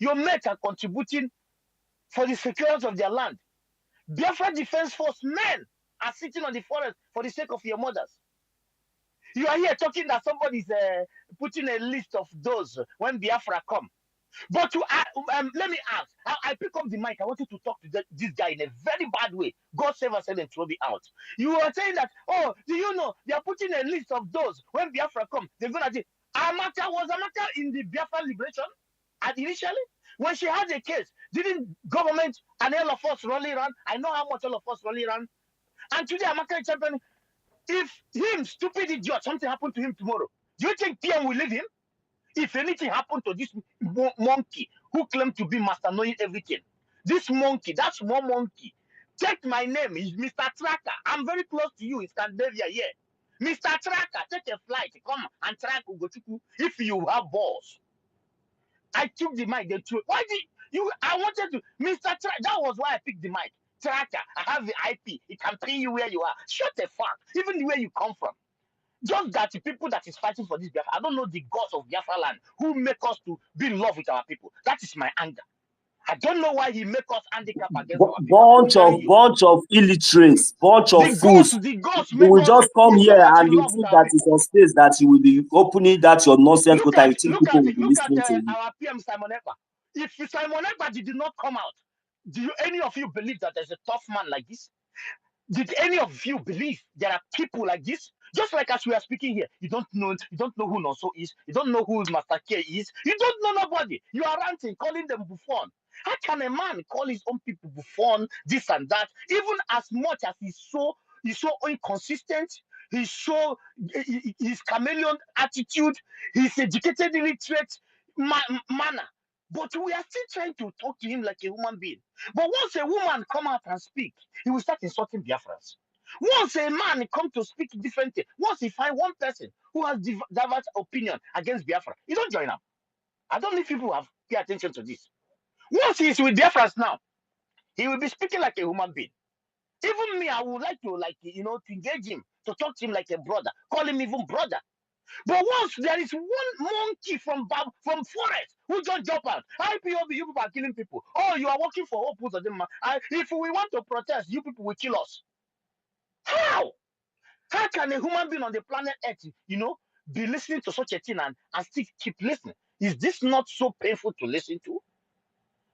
Your mates are contributing for the security of their land. Biafra Defense Force men are sitting on the forest for the sake of your mothers. You are here talking that somebody's putting a list of those when Biafra come. But let me ask. I pick up the mic. I wanted to talk to this guy in a very bad way. God save us and throw me out. You are saying that, oh, do you know they are putting a list of those when Biafra come? They're gonna do. Was Amaka in the Biafra liberation initially? When she had a case, didn't government and all of us rolling around? I know how much all of us rolling around. And today Amaka is champion. If him, stupid idiot, something happened to him tomorrow, do you think PM will leave him? If anything happened to this monkey who claimed to be master knowing everything, this monkey, that small monkey, take my name, is Mr. Tracker. I'm very close to you in Scandinavia here. Mr. Tracker, take a flight, come and track Ugochukwu if you have balls. I took the mic, they threw. Why did you? I wanted to, Mr. Tracker, that was why I picked the mic. Tracker, I have the IP, it can pin you where you are. Shut the fuck, even where you come from. Just that the people that is fighting for this Biafra, I don't know the gods of Biafraland who make us to be in love with our people. That is my anger. I don't know why he make us handicap against our people. Bunch of illiterates, bunch of fools. The gods You will just come here and you think that it's on space that you will be opening that your nonsense quota. You think people will be listening to you. Our PM Simon Ekpa. If Simon Ekpa did not come out, do any of you believe that there's a tough man like this? Did any of you believe there are people like this? Just like as we are speaking here, you don't know who Nonso is, you don't know who Master K is, you don't know nobody. You are ranting, calling them buffon. How can a man call his own people buffon, this and that, even as much as he's so inconsistent, he's so his chameleon attitude, his educated illiterate manner. But we are still trying to talk to him like a human being. But once a woman come out and speak, he will start insulting Biafrans. Once a man come to speak differently, once he find one person who has diverse opinion against Biafra, he don't join up. I don't know if people have pay attention to this. Once he's with Biafrans now, he will be speaking like a human being. Even me, I would like to to engage him, to talk to him like a brother, call him even brother. But once there is one monkey from forest who just jump out, IPOB, you people are killing people. Oh, you are working for Opus of them. If we want to protest, you people will kill us. How? How can a human being on the planet Earth, be listening to such a thing and still keep listening? Is this not so painful to listen to?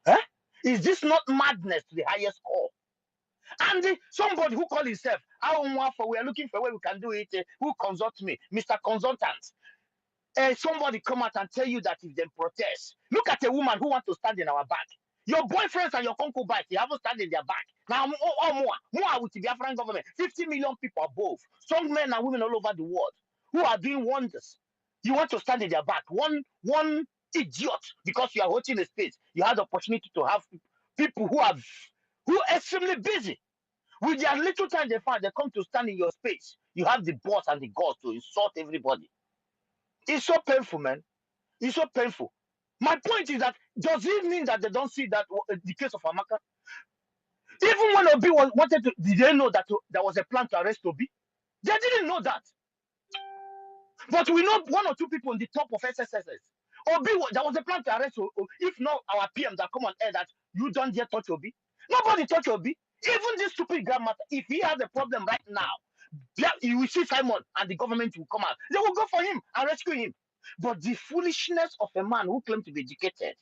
Huh? Is this not madness to the highest call? And somebody who call himself, we are looking for where we can do it. Who consult me? Mr. Consultant. Somebody come out and tell you that if they protest, look at a woman who wants to stand in our back. Your boyfriends and your concubines, they haven't stand in their back. Now, more with the Biafran government, 50 million people above, strong men and women all over the world who are doing wonders. You want to stand in their back. One idiot, because you are holding a space, you have the opportunity to have people who are extremely busy. With their little time they find, they come to stand in your space. You have the boss and the gods to insult everybody. It's so painful, man. It's so painful. My point is that, does it mean that they don't see that the case of Amaka? Even when Obi wanted to, did they know that there was a plan to arrest Obi? They didn't know that. But we know one or two people on the top of SSSS. Obi, there was a plan to arrest Obi. If not our PM that come on air that you don't dare touch Obi. Nobody touch Obi. Even this stupid grandmaster, if he has a problem right now, you will see Simon and the government will come out. They will go for him and rescue him. But the foolishness of a man who claims to be educated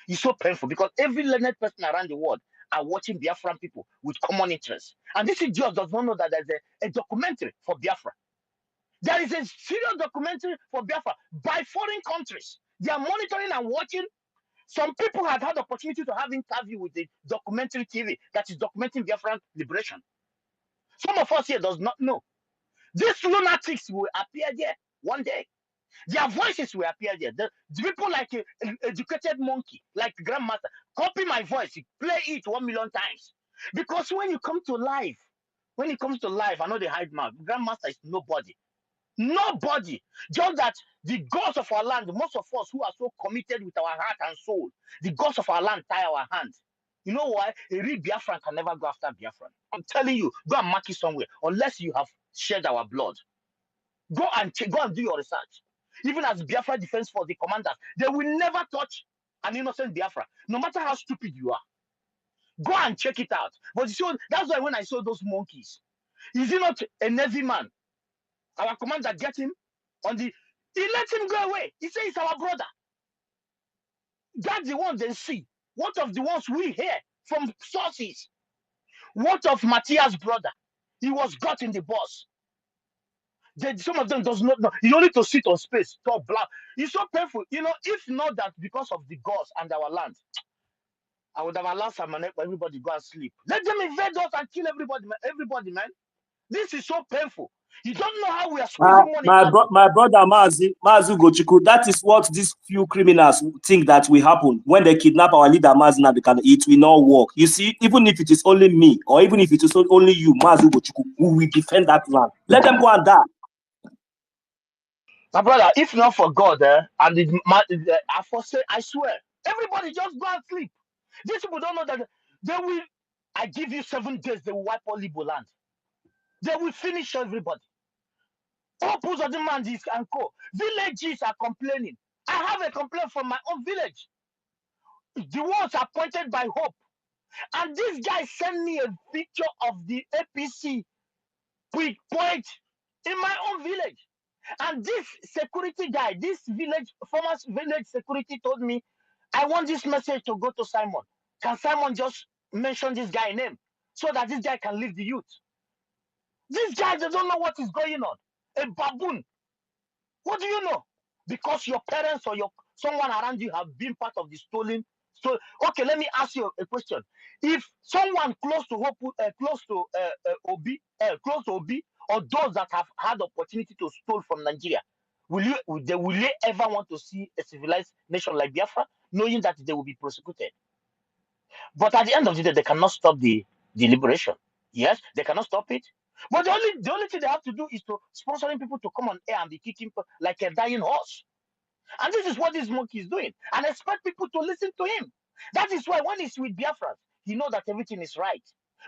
is so painful, because every learned person around the world are watching Biafran people with common interests. And this idiot does not know that there's a documentary for Biafra. There is a serious documentary for Biafra by foreign countries. They are monitoring and watching. Some people have had the opportunity to have interview with the documentary TV that is documenting Biafran liberation. Some of us here does not know. These lunatics will appear there one day. Their voices will appear there. The people like an educated monkey, like Grandmaster, copy my voice, play it 1 million times. Because when you come to life, I know they hide mouth. Grandmaster is nobody. Nobody. Just that the gods of our land, most of us who are so committed with our heart and soul, the gods of our land tie our hands. You know why? A real Biafran can never go after Biafran. I'm telling you, go and mark it somewhere, unless you have shed our blood. Go and do your research. Even as Biafra Defense Force, the commanders, they will never touch an innocent Biafra, no matter how stupid you are. Go and check it out. But so that's why when I saw those monkeys, is he not a Navy man? Our commander get him on the. He let him go away. He says he's our brother. That's the ones they see. What of the ones we hear from sources? What of Matthias' brother? He was got in the bus. Some of them does not know. You only to sit on space, talk black. It's so painful. If not that because of the gods and our land, I would have allowed everybody go and sleep. Let them invade us and kill everybody, man. Everybody, man. This is so painful. You don't know how we are squeezing money out. My brother Mazi Gochiku, that is what these few criminals think that will happen when they kidnap our leader Mazi Nabikan. It will not work. You see, even if it is only me or even if it is only you, Mazi Gochiku, who will defend that land. Let them go and die. My brother, if not for God, I swear, everybody just go and sleep. These people don't know that they will. I give you 7 days, they will wipe all Igbo land. They will finish everybody. Opus of the man and co. Villages are complaining. I have a complaint from my own village. The ones appointed by Hope. And this guy sent me a picture of the APC point in my own village. And this security guy, this former village security told me, I want this message to go to Simon. Can Simon just mention this guy's name so that this guy can leave the youth? These guys, they don't know what is going on. A baboon. What do you know? Because your parents or someone around you have been part of the stolen. So, okay, let me ask you a question. If someone close to Obi, or those that have had opportunity to steal from Nigeria, will you ever want to see a civilized nation like Biafra, knowing that they will be prosecuted? But at the end of the day, they cannot stop the liberation. Yes, they cannot stop it. But the only thing they have to do is to sponsoring people to come on air and be kicking like a dying horse. And this is what this monkey is doing. And expect people to listen to him. That is why when he's with Biafrans, he knows that everything is right.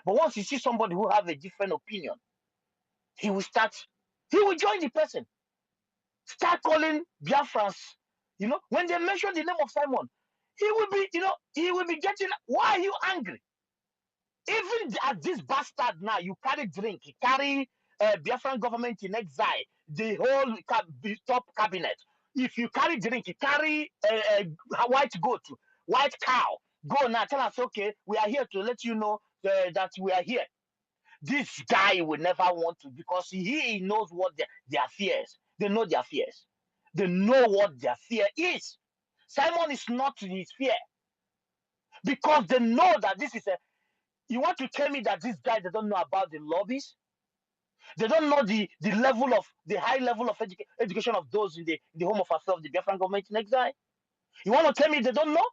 But once he sees somebody who has a different opinion, he will join the person. Start calling Biafrans. When they mention the name of Simon, he will be getting, why are you angry? Even at this bastard now, you carry drink, you carry Biafran government in exile, the whole top cabinet. If you carry drink, you carry white goat, white cow, go now, tell us, okay, we are here to let you know that we are here. This guy will never want to, because he knows what their fears. They know their fears. They know what their fear is. Simon is not his fear, because they know that this is you want to tell me that these guys, they don't know about the lobbies? They don't know the high level of education of those in the home of affairs of the Biafran government in exile? You want to tell me they don't know?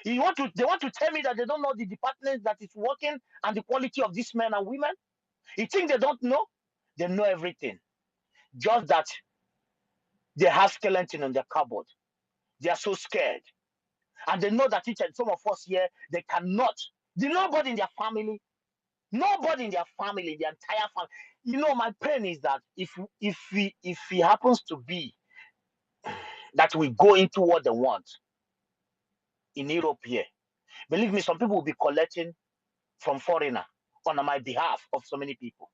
They want to tell me that they don't know the departments that is working and the quality of these men and women? You think they don't know? They know everything. Just that they have skeleton in their cupboard. They are so scared. And they know that some of us here, they cannot. Nobody in their family, the entire family. My pain is that if it happens to be that we go into what they want in Europe here, believe me, some people will be collecting from foreigner on my behalf of so many people.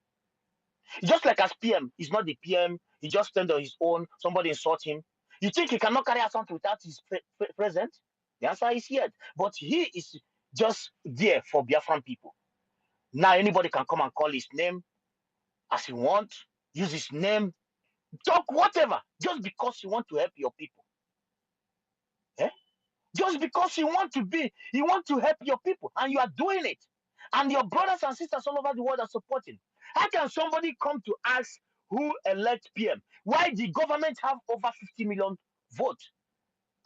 Just like as PM, he's not the PM, he just stand on his own, somebody insult him. You think he cannot carry out something without his present? The answer is yes. But he is just there for Biafran people. Now anybody can come and call his name as he wants, use his name, talk whatever, just because you want to help your people. Eh? Just because you want to help your people, and you are doing it. And your brothers and sisters all over the world are supporting. How can somebody come to ask who elect PM? Why the government have over 50 million votes?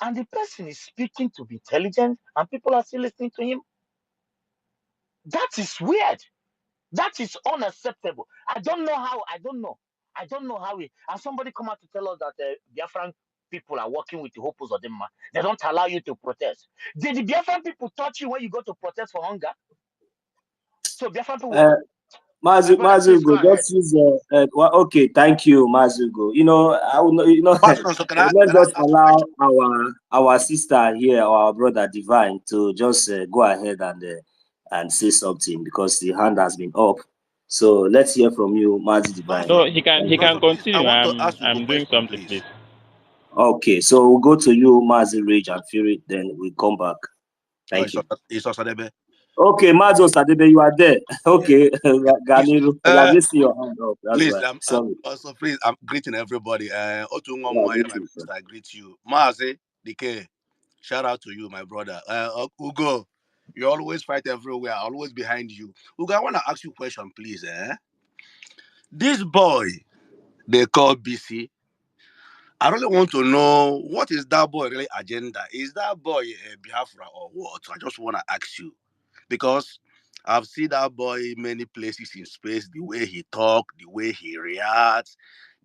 And the person is speaking to be intelligent, and people are still listening to him? That is weird. That is unacceptable. I don't know how it. And somebody come out to tell us that Biafran people are working with the Hopos of them. They don't allow you to protest. Did the Biafran people touch you when you go to protest for hunger? So Biafran people Mazugo, just use okay, thank you, Mazugo. You know, I will not, you know, So let's can I just ask a allow question? our sister here, our brother Divine, to just go ahead and say something because the hand has been up. So let's hear from you, Mazi Divine. No, So, he can please, I continue. want to ask you a I'm doing question, something, please. please. Okay, so we'll go to you, Mazi Rage and Fury, then we'll come back. Thank you. It's Osadebe. Okay, Mazo Sadebe, you are there. Yeah. Okay, Please, Ganiru, I just see your hand up. That's please, why. Sorry. also please, I'm greeting everybody. Yeah, Otungo me my too, sir. sister, I greet you. Mazi, DK, shout out to you, my brother. Ugo, you always fight everywhere, always behind you. Ugo, I want to ask you a question, please. This boy they call BC. I really want to know what is that boy really agenda? Is that boy a Biafra or what? I just want to ask you because I've seen that boy many places in space. The way he talk, the way he reacts,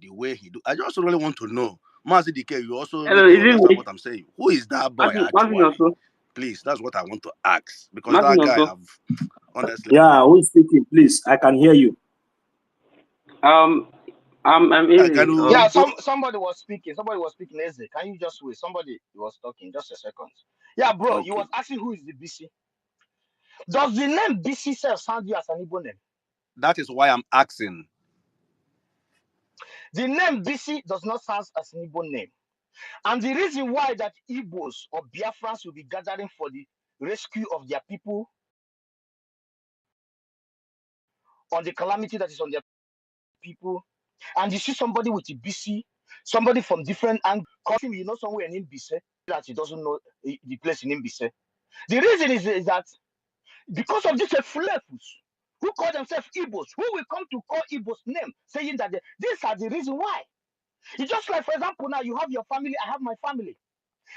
the way he do. I just really want to know. Mazi DK, you also Hello, need is to it understand me? what I'm saying. Who is that boy Martin actually? also. Please, that's what I want to ask because Martin that guy, also. I've honestly, Yeah, who is speaking? Please, I can hear you. Um, I'm easy. can Yeah, go. somebody was speaking. Somebody was speaking. Eze, can you just wait? Somebody was talking. Just a second. Yeah, bro, he Okay, was asking who is the BC. Does the name BC self sound you as an Igbo name? that is why I'm asking. The name BC does not sound as an Igbo name. And the reason why that Igbos or Biafrans will be gathering for the rescue of their people on the calamity that is on their people, and you see somebody with a BC, somebody from different angles, call him, you know, somewhere in Imbise, that he doesn't know the place in Imbise. The reason is that because of these flavors who call themselves Igbos, who will come to call Igbos name, saying that these are the reason why. It's just like, for example, now you have your family, I have my family,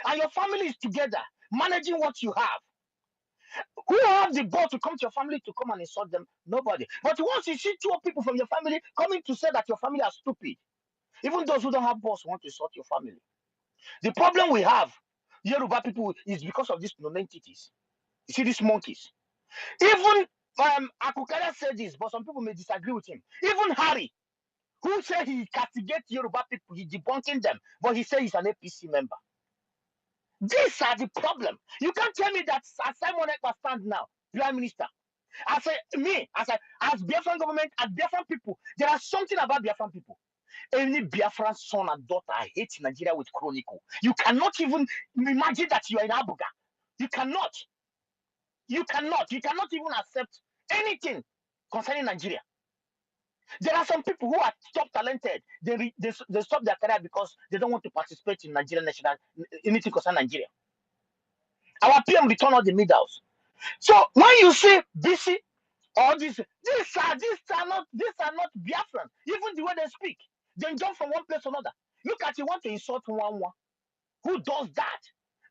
and your family is together managing what you have. Who have the ball to come to your family to come and insult them? Nobody. But once you see two people from your family coming to say that your family are stupid, even those who don't have balls want to insult your family. The problem we have, Yoruba people, is because of these non-entities. You see these monkeys. Even Akukara said this, but some people may disagree with him. Even Harry, who said he castigates Yoruba people, he debunking them, but he said he's an APC member. These are the problem. You can't tell me that as Simon Ekpa stand now, Prime Minister. I say me, as Biafran government, as Biafran people, there are something about Biafran people. Any Biafran son and daughter, I hate Nigeria with chronicle. You cannot even imagine that you are in Abuga. You cannot. You cannot. You cannot even accept anything concerning Nigeria. There are some people who are top talented. They stop their career because they don't want to participate in Nigerian national anything concerning Nigeria. Our PM return all the medals. So when you say BC, all these are not Biafran. Even the way they speak, they jump from one place to another. Look at you want to insult one. Who does that?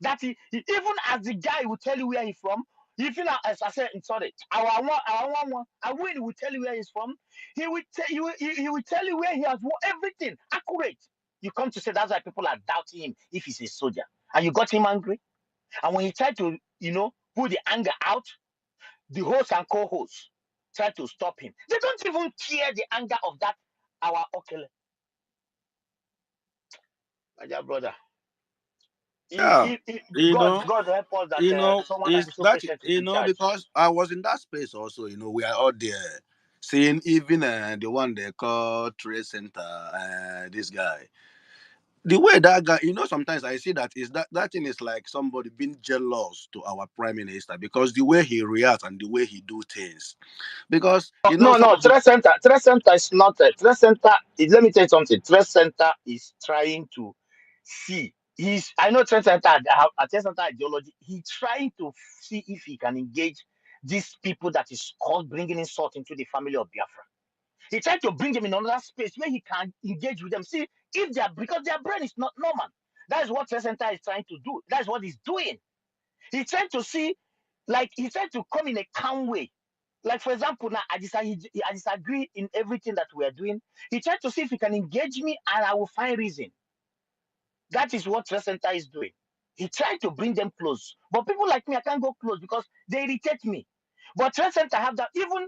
That even as the guy will tell you where he's from, even as I said, sorry, our win will tell you where he's from. He will tell you where he has won everything accurate. You come to say that's why people are doubting him if he's a soldier, and you got him angry. And when he tried to, put the anger out, the host and co-host try to stop him. They don't even care the anger of that our Okele. My dear brother. Yeah, God help us that someone that is is so that patient is in charge. because I was in that space also. We are out there seeing even the one they call Trade Center. This guy, the way that guy, sometimes I see that is that thing is like somebody being jealous to our prime minister because the way he reacts and the way he do things. Because some No, of the Trade Center is not a Trade Center. Let me tell you something. Trade Center is trying to see. I know Trade Center at Trade Center ideology. He's trying to see if he can engage these people that is called bringing insult into the family of Biafra. He tried to bring them in another space where he can engage with them. See if they are because their brain is not normal. That is what Trade Center is trying to do. That is what he's doing. He's trying to see, like he's trying to come in a calm way. Like for example, now I disagree in everything that we are doing. He tried to see if he can engage me, and I will find reason. That is what Trade Center is doing. He tried to bring them close, but people like me, I can't go close because they irritate me. But Trade Center have that. Even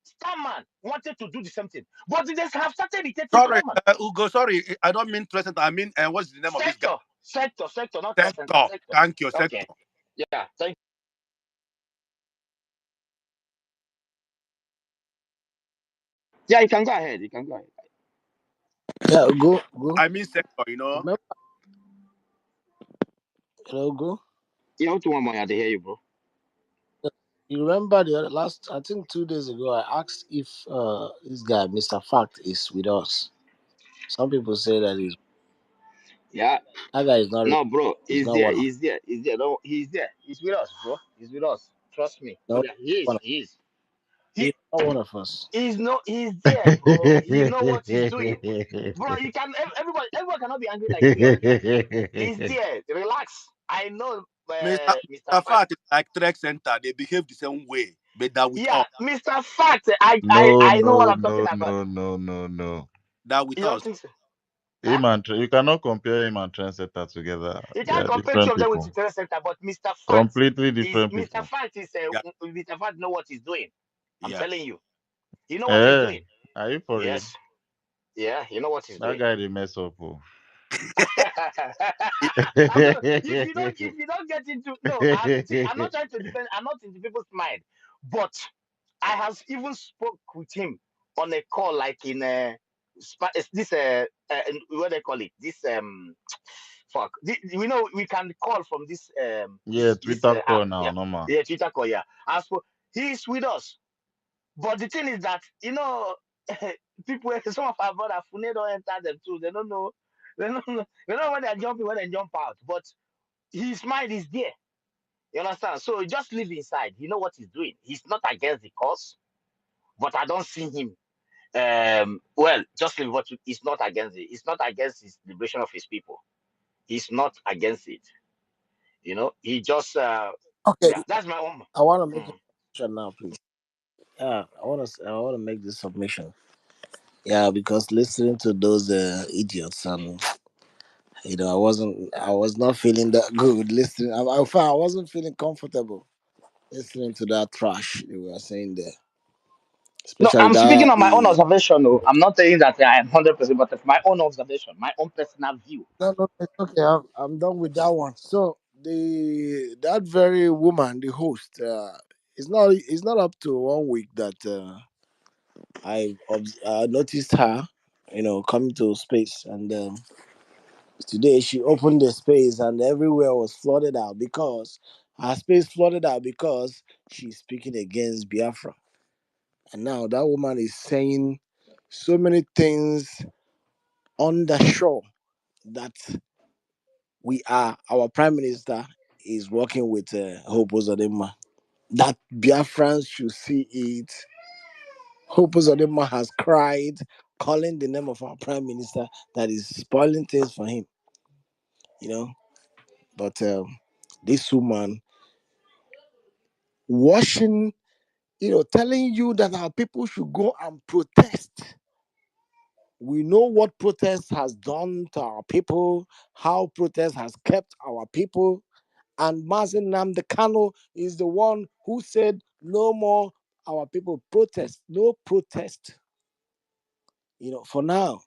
Starman wanted to do the same thing, but they have started irritating Sorry, Starman. Ugo, sorry, I don't mean trust center. I mean, what's the name of this guy? Sector, not trust center. Sector. Sector. Thank you, Sector. Okay. Yeah. Thank. Yeah, you can go ahead. You can go ahead. Yeah, go. I mean, Sector, you know. Remember, go. Yeah, what one more? I hear you, bro. You remember the last, I think 2 days ago, I asked if this guy, Mr. Fact, is with us. Some people say that Yeah. that guy is not. No, bro. He's He's not there. one of. He's there. He's there. No, he's there. He's with us, bro. He's with us. Trust me. No, He is. one of. He is. He's He not one of us. he's no. He's there, bro. He know what he's doing, bro. You can. Everyone cannot be angry like me all the time. He's there. Relax. I know, Mr. Mr. Mr. Fact. Fat is like Trek Center. They behave the same way, but that with Yeah, us. Mr. Fact. I I No, I know what no, I'm talking no, about. no, no, no, no. That with You don't us. think so? Huh? Him and you cannot compare him and Trendsetter together. You They can't are compare two different of them with people. the Trade Center, but Completely different Mr. people. Fact is Yeah, Mr. Fact know what he's doing. I'm yeah. telling you. You know what he's Eh? doing. Are you for real? Yes. Yeah, you know what he's That doing. guy they mess up. Oh. It- I'm not, if you don't get into no, I'm not trying to defend. I'm not into people's mind, but I have even spoke with him on a call, like in this what they call it, this fuck. We know we can call from this Yeah, this Twitter app. call now, Yeah, normal. yeah, Twitter call. Yeah, as for he's with us, but the thing is that people, some of our brothers, Fune don't enter them too. They don't know. They don't know. They don't know when they're jumping, when they jump out. But his mind is there. You understand? So just live inside. You know what he's doing. He's not against the cause, but I don't see him. Well, just leave what he's not against it. He's not against his liberation of his people. He's not against it. He just Okay, yeah. That's my own. I want to make a Mm. submission now, please. Yeah, I want to make this submission. Yeah, because listening to those idiots, and I was not feeling that good listening. I wasn't feeling comfortable listening to that trash they were saying there, No, especially I'm speaking that on my own the. observation. No, I'm not saying that I am 100%, but it's my own observation, my own personal view. No, no, it's okay. I'm done with that one. So that very woman, the host, it's not up to 1 week that I noticed her, coming to space, and today she opened the space and everywhere was flooded out because her space flooded out because she's speaking against Biafra, and now that woman is saying so many things on the show that our prime minister is working with Hope Uzodinma. That Biafrans should see it. Hope Uzodinma has cried, calling the name of our prime minister that is spoiling things for him. You know, but this woman washing, telling you that our people should go and protest. We know what protest has done to our people, how protest has kept our people. And Mazen Namdekano is the one who said, no more our people protest, no protest. For now,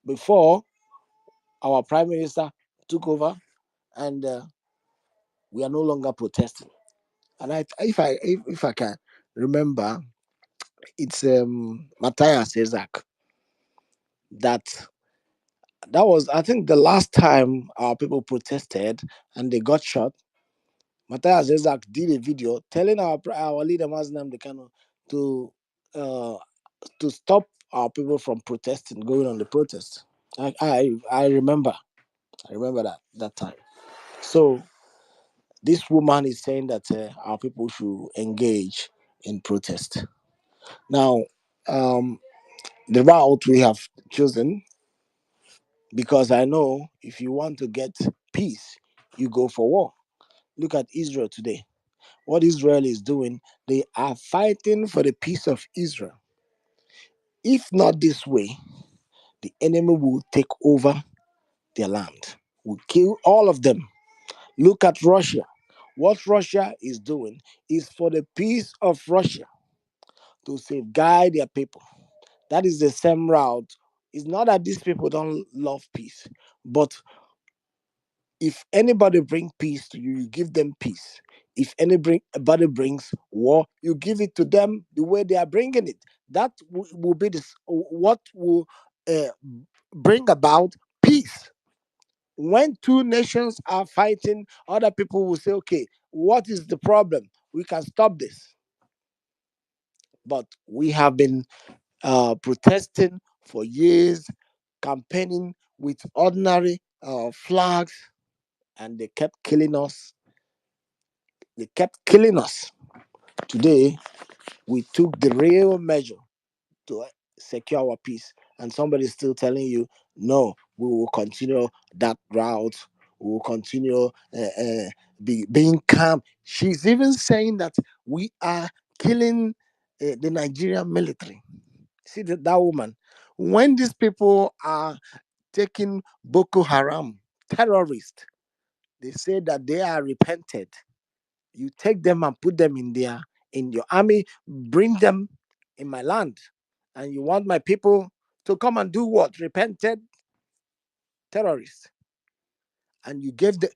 before our prime minister took over, and we are no longer protesting. And if I can remember, it's Matthias Ezak that was, I think, the last time our people protested and they got shot. Matthias Ezak did a video telling our leader Mazen Namdekano to uh, to stop our people from protesting, going on the protest. I remember. I remember that time. So this woman is saying that our people should engage in protest. Now, um, the route we have chosen, because I know if you want to get peace, you go for war. Look at Israel today. What Israel is doing, they are fighting for the peace of Israel. If not this way, the enemy will take over their land, will kill all of them. Look at Russia. What Russia is doing is for the peace of Russia. to safeguard their people. That is the same route. It's not that these people don't love peace, but if anybody bring peace to you, you give them peace. If anybody brings war, you give it to them the way they are bringing it. That will be this what will uh, bring about peace. When two nations are fighting, other people will say, "Okay, what is the problem? We can stop this." But we have been protesting for years, campaigning with ordinary flags, and they kept killing us. They kept killing us. Today, we took the real measure to secure our peace, and somebody is still telling you, no, we will continue that route. We will continue being calm. She's even saying that we are killing the Nigerian military. See that woman. When these people are taking Boko Haram terrorists, they say that they are repented. You take them and put them in your army, bring them in my land, and you want my people to come and do what? Repented terrorists. And you gave the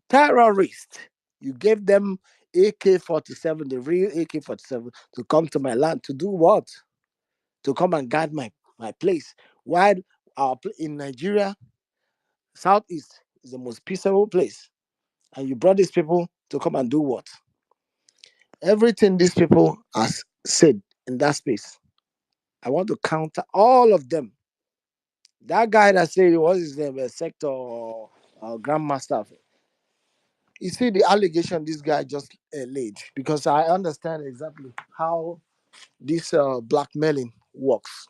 terrorists, you gave them AK-47, the real AK-47, to come to my land to do what? To come and guard my place. While in Nigeria, Southeast is the most peaceful place. And you brought these people to come and do what? Everything these people has said in that space, I want to counter all of them. That guy that said, what is his name, a sector or grandmaster. You see the allegation this guy just laid, because I understand exactly how this blackmailing works.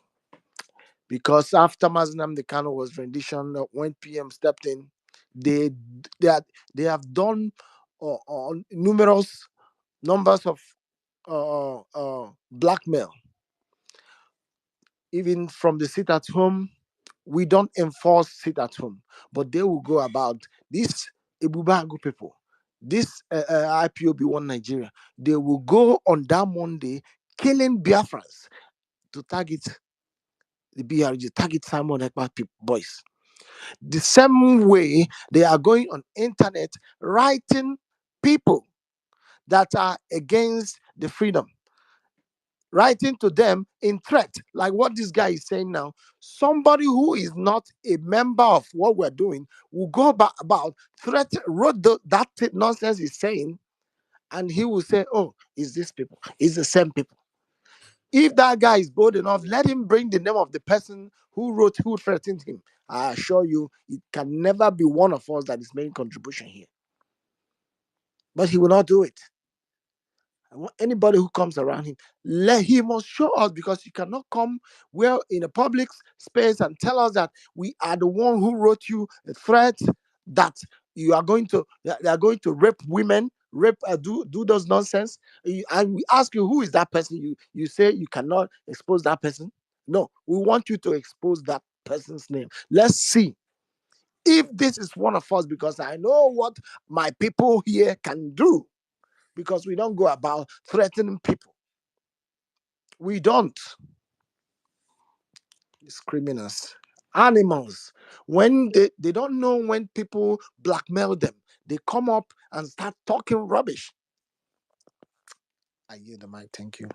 Because after Mazinam Kano was rendition, when PM stepped in, they they have done numerous numbers of blackmail. Even from the sit at home, we don't enforce sit at home, but they will go about this Ebubago people, this IPOB One Nigeria. They will go on that Monday killing Biafrans to target the BRG, target Simon Ekpa boys. The same way they are going on internet writing people that are against the freedom, writing to them in threat, like what this guy is saying now. Somebody who is not a member of what we're doing will go about threat, wrote that nonsense he's saying, and he will say, oh, it's these people, it's the same people. If that guy is bold enough, let him bring the name of the person who threatened him. I assure you, it can never be one of us that is making contribution here. But he will not do it. Anybody who comes around him, he must show us, because you cannot come in a public space and tell us that we are the one who wrote you a threat that you are going to rape women, do those nonsense. And we ask you, who is that person? You say you cannot expose that person. No, we want you to expose that person's name. Let's see if this is one of us, because I know what my people here can do. Because we don't go about threatening people. We don't. These criminals, animals, when they don't know when people blackmail them, they come up and start talking rubbish. I yield the mic. Thank you.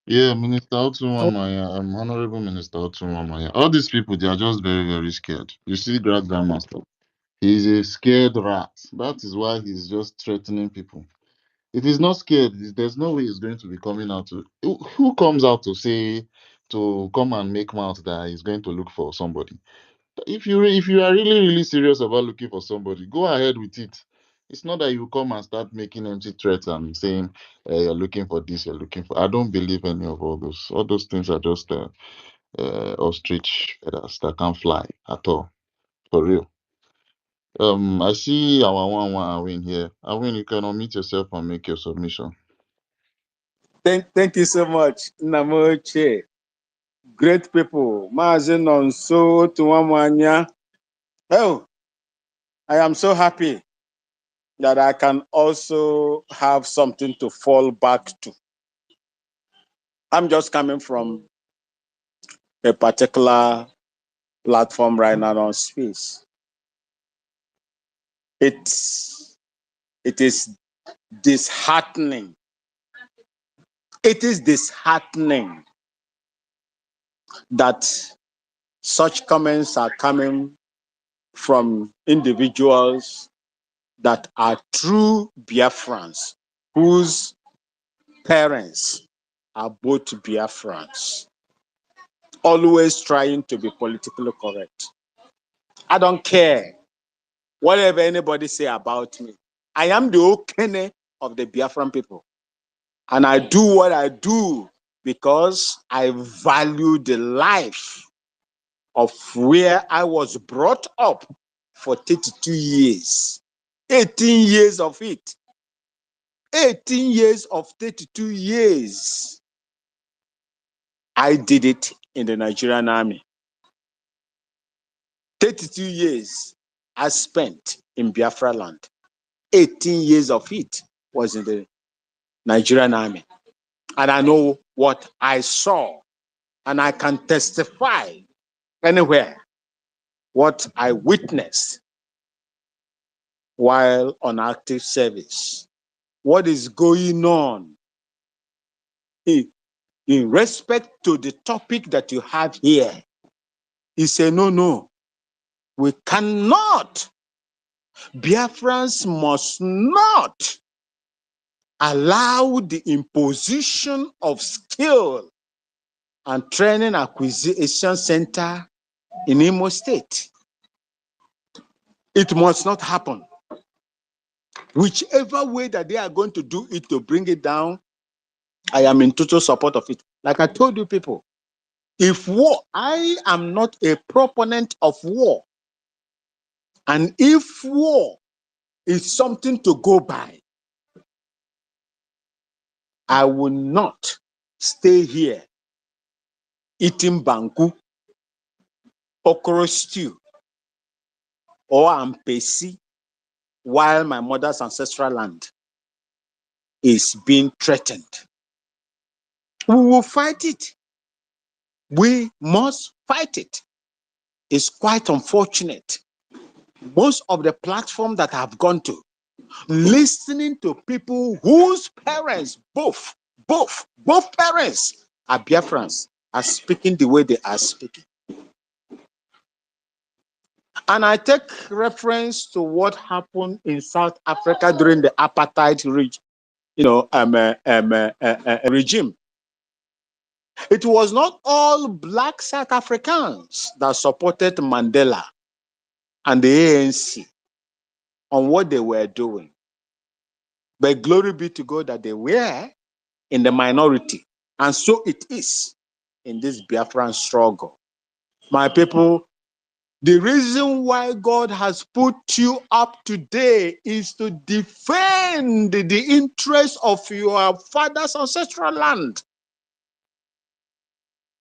Yeah, Minister Oh, Otumamaya, Honorable Minister Otumamaya. All these people, they are just very, very scared. You see, Grandmaster. He's a scared rat. That is why he's just threatening people. If he's not scared, there's no way he's going to be coming out to. Who comes out to say, to come and make mouth that he's going to look for somebody? If you are really really serious about looking for somebody, go ahead with it. It's not that you come and start making empty threats and saying you're looking for this, you're looking for. I don't believe any of all those. All those things are just ostrich feathers that can't fly at all, for real. I see our one Awin here. Awin, you can unmute yourself and make your submission. Thank you so much, Namoche. Great people. Mazi Nonso Tuwamanya. Oh, I am so happy that I can also have something to fall back to. I'm just coming from a particular platform right now on Space. It is disheartening. It is disheartening that such comments are coming from individuals that are true Biafrans, whose parents are both Biafrans, always trying to be politically correct. I don't care whatever anybody say about me. I am the Okene of the Biafran people. And I do what I do because I value the life of where I was brought up for 32 years. 18 years of it. 18 years of 32 years. I did it in the Nigerian army. 32 years I spent in Biafraland. 18 years of it was in the Nigerian army. And I know what I saw. And I can testify anywhere what I witnessed while on active service. What is going on in respect to the topic that you have here? He said, no, we cannot. Biafrans must not allow the imposition of skill and training acquisition center in Imo State. It must not happen. Whichever way that they are going to do it to bring it down, I am in total support of it. Like I told you people, if war, I am not a proponent of war. And if war is something to go by, I will not stay here eating banku, okoro stew, or ampesi while my mother's ancestral land is being threatened. We will fight it. We must fight it. It's quite unfortunate. Most of the platform that I've gone to, listening to people whose parents, both parents are Biafrans, are speaking the way they are speaking. And I take reference to what happened in South Africa during the apartheid regime. It was not all black South Africans that supported Mandela and the ANC on what they were doing. But glory be to God that they were in the minority. And so it is in this Biafran struggle. My people, the reason why God has put you up today is to defend the interests of your father's ancestral land.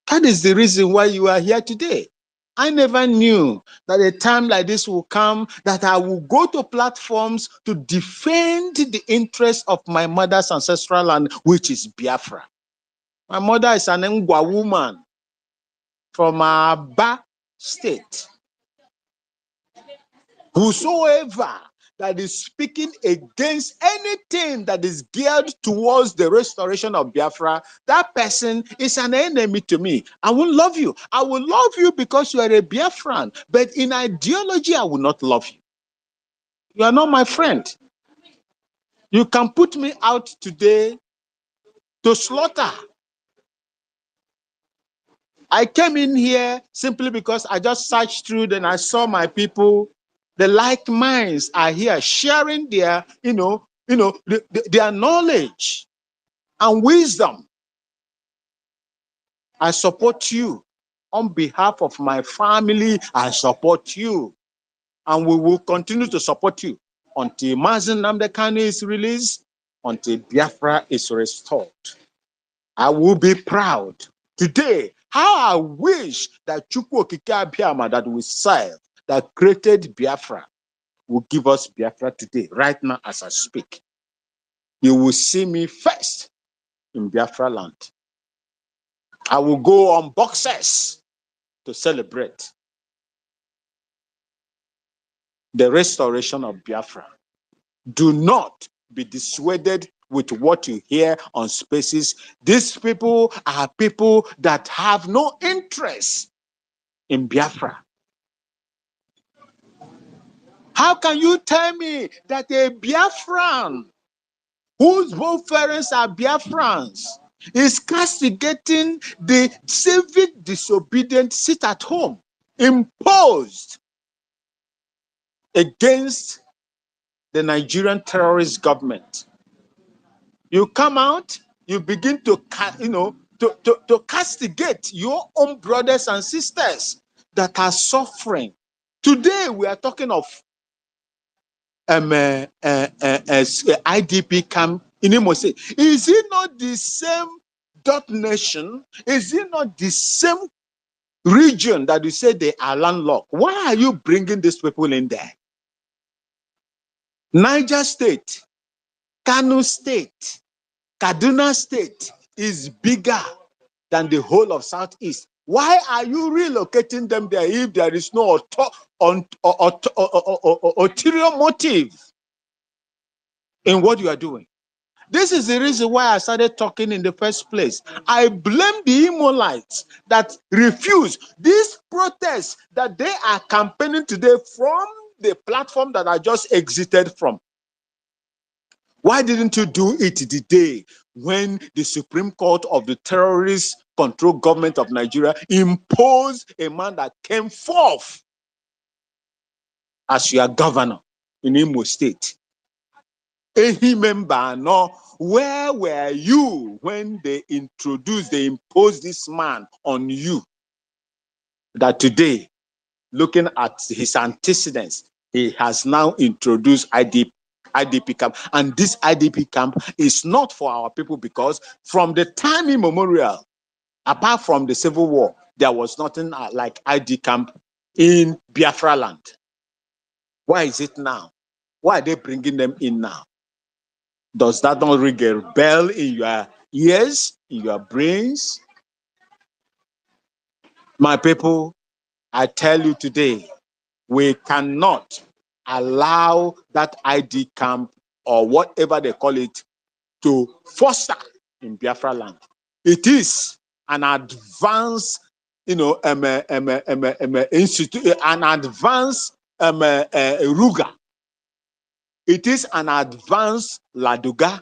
That is the reason why you are here today. I never knew that a time like this will come that I will go to platforms to defend the interests of my mother's ancestral land, which is Biafra. My mother is an Ngwa woman from Aba State. Whosoever that is speaking against anything that is geared towards the restoration of Biafra, that person is an enemy to me. I won't love you. I will love you because you are a Biafran, but in ideology, I will not love you. You are not my friend. You can put me out today to slaughter. I came in here simply because I just searched through, then I saw my people, the like minds are here sharing their, their knowledge and wisdom. I support you. On behalf of my family, I support you. And we will continue to support you until Mazen Namdekane is released, until Biafra is restored. I will be proud. Today, how I wish that Chukwu Okike Abiyama that we serve that created Biafra will give us Biafra today, right now as I speak. You will see me first in Biafraland. I will go on boxes to celebrate the restoration of Biafra. Do not be dissuaded with what you hear on Spaces. These people are people that have no interest in Biafra. How can you tell me that a Biafran whose both parents are Biafrans is castigating the civic disobedient sit at home imposed against the Nigerian terrorist government? You come out, you begin to castigate your own brothers and sisters that are suffering. Today we are talking of IDP camp in Imo State. Is it not the same dot nation? Is it not the same region that you say they are landlocked? Why are you bringing these people in there? Niger State, Kano State, Kaduna State is bigger than the whole of Southeast. Why are you relocating them there if there is no ulterior motive in what you are doing? This is the reason why I started talking in the first place. I blame the Imolites that refuse these protests that they are campaigning today from the platform that I just exited from. Why didn't you do it the day when the Supreme Court of the terrorist controlled government of Nigeria imposed a man that came forth as your governor in Imo State? Member, no, where were you when they imposed this man on you? That today, looking at his antecedents, he has now introduced IDP camp. And this IDP camp is not for our people, because from the time immemorial, apart from the Civil War, there was nothing like ID camp in Biafraland. Why is it now? Why are they bringing them in now? Does that not ring a bell in your ears, in your brains? My people, I tell you today, we cannot allow that ID camp or whatever they call it to foster in Biafra land. It is an advanced, institute, an advanced Ruga. It is an advanced Laduga.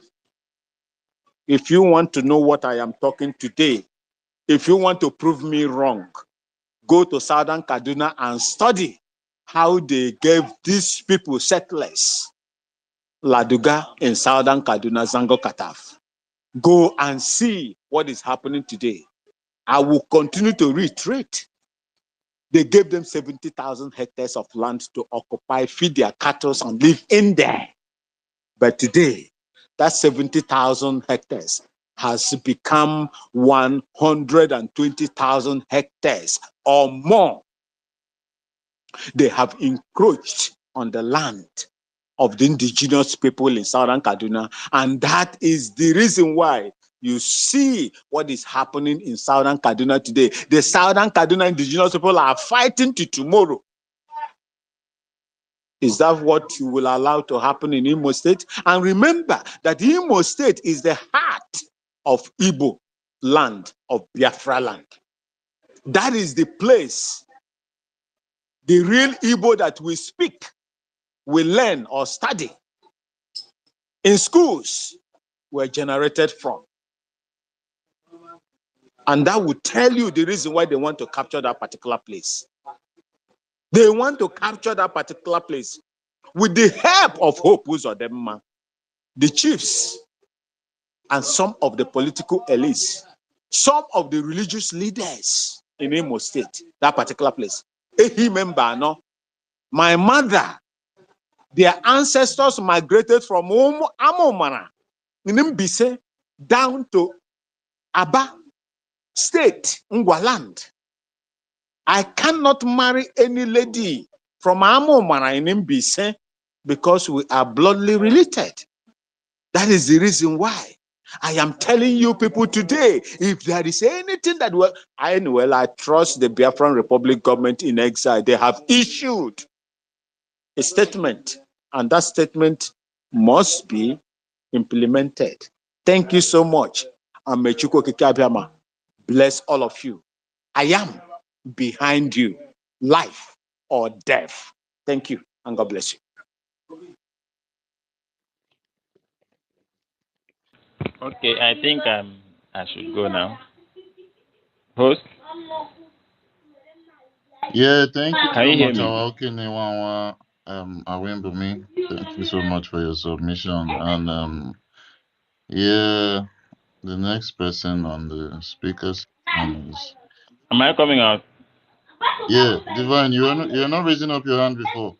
If you want to know what I am talking today, if you want to prove me wrong, go to Southern Kaduna and study how they gave these people settlers Laduga in Southern Kaduna, Zango Kataf. Go and see what is happening today. I will continue to reiterate. They gave them 70,000 hectares of land to occupy, feed their cattle and live in there. But today, that 70,000 hectares has become 120,000 hectares or more. They have encroached on the land of the indigenous people in Southern Kaduna. And that is the reason why you see what is happening in Southern Kaduna today. The Southern Kaduna indigenous people are fighting to tomorrow. Is that what you will allow to happen in Imo State? And remember that Imo State is the heart of Igbo land, of Biafraland. That is the place, the real Igbo that we speak, we learn or study in schools were generated from. And that will tell you the reason why they want to capture that particular place. They want to capture that particular place with the help of Hope Uzodinma, the chiefs, and some of the political elites, some of the religious leaders in Imo State, that particular place. Member, no, my mother, their ancestors migrated from Amomara in Mbise down to Aba State, Ngwaland. I cannot marry any lady from Amomana in Mbise because we are bloodly related. That is the reason why I am telling you people today, if there is anything that I trust the Biafran Republic government in exile. They have issued a statement, and that statement must be implemented. Thank you so much. And may Chukwu Okike Abiama bless all of you. I am behind you, life or death. Thank you, and God bless you. Okay, I think I should go now. Host, Yeah, thank you can so you hear much, me? our Okinawa Awembumi. Thank you so much for your submission. And yeah, the next person on the speakers is Am I coming out? yeah, Divine. You're not raising up your hand before.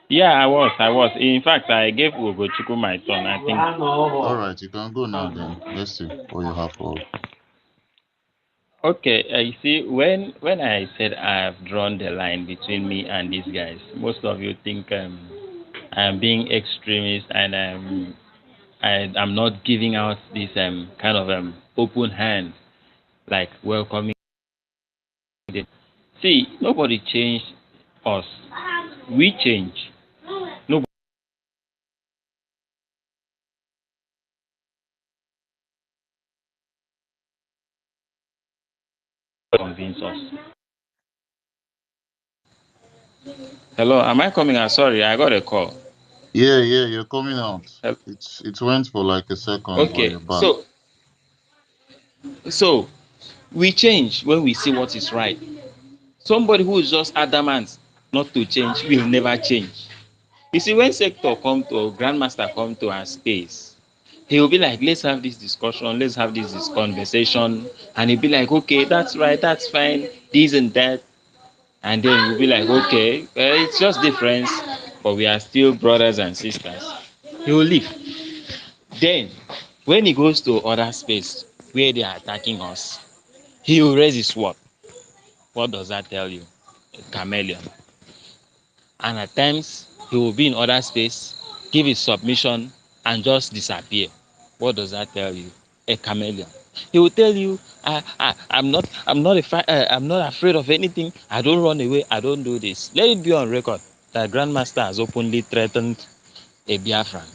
Yeah, I was. In fact, I gave Ugochukwu my turn, I think. All right, you can go now. Then let's see what you have for us. Okay, you see, when I said I've drawn the line between me and these guys, most of you think I'm being extremist and I'm not giving out this kind of open hand, like welcoming them. See, nobody changed us. We change. Nobody convince us. Hello, am I coming out? Sorry, I got a call. Yeah, you're coming out. Hel- It went for like a second, but Okay, you're back. so we change when we see what is right. Somebody who is just adamant not to change will never change. You see, when sector come to or grandmaster come to our space, he will be like, let's have this discussion, let's have this conversation, and he'll be like, okay, that's right, that's fine, this and that, and then we'll be like, okay, it's just difference, but we are still brothers and sisters. He will leave. Then, when he goes to other space where they are attacking us, he will raise his sword. What does that tell you? A chameleon. And at times he will be in other space, give his submission, and just disappear. What does that tell you? A chameleon. He will tell you, I'm not afraid of anything. I don't run away. I don't do this. Let it be on record that Grandmaster has openly threatened a Biafran,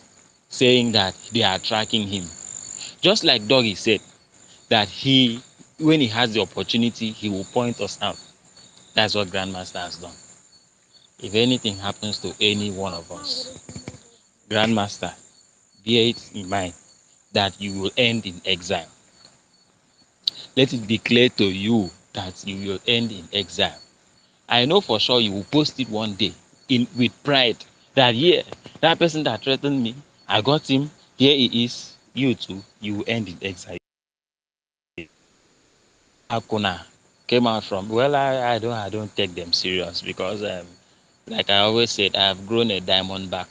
saying that they are tracking him. Just like Doggy said, that when he has the opportunity, he will point us out. That's what Grandmaster has done. If anything happens to any one of us, Grandmaster, bear it in mind that you will end in exile. Let it be clear to you that you will end in exile. I know for sure you will post it one day with pride that, yeah, that person that threatened me, I got him, here he is. You too, you will end in exile. Akuna came out from, well, I don't take them serious because like I always said, I have grown a diamond back.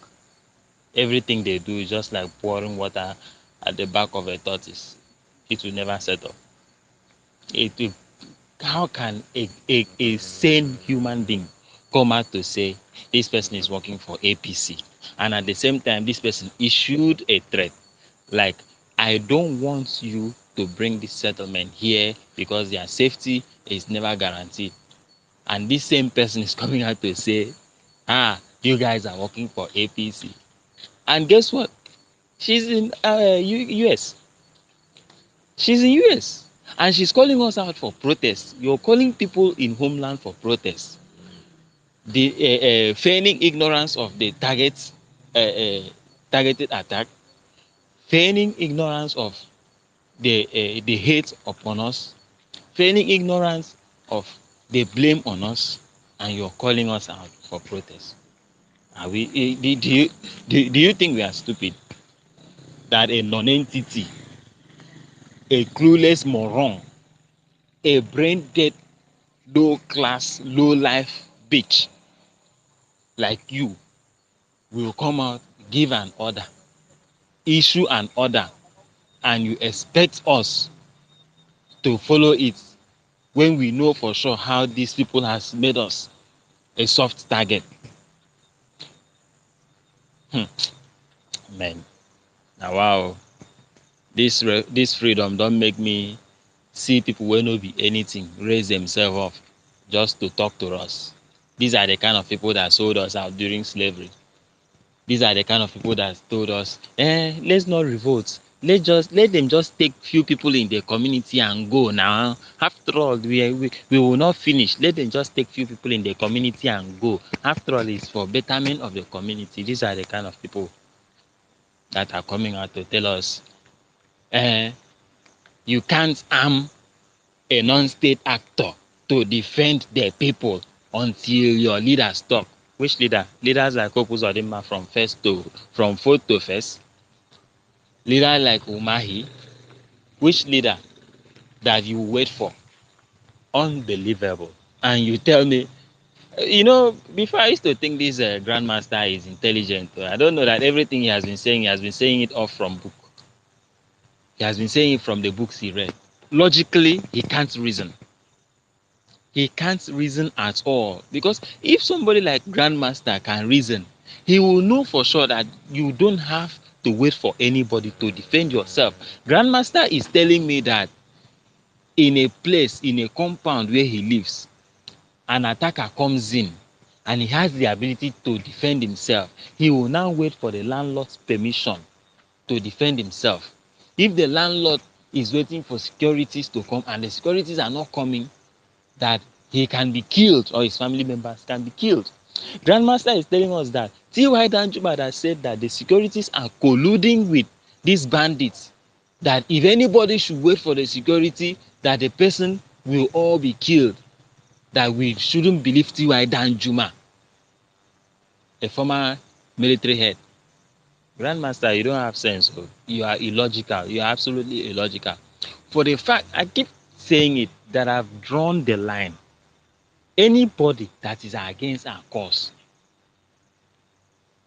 Everything they do is just like pouring water at the back of a tortoise. It will never settle. It will, how can a sane human being come out to say this person is working for APC and at the same time this person issued a threat like, I don't want you to bring this settlement here because their safety is never guaranteed, and this same person is coming out to say, you guys are working for APC, and guess what? She's in US. She's in US. And she's calling us out for protests. You're calling people in homeland for protests. The feigning ignorance of the targeted attack, feigning ignorance of the hate upon us, feigning ignorance of the blame on us, and you're calling us out for protests. Are we? Do you think we are stupid? That a non-entity, a clueless moron, a brain dead, low class, low life bitch like you will come out, give an order, issue an order, and you expect us to follow it when we know for sure how these people has made us. a soft target. Man, now wow, this freedom don't make me see people wey no be anything raise themselves up just to talk to us. These are the kind of people that sold us out during slavery. These are the kind of people that told us, let's not revolt. Let them just take few people in the community and go now. After all, we will not finish. Let them just take few people in the community and go. After all, it's for betterment of the community. These are the kind of people that are coming out to tell us, you can't arm a non-state actor to defend the people until your leaders talk. Which leader? Leaders like Opus Odima from fourth to first. Leader like Umahi. Which leader that you wait for? Unbelievable. And you tell me, before I used to think this grandmaster is intelligent. I don't know that everything he has been saying it off from book. He has been saying it from the books he read. Logically, he can't reason. He can't reason at all, because if somebody like grandmaster can reason, he will know for sure that you don't have to wait for anybody to defend yourself. Grandmaster is telling me that in a place, in a compound where he lives, an attacker comes in and he has the ability to defend himself, he will now wait for the landlord's permission to defend himself. If the landlord is waiting for securities to come and the securities are not coming, that he can be killed or his family members can be killed. Grandmaster is telling us that T.Y. Danjuma that said that the securities are colluding with these bandits, that if anybody should wait for the security, that the person will all be killed, that we shouldn't believe T.Y. Danjuma, a former military head. Grandmaster, you don't have sense. You are illogical. You are absolutely illogical. For the fact, I keep saying it, that I've drawn the line. Anybody that is against our cause,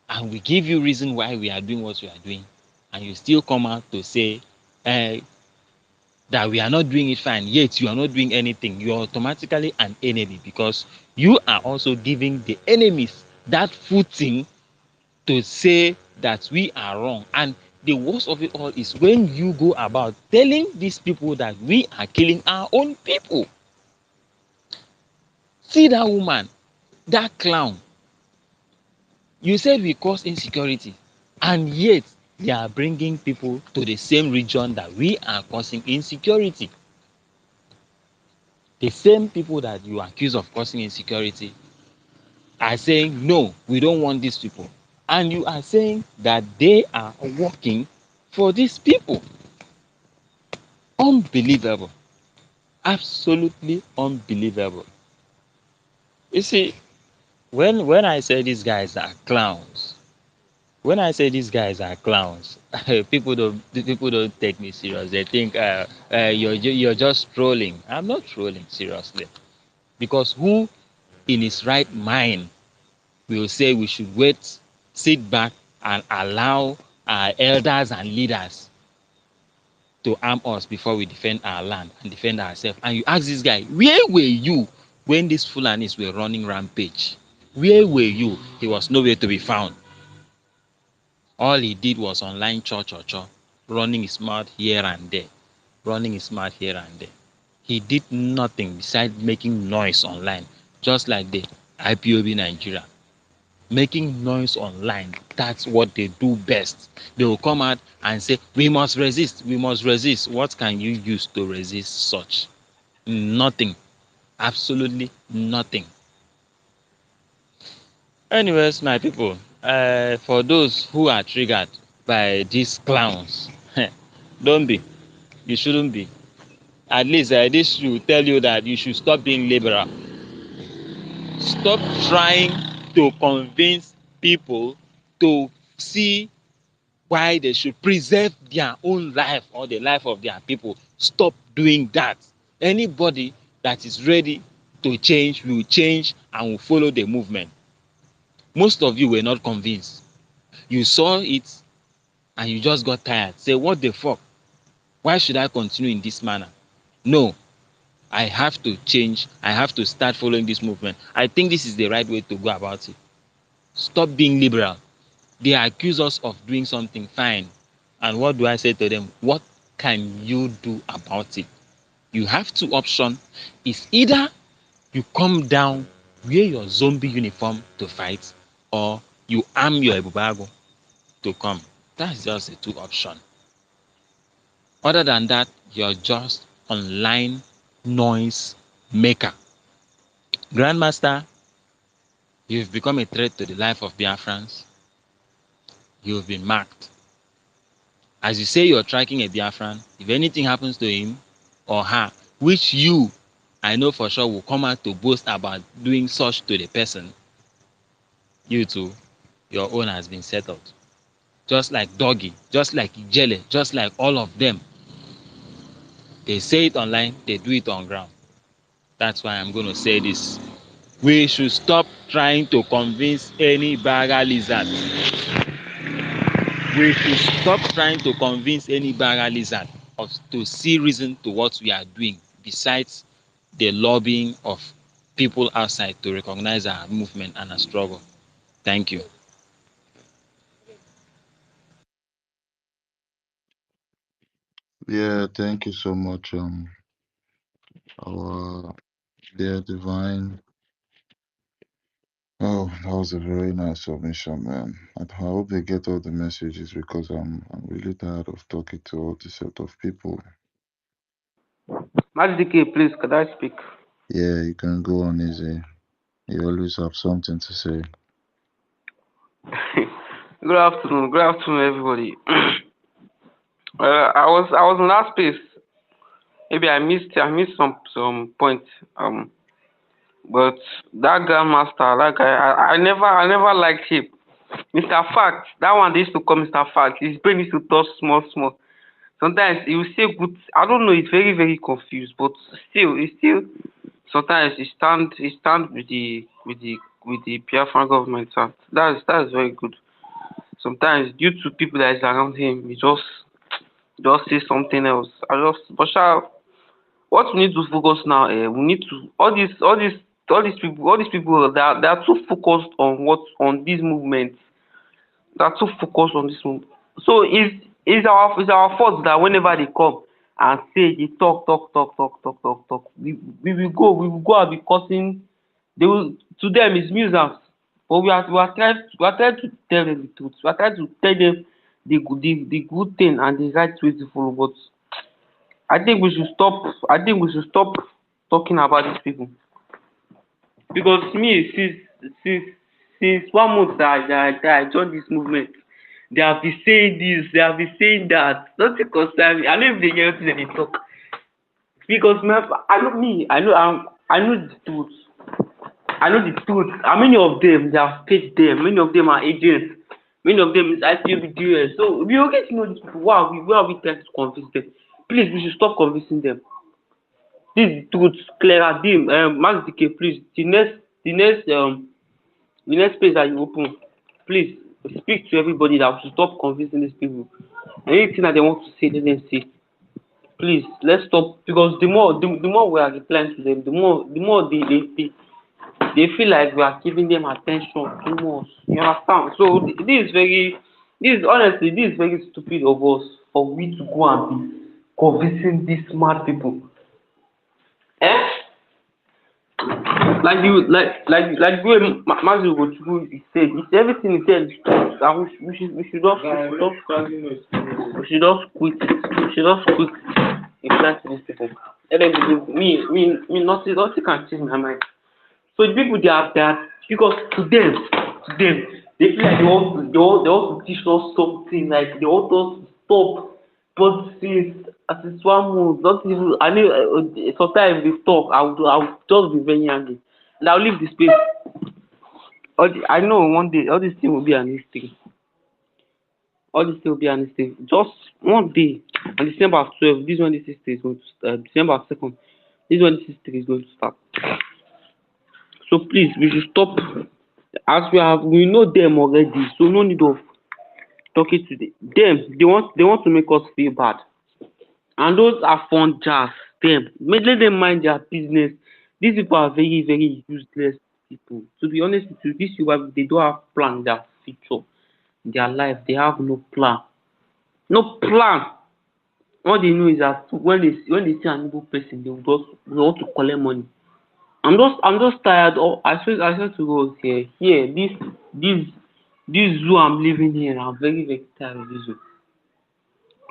and we give you reason why we are doing what we are doing, and you still come out to say that we are not doing it fine, yet you are not doing anything, you are automatically an enemy, because you are also giving the enemies that footing to say that we are wrong. And the worst of it all is when you go about telling these people that we are killing our own people. See that woman, that clown. You said we cause insecurity, and yet they are bringing people to the same region that we are causing insecurity. The same people that you accuse of causing insecurity are saying, no, we don't want these people. And you are saying that they are working for these people. Unbelievable. Absolutely unbelievable. You see, when I say these guys are clowns, when I say these guys are clowns, people don't take me serious. They think you're just trolling. I'm not trolling, seriously, because who in his right mind will say we should wait, sit back, and allow our elders and leaders to arm us before we defend our land and defend ourselves? And you ask this guy, where were you when these Fulanis were running rampage? Where were you? He was nowhere to be found. All he did was online cho, running his mouth here and there, running his mouth here and there. He did nothing besides making noise online, just like the IPOB Nigeria. Making noise online, that's what they do best. They will come out and say, we must resist, we must resist. What can you use to resist such? Nothing. Absolutely nothing. Anyways, my people, for those who are triggered by these clowns, don't be. You shouldn't be. At least this should tell you that you should stop being liberal. Stop trying to convince people to see why they should preserve their own life or the life of their people. Stop doing that. Anybody that is ready to change will change and will follow the movement. Most of you were not convinced. You saw it and you just got tired. Say, what the fuck? Why should I continue in this manner? No. I have to change. I have to start following this movement. I think this is the right way to go about it. Stop being liberal. They accuse us of doing something fine. And what do I say to them? What can you do about it? You have two options. It's either you come down, wear your zombie uniform to fight, or you arm your ebubago to come. That's just the two options. Other than that, you're just online noise maker. Grandmaster, you've become a threat to the life of Biafrans. You've been marked. As you say you're tracking a Biafran, if anything happens to him or her, which you, I know for sure, will come out to boast about doing such to the person, you too, your own has been settled. Just like Doggy, just like Ijele, just like all of them. They say it online, they do it on ground. That's why I'm going to say this. We should stop trying to convince any Baga lizard. We should stop trying to convince any Baga lizard to see reason to what we are doing, besides the lobbying of people outside to recognize our movement and our struggle. Thank you. Yeah, thank you so much, our dear divine. Oh, that was a very nice submission, man. I hope they get all the messages because I'm really tired of talking to all this set of people. Max DK, please, could I speak? Yeah, you can go on easy. You always have something to say. Good afternoon, everybody. I was in that space. Maybe I missed some points. But that grandmaster, that guy, I never liked him. Mr. Fact, that one they used to call Mr. Fact. His brain used to touch small, small. Sometimes he will say good. I don't know. He's very, very confused. But still. Sometimes he stand with the Biafran government. And that's very good. Sometimes due to people that is around him, he just say something else. What we need to focus now, we need to all these people they are too focused on this movement. They are too focused on this movement. So it's our fault that whenever they come and say they talk, we will go and be causing. They will, to them it's nuisance, but we are trying to tell them the truth. We are trying to tell them the good thing and the right way to follow. But I think we should stop. I think we should stop talking about these people because me since 1 month that I joined this movement, they have been saying this, they have been saying that. Nothing concern me. I don't even dey hear wetin dem dey talk because I know the truth. I know the truth. And many of them, they have paid them. Many of them are agents. Many of them is IPOB. So we will get to know these people. Why are we trying to convince them? Please, we should stop convincing them. This is the truth. Clear Dim, Max DK, please. The next place that you open, please speak to everybody that we should stop convincing these people. Anything that they want to say, let them say. Please, let's stop because the more we are replying to them, the more they feel like we are giving them attention too much. You understand? So honestly, this is very stupid of us for we to go and be convincing these smart people. Eh? Like the way Mazi Ugochukwu he said everything he said is true. And we should just quit. We should just quit replying to these people. Let them believe me nothing can change my mind. So the people they are because to them they feel like they want to teach us something, like they want us to stop. But since 1 month, not even I know sometimes they talk, I would just be very angry and I'll leave the space. I know one day all this thing will be an history. All this thing will be an history. Just one day on December 12th, this is when this history is going to start. December 2nd, this is when this history is going to start. So please, we should stop. As we know them already, so no need of talking to them. They want to make us feel bad, and those are fun jazz. them. Let them mind their business. These people are very, very useless people. To be honest with you, these people they don't have plan in their future, their life. They have no plan. No plan. All they know is that when they see an evil person, they want to collect money. I'm just tired. I swear to God here this this zoo I'm living here. I'm very very tired of this zoo.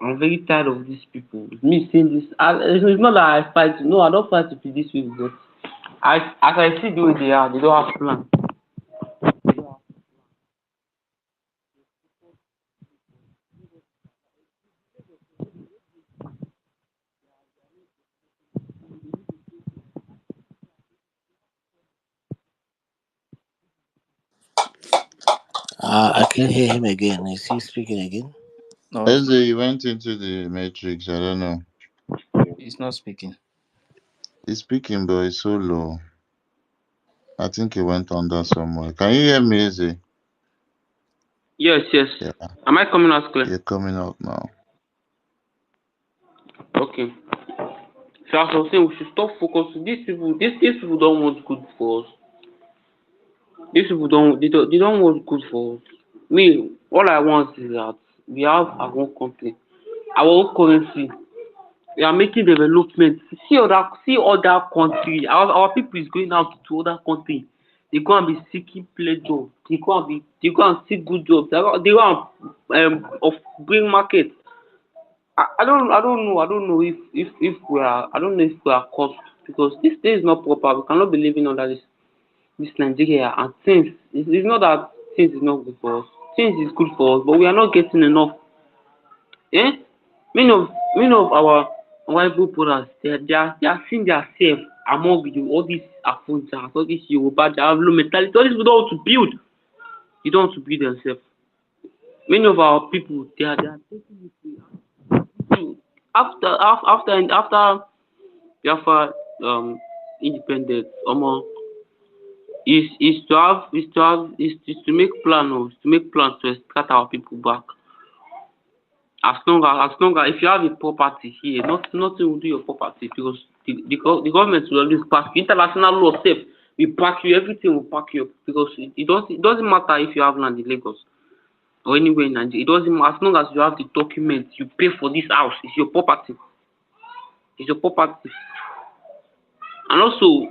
I'm very tired of these people. Me seeing this, it's not that I fight. No, I don't fight with these people. But as I see the way they are, they don't have plan. I can't hear him again. Is he speaking again? No, Eze, you went into the matrix. I don't know. he's not speaking. He's speaking, but it's so low. I think he went under somewhere. Can you hear me, Eze? Yes, yes. Yeah, Am I coming out clear? you're coming out now. Okay. So as I was saying, we should stop focusing. These people don't want good for us. These people don't want good for us. Me, all I want is that we have our own company, our own currency. We are making development. See other country. Our people is going out to other country. They go and be seeking pleasure. They go and seek good jobs. They go and bring market. I don't know if we are I don't know if we are cursed because this day is not proper. We cannot be living under this Nigeria and things. It's not that things is not good for us. Things is good for us, but we are not getting enough. Eh? Many of our rival brothers, they are seeing themselves among all these Afunjas, all these Yoruba, they have low mentality. All these people don't want to build. They don't want to build themselves. Many of our people, they are taking it after Biafra independence. Is to make plan to make plans to extract our people back. As long as if you have a property here, nothing will do your property because the government will always back you. International law safe will back you, everything will back you up because it doesn't matter if you have land in Lagos or anywhere in Nigeria. It doesn't matter as long as you have the documents, you pay for this house, it's your property. It's your property. And also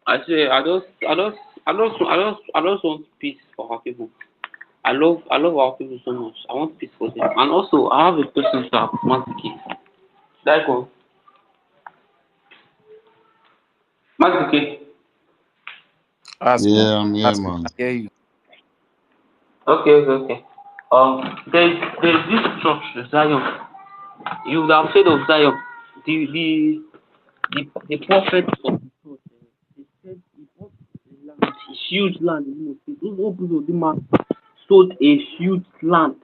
I say I just want peace for our people. I love our people so much. I want peace for them. And also I have a question to ask Maziki. That one. Maziki. Ask now. Yeah, I'm here, Ask. We man. can hear you. Okay. There's this church, Zion. You would have said of Zion, the prophets of the church. They said he bought a land, a huge land in Imo State. Those old people, the man sold a huge land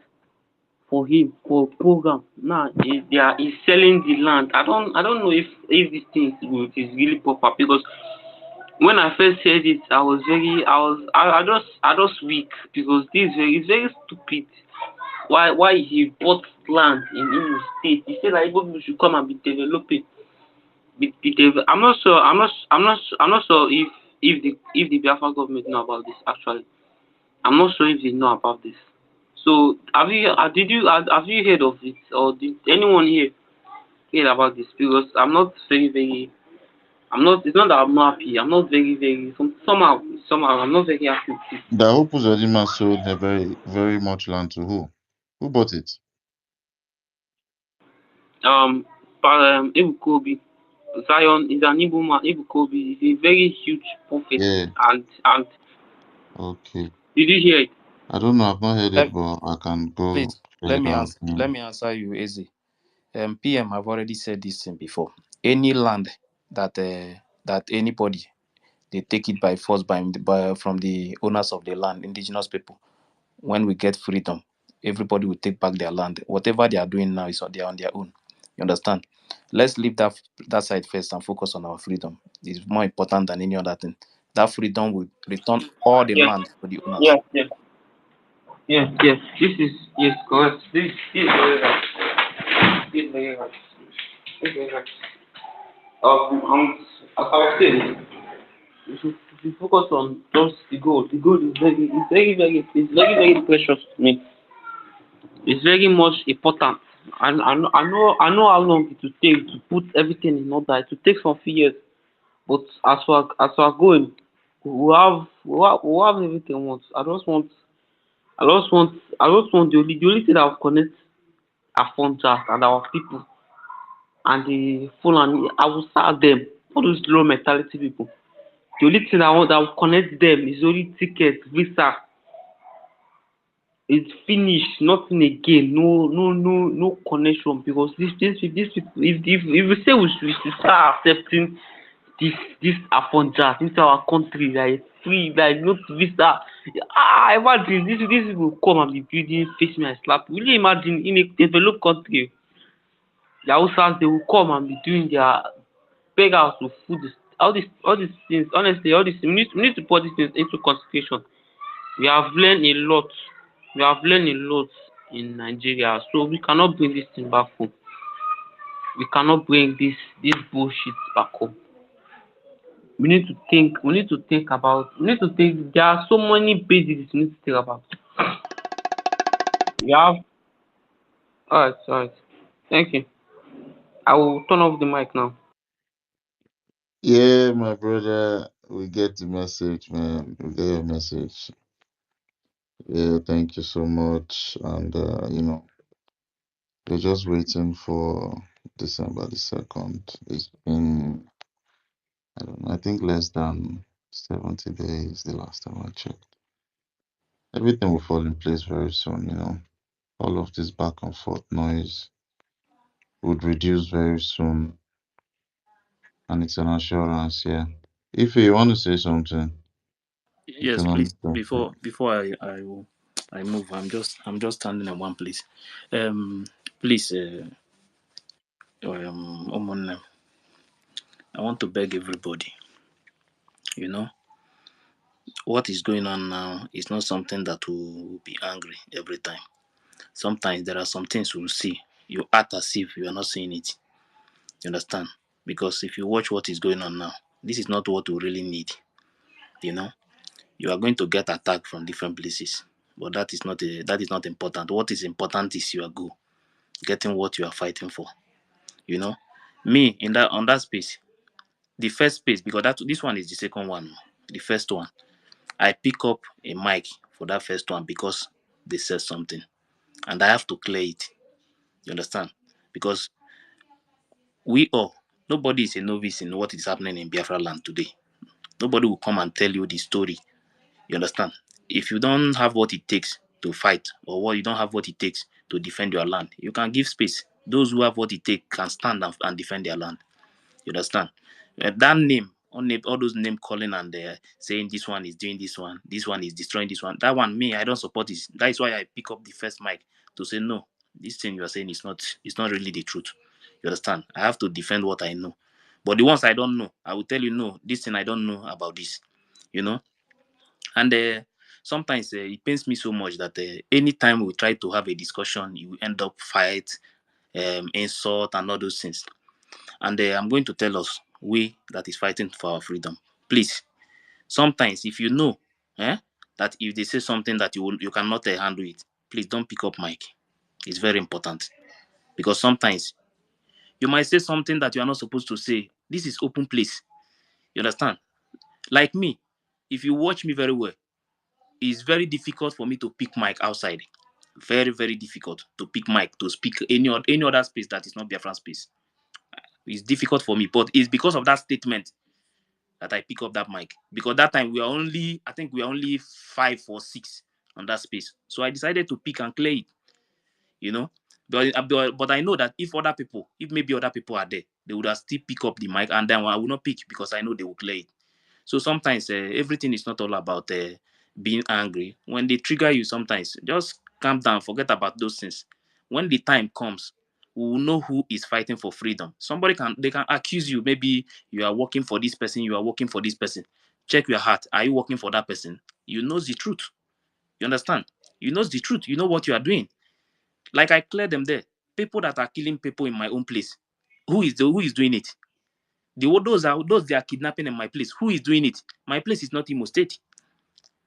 for him for a program. Now he's selling the land. I don't know if this thing is really proper because when I first heard it, I just weak because this is very stupid. Why he bought land in Imo State? He said that Igbo people should come and be developing. I'm not sure. I'm not sure if the Biafra government know about this. Actually, I'm not sure if they know about this. So have you heard of it or did anyone here hear about this? Because I'm not very very. I'm not. It's not that I'm not happy. I'm not very very. Somehow I'm not very happy with it. The Hope Uzodima sold a very, very much land to who? Who bought it? Um, Ebukobi, Zion is an Igbo man. Ebukobi is a very huge prophet, Yeah, and okay. did you hear it? I don't know, I've not heard it, Let, but I can go please check let it me out. answer. Let me answer you, Easy. PM, I've already said this thing before. Any land that anybody they take it by force by from the owners of the land, indigenous people. When we get freedom, everybody will take back their land. Whatever they are doing now is they are on their own. You understand? Let's leave that side first and focus on our freedom. It's more important than any other thing. That freedom will return all the Yes, land to the owners. yes, yes, yes. This is yes correct. This is very right. This is very right. Okay, right. As I was saying, we should focus on just the goal. The goal is very precious to me. It's very much important. And I know how long it will take to put everything in order. It will take some few years. But as we are going, we have everything once. I just want the only thing that will connect our Afonjas and our people and the Fulani. I will serve them. All those low mentality people. The only thing I want that will connect them is only ticket, visa. It's finished, nothing again. No connection because these people. If we say we should start accepting this Afonja into our country, like free, like no visa. Imagine these people come and be building face me and slap. Will you imagine in a developed country, the Hausas they will come and be doing their beggars to food all these things. Honestly, all these we need to put these things into consideration. We have learned a lot. We have learned a lot in Nigeria, so we cannot bring this thing back home. We cannot bring this bullshit back home. We need to think. We need to think about. We need to think. There are so many basics we need to think about. We have. Alright, alright. Thank you. I will turn off the mic now. Yeah, my brother, we get the message, man. We get your message. Yeah, thank you so much. And we're just waiting for December the 2nd. It's been, I don't know, I think less than 70 days the last time I checked. Everything will fall in place very soon. All of this back and forth noise would reduce very soon. And it's an assurance, yeah. If you want to say something, you Yes, can please. understand. Before I move, I'm just standing in one place. Please, Omonne, I want to beg everybody. You know what is going on now is not something that will be angry every time. Sometimes there are some things we'll see. You act as if you are not seeing it. You understand? Because if you watch what is going on now, this is not what we really need. You know, you are going to get attacked from different places, but that is not important. What is important is your goal, getting what you are fighting for. You know, me in that on that space, the first space because that this one is the second one. The first one, I pick up a mic for that first one because they said something, and I have to clear it. You understand? Because we all, nobody is a novice in what is happening in Biafraland today. Nobody will come and tell you the story. You understand? If you don't have what it takes to fight, or what you don't have what it takes to defend your land, you can give space. Those who have what it takes can stand and defend their land. You understand? That name, all those name calling and saying this one is doing this one is destroying this one. That one, me, I don't support it. That is why I pick up the first mic to say no. This thing you are saying is not really the truth. You understand? I have to defend what I know. But the ones I don't know, I will tell you no. This thing I don't know about this. You know, and sometimes it pains me so much that anytime we try to have a discussion, you end up fight, insult, and all those things. And I'm going to tell us, we that is fighting for our freedom, please. Sometimes, if you know that if they say something that you cannot handle it, please don't pick up mic. It's very important because sometimes you might say something that you are not supposed to say. This is open place. You understand? Like me, if you watch me very well, it's very difficult for me to pick mic outside. Very, very difficult to pick mic to speak any other space that is not Biafran space. It's difficult for me, but it's because of that statement that I pick up that mic. Because that time I think we are only 5 or 6 on that space. So I decided to pick and clear it, you know. But I know that if maybe other people are there, they would have still pick up the mic and then I will not pick because I know they will clear it. So sometimes everything is not all about being angry. When they trigger you, sometimes just calm down, forget about those things. When the time comes, we will know who is fighting for freedom. They can accuse you. Maybe you are working for this person, you are working for this person. Check your heart. Are you working for that person? You know the truth. You understand? You know the truth. You know what you are doing. Like I clear them there. People that are killing people in my own place. Who is doing it? Those they are kidnapping in my place. Who is doing it? My place is not Imo State.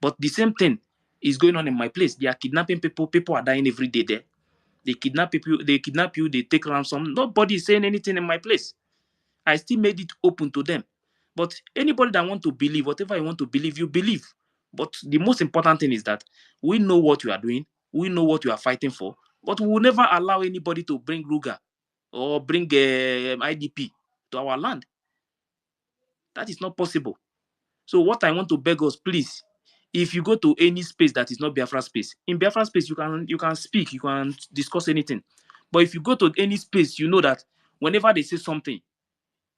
But the same thing is going on in my place. They are kidnapping people. People are dying every day there. They kidnap people. They kidnap you. They take ransom. Nobody is saying anything in my place. I still made it open to them. But anybody that want to believe, whatever you want to believe, you believe. But the most important thing is that we know what you are doing. We know what you are fighting for. But we will never allow anybody to bring Ruga or bring IDP to our land. That is not possible. So what I want to beg us, please, if you go to any space that is not Biafra space, in Biafra space you can speak, you can discuss anything. But if you go to any space, you know that whenever they say something,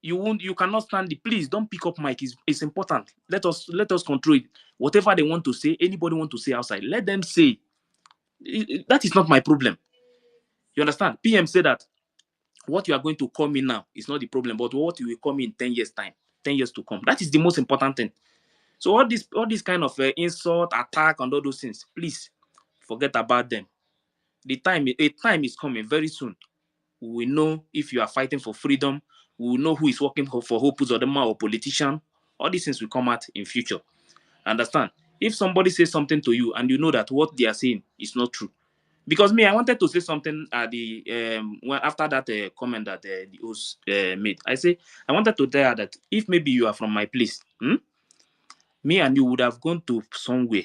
you cannot stand it. Please don't pick up mic. It's important. Let us control it. Whatever they want to say, anybody want to say outside, let them say. That is not my problem. You understand? PM said that what you are going to call me now is not the problem, but what you will call me in 10 years time, 10 years to come. That is the most important thing. So all this kind of insult, attack, and all those things, please forget about them. A time is coming very soon. We will know if you are fighting for freedom. We will know who is working for Hope Uzodinma or politician. All these things will come out in future. Understand? If somebody says something to you and you know that what they are saying is not true, because me, I wanted to say something at the after that comment that the host made. I wanted to tell her that if maybe you are from my place, me and you would have gone to somewhere.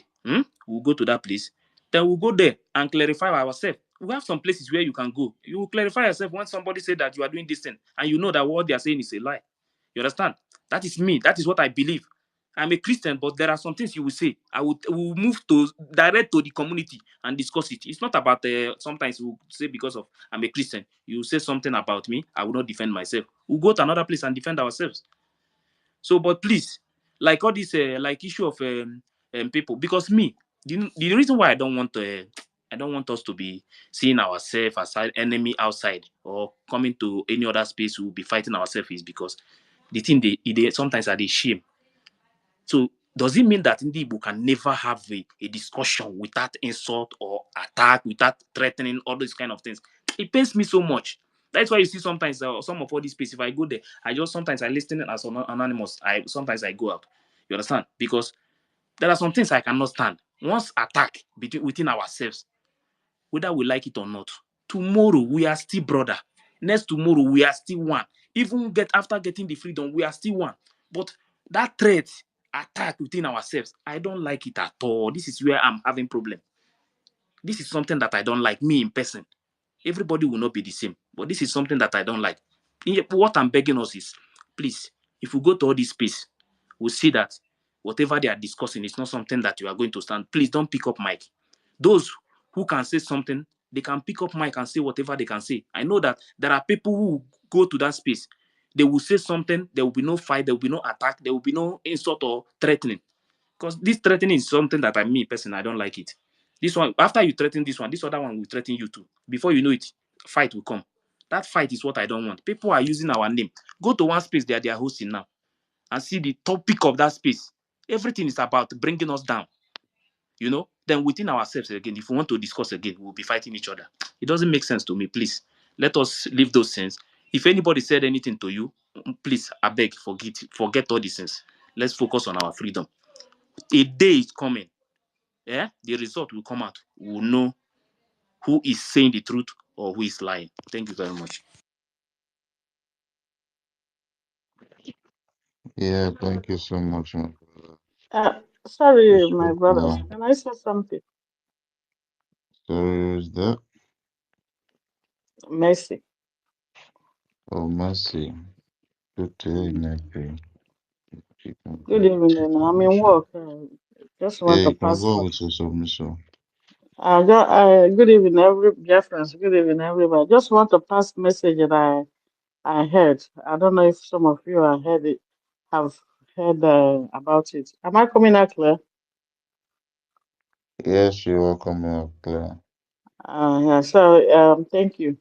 We'll go to that place. Then we'll go there and clarify ourselves. We have some places where you can go. You will clarify yourself when somebody say that you are doing this thing and you know that what they are saying is a lie. You understand? That is me. That is what I believe. I'm a Christian, but there are some things you will say. Will move to direct to the community and discuss it. It's not about sometimes we will say because of I'm a Christian. You say something about me, I will not defend myself. We'll go to another place and defend ourselves. So, but please, like all this, like issue of people, because me, the reason why I don't want us to be seeing ourselves as an enemy outside or coming to any other space we'll be fighting ourselves is because the thing they sometimes are they shame. So does it mean that Igbo can never have a discussion without insult or attack, without threatening, all those kind of things? It pains me so much. That's why you see sometimes some of all these places, if I go there, sometimes I listen as anonymous. Sometimes I go out. You understand? Because there are some things I cannot stand. Once attack within ourselves, whether we like it or not, tomorrow we are still brother. Next tomorrow we are still one. Even after getting the freedom, we are still one. But that threat, attack within ourselves, I don't like it at all. This is where I'm having problem. This is something that I don't like, me in person. Everybody will not be the same, but this is something that I don't like. What I'm begging us is, please, if we go to all this space, we'll see that whatever they are discussing is not something that you are going to stand. Please don't pick up mic. Those who can say something, they can pick up mic and say whatever they can say. I know that there are people who go to that space. They will say something, there will be no fight, there will be no attack, there will be no insult or threatening. Because this threatening is something that me personally, I don't like it. This one, after you threaten this one, this other one will threaten you too. Before you know it, fight will come. That fight is what I don't want. People are using our name. Go to one space they are hosting now and see the topic of that space. Everything is about bringing us down. Then within ourselves again, if we want to discuss again, we'll be fighting each other. It doesn't make sense to me. Please, let us leave those things. If anybody said anything to you, please, I beg, forget all these things. Let's focus on our freedom. A day is coming. Yeah, the result will come out. We'll know who is saying the truth or who is lying. Thank you very much. Yeah, thank you so much, my brother. You Sorry, my spoke brothers. well. Can I say something? So is that? Mercy. Oh, mercy. Good day, Nephi. You can go Good with your evening. I'm in submission. work. Just Yeah, want to you can pass go my. with your submission. Good evening, every Biafrans. Good evening, everybody. Just want to pass message that I heard. I don't know if some of you have heard about it. Am I coming out clear? Yes, you're welcome, Claire. Yeah. So thank you.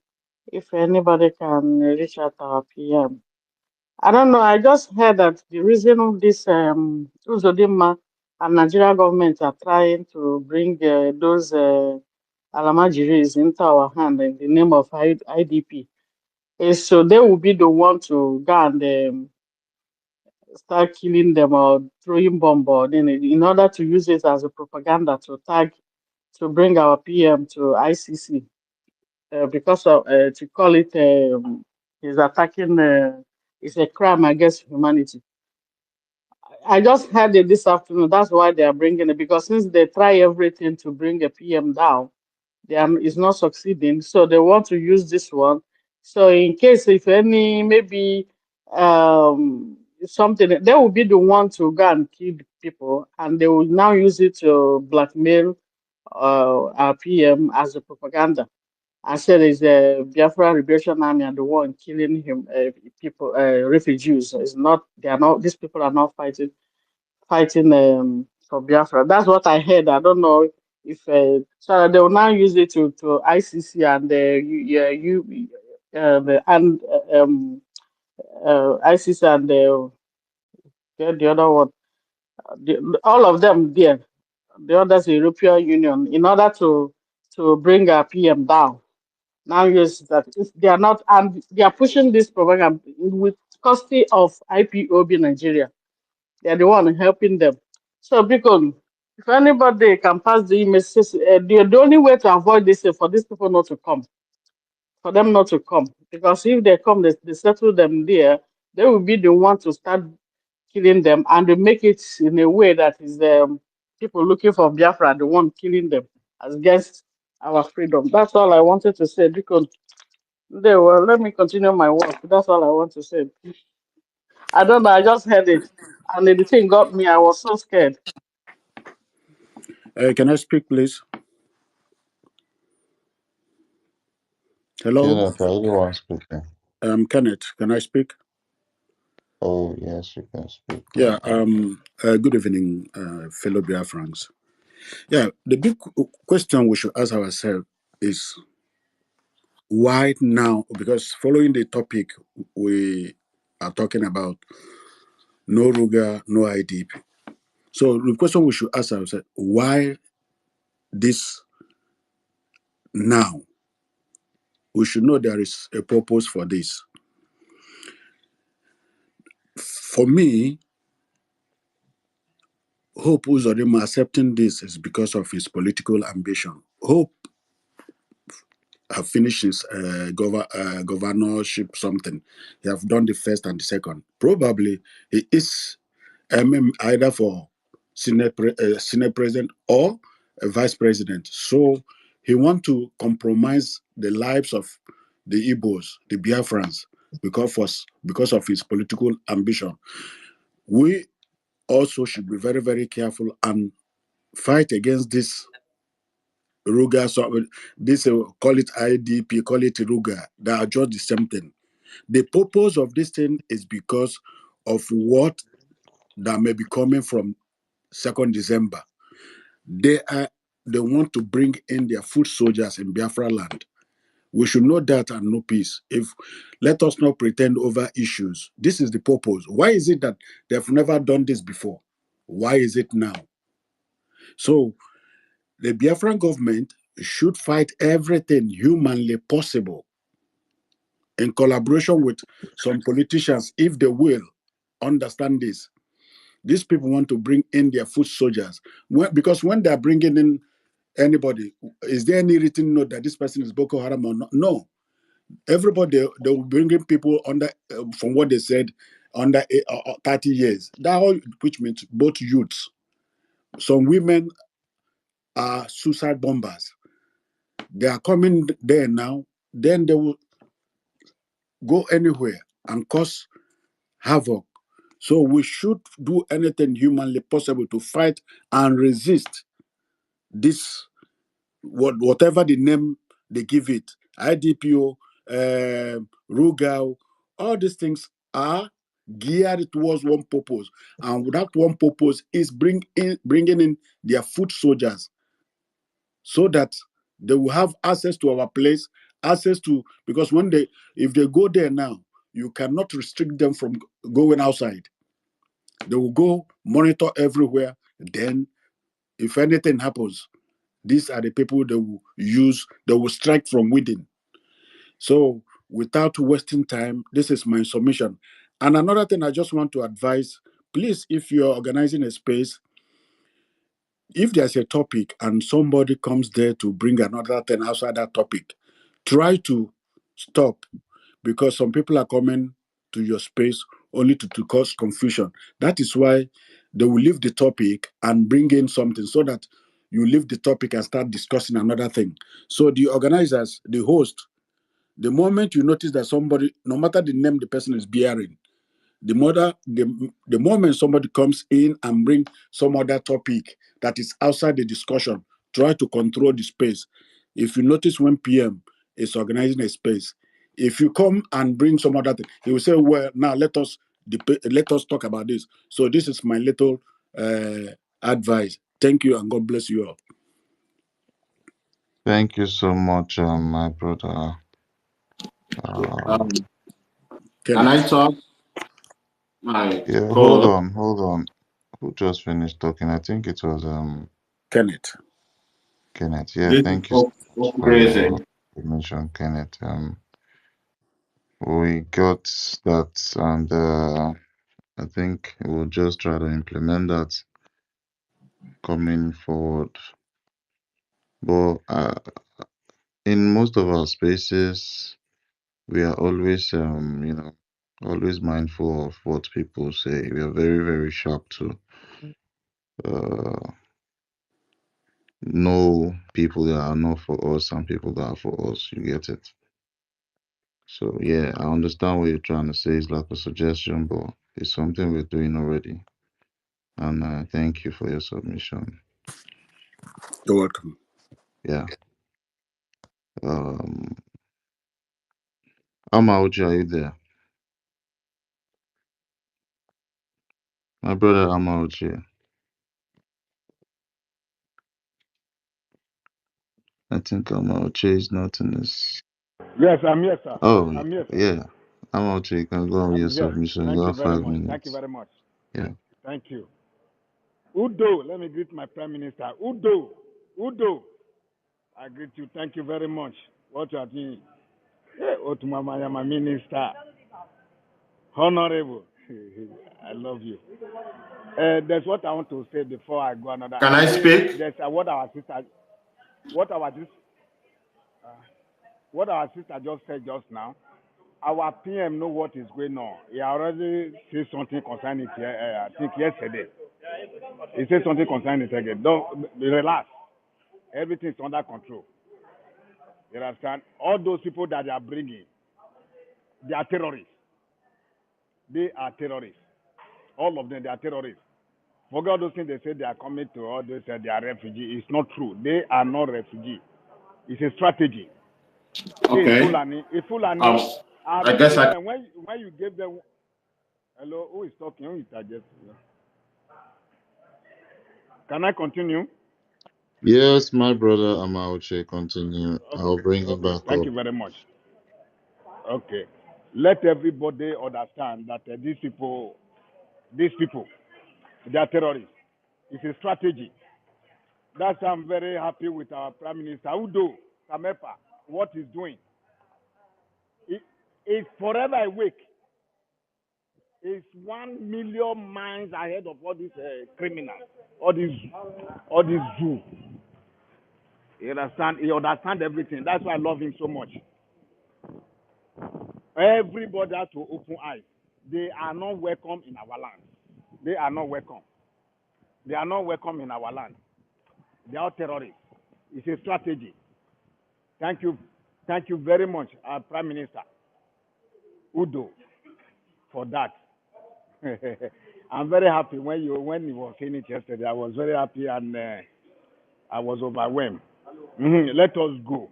If anybody can reach out to our PM. I don't know. I just heard that the reason this Uzodinma and Nigeria government are trying to bring those Alamajiris into our hand in the name of IDP is so they will be the one to go and start killing them or throwing bomb or in order to use it as a propaganda to tag to bring our PM to ICC because of to call it is attacking it's a crime against humanity. I just heard it this afternoon. That's why they are bringing it because since they try everything to bring a PM down, they are, it's not succeeding. So they want to use this one. So in case if any maybe something, they will be the one to go and kill people, and they will now use it to blackmail our PM as a propaganda. I said it's the Biafra Liberation Army and the one killing him people refugees. It's not they are not these people are not fighting for Biafra. That's what I heard. I don't know if so they will now use it to ICC and and ICC and the other one, all of them there, the others European Union, in order to bring our PM down. Now yes, that if they are not and they are pushing this program with custody of IPOB Nigeria. They are the one helping them. So because if anybody can pass the message, the only way to avoid this is for these people not to come, for them not to come. Because if they come, they settle them there, they will be the one to start killing them and they make it in a way that is people looking for Biafra, the one killing them against our freedom. That's all I wanted to say. Because they well, let me continue my work. That's all I want to say. I don't know, I just heard it. And the thing got me. I was so scared. Can I speak, please? Hello, Kenneth, anyone speaking? Kenneth. Can I speak? Oh, yes, you can speak. Yeah. Good evening, fellow Biafrans. Yeah. The big question we should ask ourselves is why now? Because following the topic we are talking about, no Ruga, no IDP. So the question we should ask ourselves: why this now? We should know there is a purpose for this. For me, Hope Uzodinma accepting this is because of his political ambition. Hope have finished his governorship something. He have done the first and the second. Probably he is either for Senate president or a vice president. So he want to compromise the lives of the Igbos, the Biafrans, because of his political ambition. We also should be very, very careful and fight against this Ruga. So this call it IDP, call it Ruga. They are just the same thing. The purpose of this thing is because of what that may be coming from 2nd December. They want to bring in their foot soldiers in Biafraland. We should know that and know peace. If let us not pretend over issues. This is the purpose. Why is it that they've never done this before? Why is it now? So the Biafran government should fight everything humanly possible in collaboration with some politicians, if they will understand this. These people want to bring in their foot soldiers. Because when they're bringing in anybody, is there any written note that this person is Boko Haram or not? No. Everybody, they will bring in people under, from what they said, under 30 years. That all, which means both youths. Some women are suicide bombers. They are coming there now. Then they will go anywhere and cause havoc. So we should do anything humanly possible to fight and resist this, whatever the name they give it, IDPO, Ruga, all these things are geared towards one purpose. And that one purpose is bringing in their foot soldiers so that they will have access to our place, access to, because if they go there now, you cannot restrict them from going outside. They will go monitor everywhere. Then, if anything happens, these are the people they will use, they will strike from within. So without wasting time. This is my submission. And another thing I just want to advise, please, if you're organizing a space, if there's a topic and somebody comes there to bring another thing outside that topic, try to stop, because some people are coming to your space only to cause confusion. That is why they will leave the topic and bring in something so that you leave the topic and start discussing another thing. So the organizers, the host, the moment you notice that somebody, no matter the name the person is bearing, the moment somebody comes in and bring some other topic that is outside the discussion, try to control the space. If you notice when PM is organizing a space, if you come and bring some other thing, he will say, "Well, now let us talk about this." So this is my little advice. Thank you and God bless you all. Thank you so much, my brother. Um, can I Kenneth. talk? My Yeah, hold co on, hold on. Who just finished talking? I think it was Kenneth. Kenneth. Yeah, this is thank you so much for crazy. your information, Kenneth. We got that, and I think we'll just try to implement that coming forward. But in most of our spaces, we are always, always mindful of what people say. We are very, very sharp to uh, know people that are not for us and people that are for us. You get it? So yeah, I understand what you're trying to say. It's like a suggestion, but it's something we're doing already. And thank you for your submission. You're welcome. Yeah. Um, Amauji, are you there? My brother Amauji. I think Amauji is not in this. Yes, I'm here, sir. Oh, I'm here, sir. yeah. Amauji, you can go on with your Yes. submission. You Thank you have very five much. Thank you minutes. very much. Yeah. Thank you. Udo, let me greet my Prime Minister. Udo, I greet you. Thank you very much. What you are doing? Hey, Otumama, I am a minister. Honorable. I love you. There's what I want to say before I go another. Can I speak? There's what our sister, what our sister just said just now. Our PM know what is going on. He already said something concerning it here, I think yesterday. He said something concerning it again. Don't relax. Everything is under control. You understand? All those people that they are bringing, they are terrorists. They are terrorists. All of them, they are terrorists. Forget all those things they say they are coming to all this, they are refugees. It's not true. They are not refugees. It's a strategy. See, Okay. Fulani are I guess bringing I them. When you give them, hello, who is talking? Who is targeting? Can I continue? Yes, my brother Amauche, continue. Okay, I'll bring it okay. back Thank up. you very much. Okay. Let everybody understand that these people, they are terrorists. It's a strategy. That's why I'm very happy with our Prime Minister, Udo Samepa, what he's doing. He's forever awake. He's 1,000,000 miles ahead of all these criminals, all these Jews. He understand. He understands everything. That's why I love him so much. Everybody has to open eyes. They are not welcome in our land. They are not welcome. They are not welcome in our land. They are terrorists. It's a strategy. Thank you. Thank you very much, our Prime Minister, Udo, for that. I'm very happy when you were saying it yesterday. I was very happy and I was overwhelmed. Let us go.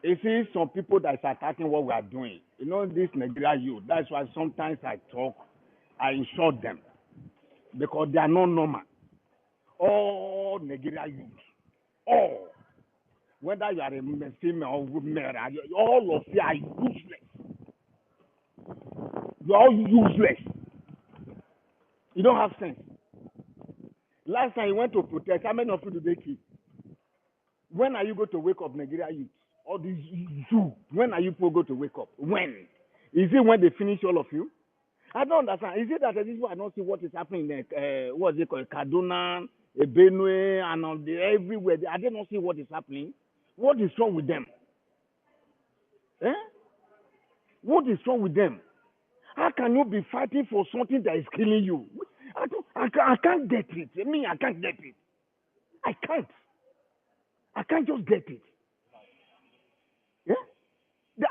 You see, some people that are attacking what we are doing. You know, this Nigeria youth. That's why sometimes I talk, I insult them because they are not normal. All Nigeria youth, all, whether you are a female or male, all of you are useless. You are all useless. You don't have sense. Last time you went to protest, how many of you did they kill? When are you going to wake up Nigeria youth? All these zoo. When are you people going to wake up? When? Is it when they finish all of you? I don't understand. Is it that these people are not see what is happening in what is it called, Kaduna, Benue, and on the everywhere? Are they not see what is happening? What is wrong with them? Eh? What is wrong with them? How can you be fighting for something that is killing you? I can't get it. I mean, I can't get it. I can't. I can't just get it. Yeah?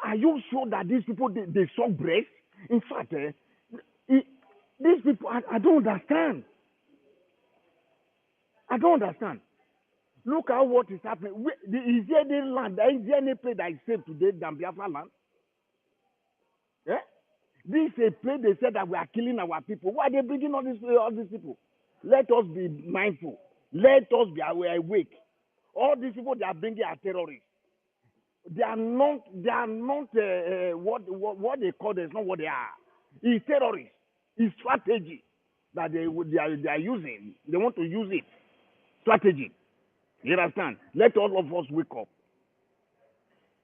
Are you sure that these people they suck breast? In fact, these people I don't understand. I don't understand. Look at what is happening. Is there any land? Is there any place that is safe today than Biafraland? Yeah? This is a place they said that we are killing our people. Why are they bringing all these people? Let us be mindful. Let us be awake. All these people they are bringing are terrorists. They are not. They are not. What they call them is not what they are. It's terrorists. It's strategy that they are using. They want to use it. Strategy. You understand? Let all of us wake up.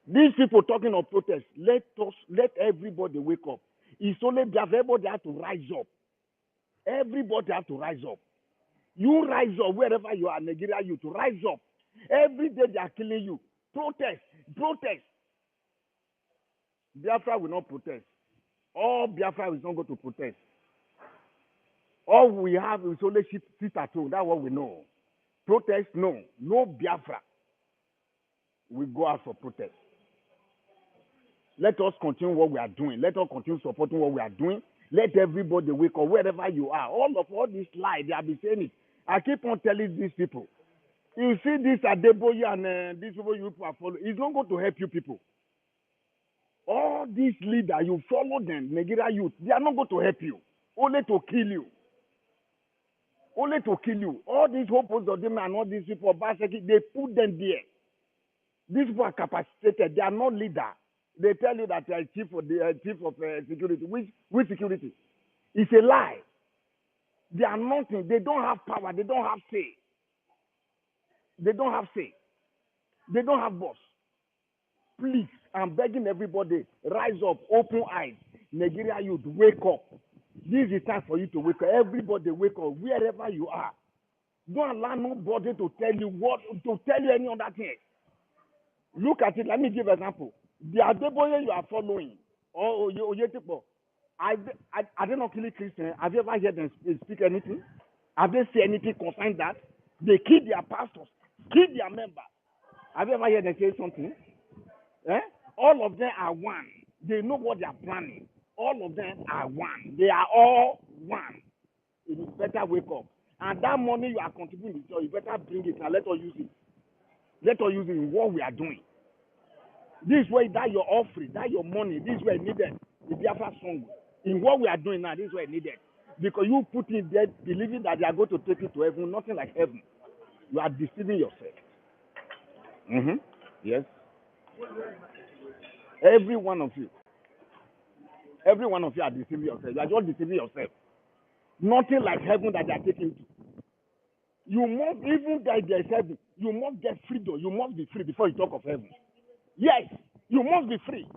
These people talking of protest. Let everybody wake up. It's only everybody have to rise up. Everybody have to rise up. You rise up wherever you are, Nigeria, you to rise up. Every day they are killing you. Protest. Protest. Biafra will not protest. All Biafra is not going to protest. All we have is only sit at home. That's what we know. Protest, no. No Biafra. We go out for protest. Let us continue what we are doing. Let us continue supporting what we are doing. Let everybody wake up wherever you are. All this lie, they have been saying it. I keep on telling these people. You see this Adeboye and these people you are following. It's not going to help you people. All these leaders, you follow them, Nigeria youth, they are not going to help you. Only to kill you. Only to kill you. All these hopes of them and all these people, they put them there. These people are capacitated. They are not leaders. They tell you that they are chief of security. Which security? It's a lie. They are nothing. They don't have power. They don't have say. They don't have say. They don't have boss. Please, I'm begging everybody, rise up, open eyes. Nigeria youth, wake up. This is time for you to wake up. Everybody wake up, wherever you are. Don't allow nobody to tell you any other thing. Look at it. Let me give an example. The Adeboye you are following, or Oyetipo, are they not killing Christians? Have you ever heard them speak anything? Have they said anything concerning that? They kill their pastors, kill their members. Have you ever heard them say something? Eh? All of them are one. They know what they are planning. All of them are one. They are all one. It is better wake up. And that money you are contributing, so you better bring it and let us use it. Let us use it in what we are doing. This way, that your offering, that your money, this way needed. The Biafra song. In what we are doing now, this way needed. Because you put in there believing that they are going to take you to heaven, nothing like heaven. You are deceiving yourself. Mm-hmm. Yes. Every one of you are deceiving yourself. You are just deceiving yourself. Nothing like heaven that they are taking you to. You must, even that there is heaven, you must get freedom. You must be free before you talk of heaven. Yes, you must be free.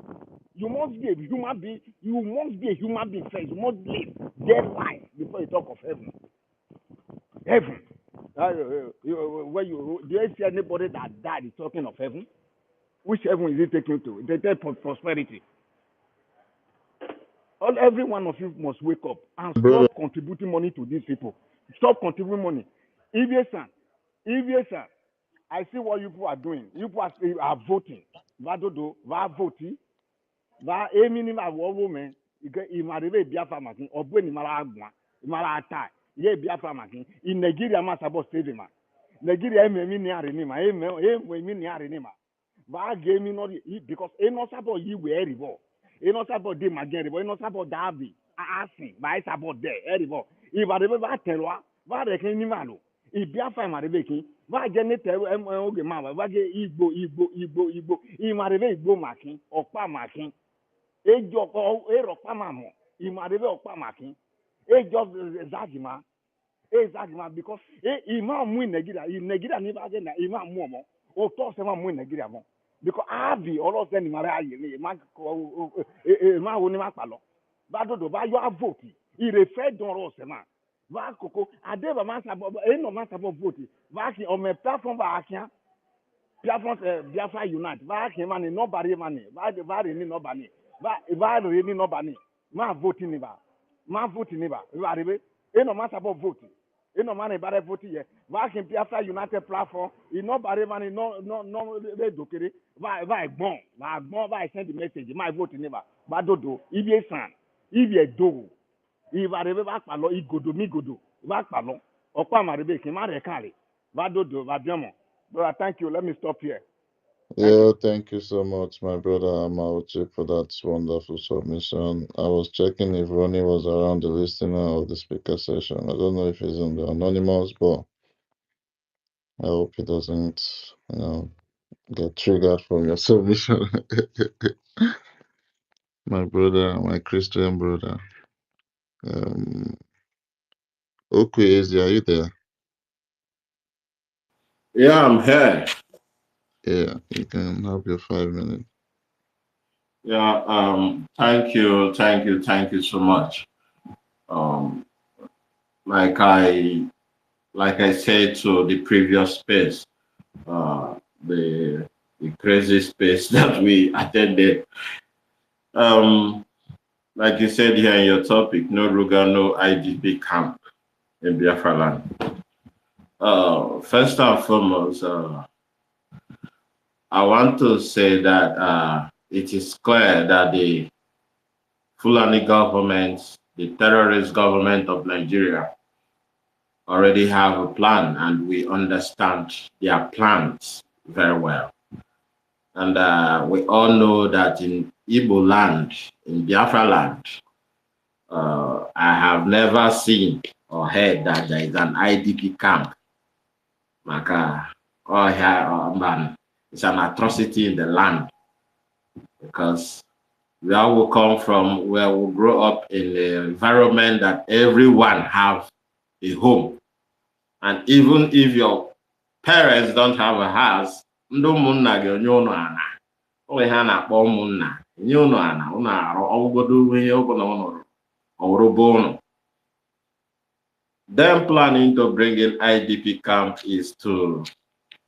You must be a human being. You must be a human being first. You must live their life before you talk of heaven. Heaven. Do you see anybody that died is talking of heaven? Which heaven is it taking to? They take prosperity. Every one of you must wake up and Brother, stop contributing money to these people. Stop contributing money. If sir, I see what you people are doing. You people are voting. Vadodo, va voting. Va minimum of woman. You marry Biafra making or when you mara attack. Ye Biafra making. In Nigeria, must about saving man. Nigeria, me near Renima. Me near Renima. Va gaming not because ain't not about you where river. Ain't not about them again. Ain't not about Davi. Asking, but it's about there. River. If I remember tell what, va reckon Nimano. If Biafra marry making. Va generate oge ma va ge Igbo imarebe Igbo makin okpa makin ejo ko eropa mamo imarebe okpa makin ejo zagima because imam mu Nigeria ni ba ge na imam mu omo o to se ma mu Nigeria mo because Avi all of them mara aye ma wo ni ma pa lo ba do ba yo vote I referendum se ma ba koko ade ba ma sa no ma sa vote ba ki on me platform ba akia Biafra unite ba ki man no bari man ba re ni no bani ba re ni no bani ma vote ni ba ba re no ma sa vote no man ba vote ye ba ki Biafra United platform no bari man no re dokere ba gbon ba send the message my vote ni ba dodo ibi san ibi edo ibarebe ba pa lo igodo mi godo ba pa lo opa marebe kin ma re kare ba dodo ba biomo brother thank you let me stop here thank you Yeah, thank you so much, my brother Amauchi, for that wonderful submission. I was checking if Ronnie was around the listener of the speaker session. I don't know if he's in the anonymous, but I hope he doesn't, get triggered from your submission. My brother, my Christian brother. Okay, Izzy, are you there? Yeah, I'm here. Yeah, you can have your 5 minutes. Yeah, thank you so much. Um, like I said to the previous space, the crazy space that we attended. Like you said here in your topic, no Ruga, no IDP camp in Biafraland. First and foremost, I want to say that it is clear that the Fulani government, the terrorist government of Nigeria, already have a plan, and we understand their plans very well. And we all know that in Igbo land, in Biafra land, I have never seen or heard that there is an IDP camp. Maka, man, it's an atrocity in the land, because where we come from, where we grow up in an environment that everyone have a home. And even if your parents don't have a house, ndị ụmụnna gị onye ụnụ ana onwe ha na-akpọ ụmụnna nye ụnụ ana ụnụ arụ ọgwụgodo ihe ọbụla ụnụ ọrụba ụnụ. Them planning to bring in IDP camp is to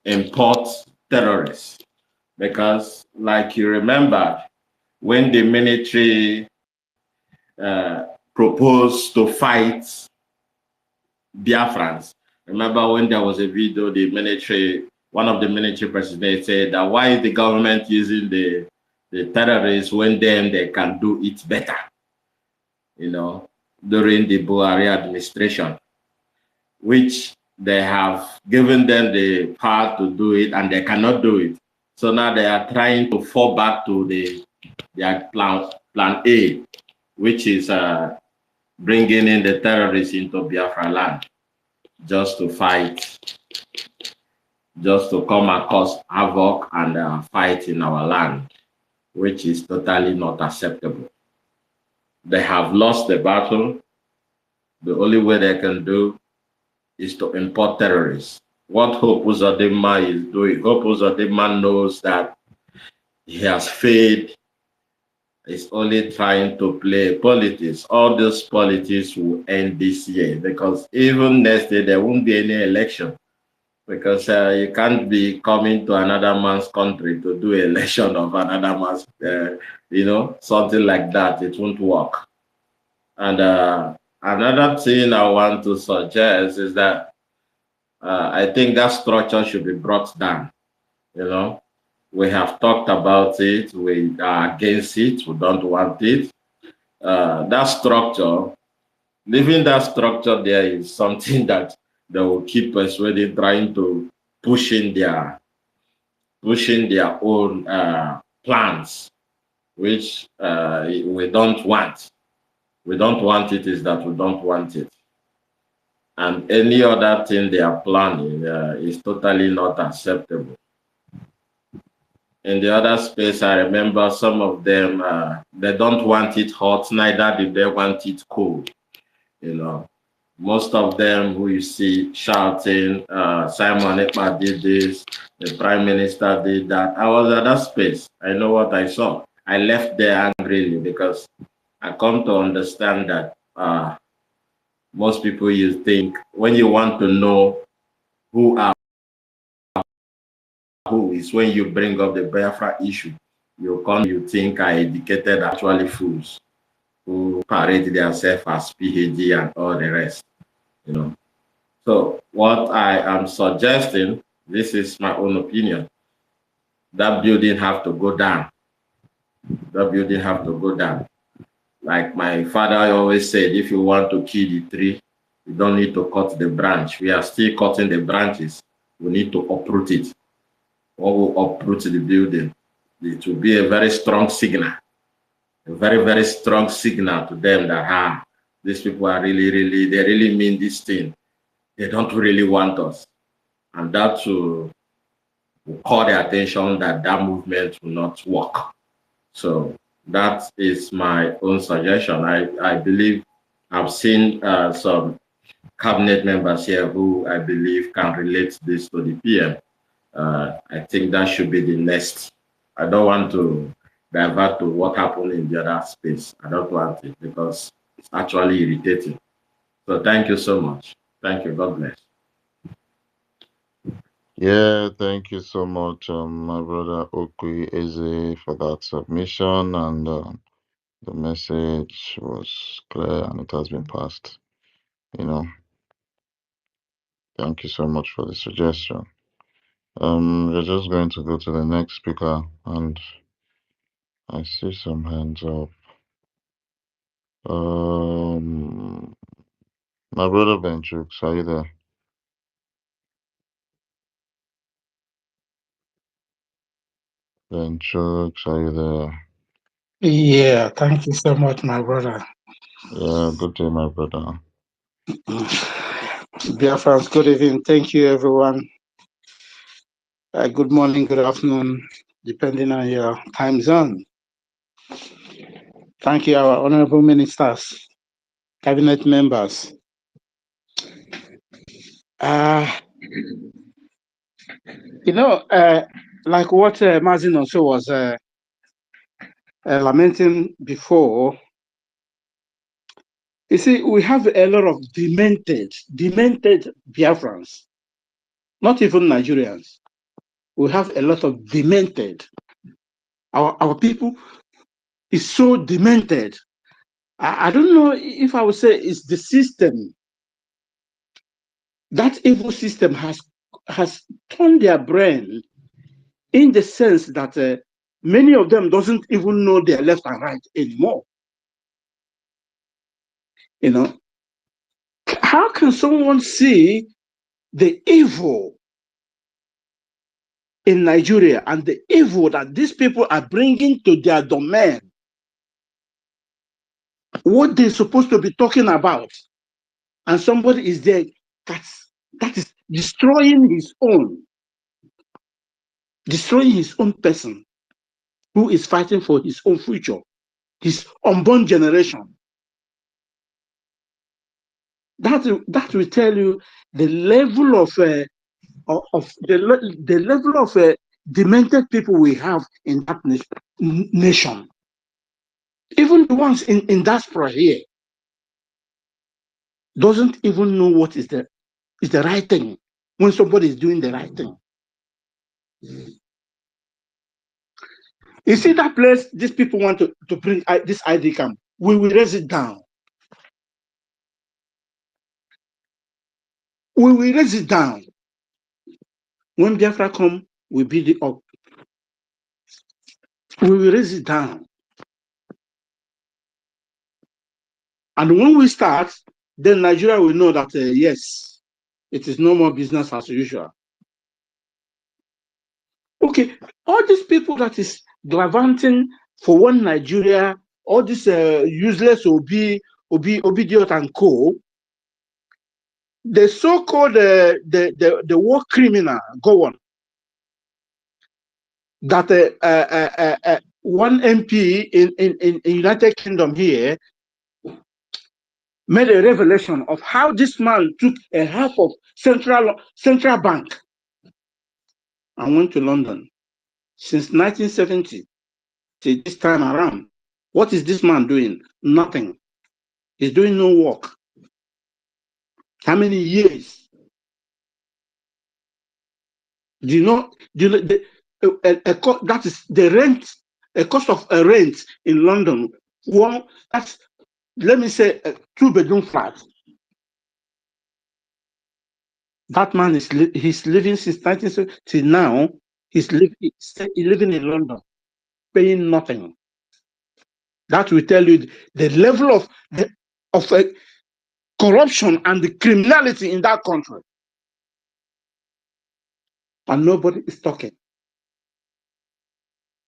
import terrorists, because like you remember when the military proposed to fight Biafrans. Remember when there was a video, one of the military presidents said that why is the government using the terrorists when they can do it better, during the Buhari administration, which they have given them the power to do it and they cannot do it. So now they are trying to fall back to their plan A, which is bringing in the terrorists into Biafra land, just to fight, just to come and cause havoc and fight in our land, which is totally not acceptable. They have lost the battle. The only way they can do is to import terrorists. What Hope Uzodinma is doing, Hope Uzodinma knows that he has failed. Is only trying to play politics. All those politics will end this year, because even next year there won't be any election, because you can't be coming to another man's country to do election of another man's, something like that. It won't work. And another thing I want to suggest is that I think that structure should be brought down. We have talked about it. We are against it. We don't want it. That structure, leaving that structure there is something that they will keep persuading, trying to pushing their own plans, which we don't want. We don't want it. Is that we don't want it. And any other thing they are planning is totally not acceptable. In the other space, I remember some of them, they don't want it hot, neither do they want it cold. Most of them who you see shouting, Simon Ekpa did this, the Prime Minister did that. I was at that space. I know what I saw. I left there angrily because I come to understand that most people, you think when you want to know who are who is when you bring up the Biafra issue. You think are educated, actually fools who parade themselves as PhD and all the rest, you know. So what I am suggesting, this is my own opinion, that building have to go down. That building have to go down. Like my father always said, if you want to kill the tree, you don't need to cut the branch. We are still cutting the branches. We need to uproot it. When we uproot the building, it will be a very strong signal, a very, very strong signal to them that, these people are they really mean this thing. They don't really want us. And that will call the attention that that movement will not work. So that is my own suggestion. I believe I've seen some cabinet members here who I believe can relate this to the PM. I think that should be the next. I don't want to divert to what happened in the other space. I don't want it because it's actually irritating. So thank you so much. Thank you. God bless. Yeah, thank you so much, my brother Okui Eze, for that submission, and the message was clear and it has been passed. You know, thank you so much for the suggestion. We're just going to go to the next speaker, and I see some hands up. My brother Benchuk, are you there? Benchuk, are you there? Yeah, thank you so much, my brother. Yeah, good day, my brother. Biafrans, good evening. Thank you, everyone. Good morning, good afternoon, depending on your time zone. Thank you, our honorable ministers, cabinet members. Like what Mazin also was lamenting before, you see, we have a lot of demented Biafrans, not even Nigerians. We have a lot of demented. Our people is so demented. I don't know if I would say it's the system. That evil system has turned their brain in the sense that many of them doesn't even know their left and right anymore. You know, how can someone see the evil in Nigeria and the evil that these people are bringing to their domain? What they're supposed to be talking about, and somebody is there that is destroying his own person, who is fighting for his own future, his unborn generation. That will tell you the level of demented people we have in that nation. Even the ones in diaspora here doesn't even know what is the right thing when somebody is doing the right thing. You see that place these people want to bring this ID camp, we will raise it down. We will raise it down. When Biafra come, we build it up. We will raise it down. And when we start, then Nigeria will know that, yes, it is no more business as usual. Okay, all these people that is gallivanting for one Nigeria, all this useless Obidiot and co, the so-called the war criminal, go on, that one MP in United Kingdom here, made a revelation of how this man took a half of central bank and went to London. Since 1970 till this time around, what is this man doing? Nothing. He's doing no work. How many years? Do you know that is the rent, a cost of a rent in London? Well, that's, let me say, a 2-bedroom flat. That man is he's living since 1970 till now. He's living in London, paying nothing. That will tell you the level of corruption and the criminality in that country. And nobody is talking.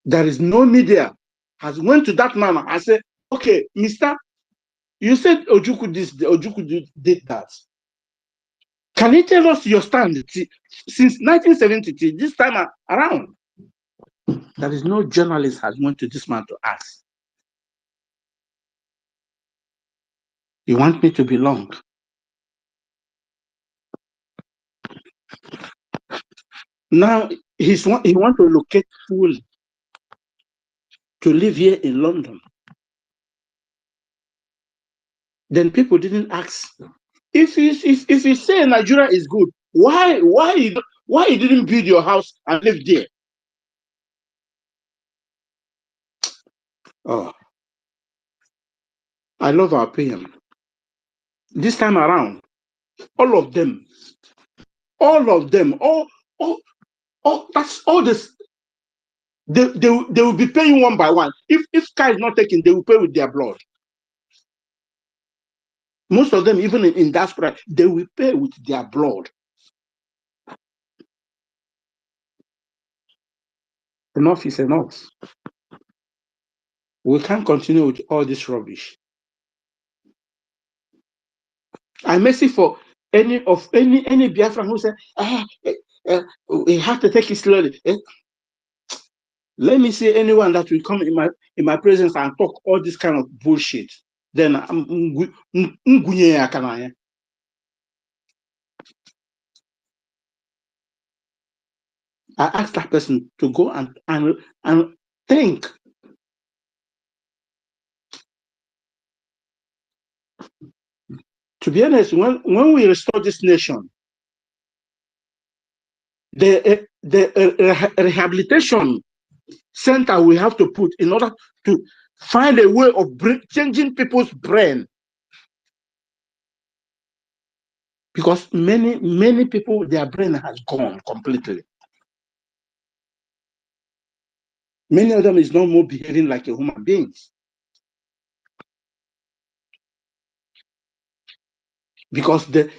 There is no media has went to that man and said, okay, mister, you said Ojukwu did that. Can you tell us your stand since 1970 till this time around? There is no journalist has went to this man to ask. You want me to belong? Now he want to locate fully to live here in London. Then people didn't ask. If you say Nigeria is good, why you didn't build your house and live there? Oh, I love our PM. This time around, all of them, that's all this. They will be paying one by one. If car is not taken, they will pay with their blood. Most of them, even in diaspora, they will pay with their blood. Enough is enough. We can't continue with all this rubbish. I mercy for any Biafran who said, we have to take it slowly. Let me see anyone that will come in my presence and talk all this kind of bullshit. Then I asked that person to go and think. To be honest, when we restore this nation, the rehabilitation center we have to put in order to find a way of changing people's brain, because many people, their brain has gone completely. Many of them is no more behaving like a human being, because the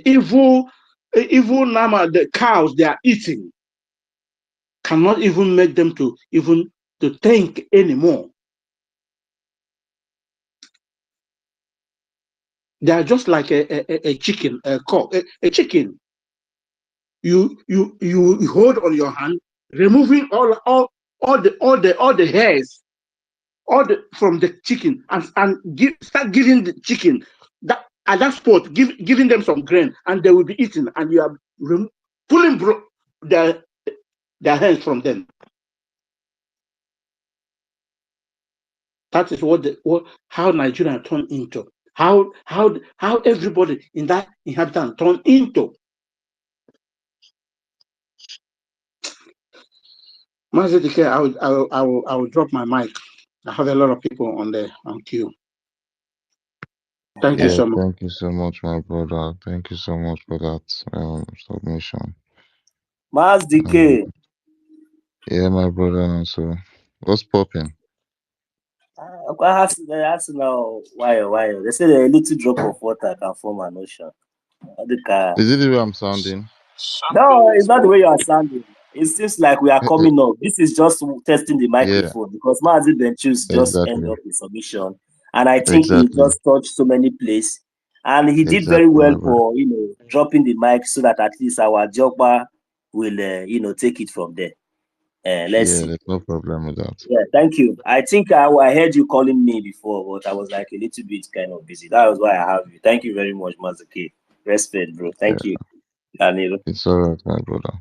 evil nama, the cows they are eating, cannot even make them to think anymore. They are just like a chicken, a cock, a chicken. You hold on your hand, removing all the hairs, from the chicken, and start giving the chicken that at that spot, giving them some grain, and they will be eating, and you are pulling their hands from them. That is how Nigeria turned into. How everybody in that inhabitant turned into. Mazedike, I will drop my mic. I have a lot of people on queue. Thank you so much. Thank you so much, my brother. Thank you so much for that submission. Mazedike. Yeah, my brother. So, what's popping? I have to know why. They say a little drop of water can form an ocean. Is it the way I'm sounding? No, it's not the way you are sounding. It seems like we are coming up. This is just testing the microphone, because Mazi Benchus just ended up his submission, and I think he just touched so many places, and he did very well for dropping the mic so that at least our Jogba will take it from there. Let's Yeah, see. there's no problem with that. Yeah, thank you. I think I heard you calling me before, but I was like a little bit kind of busy. That was why I have you. Thank you very much, Mazuki. Respect, bro. Yeah, Thank you, Daniel. it's all right, my brother.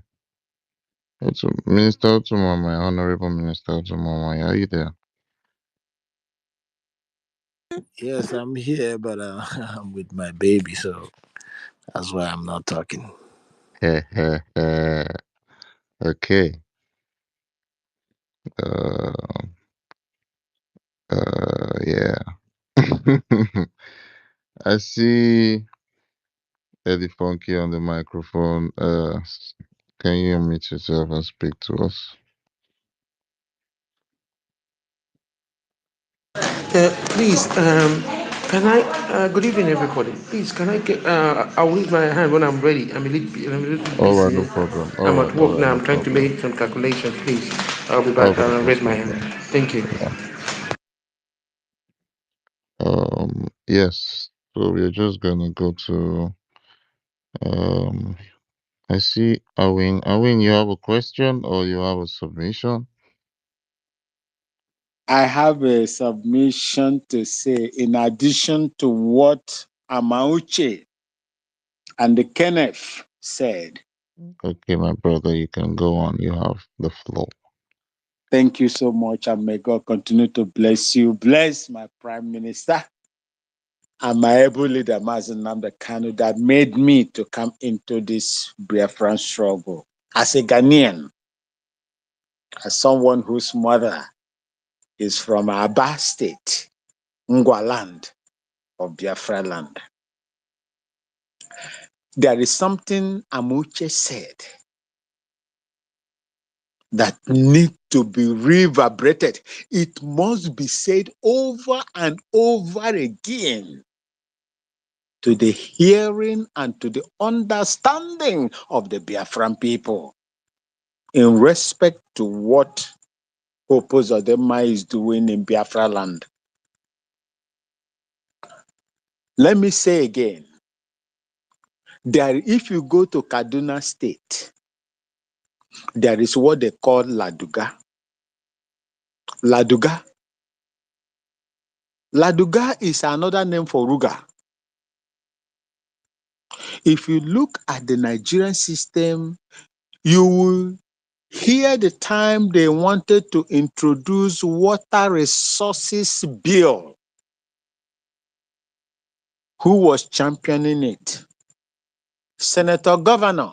Minister to my honorable Minister to Mama, are you there? Yes, I'm here, but I'm with my baby, so that's why I'm not talking. Okay. Uh, yeah. I see Eddie Funky on the microphone. Can you unmute yourself and speak to us? Please, can I? Good evening, everybody. Please, can I get? I'll raise my hand when I'm ready. I'm a little All right, busy. no problem. I'm at All work right, now. no I'm trying to problem. make some calculations. Please, I'll be All back. right, I'll no raise my hand. problem. Thank you. Yeah. Yes. So we're just gonna go to um. I see Awin. Awin, you have a question or you have a submission? I have a submission to say, in addition to what Amauche and the Kenneth said. Okay, my brother, you can go on. You have the floor. Thank you so much, and may God continue to bless you. Bless my Prime Minister and my able leader, Mazen Kanu, that made me to come into this Biafran struggle. As a Ghanaian, as someone whose mother is from Aba State, Ngwaland of Biafraland, there is something Amuche said that need to be reverberated. It must be said over and over again to the hearing and to the understanding of the Biafran people in respect to what Purpose Odema is doing in Biafra land. Let me say again, if you go to Kaduna State, there is what they call Laduga. Laduga. Laduga is another name for Ruga. If you look at the Nigerian system, you will hear the time they wanted to introduce water resources bill. Who was championing it? Senator Governor.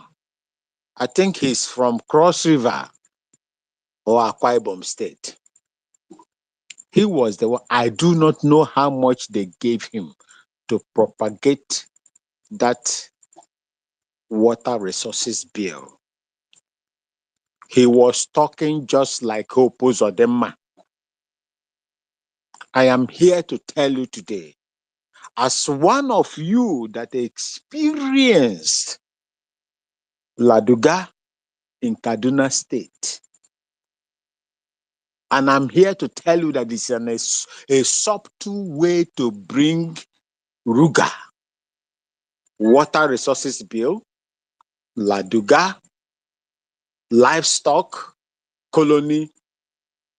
I think he's from Cross River or Akwa Ibom State. He was the one. I do not know how much they gave him to propagate that water resources bill. He was talking just like Hope Uzodinma. I am here to tell you today, as one of you that experienced Laduga in Kaduna State, and I'm here to tell you that it's a subtle way to bring Ruga, water resources bill, Laduga, livestock colony,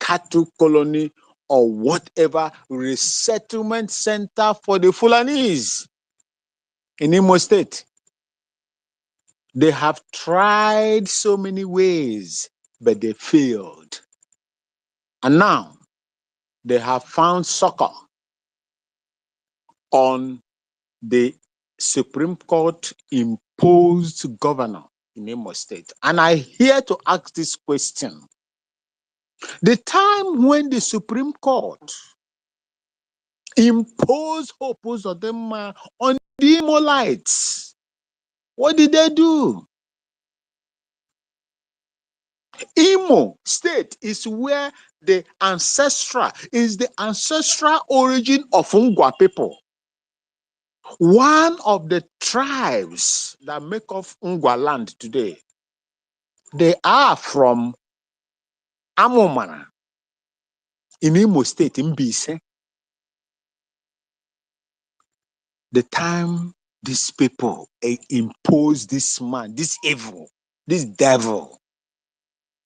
cattle colony, or whatever resettlement center for the Fulanese in Imo State. They have tried so many ways, but they failed. And now they have found succor on the Supreme Court imposed governor in Imo State. And I here to ask this question. The time when the Supreme Court imposed Opus Odema on the Imolites, what did they do? Imo State is where the ancestral origin of Ungwa people. One of the tribes that make up Ungwa land today, they are from Amomana in Imo State, in Bise. The time these people impose this man, this evil, this devil,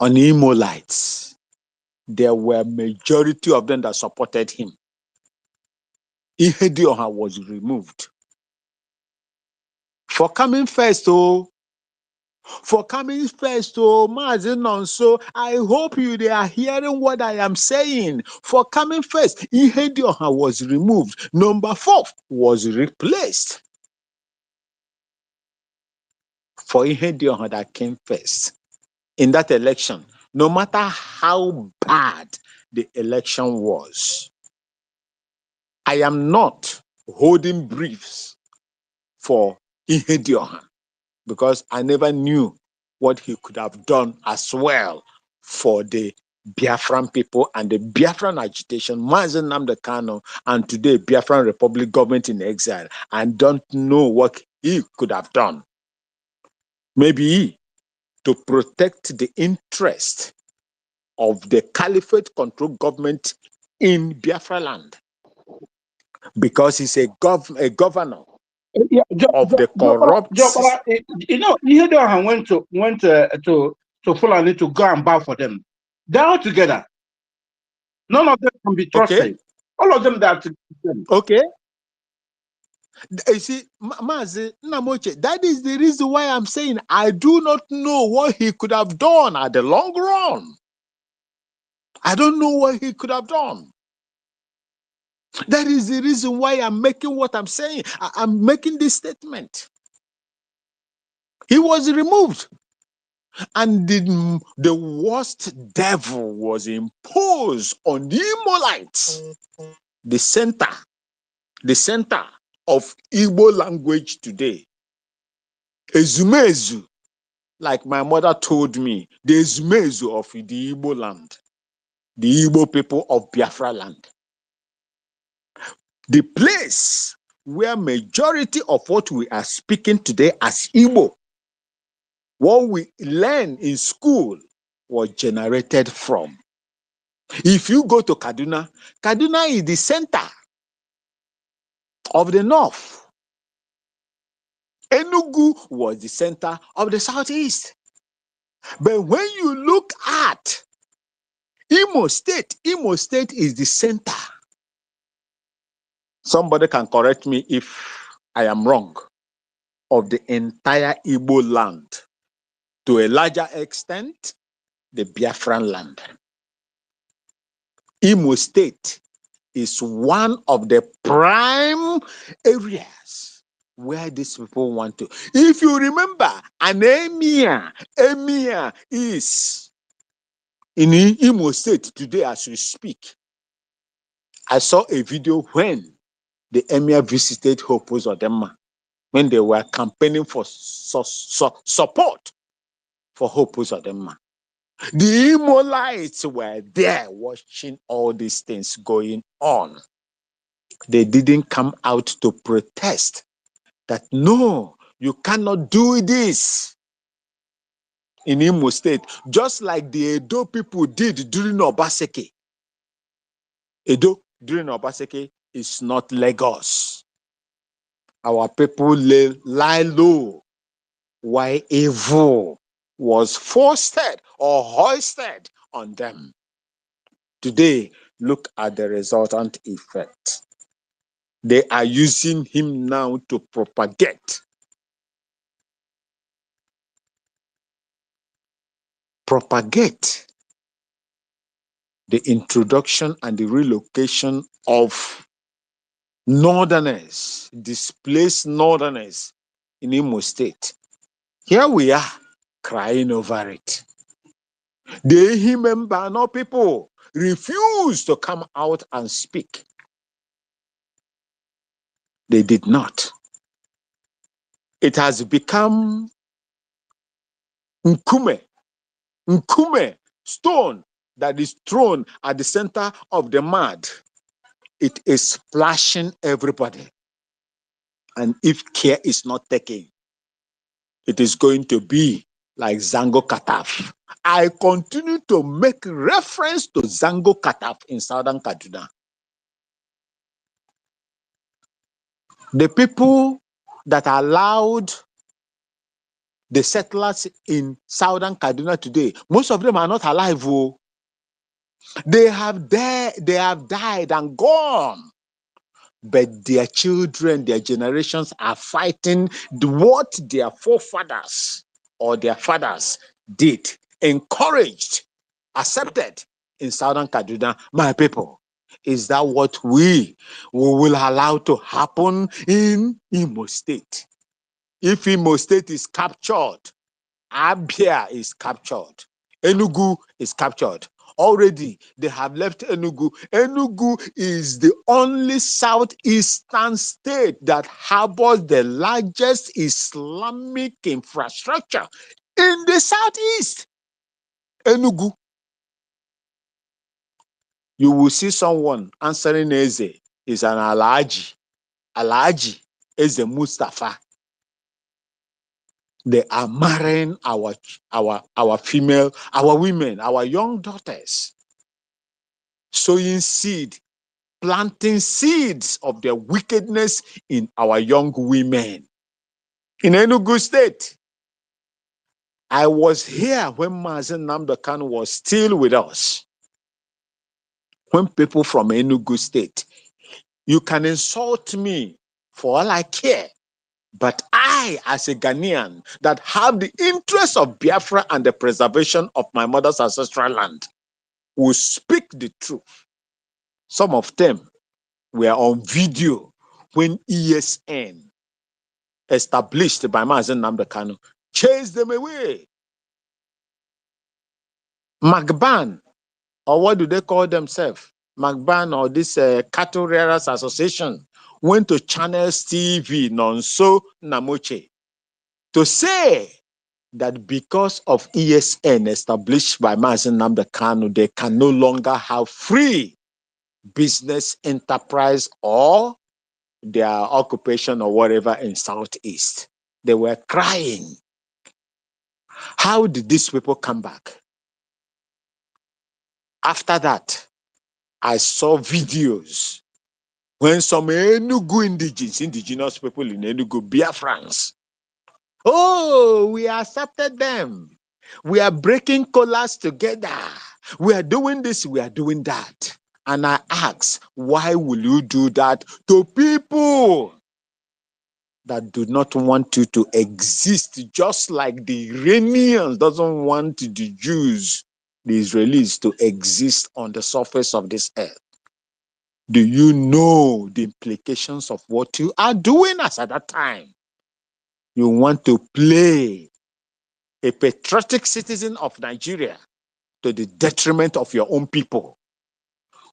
on Imolites. There were majority of them that supported him. Ihedioha was removed. For coming first, oh, Mazen Nonso, I hope they are hearing what I am saying. For coming first, Ihedioha was removed. Number 4 was replaced for Ihedioha that came first in that election. No matter how bad the election was, I am not holding briefs for Ihedioha because I never knew what he could have done as well for the Biafran people and the Biafran agitation, Mazen Nnamdi Kanu, and today Biafran Republic government in exile, and don't know what he could have done. Maybe to protect the interest of the caliphate control government in Biafraland, because he's a governor Yeah, of the corrupt. you know, Ihedioha went to Fulani to go and bow for them. They're all together. None of them can be Okay, trusted. All of them, they are together. okay. You see, Mazi Namoche, that is the reason why I'm saying I do not know what he could have done at the long run. I don't know what he could have done. That is the reason why I'm making what I'm saying. I'm making this statement. He was removed, and the worst devil was imposed on the Imolites, the center of Igbo language today. Ezumezu, like my mother told me, the Ezumezu of the Igbo land, the Igbo people of Biafraland. The place where majority of what we are speaking today as Igbo, what we learn in school, was generated from. If you go to Kaduna, Kaduna is the center of the north. Enugu was the center of the southeast. But when you look at Imo State is the center. Somebody can correct me if I am wrong, of the entire Igbo land. To a larger extent, the Biafran land. Imo State is one of the prime areas where these people want to. If you remember, an emir is in Imo State today as we speak. I saw a video when the emir visited Hope Uzodinma when they were campaigning for support for Hope Uzodinma. The Imolites were there watching all these things going on. They didn't come out to protest that, no, you cannot do this in Imo State, just like the Edo people did during Obaseki. Edo during Obaseki is not Lagos. Our people lie low. Why evil was foisted or hoisted on them. Today, look at the resultant effect. They are using him now to propagate the introduction and the relocation of northerners, displaced northerners in Imo State. Here we are crying over it. The Himembano people refused to come out and speak. They did not. It has become Nkume, stone that is thrown at the center of the mud. It is splashing everybody. And if care is not taken, it is going to be like Zango Kataf. I continue to make reference to Zango Kataf in southern Kaduna. The people that allowed The settlers in southern Kaduna today, most of them are not alive. Oh. They have died and gone. But their children, their generations are fighting what their forefathers or their fathers did, encouraged, accepted in southern Kaduna. My people, is that what we will allow to happen in Imo State? If Imo State is captured, Abia is captured, Enugu is captured. Already, they have left Enugu. Enugu is the only southeastern state that harbors the largest Islamic infrastructure in the southeast. Enugu. You will see someone answering Eze is an Alhaji. Alhaji Eze Mustafa. They are marrying our female, our women, our young daughters, sowing seed, planting seeds of their wickedness in our young women. In Enugu State, I was here when Mazen Namdekan was still with us. When people from Enugu State, you can insult me for all I care. But I, as a Ghanaian that have the interest of Biafra and the preservation of my mother's ancestral land, will speak the truth. Some of them were on video when ESN, established by Mazen Namdekano, chased them away. Magban, or what do they call themselves? Magban or this Cattle Rearers Association went to Channels TV, Nonso Namoche, to say that because of ESN established by Mazen Namdekano, they can no longer have free business enterprise or their occupation or whatever in Southeast. They were crying. How did these people come back? After that, I saw videos when some Enugu indigenous people in Enugu, Biafrans, oh, we accepted them. We are breaking collars together. We are doing this, we are doing that. And I ask, why will you do that to people that do not want you to exist, just like the Iranians doesn't want the Jews, the Israelis, to exist on the surface of this earth? Do you know the implications of what you are doing as at that time? You want to play a patriotic citizen of Nigeria to the detriment of your own people.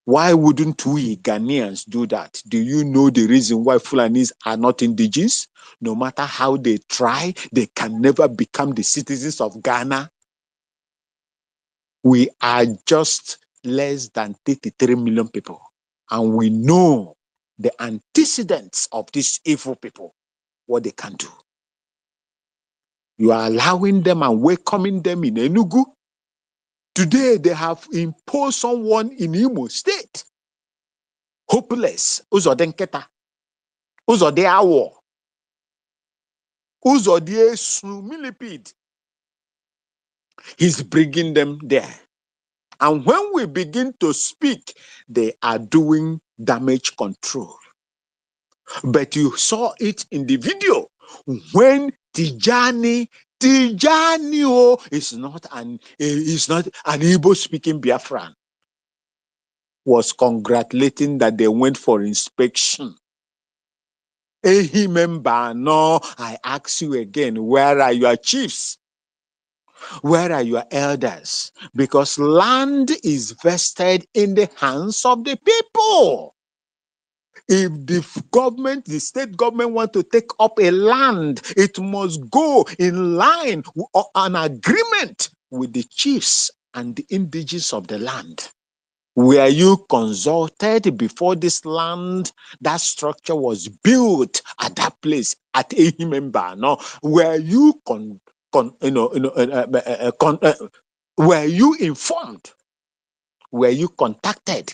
Why wouldn't we Ghanaians do that? Do you know the reason why Fulanis are not indigenous? No matter how they try, they can never become the citizens of Ghana. We are just less than 33 million people. And we know the antecedents of these evil people, what they can do. You are allowing them and welcoming them in Enugu. Today, they have imposed someone in Imo State. Hopeless. Uzodenketa. Uzodeawo. Millipede. He's bringing them there. And when we begin to speak, they are doing damage control. But you saw it in the video when Tijani is not an Igbo speaking Biafran, was congratulating that they went for inspection. Ehi member, no, I ask you again, where are your chiefs? Where are your elders? Because land is vested in the hands of the people. If the state government want to take up a land, it must go in line or an agreement with the chiefs and the indigenous of the land. Were you consulted before this land, that structure was built at that place at Ehimemba? No, were you were you informed? Were you contacted?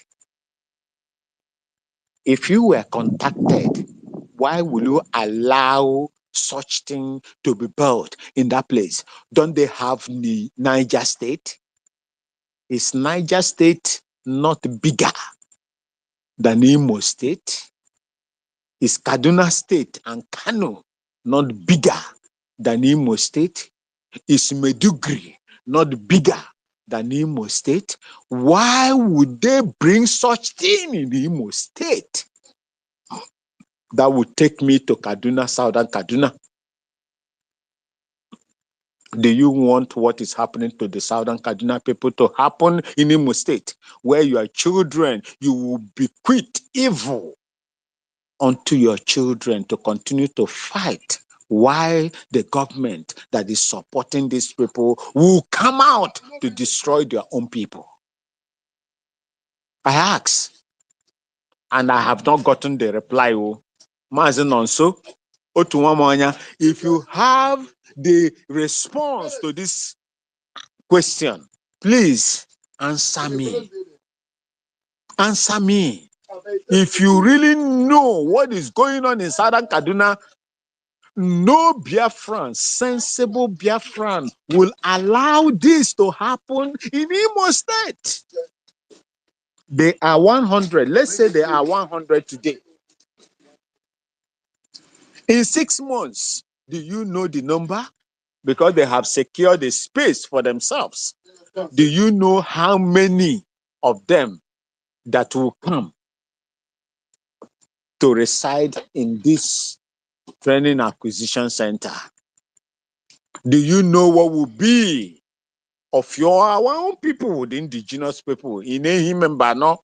If you were contacted, why will you allow such thing to be built in that place? Don't they have the Niger State? Is Niger State not bigger than Imo State? Is Kaduna State and Kano not bigger than Imo State? Is Meduguri not bigger than Imo State? Why would they bring such thing in Imo State? That would take me to Kaduna, Southern Kaduna. Do you want what is happening to the Southern Kaduna people to happen in Imo State, where your children, you will bequeath evil unto your children to continue to fight? Why the government that is supporting these people will come out to destroy their own people? I ask, and I have not gotten the reply. Mazinonso, Otuwamanya, if you have the response to this question, please answer me. Answer me. If you really know what is going on in Southern Kaduna, no Biafran, sensible Biafran, will allow this to happen in Imo State. They are 100. Let's say they are 100 today. In 6 months, do you know the number? Because they have secured a space for themselves. Do you know how many of them that will come to reside in this training acquisition center? Do you know what will be of our own people, the indigenous people in Ehimembano,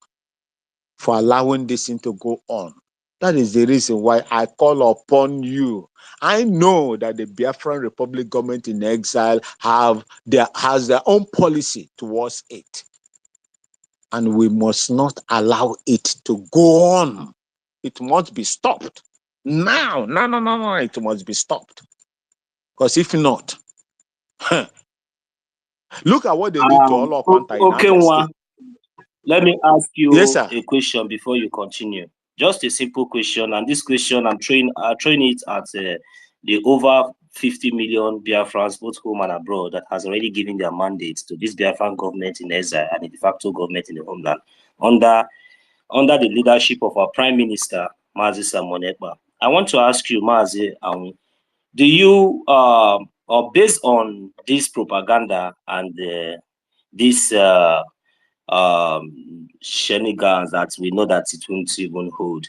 for allowing this thing to go on? That is the reason why I call upon you. I know that the Biafran Republic government in exile has their own policy towards it. And we must not allow it to go on. It must be stopped. Now, no, it must be stopped. Because if not, look at what they did to all of Panta in Okay, Abia State. let me ask Yes, you sir. a question before you continue. Just a simple question, and this question I'm throwing it at the over 50 million Biafrans, both home and abroad, that has already given their mandates to this Biafran government in exile and the de facto government in the homeland under the leadership of our Prime Minister, Mazi Samonekba. I want to ask you, Mazi, do you, or based on this propaganda and this shenanigans that we know that it won't even hold,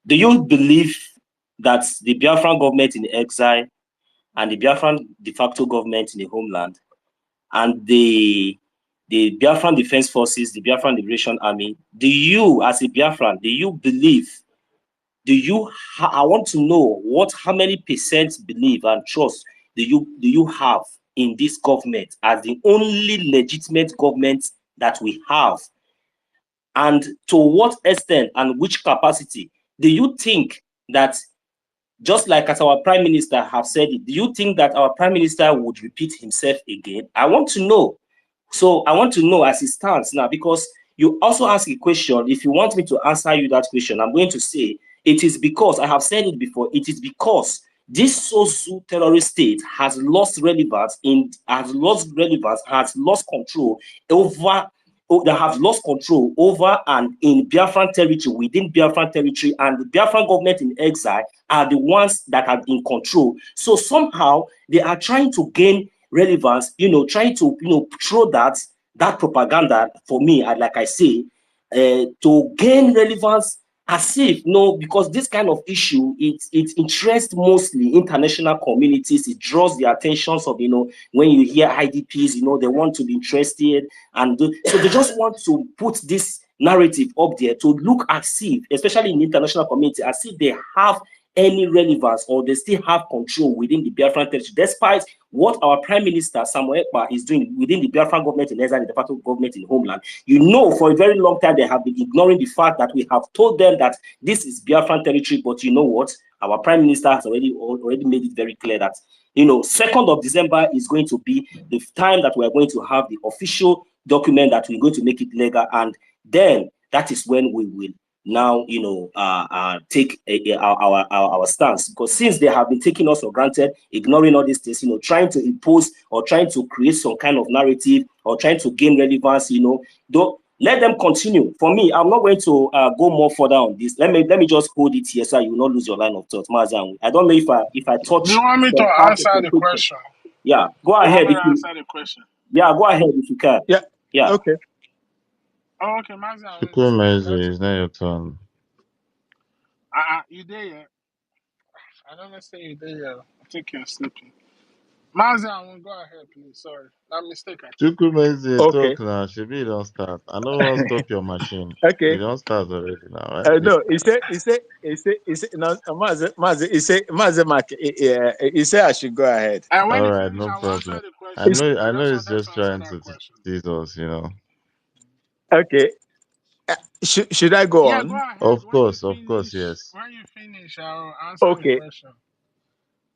do you believe that the Biafran government in exile and the Biafran de facto government in the homeland and the Biafran Defense Forces, the Biafran Liberation Army, do you, as a Biafran, do you believe, I want to know how many percent believe and trust do you have in this government as the only legitimate government that we have? And to what extent and which capacity do you think that, just like as our Prime Minister have said it, do you think that our Prime Minister would repeat himself again? I want to know. So I want to know as it stands now, because you also ask a question. If you want me to answer you that question, I'm going to say it is because, I have said it before, it is because this Sozu terrorist state has lost relevance, has lost control over, that have lost control over and in Biafran territory, within Biafran territory, and the Biafran government in exile are the ones that are in control. So somehow they are trying to gain relevance, trying to, throw that propaganda, for me, like I say, to gain relevance, as if, because this kind of issue, it interests mostly international communities. It draws the attentions of, when you hear IDPs, they want to be interested, and so they just want to put this narrative up there to look as if, especially in the international community, as if they have any relevance or they still have control within the Biafran territory, despite what our Prime Minister Samuel Ekpa is doing within the Biafran government in exile and the de facto government in homeland. For a very long time, they have been ignoring the fact that we have told them that this is Biafran territory, but you know what? Our Prime Minister has already made it very clear that 2nd of December is going to be the time that we are going to have the official document that we're going to make it legal, and then that is when we will now, take our stance, because since they have been taking us for granted, ignoring all these things, trying to impose or trying to create some kind of narrative or trying to gain relevance, don't let them continue. For me, I'm not going to go more further on this. Let me just hold it here so you will not lose your line of thought, Mazan. I don't know if I Do you touch want me to some part of answer your the question. question? Yeah, go You want ahead me if to you. answer the question? Yeah, go ahead if you can. Yeah. Yeah. Okay. Oh, okay, Mazi, I'm listening. Chukwumeze, Let it's not your turn. you there yet? I don't understand you there yet. I think you're sleeping. Mazi, I will go ahead, please. Sorry, that mistake I think. Chukwumeze, Okay. talk now. Shebi, you don't start. I don't want to stop your machine. Okay. You don't start already now, right? Please No, start. he said, no, Mazi, Mazi Mark, he said I should go ahead. And when All you right, finish, no I will answer problem. the I question. It's, know, I I know, just it's wanted just to answer trying that to question. tease us, okay. Should I go Yeah, go on? ahead. Of course, yes. When you finish, I'll answer the Okay. question.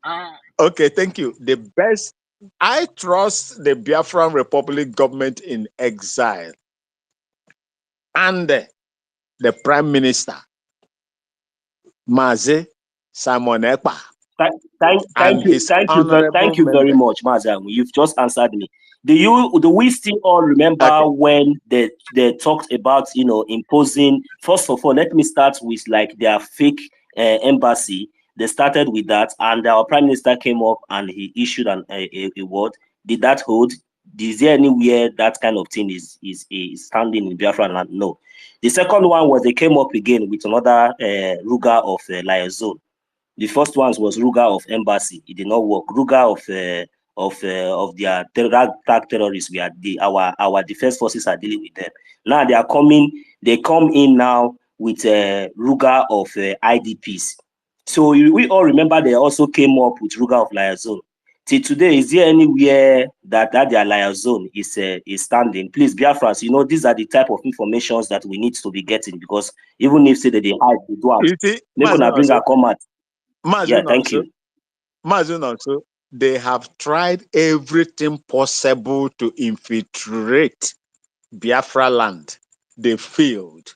Uh, Okay, thank you. I trust the Biafran Republic government in exile and the Prime Minister, Mazi Simon Ekpa, and his Thank honorable you very members. much, Mazam. You've just answered me. Do we still all remember Okay. when they talked about imposing? First of all, let me start with like their fake embassy. They started with that, and our prime minister came up and he issued a word. Did that hold? Is there anywhere that kind of thing is standing in Biafra land? No. The second one was they came up again with another Ruga of liaison. The first ones was Ruga of embassy. It did not work. Ruga of their tag terrorists. Our defense forces are dealing with them. Now they are coming. They come in now with Ruga of IDPs. So we all remember they also came up with Ruga of liaison. Till today, is there anywhere that their liaison is standing? Please, Biafrans, these are the type of informations that we need to be getting, because even if say that they hide, they do You see, make gonna bring a comment. Yeah, thank you. Mazun, they have tried everything possible to infiltrate Biafra land. They failed.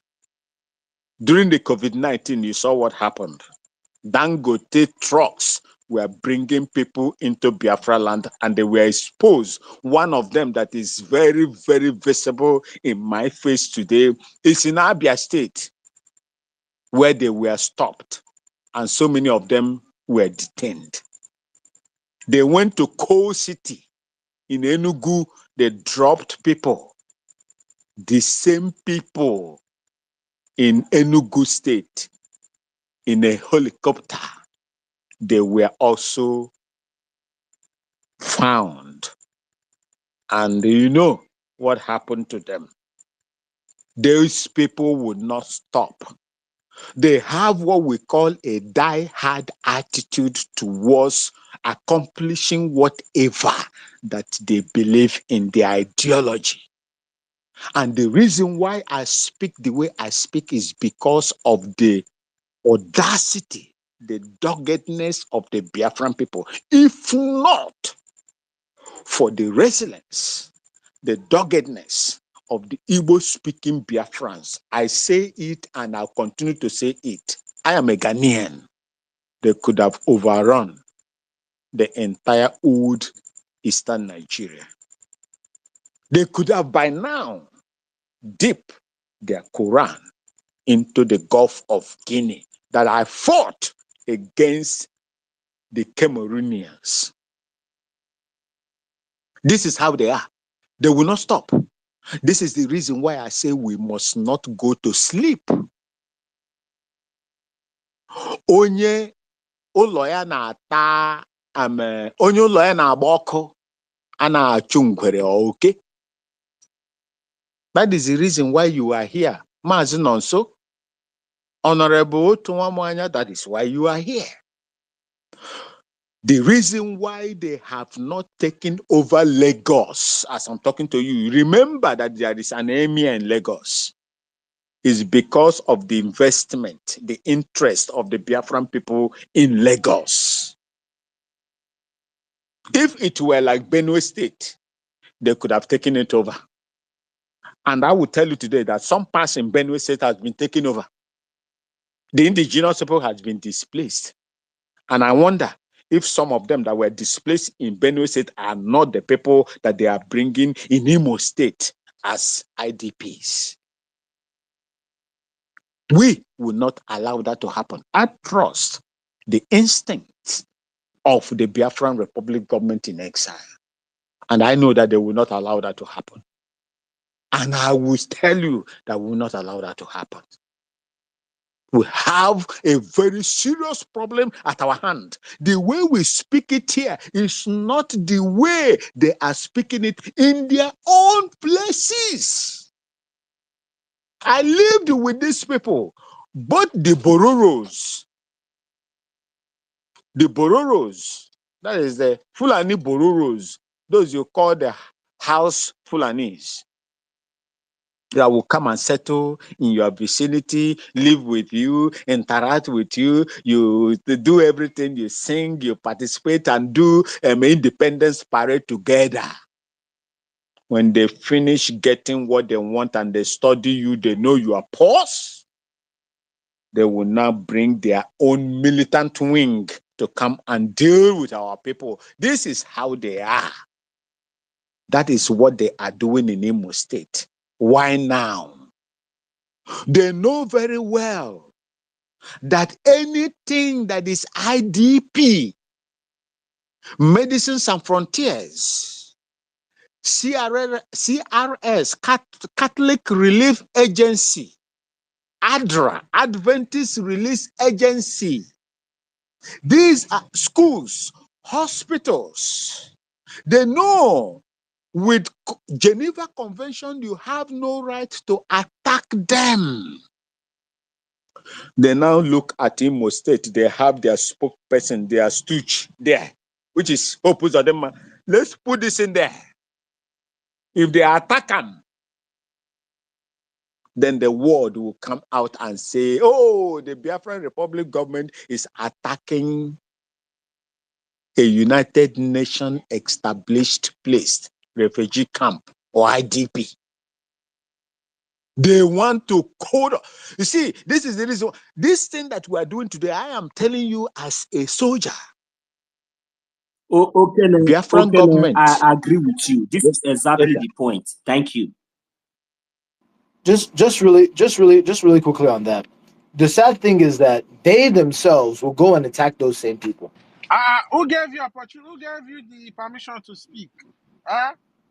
During the COVID-19, you saw what happened. Dangote trucks were bringing people into Biafra land and they were exposed. One of them that is very, very visible in my face today is in Abia State, where they were stopped and so many of them were detained. They went to Coal City in Enugu, they dropped people. The same people in Enugu State in a helicopter, they were also found. And you know what happened to them? Those people would not stop. They have what we call a die-hard attitude towards accomplishing whatever that they believe in their ideology. And the reason why I speak the way I speak is because of the audacity, the doggedness of the Biafran people. If not for the resilience, the doggedness of the Igbo-speaking Biafrans, I say it and I'll continue to say it. I am a Ghanaian. They could have overrun the entire old eastern Nigeria. They could have by now dipped their Quran into the Gulf of Guinea that I fought against the Cameroonians. This is how they are. They will not stop. This is the reason why I say we must not go to sleep. Onye ụlọ ya na-ata onye ụlọ ya na-agba ọkụ a na-achụ ngwere oke. That is the reason why you are here. Maazị Nonso, Honorable Otunwamanya, that is why you are here. The reason why they have not taken over Lagos, as I'm talking to you, remember that there is an emir in Lagos, is because of the investment, the interest of the Biafran people in Lagos. If it were like Benue State, they could have taken it over. And I will tell you today that some parts in Benue State has been taken over. The indigenous people has been displaced. And I wonder if some of them that were displaced in Benue State are not the people that they are bringing in Imo State as IDPs. We will not allow that to happen. I trust the instincts of the Biafran Republic government in exile. And I know that they will not allow that to happen. And I will tell you that we will not allow that to happen. We have a very serious problem at our hand. The way we speak it here is not the way they are speaking it in their own places. I lived with these people, both the Bororos, that is the Fulani Bororos, those you call the house Fulanis, that will come and settle in your vicinity, live with you, interact with you, you do everything, you sing, you participate and do independence parade together. When they finish getting what they want and they study you, they know you are pause, they will now bring their own militant wing to come and deal with our people. This is how they are. That is what they are doing in Imo State. Why now? They know very well that anything that is IDP, Medicine Sans Frontiers, CRS, Catholic Relief Agency, ADRA, Adventist Relief Agency, these are schools, hospitals. They know with Geneva Convention, you have no right to attack them. They now look at Imo State. They have their spokesperson, their stooge there, which is opposite of them. Let's put this in there. If they attack them, then the world will come out and say, oh, the Biafran Republic government is attacking a United Nations established place, refugee camp or IDP. They want to code. You see, this is the reason. This thing that we are doing today, I am telling you as a soldier. Biafran government. I agree with you. This is exactly Okay. the point. Thank you. Just really quickly on that. The sad thing is that they themselves will go and attack those same people. Who gave you opportunity? Who gave you the permission to speak?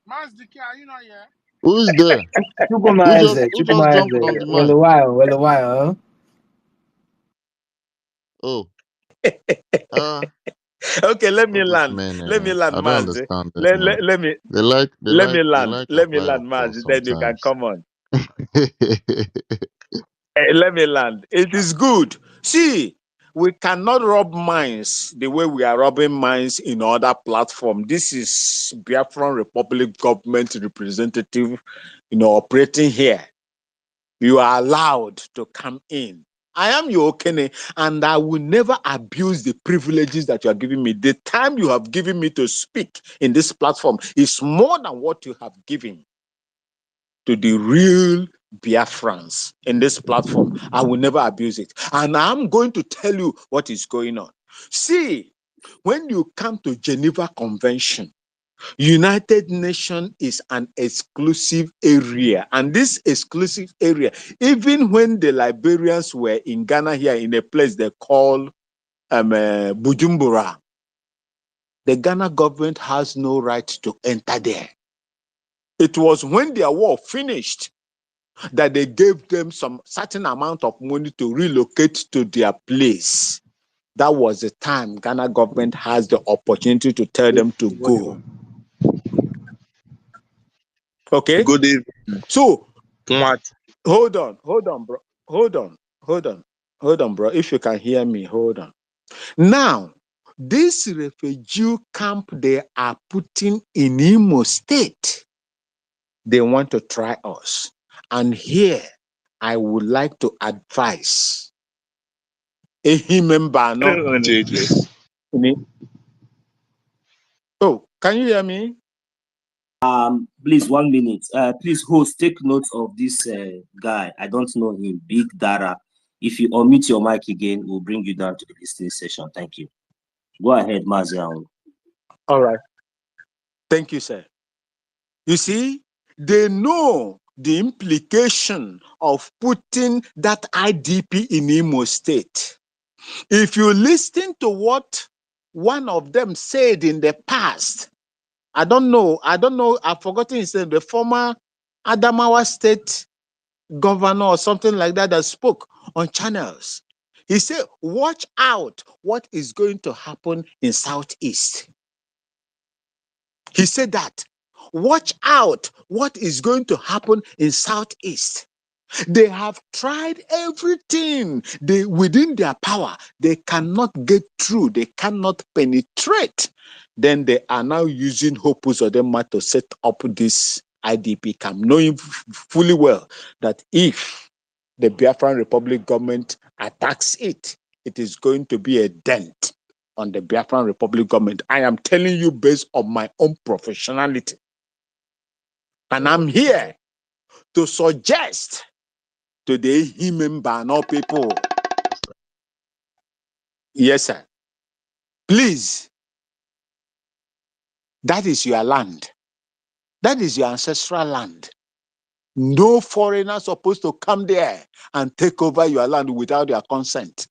Mas Dike, are you not here? Who is there? Who just jumped on the Well, mic? a while, huh? Oh, Okay, let me all these land. men. Let me land, I don't Mazi. understand them, Let, man. let, let me They like land. Let me apply land, force Mazi. Then you can sometimes. come on. Let me land. It is good. See, we cannot rob minds the way we are robbing minds in other platforms. This is Biafran Republic government representative, operating here. You are allowed to come in. I am your Okene, and I will never abuse the privileges that you are giving me. The time you have given me to speak in this platform is more than what you have given to the real Biafrans in this platform. I will never abuse it. And I'm going to tell you what is going on. See, when you come to Geneva Convention, United Nations is an exclusive area. And this exclusive area, even when the Liberians were in Ghana here in a place they call Bujumbura, the Ghana government has no right to enter there. It was when their war finished that they gave them some certain amount of money to relocate to their place. That was the time Ghana government has the opportunity to tell them to go. Okay? Good evening. So, What? hold on, bro. Hold on, bro. If you can hear me, hold on. Now, this refugee camp they are putting in Imo State, they want to try us. And here, I would like to advise JJ. Oh, can you hear me? Please, 1 minute. Please, host, take note of this guy. I don't know him. Big Dara. If you unmute your mic again, we'll bring you down to the listening session. Thank you. Go ahead, Maziao. All right. Thank you, sir. You see, they know the implication of putting that IDP in Imo State. If you listen to what one of them said in the past, I don't know, I've forgotten his name, the former Adamawa State governor or something like that that spoke on channels. He said, watch out what is going to happen in Southeast. He said that. Watch out what is going to happen in Southeast. They have tried everything within their power. They cannot get through. They cannot penetrate. Then they are now using Hope Uzodinma to set up this IDP camp, knowing fully well that if the Biafran Republic government attacks it, it is going to be a dent on the Biafran Republic government. I am telling you based on my own professionality. And I'm here to suggest to the Himembano people. Yes, sir. Please, that is your land. That is your ancestral land. No foreigner supposed to come there and take over your land without your consent.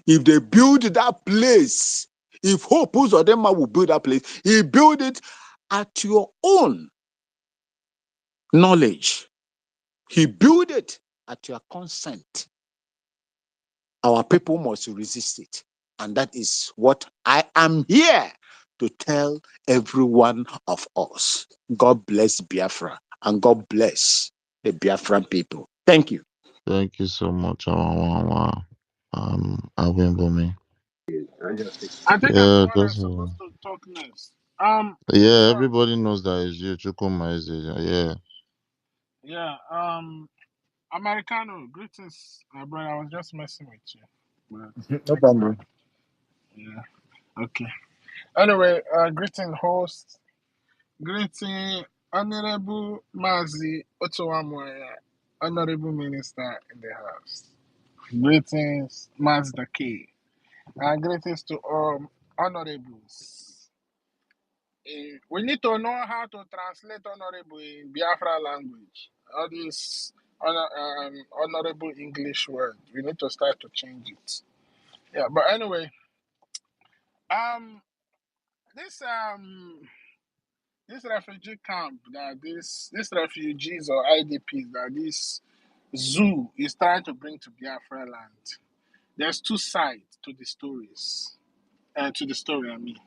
If they build that place, if Hope Uzodinma will build that place, he build it at your own knowledge. He build it at your consent. Our people must resist it. And that is what I am here to tell every one of us. God bless Biafra and God bless the Biafran people. Thank you. Thank you so much, Alvin Bumi. I think I'm the Yeah, one just that's supposed to talk next. yeah, So everybody knows that it's you, Chukuma is it. Yeah. yeah, Americano, greetings, my brother. I was just messing with you, but No next problem. time, yeah, okay. Anyway, greeting host, greeting Honorable Mazi Otowamoya, Honorable Minister in the house. Greetings, Mazda K. And greetings to all honorables. We need to know how to translate honorable in Biafra language. All these honorable English word. We need to start to change it. Yeah, but anyway, um, this this refugee camp that this refugees or IDPs that this zoo is trying to bring to Biafra land. There's two sides to the stories. To the story, I mean.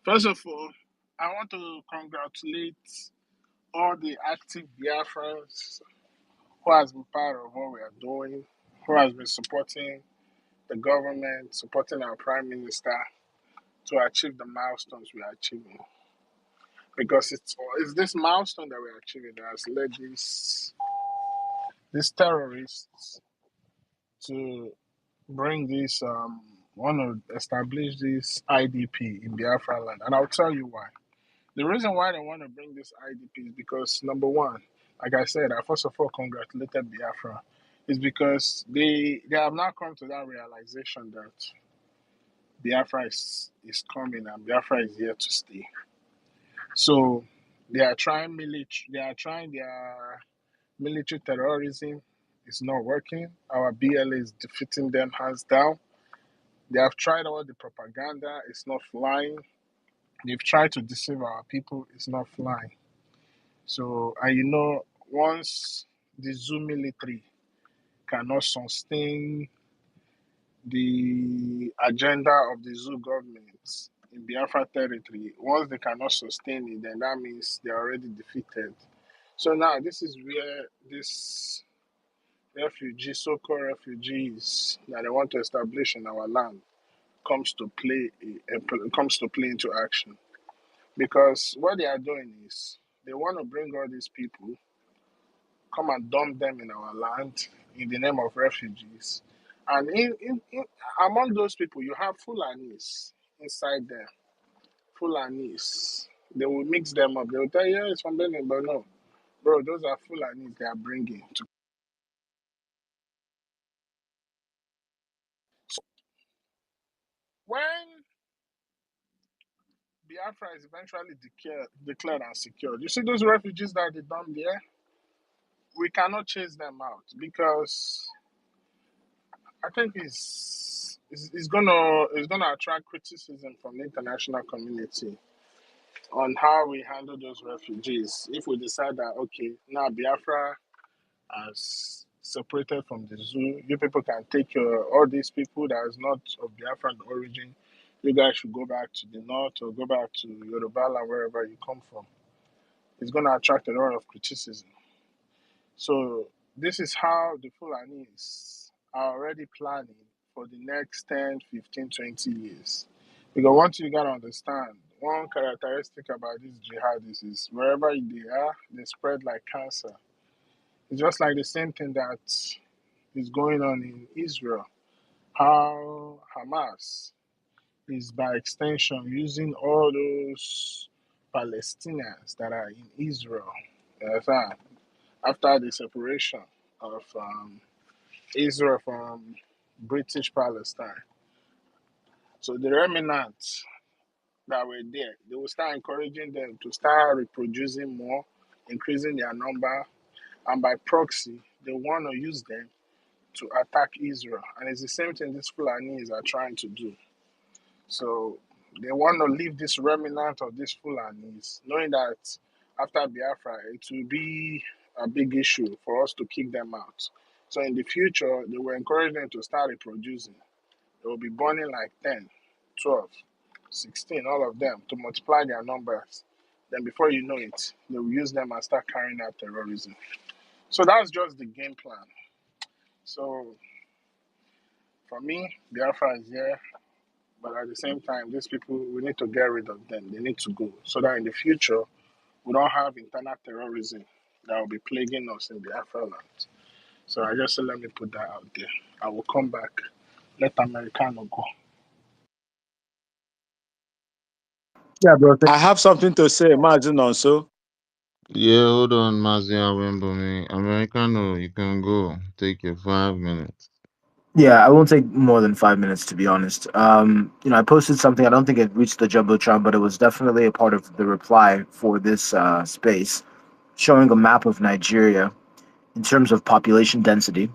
First of all, I want to congratulate all the active Biafrans who has been part of what we are doing, who has been supporting the government, supporting our prime minister to achieve the milestones we are achieving. Because it's this milestone that we are achieving that has led these terrorists to bring this want to establish this IDP in Biafra land. And I'll tell you why. The reason why they want to bring this IDP is because number one, like I said, I first of all congratulated Biafra, is because they have now come to that realization that Biafra is coming and Biafra is here to stay. So they are trying their military terrorism. It's not working. Our BLA is defeating them hands down. They have tried all the propaganda. It's not flying. They've tried to deceive our people. It's not flying. So, and once the Zoo military cannot sustain the agenda of the Zoo government in Biafra territory, once they cannot sustain it, then that means they're already defeated. So now this is where this so-called refugees that they want to establish in our land comes to play into action. Because what they are doing is they want to bring all these people, come and dump them in our land in the name of refugees. And among those people, you have Fulanis inside there. Fulanis. They will mix them up. They will tell you, yeah, it's from Benin, but no. Bro, those are Fulanis they are bringing to Biafra is eventually declared and secured, you see those refugees that they dump there, we cannot chase them out because I think it's gonna attract criticism from the international community on how we handle those refugees. If we decide that okay, now Biafra has separated from the zoo, you people can take all these people that is not of Biafran origin. You guys should go back to the north or go back to Yoruba land, wherever you come from. It's going to attract a lot of criticism. So this is how the Fulanis are already planning for the next 10, 15, 20 years. Because once you got to understand, one characteristic about these jihadis is wherever they are, they spread like cancer. It's just like the same thing that is going on in Israel. How Hamas is by extension using all those Palestinians that are in Israel. You understand? After the separation of Israel from British Palestine. So the remnants that were there, they will start encouraging them to start reproducing more, increasing their number, and by proxy, they want to use them to attack Israel. And it's the same thing these Fulanis are trying to do. So they want to leave this remnant of these Fulanis, knowing that after Biafra, it will be a big issue for us to kick them out. So in the future, they will encourage them to start reproducing. They will be born in like 10, 12, 16, all of them, to multiply their numbers. Then before you know it, they will use them and start carrying out terrorism. So that's just the game plan. So for me, Biafra is here. But at the same time, these people, we need to get rid of them. They need to go so that in the future, we don't have internal terrorism that will be plaguing us in Biafraland. So I just said, let me put that out there. I will come back. Let Americano go. Yeah, bro. I have something to say, Martin, also. Yeah, hold on, Mazia Wembley. Americano, you can go. Take your 5 minutes. Yeah, I won't take more than 5 minutes to be honest. I posted something. I don't think it reached the jumbotron, but it was definitely a part of the reply for this space, showing a map of Nigeria in terms of population density.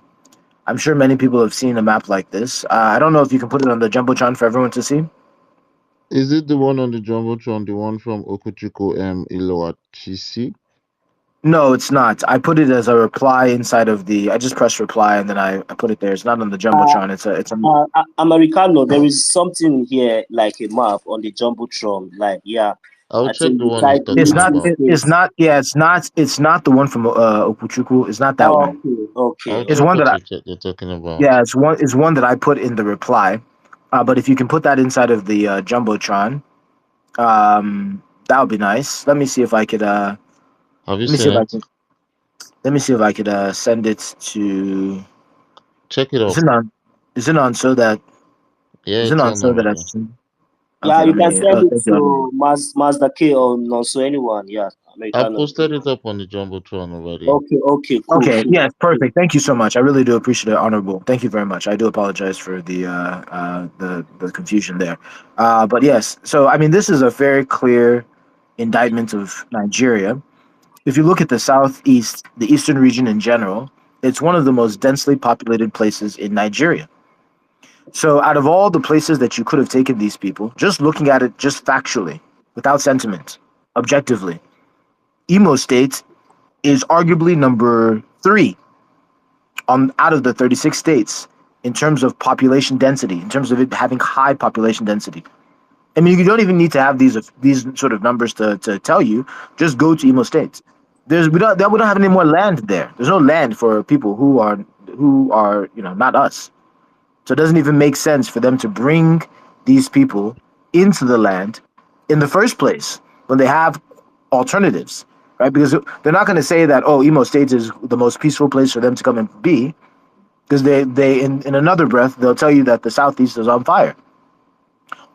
I'm sure many people have seen a map like this. I don't know if you can put it on the jumbotron for everyone to see. Is it the one on the Jumbotron, the one from Okuchuko Iloachisi? No, it's not. I put it as a reply inside of the. I just pressed reply and then I put it there. It's not on the jumbotron. It's a. Americano, there is something here like a map on the jumbotron. Like, yeah, I'll I check think the the one he's type It's talking not. little about. It's states. not. Yeah, it's not. It's not the one from Okuchuku. It's not that Oh, one. okay, I'll It's check one okay. that what I. you're talking about. Yeah, it's one that I put in the reply. But if you can put that inside of the jumbotron, that would be nice. Let me see if I could. Have you Let me see seen if I it? can. Let me see if I could send it to. Check it Is up. it on? Is it on so that? Yeah, Is it it's on on so that I already. can? Yeah, Okay, you let can me. send Oh, it thank you, Honorable. to Mazda K or also anyone. Yeah, I've Americano. posted it up on the Jumbotron already. Okay, okay, cool, Okay, cool, yes, cool. perfect. Thank you so much. I really do appreciate it, Honorable. Thank you very much. I do apologize for the confusion there. But yes, so I mean, this is a very clear indictment of Nigeria. If you look at the southeast, the eastern region in general, it's one of the most densely populated places in Nigeria. So, out of all the places that you could have taken these people, just looking at it just factually, without sentiment, objectively, Imo State is arguably number three on out of the 36 states in terms of population density, in terms of it having high population density. I mean, you don't even need to have these sort of numbers to tell you. Just go to Imo State. We don't have any more land there. There's no land for people who are not us. So it doesn't even make sense for them to bring these people into the land in the first place when they have alternatives, right? Because they're not going to say that, oh, Imo State is the most peaceful place for them to come and be, because they in another breath they'll tell you that the southeast is on fire.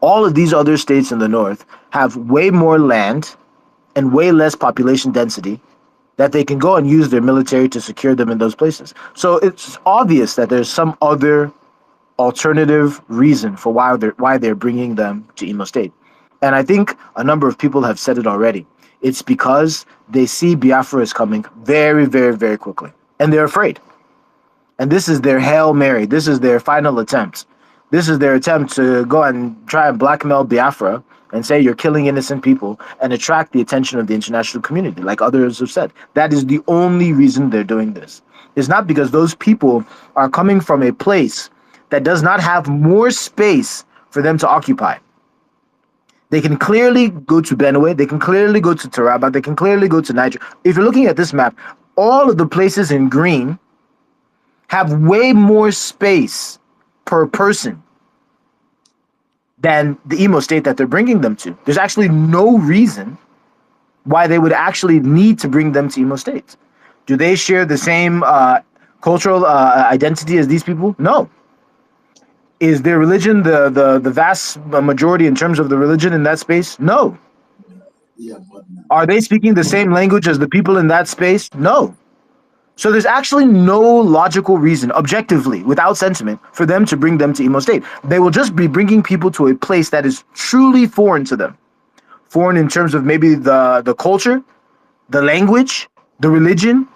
All of these other states in the north have way more land and way less population density that they can go and use their military to secure them in those places. So it's obvious that there's some other alternative reason for why they're bringing them to Imo State. And I think a number of people have said it already. It's because they see Biafra is coming very, very, very quickly. And they're afraid. And this is their Hail Mary. This is their final attempt. This is their attempt to go and try and blackmail Biafra and say you're killing innocent people and attract the attention of the international community, like others have said. That is the only reason they're doing this. It's not because those people are coming from a place that does not have more space for them to occupy. They can clearly go to Benue, they can clearly go to Taraba, they can clearly go to Niger. If you're looking at this map, all of the places in green have way more space per person than the Imo state that they're bringing them to. There's actually no reason why they would actually need to bring them to Imo states. Do they share the same cultural identity as these people? No. Is their religion the vast majority in terms of the religion in that space? No. Are they speaking the same language as the people in that space? No. So there's actually no logical reason, objectively, without sentiment, for them to bring them to Imo State. They will just be bringing people to a place that is truly foreign to them. Foreign in terms of maybe the culture, the language, the religion.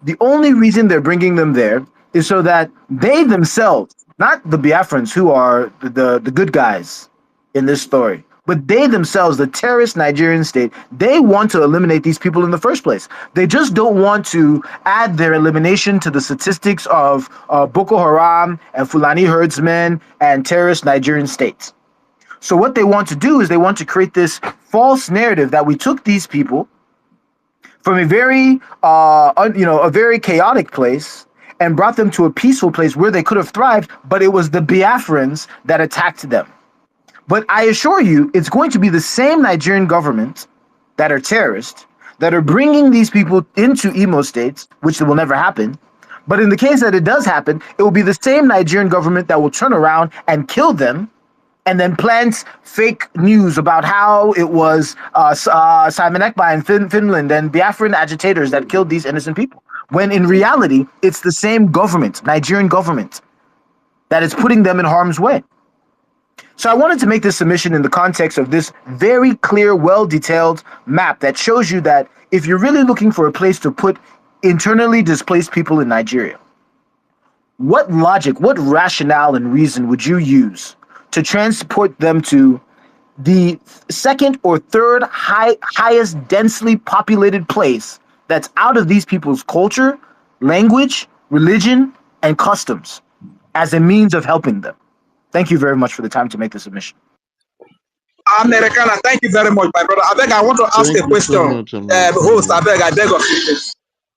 The only reason they're bringing them there is so that they themselves, not the Biafrans who are the good guys in this story, but they themselves, the terrorist Nigerian state, they want to eliminate these people in the first place. They just don't want to add their elimination to the statistics of Boko Haram and Fulani herdsmen and terrorist Nigerian states. So what they want to do is they want to create this false narrative that we took these people from a very, a very chaotic place and brought them to a peaceful place where they could have thrived, but it was the Biafrans that attacked them. But I assure you, it's going to be the same Nigerian government that are terrorists that are bringing these people into Imo states, which will never happen. But in the case that it does happen, it will be the same Nigerian government that will turn around and kill them and then plant fake news about how it was Simon Ekpa in Finland and Biafran agitators that killed these innocent people. When in reality, it's the same government, Nigerian government, that is putting them in harm's way. So I wanted to make this submission in the context of this very clear, well-detailed map that shows you that if you're really looking for a place to put internally displaced people in Nigeria, what logic, what rationale and reason would you use to transport them to the second or third highest densely populated place that's out of these people's culture, language, religion, and customs as a means of helping them? Thank you very much for the time to make the submission. Americana, thank you very much, my brother. I beg, I want to ask Thank a you question. so much, Host, I beg of you.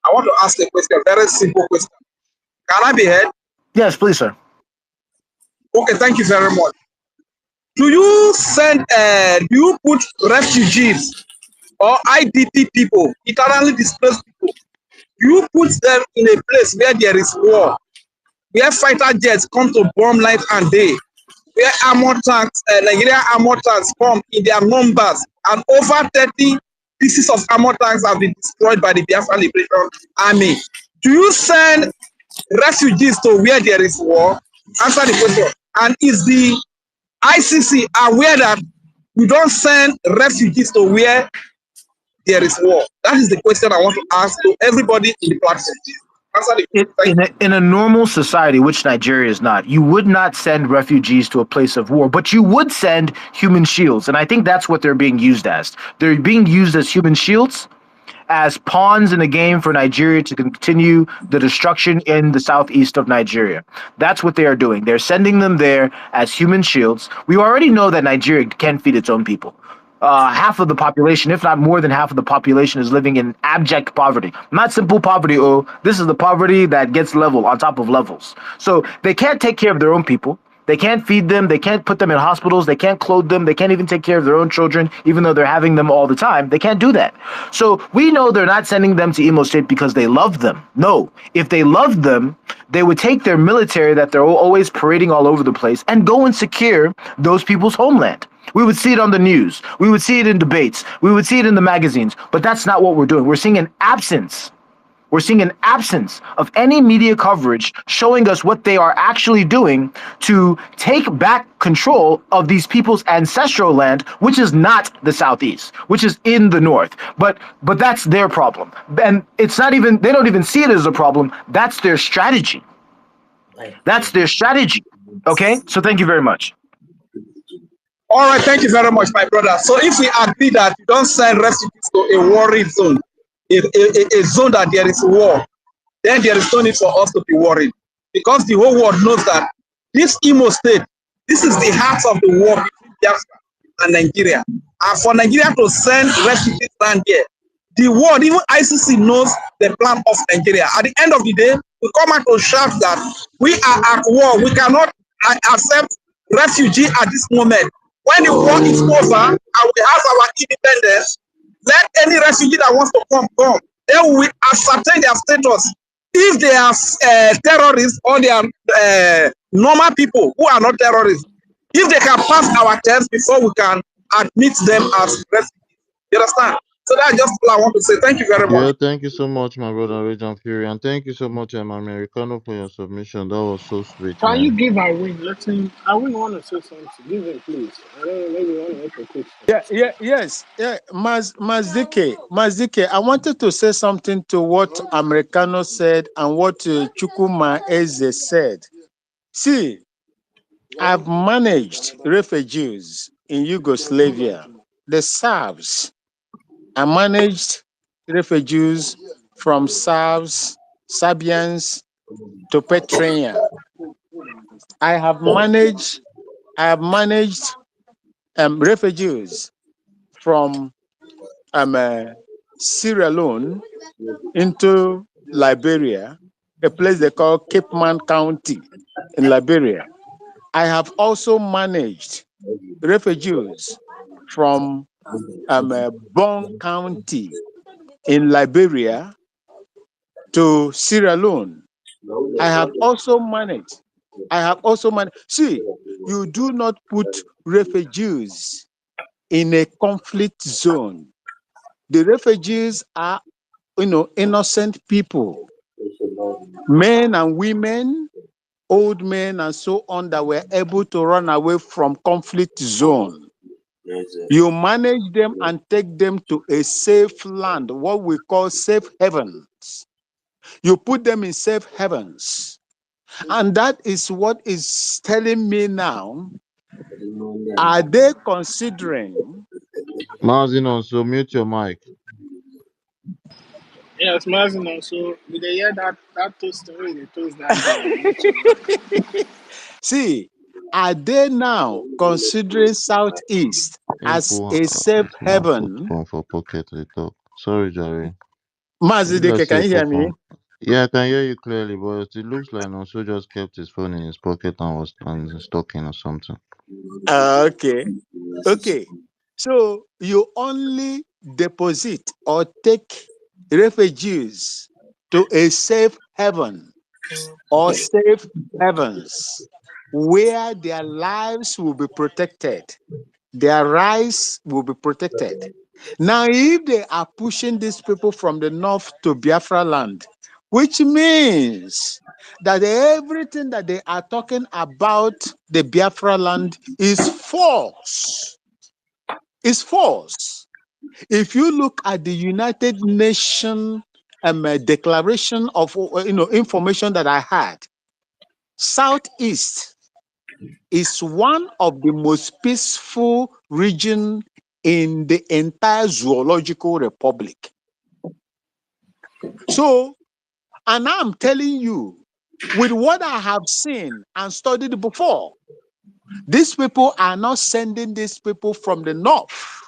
I want to ask a question, very simple question. Can I be heard? Yes, please, sir. Okay, thank you very much. Do you put refugees or IDP people, internally displaced people, do you put them in a place where there is war, where fighter jets come to bomb night and day, where armored tanks, Nigerian armored tanks come in their numbers, and over 30 pieces of armored tanks have been destroyed by the Biafra Liberation Army? Do you send refugees to where there is war? Answer the question. And is the ICC aware that we don't send refugees to where there is war? That is the question I want to ask to everybody in the platform. Answer the question. In a normal society, which Nigeria is not, you would not send refugees to a place of war, but you would send human shields. And I think that's what they're being used as. They're being used as human shields, as pawns in the game for Nigeria to continue the destruction in the southeast of Nigeria. That's what they are doing. They're sending them there as human shields. We already know that Nigeria can feed its own people. Half of the population, if not more than half of the population, is living in abject poverty. Not simple poverty, this is the poverty that gets level on top of levels. So they can't take care of their own people. They can't feed them. They can't put them in hospitals. They can't clothe them. They can't even take care of their own children, even though they're having them all the time. They can't do that. So we know they're not sending them to Imo State because they love them. No, if they loved them, they would take their military that they're always parading all over the place and go and secure those people's homeland. We would see it on the news. We would see it in debates. We would see it in the magazines. But that's not what we're doing. We're seeing an absence We're seeing an absence of any media coverage showing us what they are actually doing to take back control of these people's ancestral land, which is not the Southeast, which is in the North. But that's their problem. And it's not even, they don't even see it as a problem. That's their strategy. That's their strategy. Okay? So thank you very much. All right, thank you very much, my brother. So if we agree that you don't send refugees to a worried zone, a zone that there is war, then there is no need for us to be worried. Because the whole world knows that this Imo state, this is the heart of the war between Biafra and Nigeria. And for Nigeria to send refugees down there, the world, even ICC knows the plan of Nigeria. At the end of the day, we come out to shout that we are at war. We cannot accept refugee at this moment. When the war is over and we have our independence, let any refugee that wants to come, come. Then we ascertain their status. If they are terrorists or they are normal people who are not terrorists, if they can pass our tests before we can admit them as refugees. You understand? So that's just all I want to say. Thank you very much. Yeah, thank you so much, my brother Region Fury, and thank you so much, Americano, for your submission. That was so sweet, Can you man. give a win? Let him. I wouldn't want to say something. Give him, please. I don't know. Maybe you want to make a quick statement. Yes. Mazdike, I wanted to say something to what Americano said and what Chukuma Eze said. See, I've managed refugees in Yugoslavia, the Serbs. I managed refugees from Serbians to Petrania. I have managed refugees from Sierra Leone into Liberia, a place they call Cape Man County in Liberia. I have also managed refugees from Bon County in Liberia to Sierra Leone. I have also managed. See, you do not put refugees in a conflict zone. The refugees are, innocent people, men and women, old men and so on, that were able to run away from conflict zone. You manage them and take them to a safe land, what we call safe havens. You put them in safe havens. And that is what is telling me now. Are they considering? Mazino, so mute your mic. Yes, Mazino. So did they hear that toast story? They toast that day. See, are they now considering Southeast as a safe haven? Phone for pocket they talk. Sorry, Jerry. Mazideke, can you hear me? Yeah, I can hear you clearly, but it looks like Nonso just kept his phone in his pocket and was talking or something. Okay. So you only deposit or take refugees to a safe haven or safe havens where their lives will be protected, their rights will be protected. Now, if they are pushing these people from the north to Biafraland, which means that everything that they are talking about the Biafraland is false. It's false. If you look at the United Nations declaration of information that I had, Southeast is one of the most peaceful region in the entire zoological republic. So, and I'm telling you, with what I have seen and studied before, these people are not sending these people from the north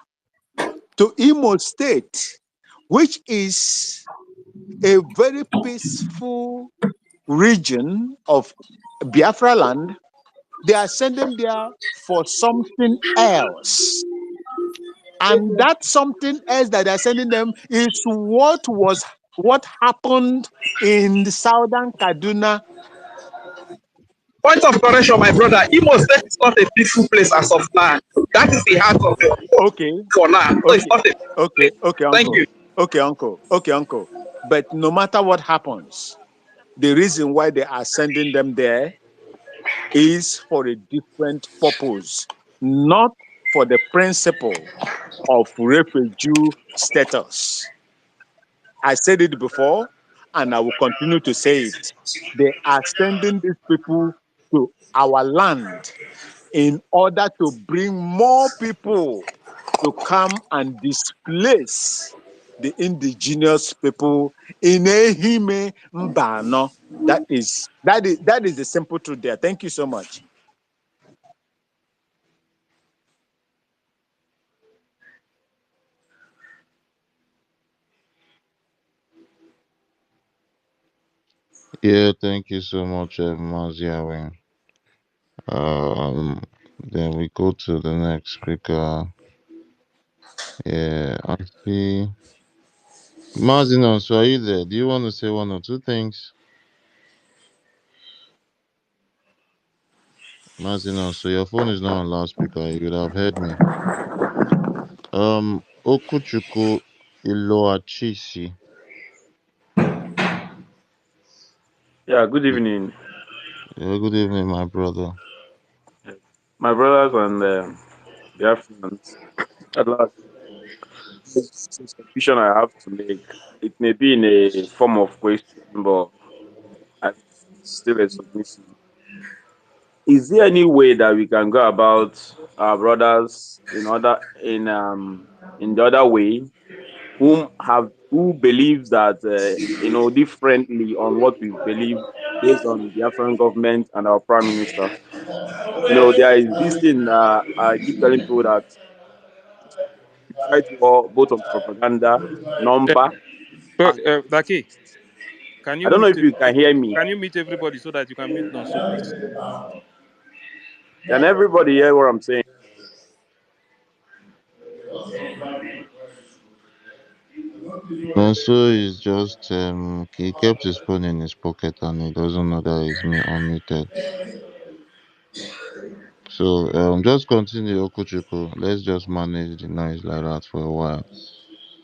to Imo State, which is a very peaceful region of Biafra land. They are sending there for something else. And that something else that they're sending them is what happened in the southern Kaduna. Point of correction, my brother. Imo State is not a peaceful place as of now. That is the heart of the world Okay. for now. So it's not a Okay, Thank uncle. you. Okay, uncle. But no matter what happens, the reason why they are sending them there is for a different purpose, not for the principle of refugee status. I said it before, and I will continue to say it. They are sending these people to our land in order to bring more people to come and displace the indigenous people in Ehime Mbano. That is the simple truth there. Thank you so much. Yeah, thank you so much, Maziawe. Then we go to the next speaker. Yeah, I see. Mazino, so are you there? Do you want to say one or two things? Mazino, so your phone is not on loudspeaker. You would have heard me. Okuchuku Iloachisi. Yeah, good evening, Yeah, good evening, my brother. my brothers and Biafrans. At last, there's a submission I have to make. It may be in a form of question, but I still a submission. Is there any way that we can go about our brothers in the other way, who believes that differently on what we believe based on the Biafran government and our prime minister? There is this thing I keep telling people that we fight war both on propaganda, number, and Daki, can I you don't know mute if you can hear me. can you mute everybody so that you can mute Nonso, please? Can everybody hear what I'm saying? Nonso is just he kept his phone in his pocket and he doesn't know that he's unmuted. So just continue, Okuchuku. Let's just manage the noise like that for a while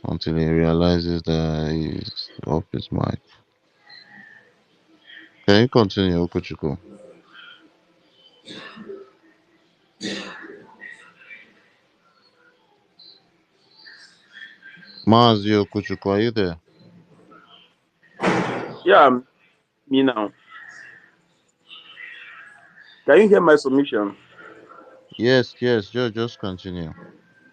until he realizes that he's off his mic. Can you continue, Okuchuku? Mazi Okuchuku, are you there? Yeah, me now. Can you hear my submission? Yes, just continue.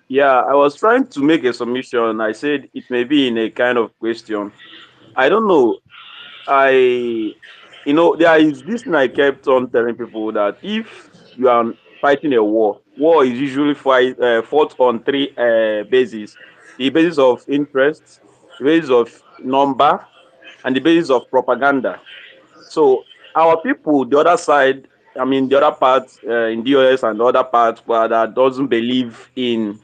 Yeah, I was trying to make a submission. I said it may be in a kind of question. I don't know. There is this thing I kept on telling people that if you are fighting a war is usually fought on three bases: the basis of interest, the basis of number, and the basis of propaganda. So our people, the other side, the other part in DOS and the other part that doesn't believe in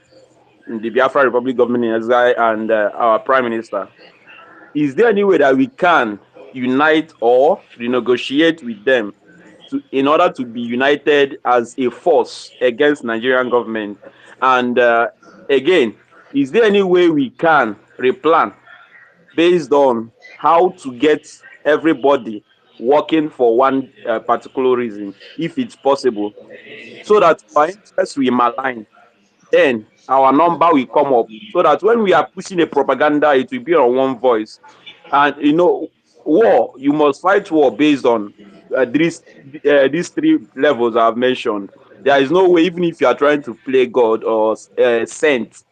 the Biafra Republic government in exile and our prime minister. Is there any way that we can unite or renegotiate with them in order to be united as a force against Nigerian government? And again, is there any way we can replan based on how to get everybody working for one particular reason, if it's possible, so that our interests will align? Then our number will come up so that when we are pushing a propaganda, it will be on one voice. And war, you must fight war based on these three levels I've mentioned. There is no way, even if you are trying to play God or saint,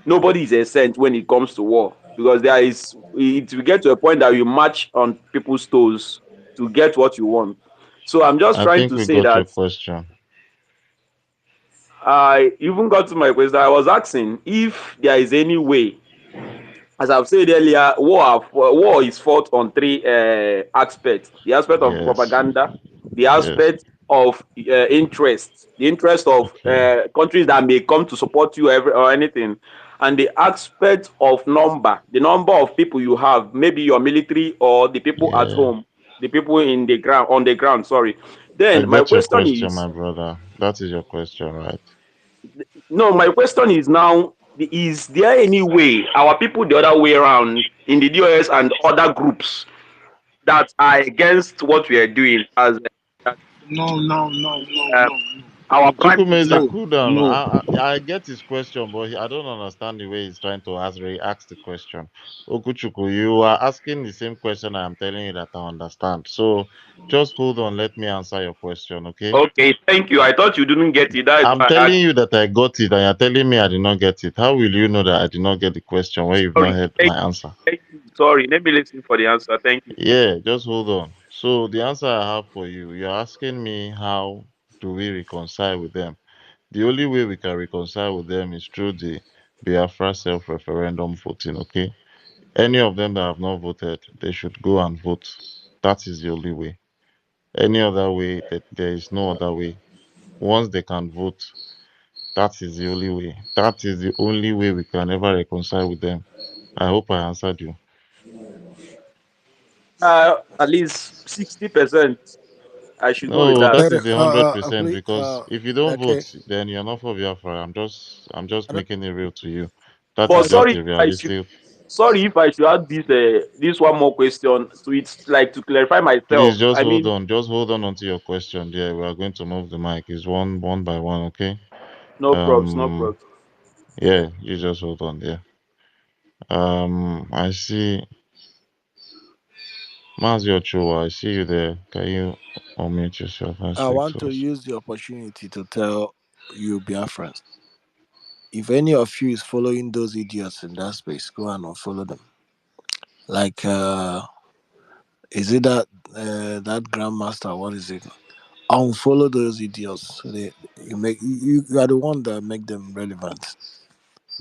nobody is a saint when it comes to war, because it will get to a point that you march on people's toes to get what you want. So I'm just I trying think to we say got your that question. I even got to my question. I was asking if there is any way, as I've said earlier, war is fought on three aspects: the aspect of Yes, propaganda, the yes. aspect of interest, the interest of Okay. countries that may come to support you or anything, and the aspect of number, the number of people you have, maybe your military or the people at Yeah. home, the people on the ground. Sorry. I Then my got your question question, is my brother. That is your question, right? no, my question is now. is there any way our people the other way around in the DOS and other groups that are against what we are doing as No, no, no, no, uh, no, our prime minister? Chukwumeze, no, cool down. no. I get his question, but I don't understand the way he's trying to ask the question. Okuchuku, you are asking the same question I am telling you that I understand. So just hold on, let me answer your question, okay? Okay, thank you. I thought you didn't get it. That is I'm why I asked. telling you that I got it, and you're telling me I did not get it. How will you know that I did not get the question when you've not Sorry, heard my answer? thank you. Sorry, let me listen for the answer. Thank you. Yeah, just hold on. So the answer I have for you, you're asking me how do we reconcile with them? The only way we can reconcile with them is through the Biafra self-referendum voting, okay? Any of them that have not voted, they should go and vote. That is the only way. Any other way, that there is no other way. Once they can vote, that is the only way. That is the only way we can ever reconcile with them. I hope I answered you. At least 60%. I should go with No, that. that Let is it, 100% please, because if you don't okay. vote, then you're not for Biafra. I'm just I don't, making it real to you. That But is I don't, just sorry a if I should realistic. add this one more question to it, like to clarify Please myself. just I hold mean, on. Just hold on until your question. Yeah, we are going to move the mic. It's one by one, okay? no props, no Um, props. yeah, you just hold on there. I see Mazi Ochoa, I see you there. Can you unmute yourself and I speak want to to us? use the opportunity to tell you, Biafrans, if any of you is following those idiots in that space, go and unfollow them. Like, is it that grandmaster? What is it? Unfollow those idiots. So you are the one that make them relevant.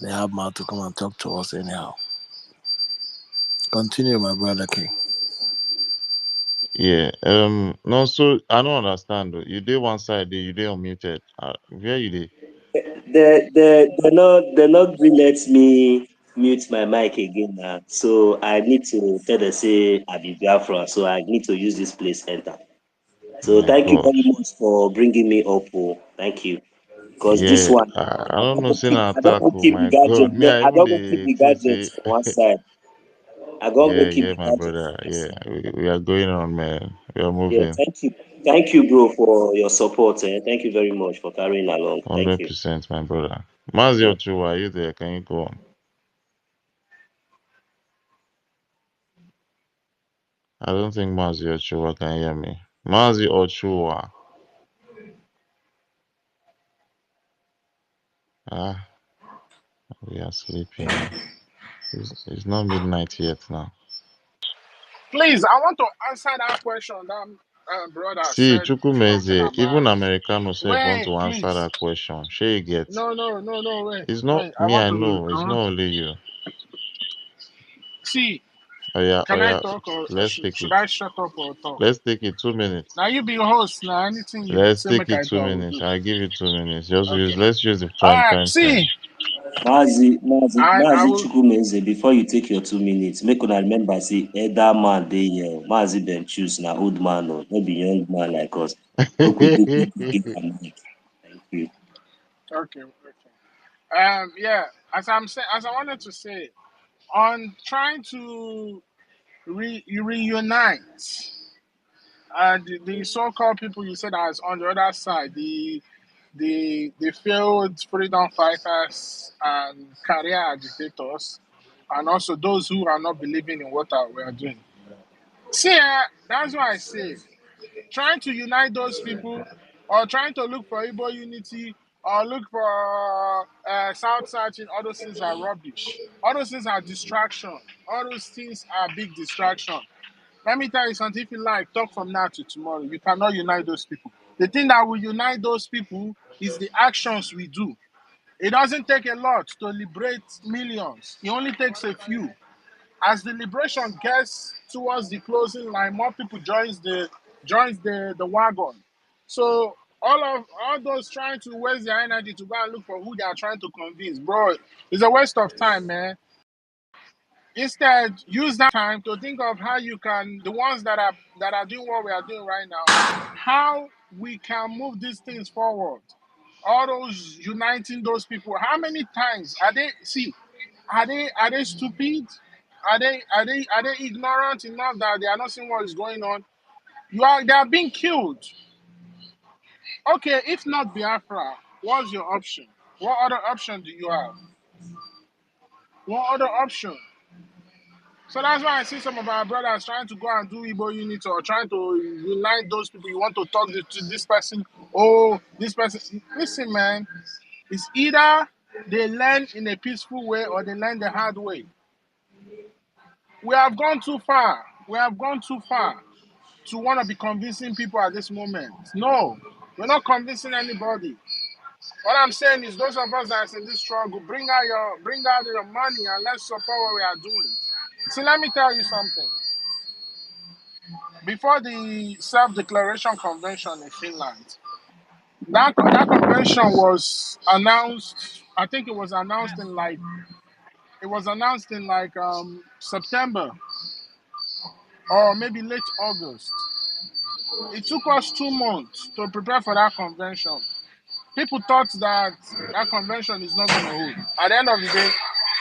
They have mouth to come and talk to us anyhow. Continue, my brother King. Yeah. No, so I don't understand though. You did one side, you did unmuted. Where you did? They not gree let me mute my mic again now. So I need to tell them say I be Biafra. So I need to use this place enter. So My thank you God. very much for bringing me up. Oh. Thank you. Because this Yeah, one, I I don't don't know, go saying keep, I don't attack. go Oh keep the my God. gadget. Me, I I even don't go keep the the thing gadget say, for one side. I don't go yeah, keep yeah, the my gadget for brother. one Yeah, side. we are going on, man. We are Yeah, moving. thank you, bro, for your support. Thank you very much for carrying along. Thank you. 100%, my brother. Mazi Yeah. Ochoa, are you there? Can you go on? I don't think Mazi Ochoa can hear me. Mazi Ochoa. Ah, we are sleeping now. It's not midnight yet now. Please, I want to answer that question that brother See, said something Chukwumeze, even about. Americano self want Wait, to answer please. that question. Sure you get. No, no, no, no. Wait, It's not wait. I me, want I to. know. I It's want. not only you. See, Oh yeah, oh can I yeah. talk or Let's take should it. I shut up or talk? Let's take it 2 minutes. Now you be host. Now anything you Let's say, take make it I do, two I will minutes. do. I'll give you 2 minutes. Okay. Let's use the All prime right. time time. See, I Mazi will. Chukwumeze, before you take your 2 minutes, make una remember, say, elder man dey here. Mazi Ben choose na old man, no be young man like us. Make we give am mic. Thank you. Okay. Okay. Yeah. As I'm saying, as I wanted to say, on trying to reunite the so-called people you said as on the other side, the failed freedom fighters and career agitators, and also those who are not believing in what we are doing. See, that's why I say trying to unite those people or trying to look for Igbo unity or look for South searching, all those things are rubbish. All those things are distraction. All those things are big distraction. Let me tell you something. If you like, talk from now to tomorrow. You cannot unite those people. The thing that will unite those people is the actions we do. It doesn't take a lot to liberate millions. It only takes a few. As the liberation gets towards the closing line, more people joins the wagon. So all those trying to waste their energy to go and look for who they are trying to convince, bro, it's a waste of time, man. Instead, use that time to think of how you can, the ones that are doing what we are doing right now, how we can move these things forward. all those uniting those people. How many times are they? See, are they stupid? Are they ignorant enough that they are not seeing what is going on? They are being killed. Okay, if not Biafra, what's your option? What other option do you have? What other option? So that's why I see some of our brothers trying to go and do Igbo unity or trying to unite those people. You want to talk to this person, oh, this person. Listen, man, it's either they learn in a peaceful way or they learn the hard way. We have gone too far. We have gone too far to want to be convincing people at this moment. No, we're not convincing anybody. What I'm saying is, those of us that's in this struggle, bring out your money and let's support what we are doing. See, let me tell you something. Before the Self-Declaration Convention in Finland, that convention was announced. I think it was announced in September or maybe late August. It took us 2 months to prepare for that convention. People thought that convention is not going to hold. At the end of the day,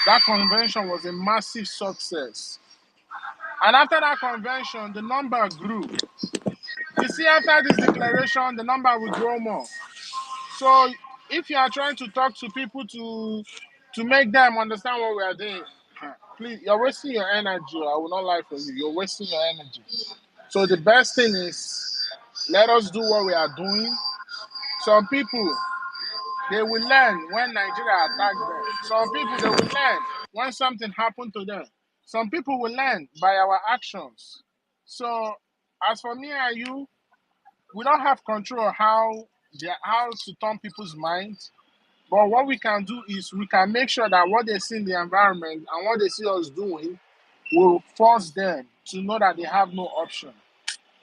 that convention was a massive success. And after that convention, the number grew. You see, after this declaration, the number will grow more. So if you are trying to talk to people to make them understand what we are doing, please, you're wasting your energy. I will not lie for you. You're wasting your energy. So the best thing is, let us do what we are doing. Some people, they will learn when Nigeria attacked them. Some people, they will learn when something happened to them. Some people will learn by our actions. So as for me and you, we don't have control how to turn people's minds. But what we can do is we can make sure that what they see in the environment and what they see us doing will force them to know that they have no option.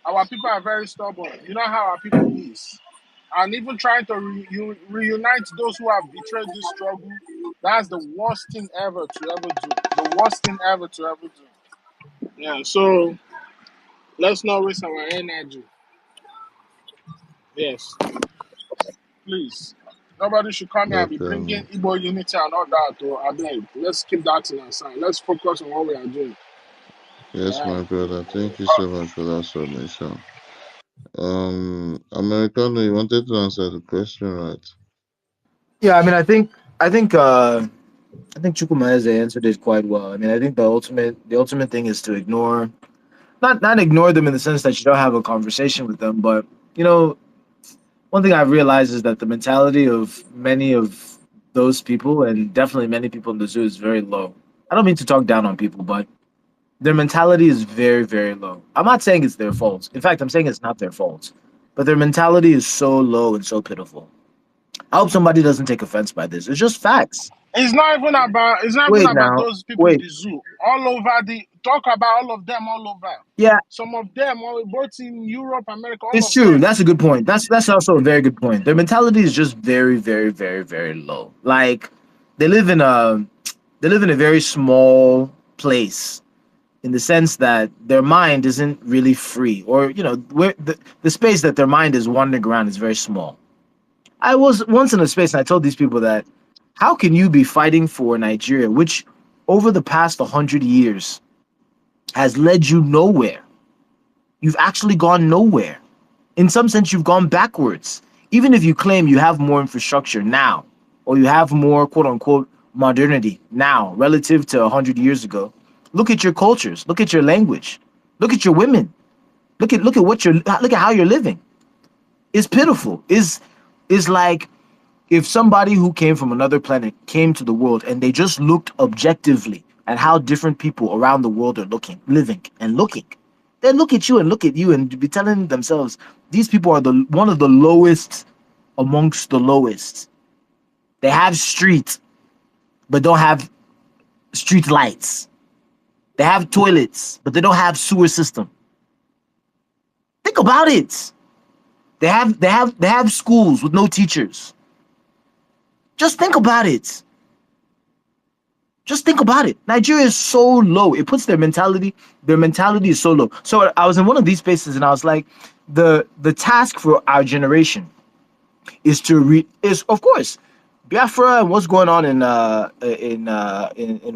Our people are very stubborn. You know how our people is. And even trying to reunite those who have betrayed this struggle, that's the worst thing ever to ever do. The worst thing ever to ever do. Yeah, so let's not waste our energy. Yes, please. Nobody should come here and be Okay. bringing Igbo unity and all that. Or I beg, let's keep that in our side. Let's focus on what we are doing. Yes, Yeah. my brother. Thank you so much for that submission. Americano, you wanted to answer the question, right? Yeah, I mean, I think Chukwuemeka answered it quite well. I mean, I think the ultimate thing is to ignore, not ignore them in the sense that you don't have a conversation with them, but you know, one thing I've realized is that the mentality of many of those people, and definitely many people in the zoo, is very low. I don't mean to talk down on people, but their mentality is very, very low. I'm not saying it's their fault. In fact, I'm saying it's not their fault. But their mentality is so low and so pitiful. I hope somebody doesn't take offense by this. It's just facts. It's not even about Wait now. those people in Wait. the zoo. All over talk about all of them all over. Yeah, Some of them, both in Europe, America, all it's of true. them. That's a good point. That's also a very good point. Their mentality is just very, very, very, very low. Like they live in a they live in a very small place in the sense that their mind isn't really free, or where the space that their mind is wandering around is very small. I was once in a space and I told these people that how can you be fighting for Nigeria, which over the past 100 years has led you nowhere? You've actually gone nowhere. In some sense, you've gone backwards. Even if you claim you have more infrastructure now, or you have more quote unquote modernity now relative to 100 years ago, look at your cultures, look at your language, look at your women, look at how you're living. It's pitiful. Is like if somebody who came from another planet came to the world and they just looked objectively at how different people around the world are living and looking, they look at you and be telling themselves these people are the one of the lowest amongst the lowest. They have street, but don't have street lights. They have toilets, but they don't have sewer system. Think about it. They have schools with no teachers. Just think about it. Just think about it. Nigeria is so low. It puts their mentality is so low. So I was in one of these spaces and I was like, the task for our generation is of course Biafra and what's going on in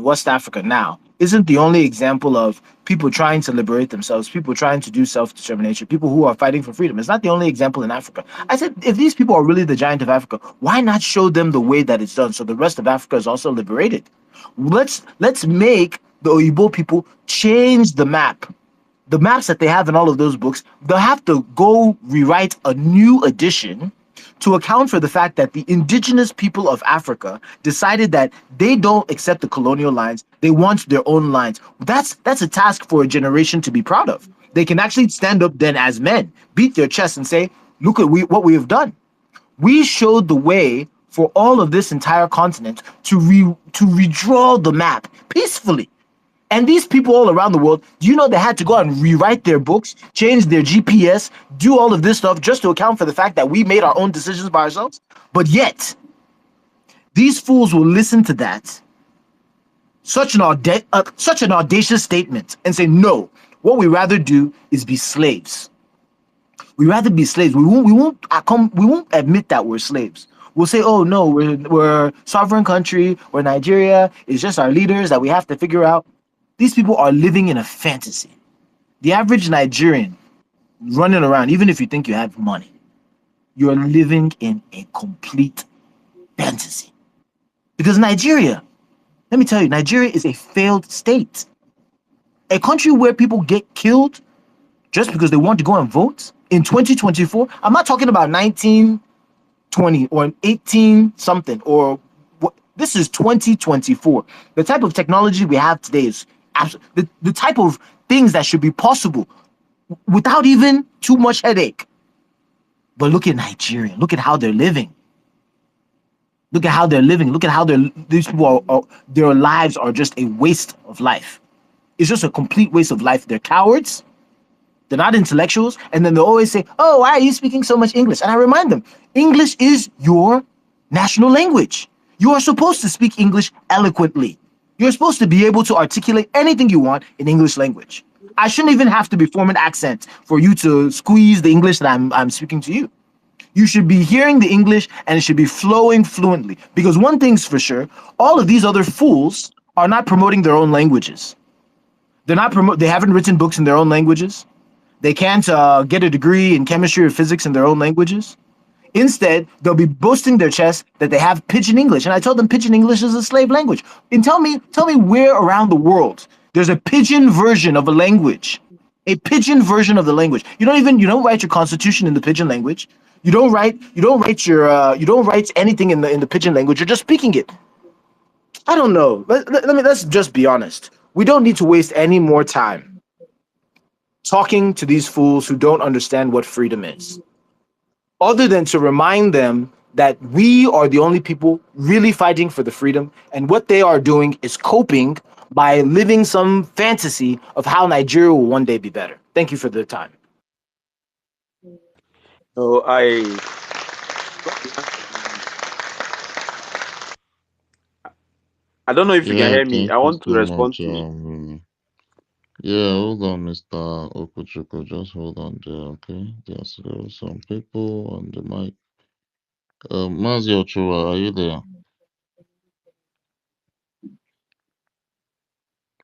West Africa now isn't the only example of people trying to liberate themselves, people trying to do self-determination, people who are fighting for freedom. It's not the only example in Africa. I said, if these people are really the giant of Africa, why not show them the way that it's done so the rest of Africa is also liberated? Let's make the Oyibo people change the map. The maps that they have in all of those books, they'll have to go rewrite a new edition to account for the fact that the indigenous people of Africa decided that they don't accept the colonial lines. They want their own lines. That's a task for a generation to be proud of. They can actually stand up then as men, beat their chest and say, look at what we have done. We showed the way for all of this entire continent to redraw the map peacefully. And these people all around the world, do you know they had to go and rewrite their books, change their GPS, do all of this stuff just to account for the fact that we made our own decisions by ourselves? But yet, these fools will listen to that, such an audacious statement, and say, no, what we rather do is be slaves. We rather be slaves. We won't admit that we're slaves. We'll say, oh no, we're a sovereign country, we're Nigeria, it's just our leaders that we have to figure out. These people are living in a fantasy. The average Nigerian running around, even if you think you have money, you're living in a complete fantasy. Because Nigeria, let me tell you, Nigeria is a failed state. A country where people get killed just because they want to go and vote in 2024. I'm not talking about 1920 or 18 something or what. This is 2024. The type of technology we have today is the type of things that should be possible without even too much headache. But look at Nigeria. Look at how they're living. Look at how they're living. Look at how these people their lives are just a waste of life. It's just a complete waste of life. They're cowards. They're not intellectuals. And then they always say, oh, why are you speaking so much English? And I remind them, English is your national language. You are supposed to speak English eloquently. You're supposed to be able to articulate anything you want in English language. I shouldn't even have to be forming accent for you to squeeze the English that I'm speaking to you. You should be hearing the English and it should be flowing fluently. Because one thing's for sure, all of these other fools are not promoting their own languages. They haven't written books in their own languages. They can't get a degree in chemistry or physics in their own languages. Instead, they'll be boasting their chest that they have Pidgin English. And I told them Pidgin English is a slave language. And tell me where around the world there's a Pidgin version of a language. A Pidgin version of the language. You don't write your constitution in the Pidgin language. You don't write anything in the Pidgin language. You're just speaking it. I don't know. Let's just be honest. We don't need to waste any more time talking to these fools who don't understand what freedom is, other than to remind them that we are the only people really fighting for the freedom, and what they are doing is coping by living some fantasy of how Nigeria will one day be better. Thank you for the time. So I don't know if you can Yeah, hear me. thank I you want to so respond much. to. Yeah, hold on, Mr. Okuchuku. Just hold on there, okay? There's some people on the mic. Mazi Ochua, are you there?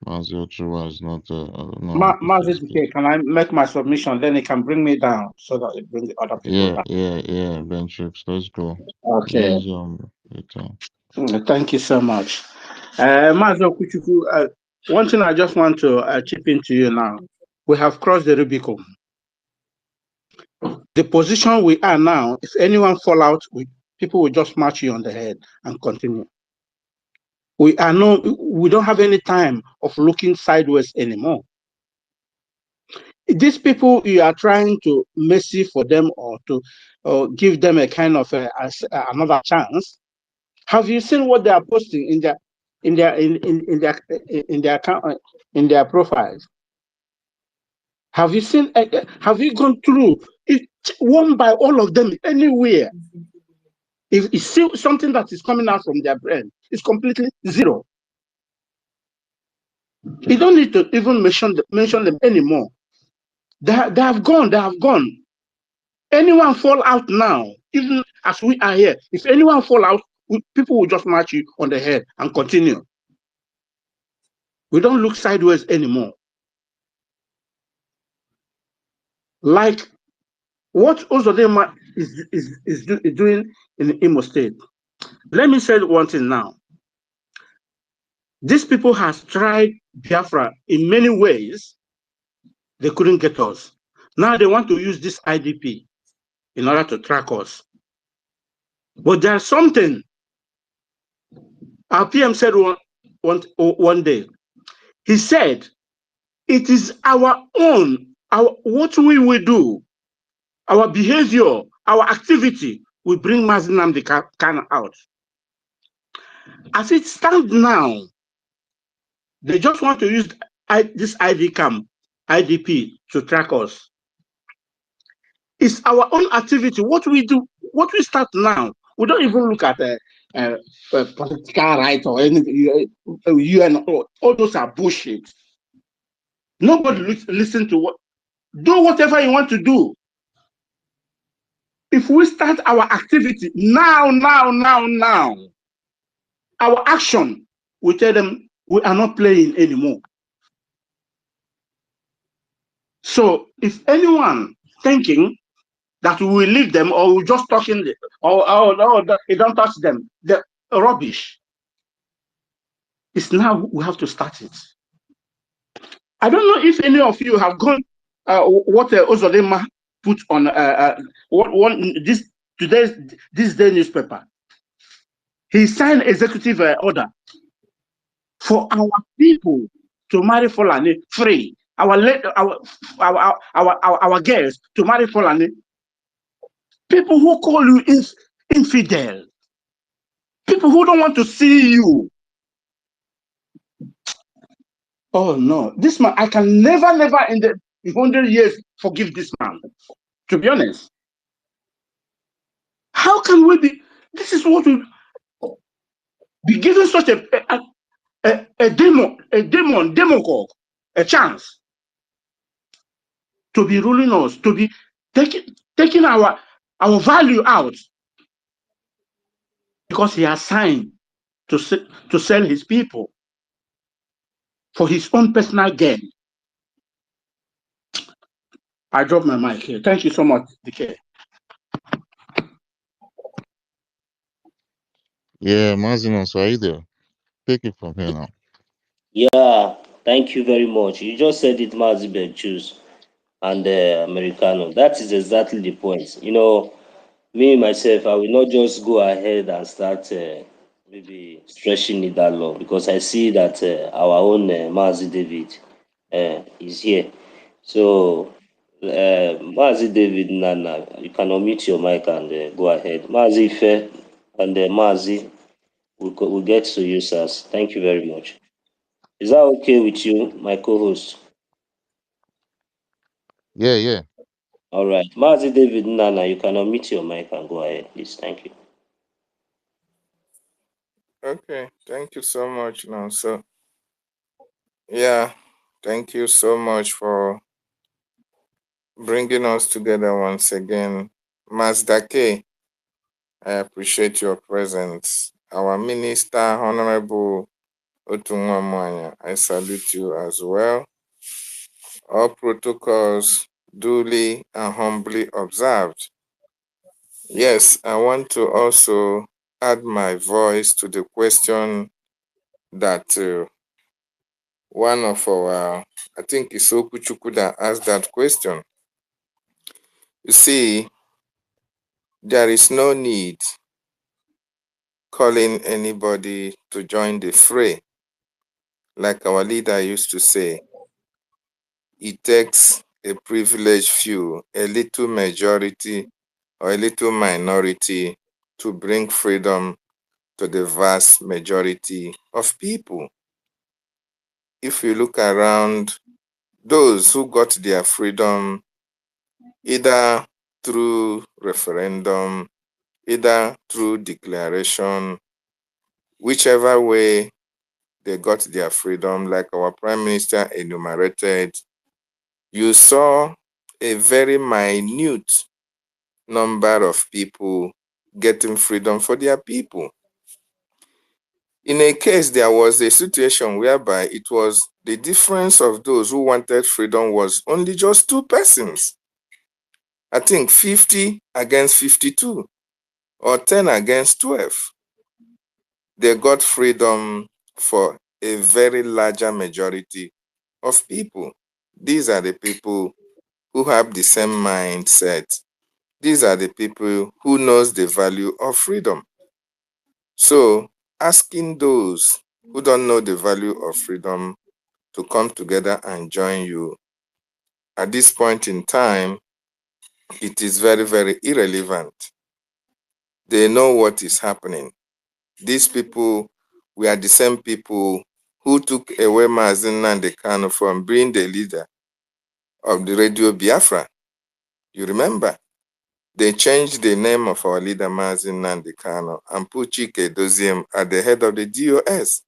Mazi Ochua is not there. I don't know if he's good. Can I make my submission? Then it can bring me down so that it brings the other people down. Yeah, Ben Trips, let's go. Okay. Use your time. Thank you so much. Mazo Kuchuku, one thing I just want to chip into you now. We have crossed the Rubicon. The position we are now, if anyone fall out, people will just smash you on the head and continue. We don't have any time of looking sideways anymore. These people, you are trying to mercy for them or to give them a kind of another chance. Have you seen what they are posting in their account, in their profiles? Have you seen? Have you gone through it one by all of them anywhere? If you see something that is coming out from their brain, it's completely zero. You don't need to even mention them anymore. They have gone. They have gone. Anyone fall out now, even as we are here. If anyone fall out, people will just match you on the head and continue. We don't look sideways anymore. Like what Uzodinma is doing in Imo State. Let me say one thing now. These people has tried Biafra in many ways. They couldn't get us. Now they want to use this IDP in order to track us. But there's something our PM said one day. He said, it is our own, what we will do, our behavior, our activity will bring Mazi Nnamdi Kanu out. As it stands now, they just want to use this IDP to track us. It's our own activity. What we do, what we start now, we don't even look at political rights or anything. UN, all those are bullshit. Nobody listen to what. Do whatever you want to do. If we start our activity now, our action, we tell them we are not playing anymore. So if anyone thinking that we will leave them or we just talking or it don't touch them, the rubbish. It's now we have to start it. I don't know if any of you have gone what Uzodinma put on this day newspaper. He signed executive order for our people to marry Fulani free. Our girls to marry Fulani. People who call you infidel. People who don't want to see you. Oh no, this man, I can never in the 100 years forgive this man. To be honest. How can we be? This is what we be given such a demagogue, a chance to be ruling us, to be taking our value out because he has signed to sell his people for his own personal gain. I drop my mic here. Thank you so much, DK. Yeah, Mazino, so are you there? Take it from here now. Yeah, thank you very much. You just said it, Mazibe Jews and Americano. That is exactly the point. You know, me myself, I will not just go ahead and start maybe stretching it that long because I see that our own Mazi David is here. So, Mazi David Nana, you can unmute your mic and go ahead. Mazi Ife and Mazi, we'll get to you, sirs. Thank you very much. Is that okay with you, my co-host? Yeah. All right. Mazi David Nana, you can unmute your mic and go ahead, please. Thank you. Okay, thank you so much now. So yeah, thank you so much for bringing us together once again. Mazdake, I appreciate your presence. Our Minister, Honorable Otunwamwanya, I salute you as well. All protocols duly and humbly observed. Yes, I want to also add my voice to the question that one of our, I think it's Okuchuku that asked that question. You see, there is no need calling anybody to join the fray. Like our leader used to say, it takes a privileged few, a little majority or a little minority to bring freedom to the vast majority of people. If you look around, those who got their freedom either through referendum, either through declaration, whichever way they got their freedom, like our Prime Minister enumerated, you saw a very minute number of people getting freedom for their people. In a case, there was a situation whereby it was the difference of those who wanted freedom was only just 2 persons. I think 50 against 52 or 10 against 12. They got freedom for a very larger majority of people. These are the people who have the same mindset. These are the people who knows the value of freedom. So asking those who don't know the value of freedom to come together and join you at this point in time, it is very, very irrelevant. They know what is happening. These people were the same people who took away Mazen Nnamdi Kanu from being the leader of the Radio Biafra. You remember? They changed the name of our leader Mazen Nnamdi Kanu and put Chike Doziem at the head of the DOS.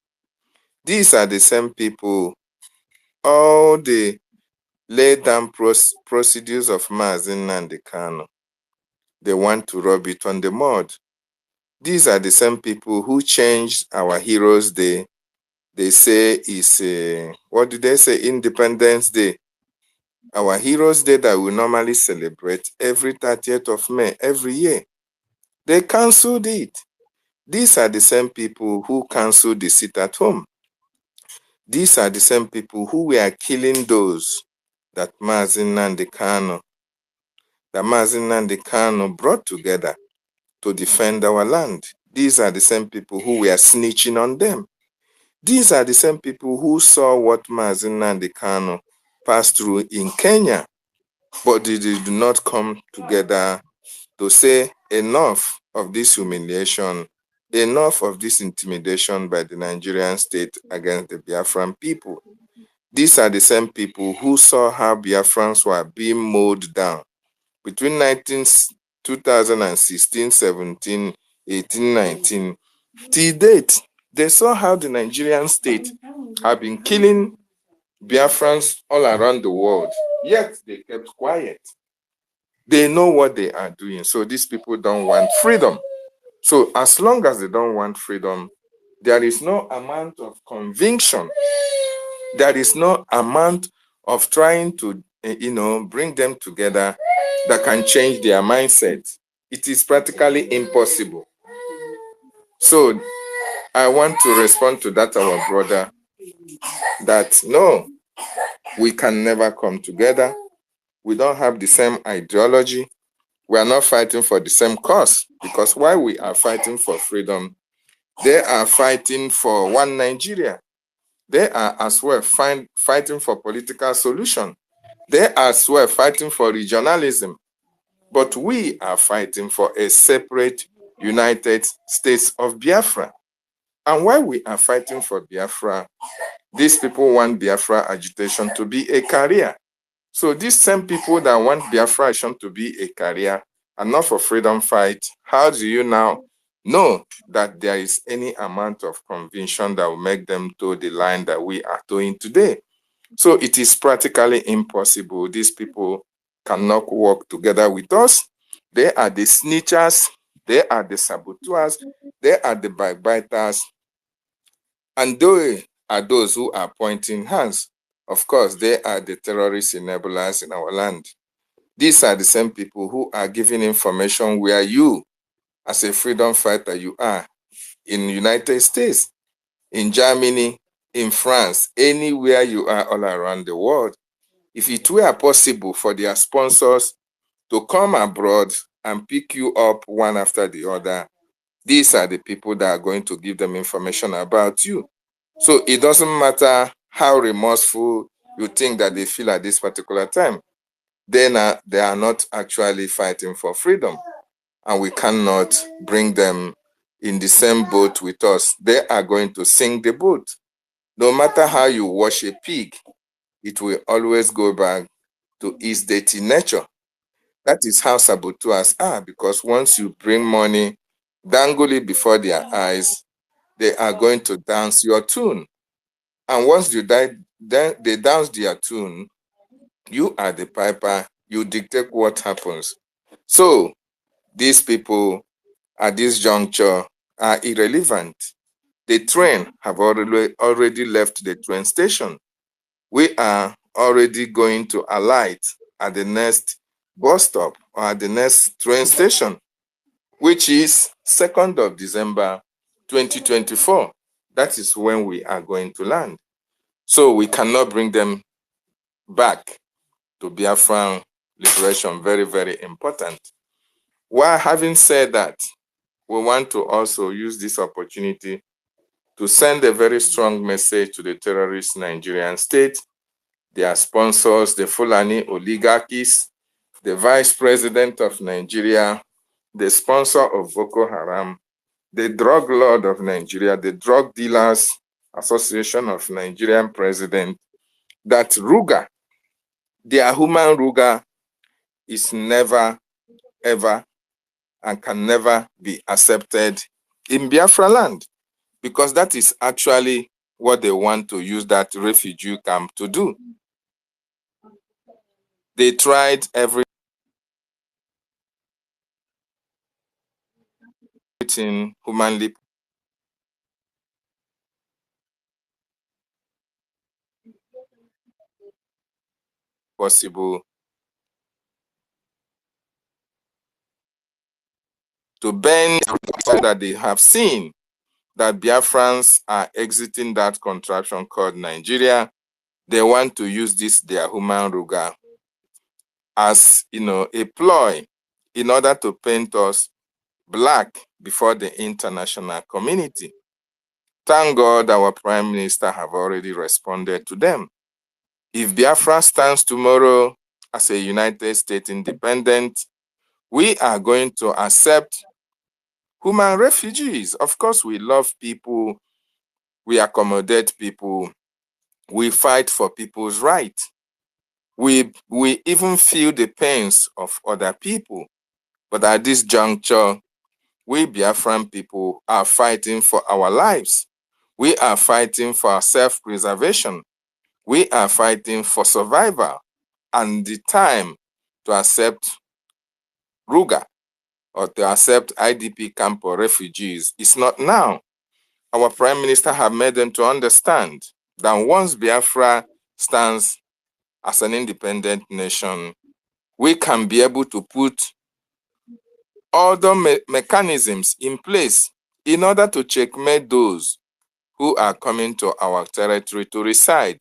These are the same people, all the laid down procedures of Mazen Nnamdi Kanu. They want to rub it on the mud. These are the same people who changed our Heroes Day. They say is what do they say? Independence Day. Our Heroes Day that we normally celebrate every 30th of May every year. They cancelled it. These are the same people who cancelled the sit at home. These are the same people who were killing those that Mazen Nnamdi Kanu brought together to defend our land. These are the same people who were snitching on them. These are the same people who saw what Mazen Nnamdi Kanu passed through in Kenya, but they did not come together to say enough of this humiliation, enough of this intimidation by the Nigerian state against the Biafran people. These are the same people who saw how Biafrans were being mowed down between 2016, 17, 18, 19, till date. They saw how the Nigerian state have been killing Biafrans all around the world, yet they kept quiet. They know what they are doing, so these people don't want freedom. So as long as they don't want freedom, there is no amount of conviction, there is no amount of trying to bring them together that can change their mindset. It is practically impossible. So I want to respond to that, our brother, that no, we can never come together. We don't have the same ideology. We are not fighting for the same cause, because while we are fighting for freedom, they are fighting for one Nigeria. They are as well fighting for political solution. They are as well fighting for regionalism. But we are fighting for a separate United States of Biafra. And while we are fighting for Biafra, these people want Biafra agitation to be a career. So these same people that want Biafra agitation to be a career and not for freedom fight, how do you now know that there is any amount of conviction that will make them toe the line that we are toeing today? So it is practically impossible. These people cannot work together with us. They are the snitchers, they are the saboteurs, they are the backbiters, and they are those who are pointing hands. Of course, they are the terrorist enablers in our land. These are the same people who are giving information where you, as a freedom fighter, you are in the United States, in Germany, in France, anywhere you are all around the world. If it were possible for their sponsors to come abroad and pick you up one after the other, these are the people that are going to give them information about you. So it doesn't matter how remorseful you think that they feel at this particular time. They are not actually fighting for freedom, and we cannot bring them in the same boat with us. They are going to sink the boat. No matter how you wash a pig, it will always go back to its dirty nature. That is how saboteurs are, because once you bring money, dangle it before their eyes, they are going to dance your tune. And once they dance their tune, you are the piper, you dictate what happens. So these people at this juncture are irrelevant. The train have already left the train station. We are already going to alight at the next bus stop or at the next train station, which is 2nd of December 2024. That is when we are going to land. So we cannot bring them back to Biafran liberation. Very, very important. While having said that, we want to also use this opportunity to send a very strong message to the terrorist Nigerian state, their sponsors, the Fulani oligarchies, the vice president of Nigeria, the sponsor of Boko Haram, the drug lord of Nigeria, the drug dealers association of Nigerian president, that Ruga, their human Ruga, is never, ever, and can never be accepted in Biafra land, because that is actually what they want to use that refugee camp to do. They tried everything humanly possible to bend that they have seen that Biafrans are exiting that contraption called Nigeria. They want to use this, their human Ruga, as a ploy in order to paint us black before the international community. Thank God our Prime Minister have already responded to them. If Biafra stands tomorrow as a United States independent, we are going to accept human refugees. Of course, we love people, we accommodate people, we fight for people's rights. We even feel the pains of other people. But at this juncture, we Biafran people are fighting for our lives. We are fighting for self-preservation. We are fighting for survival. And the time to accept Ruga or to accept IDP camp or refugees is not now. Our Prime Minister have made them to understand that once Biafra stands as an independent nation, we can be able to put other mechanisms in place in order to checkmate those who are coming to our territory to reside,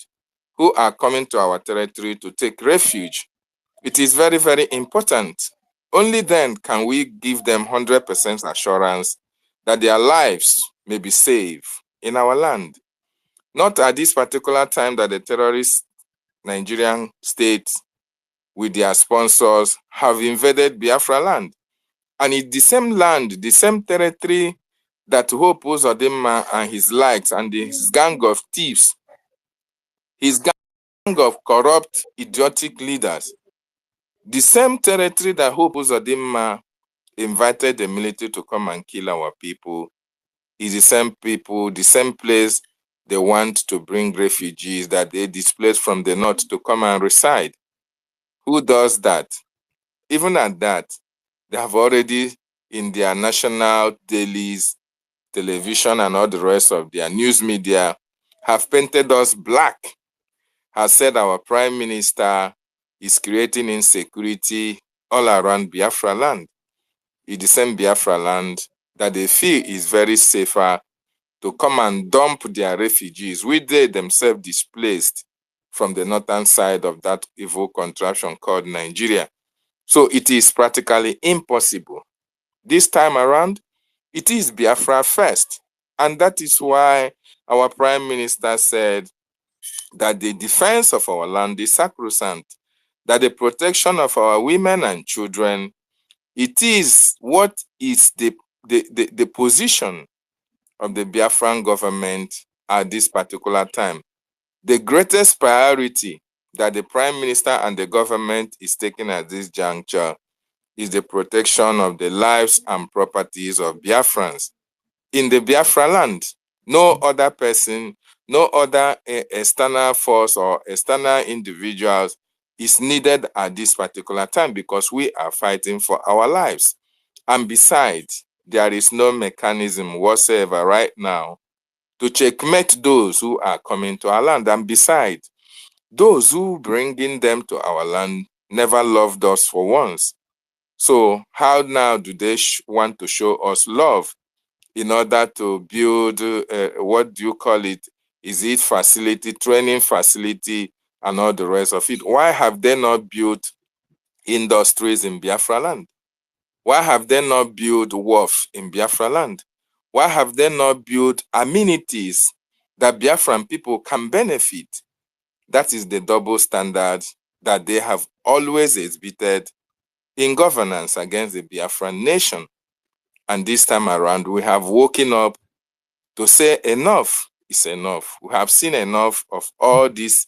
who are coming to our territory to take refuge. It is very, very important. Only then can we give them 100% assurance that their lives may be safe in our land. Not at this particular time that the terrorist Nigerian state with their sponsors have invaded Biafra land. And it's the same land, the same territory that Hope Uzodinma and his likes and his gang of thieves, his gang of corrupt, idiotic leaders, the same territory that Hope Uzodinma invited the military to come and kill our people, is the same people, the same place they want to bring refugees that they displaced from the north to come and reside. Who does that? Even at that, they have already, in their national dailies, television, and all the rest of their news media, have painted us black, has said our Prime Minister is creating insecurity all around Biafra land. It's the same Biafra land that they feel is very safer to come and dump their refugees, which they themselves displaced from the northern side of that evil contraption called Nigeria. So it is practically impossible. This time around, it is Biafra first. And that is why our Prime Minister said that the defense of our land is sacrosanct, that the protection of our women and children, it is what is the position of the Biafran government at this particular time. The greatest priority that the Prime Minister and the government is taking at this juncture is the protection of the lives and properties of Biafrans in the Biafra land. No other person, no other external force or external individuals is needed at this particular time, because we are fighting for our lives. And besides, there is no mechanism whatsoever right now to checkmate those who are coming to our land. And besides, those who bringing them to our land never loved us for once. So how now do they want to show us love in order to build, what do you call it? Is it facility, training facility, and all the rest of it? Why have they not built industries in Biafraland? Why have they not built wharf in Biafraland? Why have they not built amenities that Biafran people can benefit? That is the double standard that they have always exhibited in governance against the Biafran nation. And this time around, we have woken up to say enough is enough. We have seen enough of all these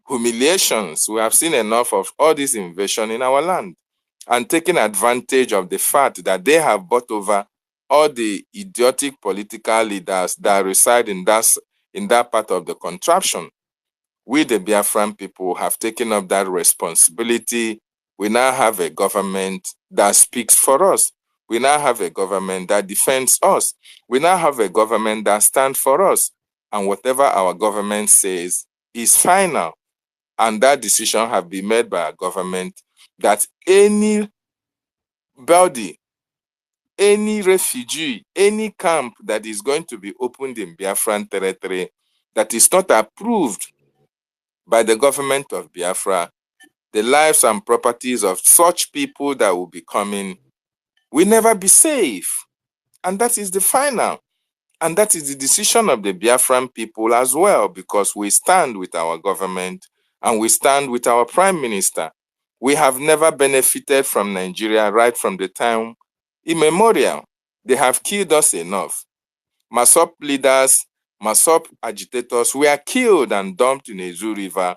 humiliations. We have seen enough of all this invasion in our land, and taking advantage of the fact that they have bought over all the idiotic political leaders that reside in that part of the contraption. We, the Biafran people, have taken up that responsibility. We now have a government that speaks for us. We now have a government that defends us. We now have a government that stands for us. And whatever our government says is final. And that decision have been made by our government that any body, any refugee, any camp that is going to be opened in Biafran territory that is not approved by the government of Biafra, the lives and properties of such people that will be coming will never be safe. And that is the final. And that is the decision of the Biafran people as well, because we stand with our government and we stand with our prime minister. We have never benefited from Nigeria right from the time immemorial. They have killed us enough. Masop leaders, Masop agitators were killed and dumped in a Zoo River.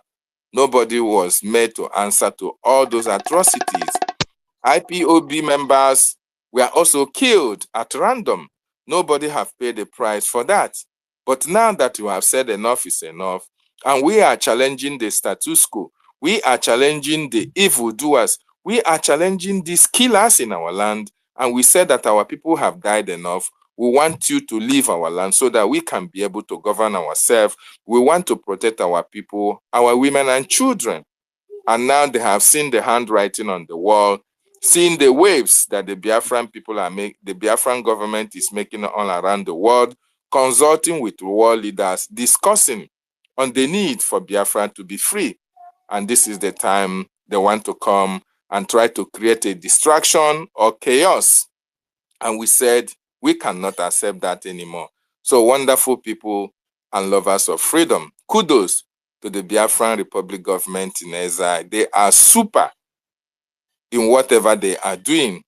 Nobody was made to answer to all those atrocities. IPOB members were also killed at random. Nobody have paid the price for that. But now that you have said enough is enough, and we are challenging the status quo, we are challenging the evildoers, we are challenging these killers in our land, and we said that our people have died enough. We want you to leave our land so that we can be able to govern ourselves. We want to protect our people, our women and children. And now they have seen the handwriting on the wall, seen the waves that the Biafran people are making, the Biafran government is making all around the world, consulting with world leaders, discussing on the need for Biafran to be free. And this is the time they want to come and try to create a distraction or chaos. And we said, we cannot accept that anymore. So wonderful people and lovers of freedom, kudos to the Biafran Republic government in exile. They are super in whatever they are doing.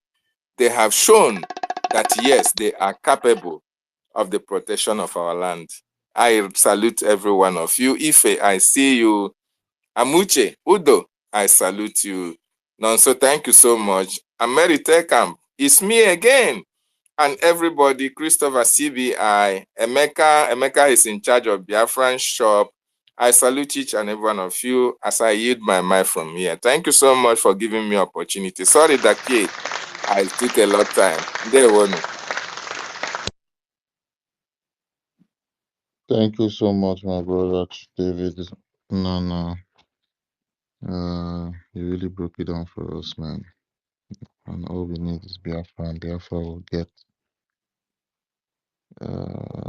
They have shown that, yes, they are capable of the protection of our land. I salute every one of you. Ife, I see you. Amuche, Udo, I salute you. Nonso, thank you so much. Ameri Tekam, it's me again. And everybody, Christopher CBI, Emeka is in charge of Biafran shop. I salute each and every one of you as I yield my mic from here. Thank you so much for giving me opportunity. Sorry, Dake, I took a lot of time. There were no. Thank you so much, my brother David. No. You really broke it down for us, man. And all we need is Biafra, and Biafra will get.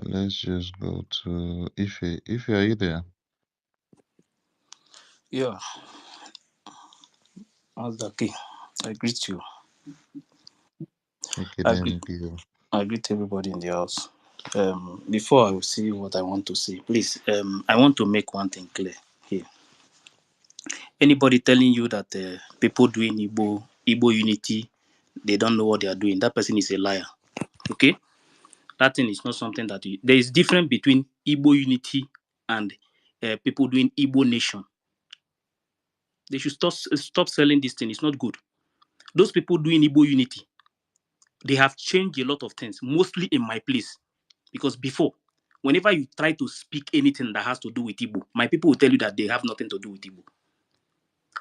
Let's just go to Ife. Ife, are you there? Yeah, Azaki, I greet you. Okay, I let greet, me be. I greet everybody in the house. Before I will say what I want to say, please, I want to make one thing clear here. Anybody telling you that people doing Igbo unity, they don't know what they are doing, that person is a liar. Okay? That thing is not something that there is difference between Igbo unity and people doing Igbo nation. They should stop selling this thing. It's not good. Those people doing Igbo unity, they have changed a lot of things, mostly in my place. Because before, whenever you try to speak anything that has to do with Igbo, my people will tell you that they have nothing to do with Igbo.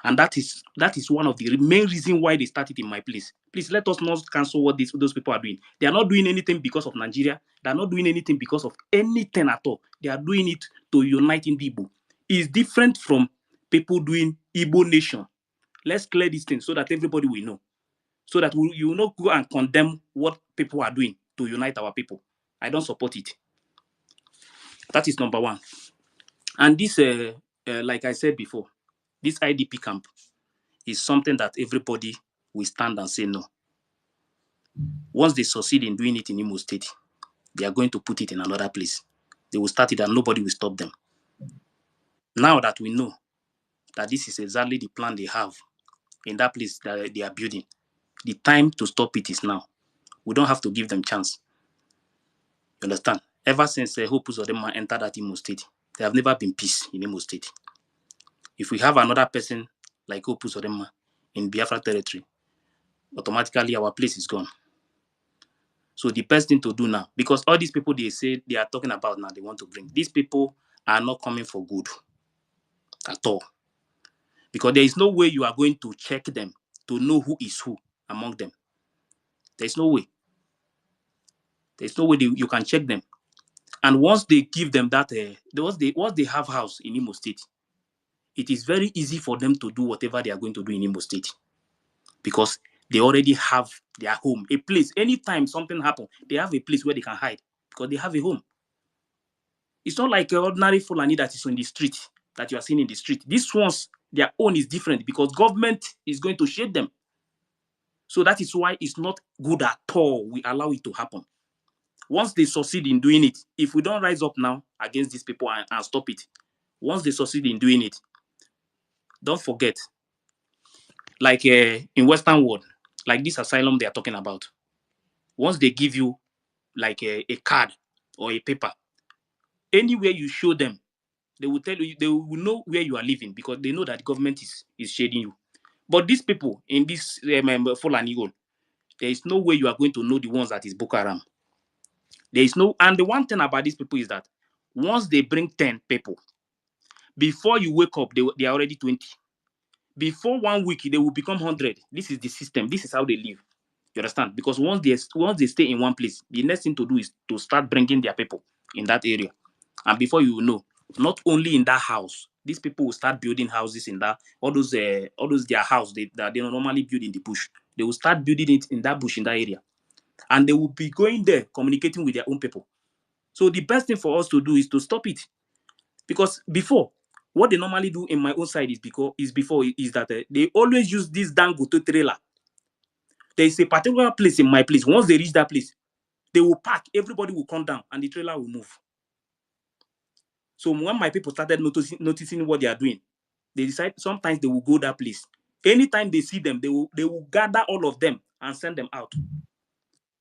And that is one of the main reasons why they started in my place. Please let us not cancel what those people are doing. They are not doing anything because of Nigeria. They are not doing anything because of anything at all. They are doing it to unite in the Igbo. It's different from people doing Igbo nation. Let's clear this thing so that everybody will know. So that you will not go and condemn what people are doing to unite our people. I don't support it. That is number one. And this, like I said before, this IDP camp is something that everybody will stand and say no. Once they succeed in doing it in Imo State, they are going to put it in another place. They will start it and nobody will stop them. Now that we know that this is exactly the plan they have in that place that they are building, the time to stop it is now. We don't have to give them chance. You understand? Ever since Hope Uzodinma entered that Imo State, there have never been peace in Imo State. If we have another person like Hope Uzodinma in Biafra territory, automatically our place is gone. So the best thing to do now, because all these people they say they are talking about now, they want to bring, these people are not coming for good at all. Because there is no way you are going to check them to know who is who among them. There's no way. There's no way you can check them. And once they give them that, once they have house in Imo State, it is very easy for them to do whatever they are going to do in Imo State. Because they already have their home, a place. Anytime something happens, they have a place where they can hide because they have a home. It's not like an ordinary Fulani that is on the street, that you are seeing in the street. These ones, their own is different because government is going to shade them. So that is why it's not good at all. We allow it to happen. Once they succeed in doing it, if we don't rise up now against these people and stop it, once they succeed in doing it, don't forget, like in Western world, like this asylum they are talking about, once they give you like a card or a paper, anywhere you show them, they will tell you, they will know where you are living because they know that the government is shading you. But these people in this Fulani Gold, there is no way you are going to know the ones that is Boko Haram. There is no, and the one thing about these people is that once they bring 10 people, before you wake up, they are already 20. Before 1 week, they will become 100. This is the system. This is how they live. You understand? Because once they stay in one place, the next thing to do is to start bringing their people in that area. And before you know, not only in that house, these people will start building houses in that, all those their house that they normally build in the bush. They will start building it in that bush in that area. And they will be going there, communicating with their own people. So the best thing for us to do is to stop it. Because before, what they normally do in my own side is that they always use this Dangote trailer. There is a particular place in my place. Once they reach that place, they will park, everybody will come down, and the trailer will move. So when my people started noticing what they are doing, they decide sometimes they will go that place. Anytime they see them, they will gather all of them and send them out.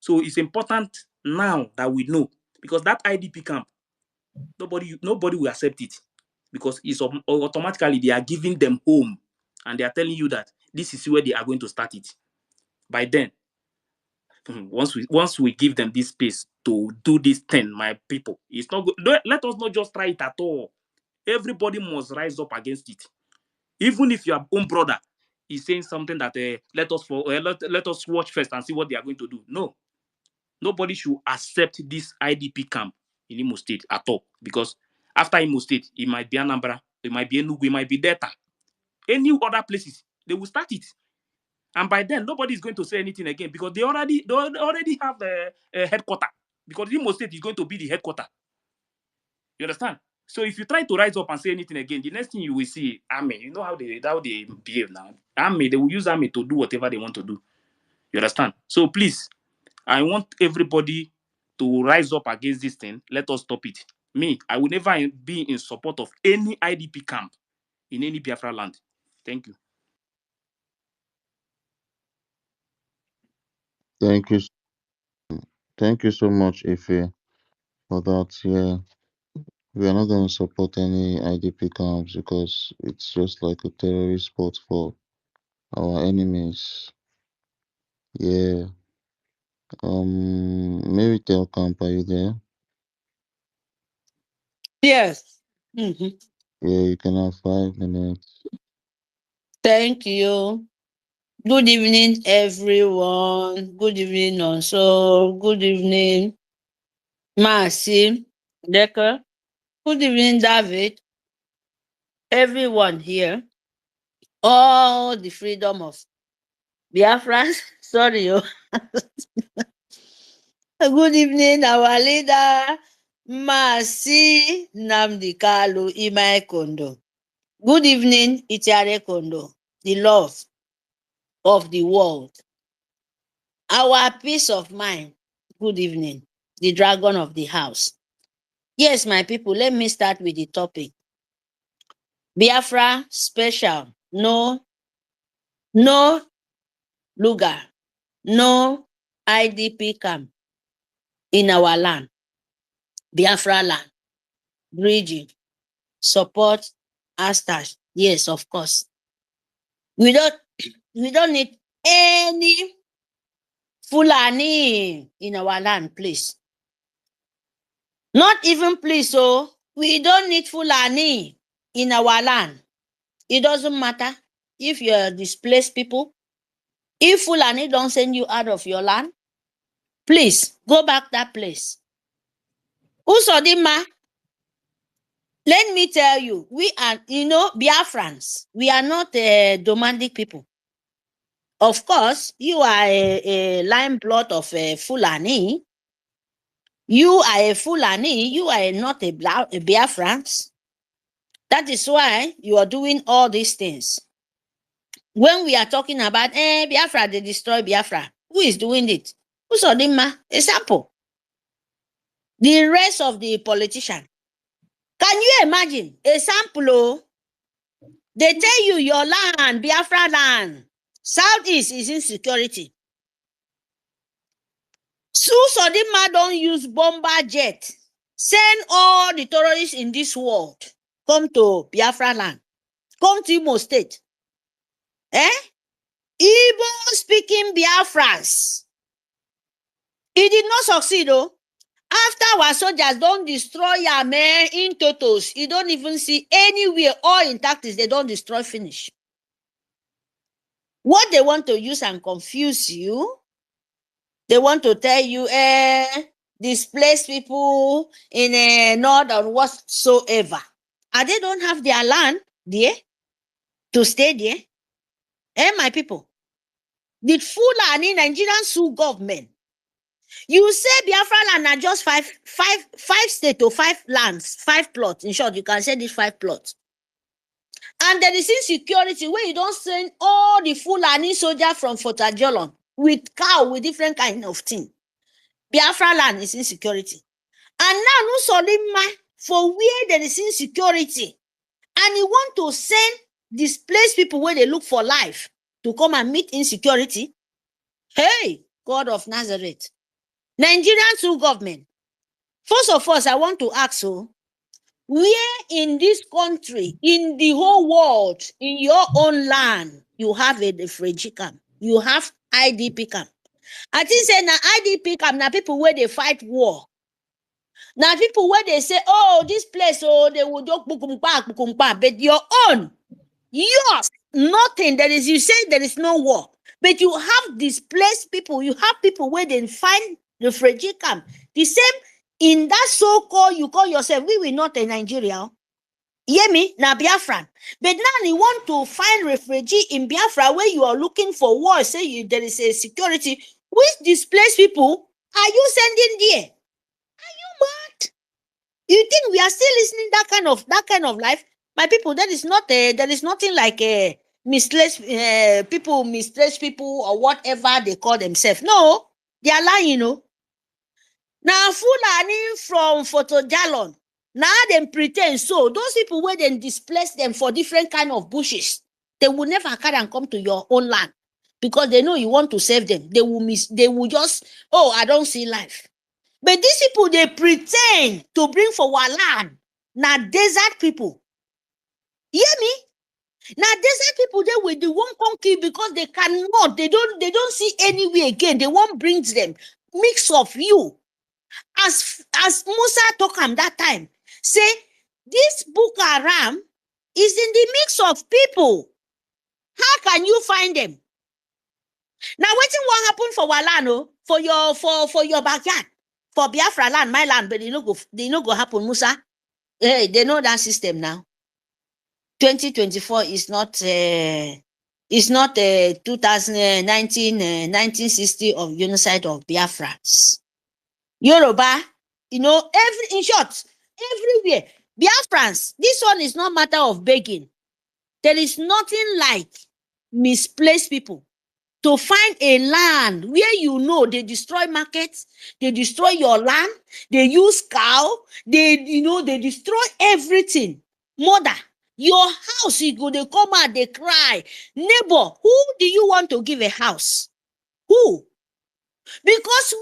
So it's important now that we know, because that IDP camp, nobody will accept it, because it's automatically they are giving them home and they are telling you that this is where they are going to start it. By then, once we give them this space to do this thing, my people, it's not good. Let us not just try it at all. Everybody must rise up against it. Even if your own brother is saying something that let us watch first and see what they are going to do. No, nobody should accept this IDP camp in Imo State at all, because after Imo State, it might be Anambra, it might be Enugu, it might be Delta, any other places, they will start it. And by then, nobody is going to say anything again because they already have a headquarter. Because Imo State is going to be the headquarter. You understand? So if you try to rise up and say anything again, the next thing you will see, army. You know how they behave now. Army, they will use army to do whatever they want to do. You understand? So please, I want everybody to rise up against this thing. Let us stop it. Me, I will never be in support of any IDP camp in any Biafra land. Thank you. Thank you. Thank you so much, Ife, for that. Yeah, we are not going to support any IDP camps because it's just like a terrorist spot for our enemies. Yeah. Maybe tell camp, are you there? Yes. Mhm. Yeah, you can have 5 minutes. Thank you. Good evening, everyone. Good evening, also. Good evening, Marcy, Decker. Good evening, David. Everyone here. All the freedom of Biafrans. Sorry. Good evening, our leader, Marcy Namdi Kalu Imai Kondo. Good evening, Itiare Kondo, the love of the world. Our peace of mind. Good evening, the dragon of the house. Yes, my people, let me start with the topic. Biafra special. No Ruga. No IDP camp in our land. Biafraland. Bridging. Support. Hashtag. Yes, of course. We don't need any Fulani in our land, please. Not even please, so we don't need Fulani in our land. It doesn't matter if you're displaced people. If Fulani don't send you out of your land, please go back that place. Usodima, let me tell you, we are, Biafrans. We are not domestic people. Of course, you are a line plot of Fulani. You are a Fulani. You are not a Biafrans. That is why you are doing all these things. When we are talking about Biafra, they destroy Biafra. Who is doing it? Usodima, example. The rest of the politician. Can you imagine? Example, they tell you your land, Biafra land, Southeast is insecurity. Usodima don't use bomber jet. Send all the terrorists in this world. Come to Biafra land. Come to Imo State. Igbo speaking Biafrans. It did not succeed though. After our soldiers don't destroy your men in totals, you don't even see anywhere all intact is they don't destroy finish. What they want to use and confuse you, they want to tell you, displaced people in north or whatsoever. And they don't have their land there to stay there. My people. Did Fulani Nigerian sue government? You say Biafra land are just five states to 5 lands, 5 plots. In short, you can say these 5 plots. And there is insecurity where you don't send all the Fulani soldiers from Fort Ajalon with cow, with different kind of thing. Biafra land is insecurity. And now no Solima for where there is insecurity. And you want to send displaced people where they look for life to come and meet insecurity. Hey, God of Nazareth. Nigerian two government. First of all, I want to ask you, where in this country, in the whole world, in your own land, you have a refugee camp, you have IDP camp. I think say now IDP camp, now people where they fight war. Now people where they say, oh, this place, oh, they will do bukumpa, but your own, yours, nothing. There is, you say there is no war, but you have displaced people. You have people where they find refugee camp. The same in that so-called, you call yourself, we will not in Nigeria. Hear me? Now Biafran. But now you want to find refugee in Biafra where you are looking for war. Say there is a security. Which displaced people are you sending there? Are you mad? You think we are still listening that kind of life? My people, that is not there is nothing like misplaced people or whatever they call themselves. No, they are lying, Now Fulani from Photo Jalon. Now them pretend so those people where they displace them for different kind of bushes, they will never carry and come to your own land because they know you want to save them. They will just, oh, I don't see life. But these people, they pretend to bring for our land. Now desert people. Hear me? Now desert people, they will the one conquer because they cannot, they don't see anywhere again. They won't bring them. Mix of you. As Musa talk him that time, say this Boko Haram is in the mix of people. How can you find them? Now, wetin wan happen for our land, for your backyard, for Biafra land, my land, but they no go happen, Musa. Hey, they know that system now. 2024 is not 2019 1960 of genocide of Biafrans. Yoruba, in short, everywhere. Biafrans, this one is not matter of begging. There is nothing like misplaced people. To find a land where they destroy markets, they destroy your land, they use cow, they destroy everything. Mother, your house, they come out, they cry. Neighbor, who do you want to give a house? Who? Because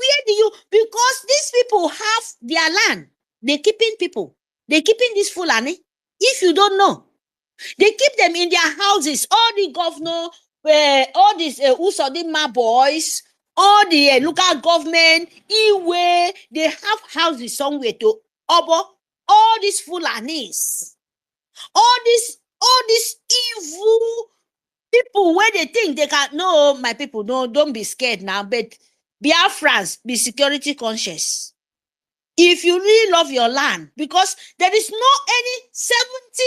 because these people have their land. They're keeping people. They're keeping this Fulani. If you don't know, they keep them in their houses. All the governor, all these Usodima boys, all the local government, Iwe, they have houses somewhere to Obo. All these Fulanis, all these evil people where they think they can. No, my people, no, don't be scared now. But Biafrans, be security conscious. If you really love your land, because there is no any 70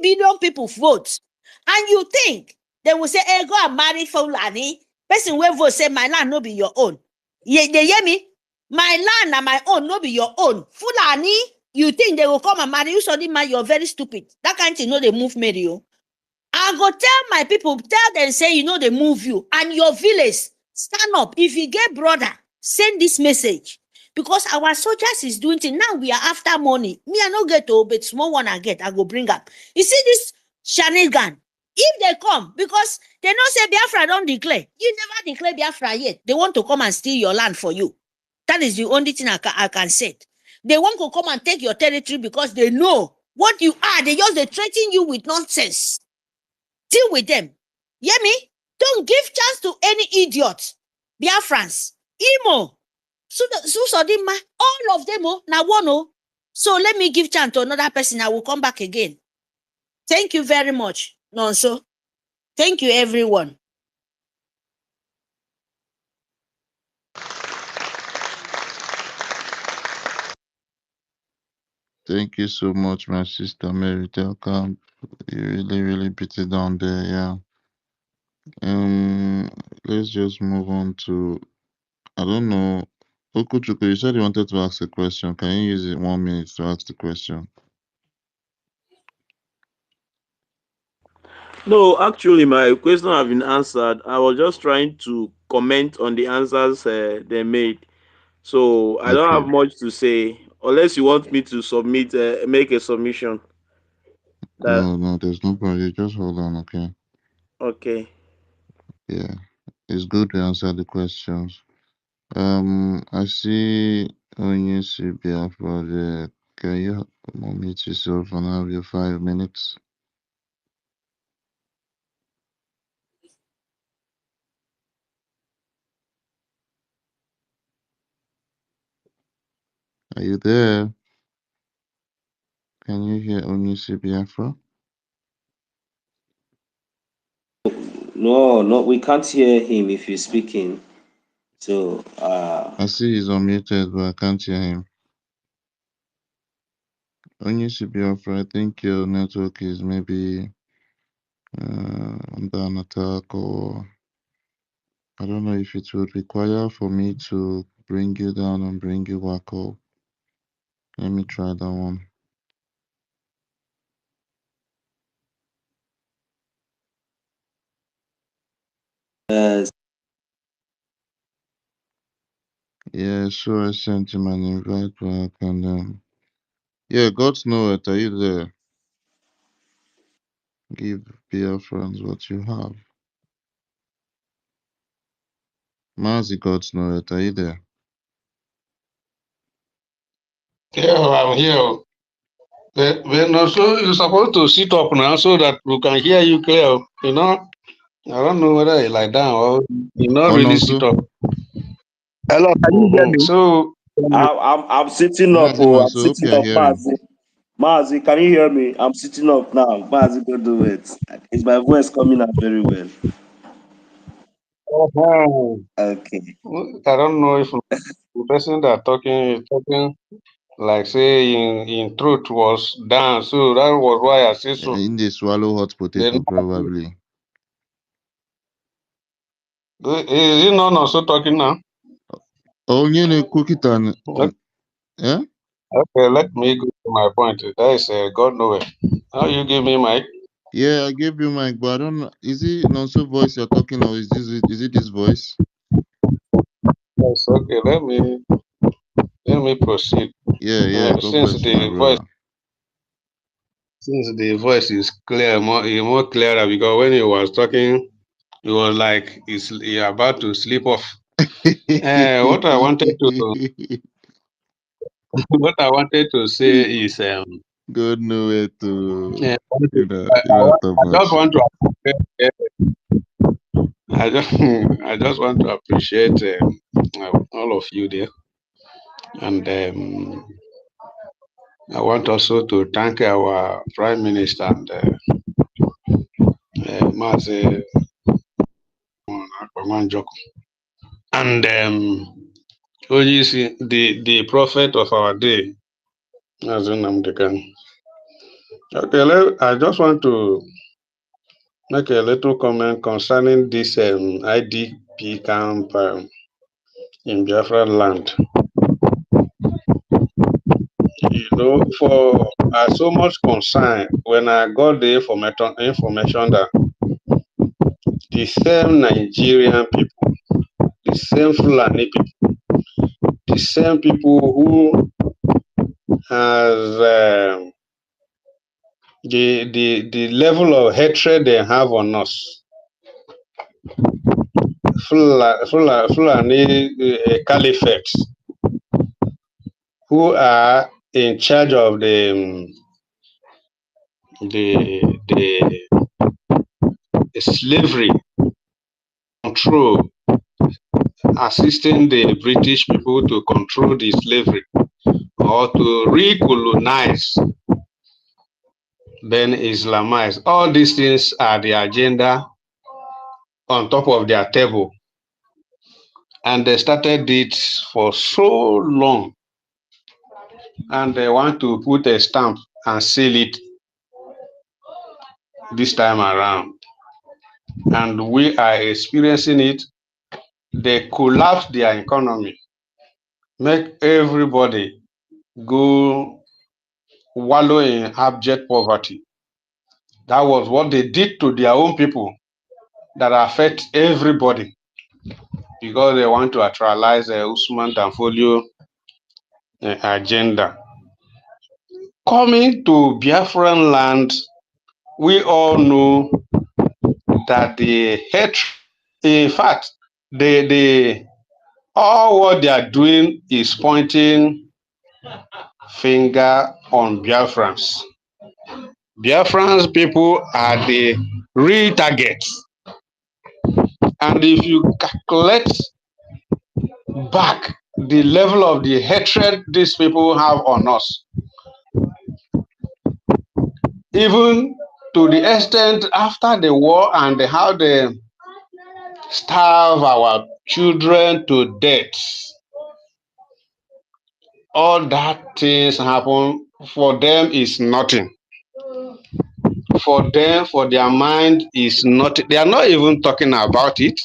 billion people vote, and you think they will say, hey, go and marry Fulani. Person will vote say, my land no be your own. They hear me? My land and my own no be your own. Fulani, you think they will come and marry you? Suddenly, man, you're very stupid. That kind of thing, they move me, you. I go tell my people, tell them, say, they move you. And your village, stand up. If you get brother, send this message. Because our soldiers is doing things. Now we are after money. Me, I no get to, but small one I get, I go bring up. You see this shenanigan? If they come, because they don't say Biafra don't declare. You never declare Biafra yet. They want to come and steal your land for you. That is the only thing I can say. They want to come and take your territory because they know what you are. They threaten you with nonsense. Deal with them. Hear me? Don't give chance to any idiot. Biafrans, Imo, Susodima, all of them, now one. So let me give chance to another person. I will come back again. Thank you very much, Nonso. Thank you, everyone. Thank you so much, my sister Mary Delcamp. You really beat it down there, yeah. Let's just move on to, I don't know. Okuchuku, you said you wanted to ask a question. Can you use it 1 minute to ask the question? No, actually, my question have been answered. I was just trying to comment on the answers they made. So I don't have much to say, unless you want me to submit, make a submission. No, there's nobody. Just hold on, okay? Okay. Yeah, it's good to answer the questions. I see Onyisi Biafra there. Can you unmute yourself and have your 5 minutes? Are you there? Can you hear Onyisi Biafra? No, we can't hear him if he's speaking. So, I see he's unmuted, but I can't hear him. Onyisi Biafra, I think your network is maybe under an attack, or I don't know if it would require for me to bring you down and bring you back up. Let me try that one. Yeah, sure, I sent him an invite back, and yeah, God's know it. Are you there? Give Biafrans what you have. Mazi, God's know it. Are you there? Yeah, I'm here. But also, you're supposed to sit up now so that we can hear you clear. I don't know whether you lie down or you not Oh, really no, sit so? up. Hello, can you hear me? So I'm sitting up. Mazi, Oh, no, I'm so hope sitting you're up, hearing. Mazi. Mazi, can you hear me? I'm sitting up now. Mazi, go do it. Is my voice coming out very well? Uh-huh. Okay. I don't know if the person that talking is talking like say in truth was down, so that was why I say so. In the swallow hot Then potato, probably. is he not also talking now? Oh, you know, cook it on. Yeah? Okay, let me go to my point. That is God knows. How you give me mic? Yeah, I gave you mic, but I don't know. Is it Nonso voice you're talking, or is it this voice? Yes, okay, let me proceed. Yeah, yeah. God Since bless you, my brother. the voice is clear, more clearer because when he was talking, it was like he about to sleep off. What I wanted to what I wanted to say is God know it to yeah, you know too I just much. want to appreciate, I just I just want to appreciate all of you there, and I want also to thank our Prime Minister and Mazi Akpamanjoko, and OGC, the prophet of our day, as Nnamdi. Okay, I just want to make a little comment concerning this IDP camp in Biafraland. You know, for so much concern when I got the information that the same Nigerian people, the same Fulani people, the same people who has the level of hatred they have on us, Fulani Caliphate, who are in charge of the slavery control, assisting the British people to control the slavery or to recolonize, then Islamize. All these things are the agenda on top of their table. And they started it for so long. And they want to put a stamp and seal it this time around. And we are experiencing it. They collapse their economy, make everybody go wallow in abject poverty. That was what they did to their own people that affect everybody because they want to actualize the Usman Danfolio agenda. Coming to Biafran land, we all know that the hatred, in fact, all what they are doing is pointing finger on Biafrans. Biafrans people are the real targets. And if you calculate back the level of the hatred these people have on us, even to the extent after the war and how they starve our children to death, all that things happen for them is nothing. For them, for their mind is nothing. They are not even talking about it.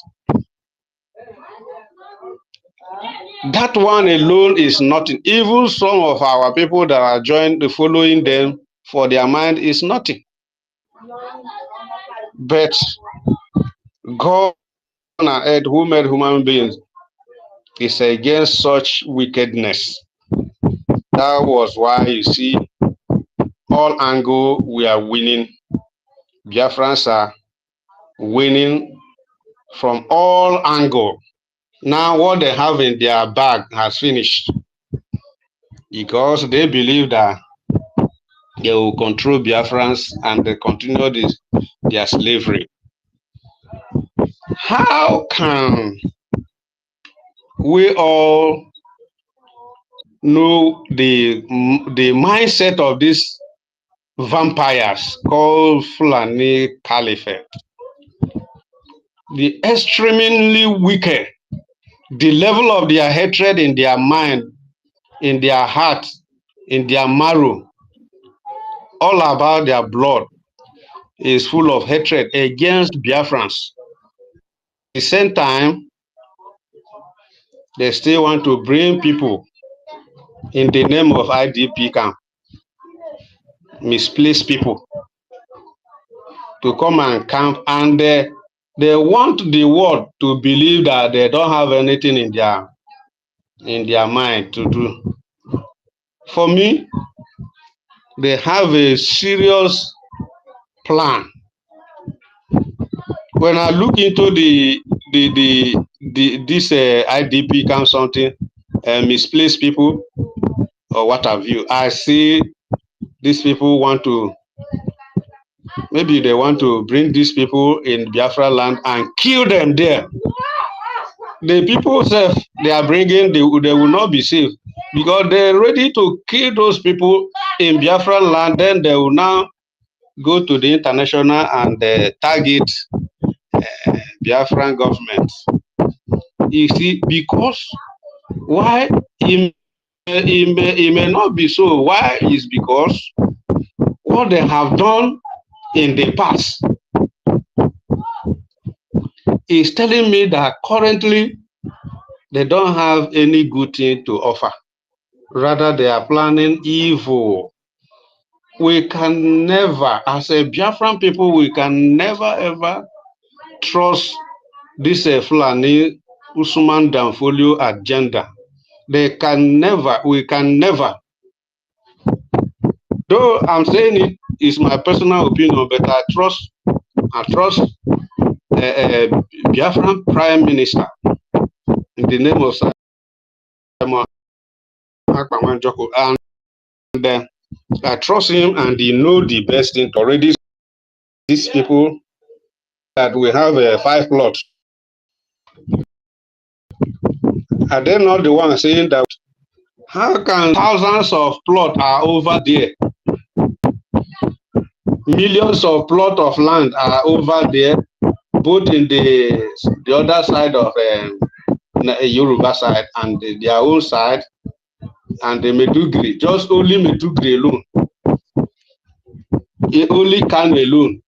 That one alone is nothing. Even some of our people that are following them, for their mind is nothing. But God on earth, who made human beings, is against such wickedness. That was why you see all angle we are winning. Biafrans are winning from all angle. Now what they have in their bag has finished because they believe that they will control Biafrans and they continue their slavery. How can we all know the mindset of these vampires called Fulani Caliphate. The extremely wicked, the level of their hatred in their mind, in their heart, in their marrow, all about their blood is full of hatred against Biafrans. At the same time, they still want to bring people in the name of IDP camp, misplaced people, to come and camp, and they want the world to believe that they don't have anything in their mind to do. For me, they have a serious plan. When I look into this IDP camp something, misplaced people or what have you, I see these people want to, maybe they want to bring these people in Biafra land and kill them there. The people say they are bringing, they will not be safe because they're ready to kill those people in Biafra land. Then they will now go to the international and target Biafran government. You see, because why it may not be so. Why is because what they have done in the past is telling me that currently they don't have any good thing to offer. Rather, they are planning evil. We can never, as a Biafran people, we can never ever trust this Fulani Usman Danfolio agenda. They can never, we can never. Though I'm saying it is my personal opinion, but I trust Biafran Prime Minister in the name of Simon Akpamanjoko, and I trust him, and he know the best thing already. These people that we have 5 plots. Are they not the ones saying that how can thousands of plots are over there? Millions of plots of land are over there, both in the other side of Yoruba side and their own side, and the Medugri, just only Medugri alone, only Kano alone.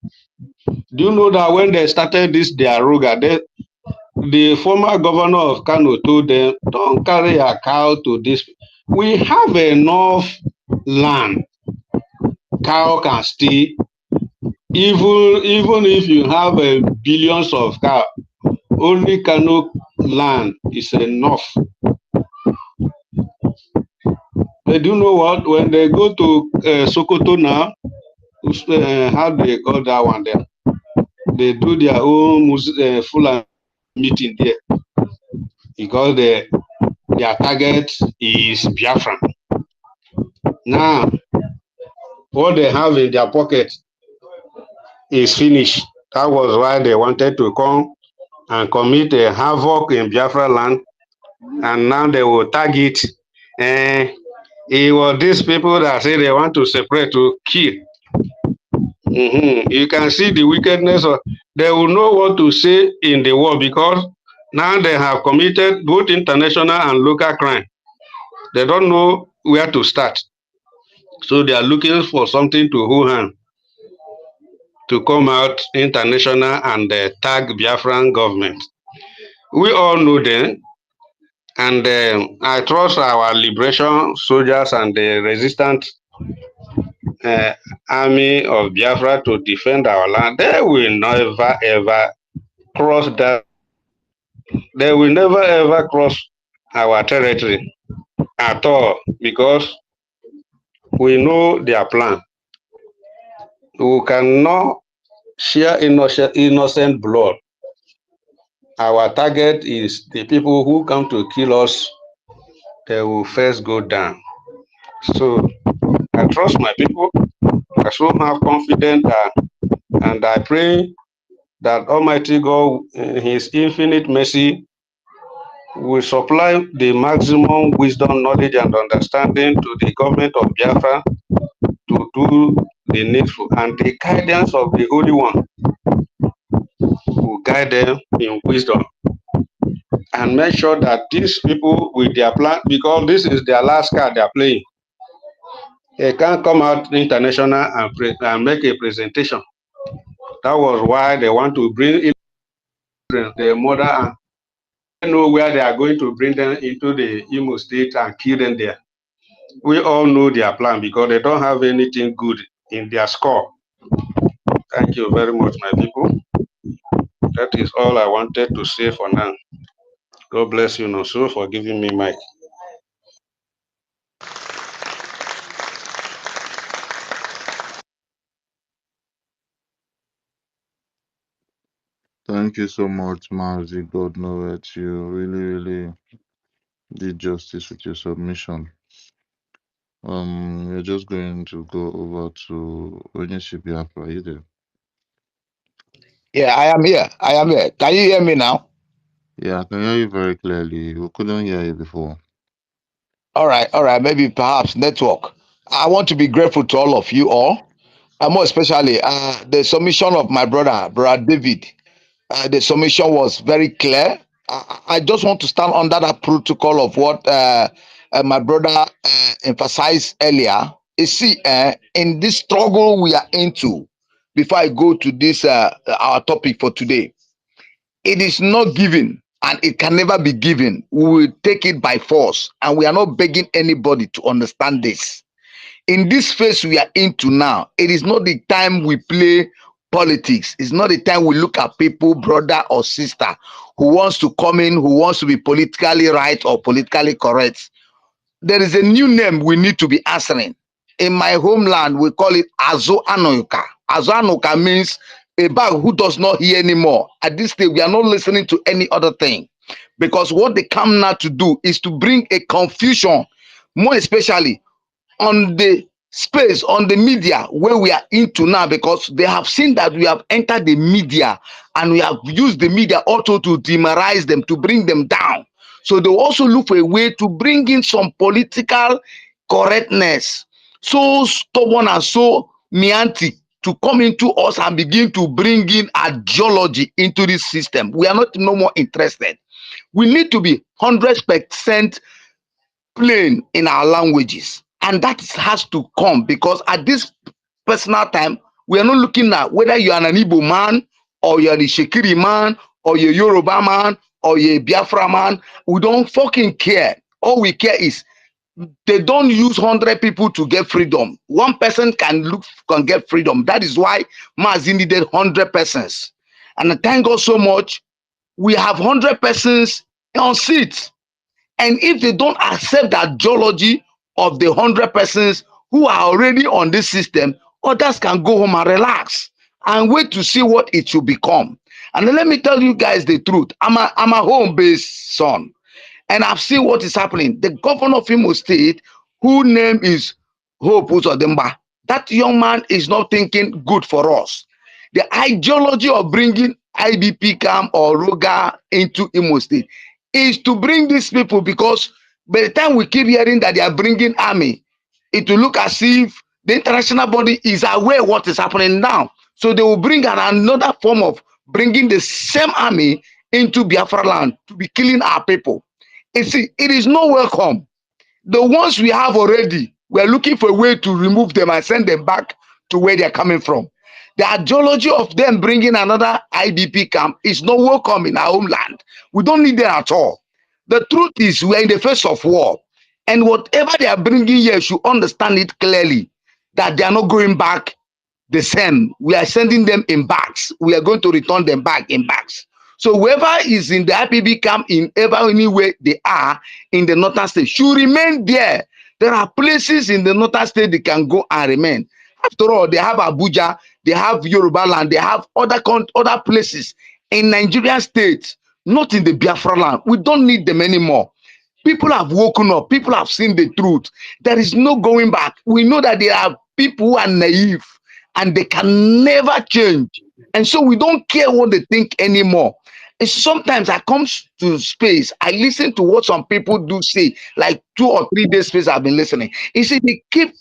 Do you know that when they started this, their Ruga, the former governor of Kano told them, don't carry a cow to this. We have enough land. Cow can stay. Even if you have billions of cows, only Kano land is enough. But do you know what? When they go to Sokoto now, how do they call that one there? They do their own full meeting there because their target is Biafran. Now, what they have in their pocket is finished. That was why they wanted to come and commit a havoc in Biafra land, and now they will target. It was these people that say they want to separate, to kill. You can see the wickedness of. They will know what to say in the war because now they have committed both international and local crime. They don't know where to start, so they are looking for something to hold on to come out international and tag Biafran government. We all know them, and I trust our liberation soldiers and the resistant army of Biafra to defend our land. They will never ever cross that. They will never ever cross our territory at all because we know their plan. We cannot share innocent blood. Our target is the people who come to kill us. They will first go down. So I trust my people. I so have confidence that, and I pray that Almighty God, in His infinite mercy, will supply the maximum wisdom, knowledge, and understanding to the government of Biafra to do the needful, and the guidance of the Holy One will guide them in wisdom and make sure that these people with their plan, because this is their last card they are playing, they can't come out international and make a presentation. That was why they want to bring in the mother, and they know where they are going to bring them into the Imo state and kill them there. We all know their plan because they don't have anything good in their score. Thank you very much, my people. That is all I wanted to say for now. God bless you, Noso, for giving me mic. Thank you so much, Mazi. God knows that you really did justice with your submission. We're just going to go over to Onyesi Biafra. Are you there? Yeah, I am here. I am here. Can you hear me now? Yeah, I can hear you very clearly. We couldn't hear you before. All right, all right. Maybe perhaps network. I want to be grateful to all of you all, and more especially the submission of my brother David. The submission was very clear. I just want to stand under that protocol of what my brother emphasized earlier. You see, in this struggle we are into, before I go to this our topic for today, it is not given and it can never be given. We will take it by force, and we are not begging anybody to understand this. In this phase we are into now, it is not the time we play politics. It's not the time we look at people, brother or sister, who wants to come in, who wants to be politically right or politically correct. There is a new name we need to be answering. In my homeland, we call it Azo Anoka. Azo Anoka means a bag who does not hear anymore. At this stage, we are not listening to any other thing, because what they come now to do is to bring a confusion, more especially on the space, on the media where we are into now, because they have seen that we have entered the media and we have used the media also to demoralize them, to bring them down. So they also look for a way to bring in some political correctness, so stubborn and so meantic, to come into us and begin to bring in ideology into this system. We are not no more interested. We need to be 100% plain in our languages, and that has to come, because at this personal time we are not looking at whether you are an Igbo man or you're a Shekiri man or you're a Yoruba man or you're a Biafra man. We don't fucking care. All we care is they don't use 100 people to get freedom. One person can get freedom. That is why Mazi needed 100 persons, and I thank God so much we have 100 persons on seats. And if they don't accept the ideology of the 100 persons who are already on this system, others can go home and relax and wait to see what it should become. And let me tell you guys the truth. I'm a home-based son, and I've seen what is happening. The governor of Imo State, whose name is Hope Uzodimba, that young man is not thinking good for us. The ideology of bringing IBP camp or Ruga into Imo State is to bring these people, because by the time we keep hearing that they are bringing army, it will look as if the international body is aware what is happening now. So they will bring another form of bringing the same army into Biafraland to be killing our people. You see, it is not welcome. The ones we have already, we are looking for a way to remove them and send them back to where they are coming from. The ideology of them bringing another IDP camp is not welcome in our homeland. We don't need them at all. The truth is, we are in the face of war, and whatever they are bringing here should understand it clearly, that they are not going back the same. We are sending them in bags. We are going to return them back in bags. So whoever is in the IPB camp, in ever any way they are in the northern state, should remain there. There are places in the northern state they can go and remain. After all, they have Abuja, they have Yoruba land, they have other places in Nigerian states, not in the Biafra land. We don't need them anymore. People have woken up. People have seen the truth. There is no going back. We know that there are people who are naive and they can never change. And so we don't care what they think anymore. And sometimes I come to space, I listen to what some people do say, like 2 or 3 days space I've been listening. You see, they keep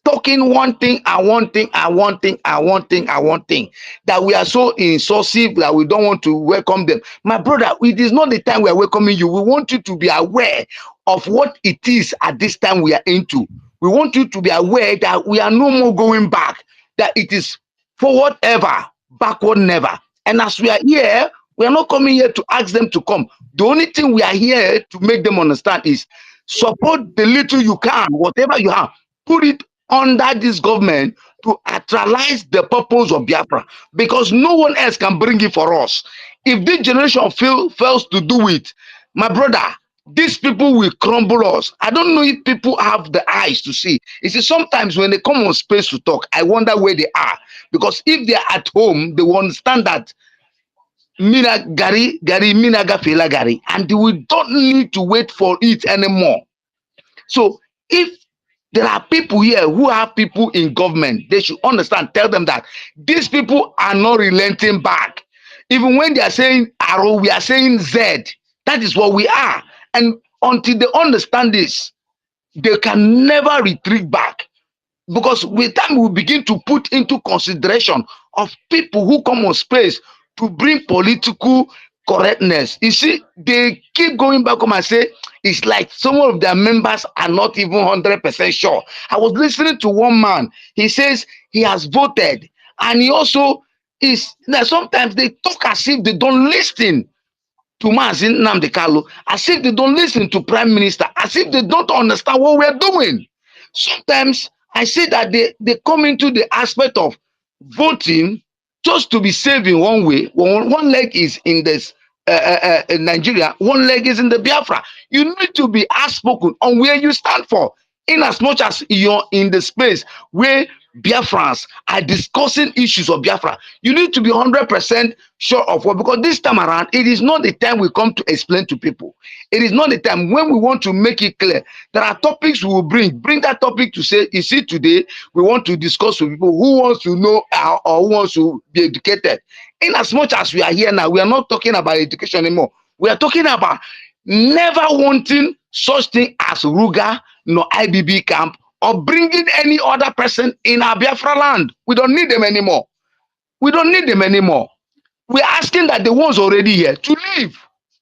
talking one thing and one thing and one thing and one thing and one thing, that we are so insulsive that we don't want to welcome them. My brother, it is not the time we are welcoming you. We want you to be aware of what it is at this time we are into. We want you to be aware that we are no more going back, that it is forward ever, backward never. And as we are here, we are not coming here to ask them to come. The only thing we are here to make them understand is support the little you can, whatever you have, put it under this government to actualize the purpose of Biafra, because no one else can bring it for us. If this generation fails to do it, my brother, these people will crumble us. I don't know if people have the eyes to see. You see, sometimes when they come on space to talk, I wonder where they are, because if they're at home, they will understand that Mina Gari, Minaga Fela Gari, and we don't need to wait for it anymore. So if there are people here who have people in government, they should understand, tell them that these people are not relenting back. Even when they are saying arrow, we are saying Z. That is what we are. And until they understand this, they can never retreat back. Because with time we begin to put into consideration of people who come on space to bring political correctness. You see, they keep going back home and say it's like some of their members are not even 100% sure. I was listening to one man. He says he has voted, and he also is. Now sometimes they talk as if they don't listen to Mazin Namdekalo, as if they don't listen to Prime Minister, as if they don't understand what we're doing. Sometimes I say that they come into the aspect of voting just to be saved in one way. One leg is in this in Nigeria, one leg is in the Biafra. You need to be outspoken on where you stand for, in as much as you're in the space where Biafrans are discussing issues of Biafra. You need to be 100% sure of what, because this time around, it is not the time we come to explain to people. It is not the time when we want to make it clear. There are topics we will bring that topic to say, you see, today we want to discuss with people who wants to know or who wants to be educated. In as much as we are here now, we are not talking about education anymore. We are talking about never wanting such thing as Ruga, no IBB camp, or bringing any other person in our Biafra land. We don't need them anymore. We don't need them anymore. We're asking that the ones already here to leave.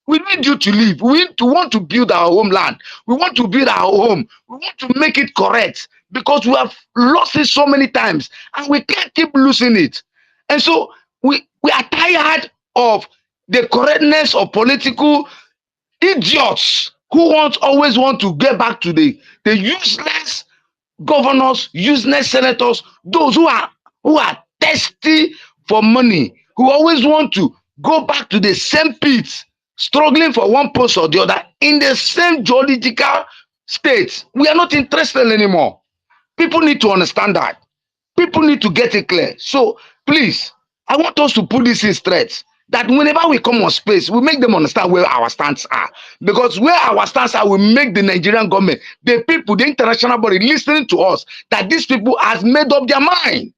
We need you to leave. We want to build our homeland. We want to build our home. We want to make it correct, because we have lost it so many times and we can't keep losing it. And so we are tired of the correctness of political idiots who always want to get back to the useless governors, useless senators, those who are thirsty for money, who always want to go back to the same pits, struggling for one post or the other in the same geological state. We are not interested anymore. People need to understand that. People need to get it clear. So please, I want us to put this in straight, that whenever we come on space, we make them understand where our stands are. Because where our stands are will make the Nigerian government, the people, the international body listening to us, that these people has made up their mind.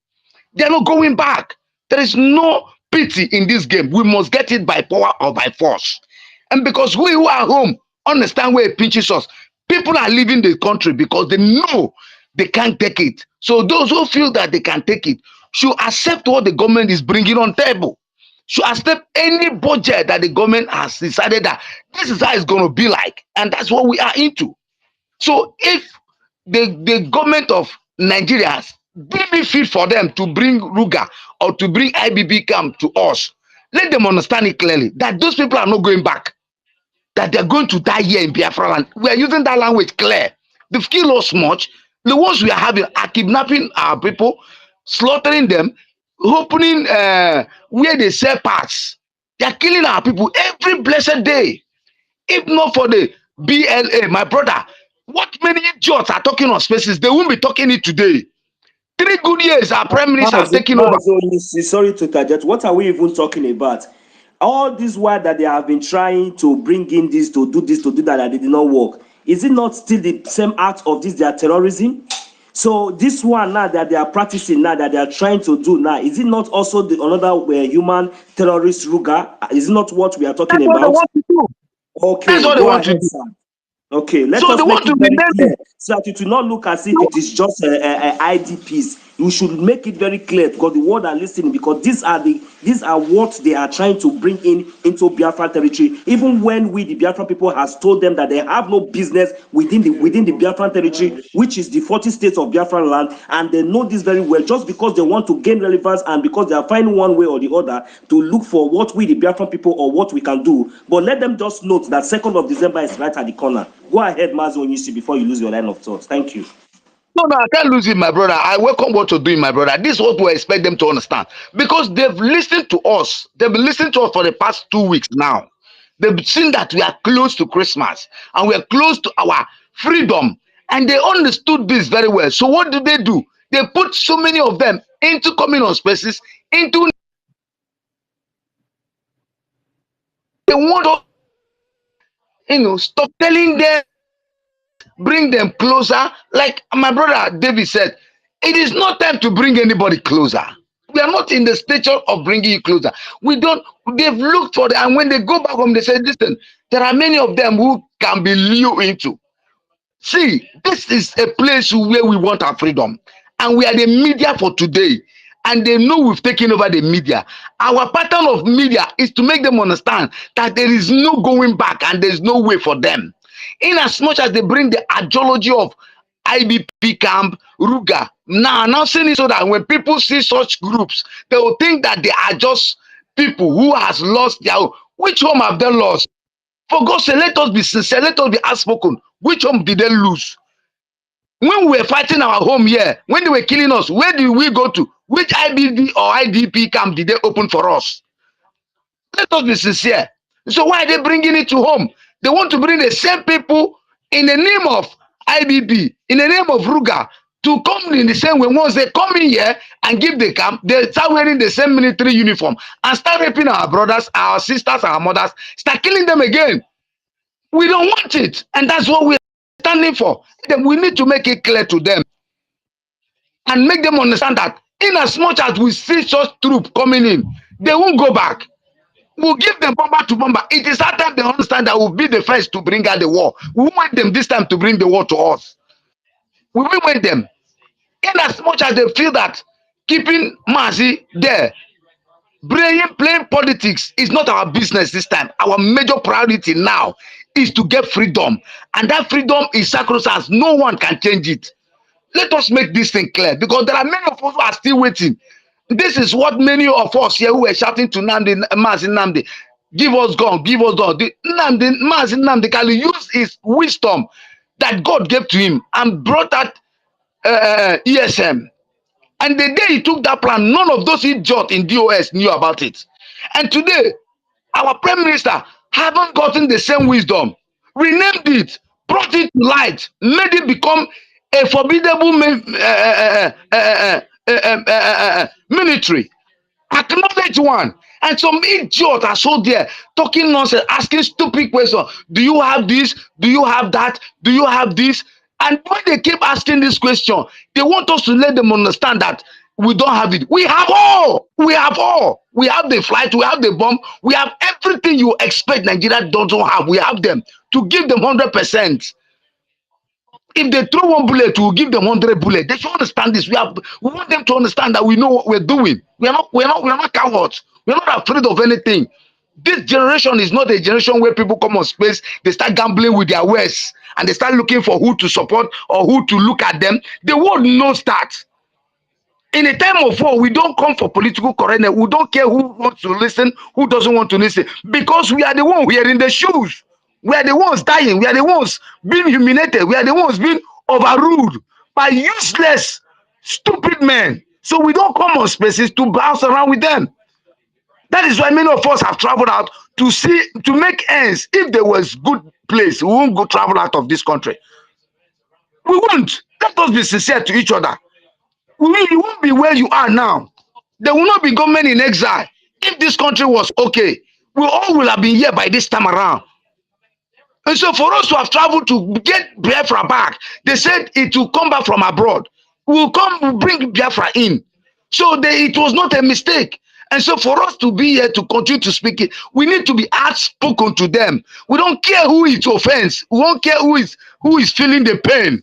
They're not going back. There is no pity in this game. We must get it by power or by force. And because we who are home understand where it pinches us, people are leaving the country because they know they can't take it. So those who feel that they can take it should accept what the government is bringing on table. Should accept any budget that the government has decided that this is how it's going to be like. And that's what we are into. So if the government of Nigeria deem it fit for them to bring Ruga or to bring IBB camp to us, let them understand it clearly that those people are not going back, that they're going to die here in Biafraland. We are using that language clear. They've killed us much. The ones we are having are kidnapping our people, slaughtering them, opening where they sell parts. They are killing our people every blessed day. If not for the BLA, my brother, what many idiots are talking on spaces, they won't be talking it today. 3 good years our prime minister has taken over. Sorry to interject. What are we even talking about? All this while that they have been trying to bring in this, to do that, that did not work. Is it not still the same act of this, their terrorism? So this one now that they are practicing, now that they are trying to do now, is it not also another human terrorist Ruga? Is it not what we are talking That's what they about? want to do. Okay, That's what they go want to ahead, do. sir. Okay, let So they us make want it to very rename clear it. so that it will not look as if it is just IDPs. We should make it very clear because the world are listening, because these are what they are trying to bring into Biafra territory. Even when we, the Biafran people, has told them that they have no business within the Biafran territory, which is the 40 states of Biafran land, and they know this very well. Just because they want to gain relevance and because they are finding one way or the other to look for what we, the Biafran people, or what we can do. But let them just note that 2nd of December is right at the corner. Go ahead, Mazo Onyisi, before you lose your line of thought. Thank you. No, no, I can't lose it, my brother. I welcome what you're doing, my brother. This is what we expect them to understand. Because they've listened to us. They've been listening to us for the past 2 weeks now. They've seen that we are close to Christmas and we are close to our freedom. And they understood this very well. So what do? They put so many of them into communal spaces, into they want us, stop telling them, bring them closer. Like my brother David said, it is not time to bring anybody closer. We are not in the stature of bringing you closer. We don't. They've looked for them, and when they go back home, they say, "Listen, there are many of them who can be lured into." See, this is a place where we want our freedom, and we are the media for today. And they know we've taken over the media. Our pattern of media is to make them understand that there is no going back and there's no way for them. In as much as they bring the ideology of IBP camp, Ruga, now announcing it so that when people see such groups, they will think that they are just people who has lost their own. Which home have they lost? For God's sake, let us be sincere, let us be outspoken. Which home did they lose? When we were fighting our home here, when they were killing us, where did we go to? Which IBD or IDP camp did they open for us? Let us be sincere. So why are they bringing it to home? They want to bring the same people in the name of IBP, in the name of Ruga, to come in the same way. Once they come in here and give the camp, they start wearing the same military uniform and start raping our brothers, our sisters, our mothers, start killing them again. We don't want it. And that's what we're standing for. Then we need to make it clear to them and make them understand that in as much as we see such troops coming in, they won't go back. We'll give them bomber to bomber. It is that time they understand that we'll be the first to bring out the war. We won't want them this time to bring the war to us. We will want them. In as much as they feel that keeping Mazi there, playing politics is not our business this time. Our major priority now is to get freedom. And that freedom is sacrosanct. No one can change it. Let us make this thing clear, because there are many of us who are still waiting. This is what many of us here who were shouting to Mazi Nnamdi, give us gun, give us gun. Mazi Nnamdi can use his wisdom that God gave to him and brought that ESM. And the day he took that plan, none of those idiots in DOS knew about it. And today, our Prime Minister haven't gotten the same wisdom, renamed it, brought it to light, made it become a formidable military. Acknowledge one. And some idiots are so there talking nonsense, asking stupid questions. Do you have this? Do you have that? Do you have this? And when they keep asking this question, they want us to let them understand that we don't have it. We have all. We have all. We have the flight. We have the bomb. We have everything you expect Nigeria doesn't have. We have them to give them 100%. If they throw one bullet, we'll give them 100 bullets. They should understand this. We want them to understand that we know what we're doing. We're not cowards. We're not afraid of anything. This generation is not a generation where people come on space, they start gambling with their words, and they start looking for who to support or who to look at them. The world knows that. In a time of war, we don't come for political correctness. We don't care who wants to listen, who doesn't want to listen, because we are the ones wearing the shoes. We are the ones dying. We are the ones being humiliated. We are the ones being overruled by useless, stupid men. So we don't come on spaces to bounce around with them. That is why many of us have traveled out to make ends. If there was good place, we won't go travel out of this country. We won't. Let us be sincere to each other. You won't be where you are now. There will not be government in exile. If this country was okay, we all will have been here by this time around. And so for us to have traveled to get Biafra back, they said it will come back from abroad. We'll bring Biafra in. So it was not a mistake. And so for us to be here to continue to speak it, we need to be outspoken to them. We don't care who it offends. We don't care who is feeling the pain.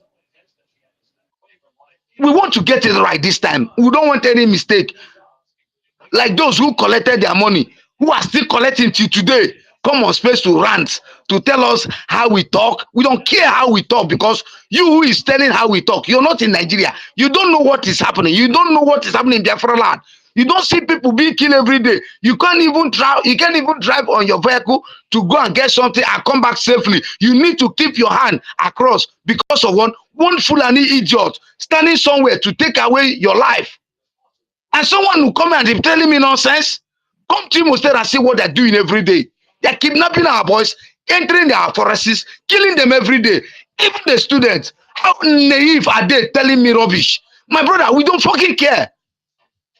We want to get it right this time. We don't want any mistake. Like those who collected their money, who are still collecting till today, come on space to rant, to tell us how we talk. We don't care how we talk, because you who is telling how we talk, you're not in Nigeria. You don't know what is happening. You don't know what is happening in Biafraland. You don't see people being killed every day. You can't even drive on your vehicle to go and get something and come back safely. You need to keep your hand across because of one Fulani idiot standing somewhere to take away your life. And someone will come and be telling me nonsense. Come to Imo State and see what they're doing every day. They're kidnapping our boys, entering their forests, killing them every day. Even the students, how naive are they telling me rubbish? My brother, we don't fucking care.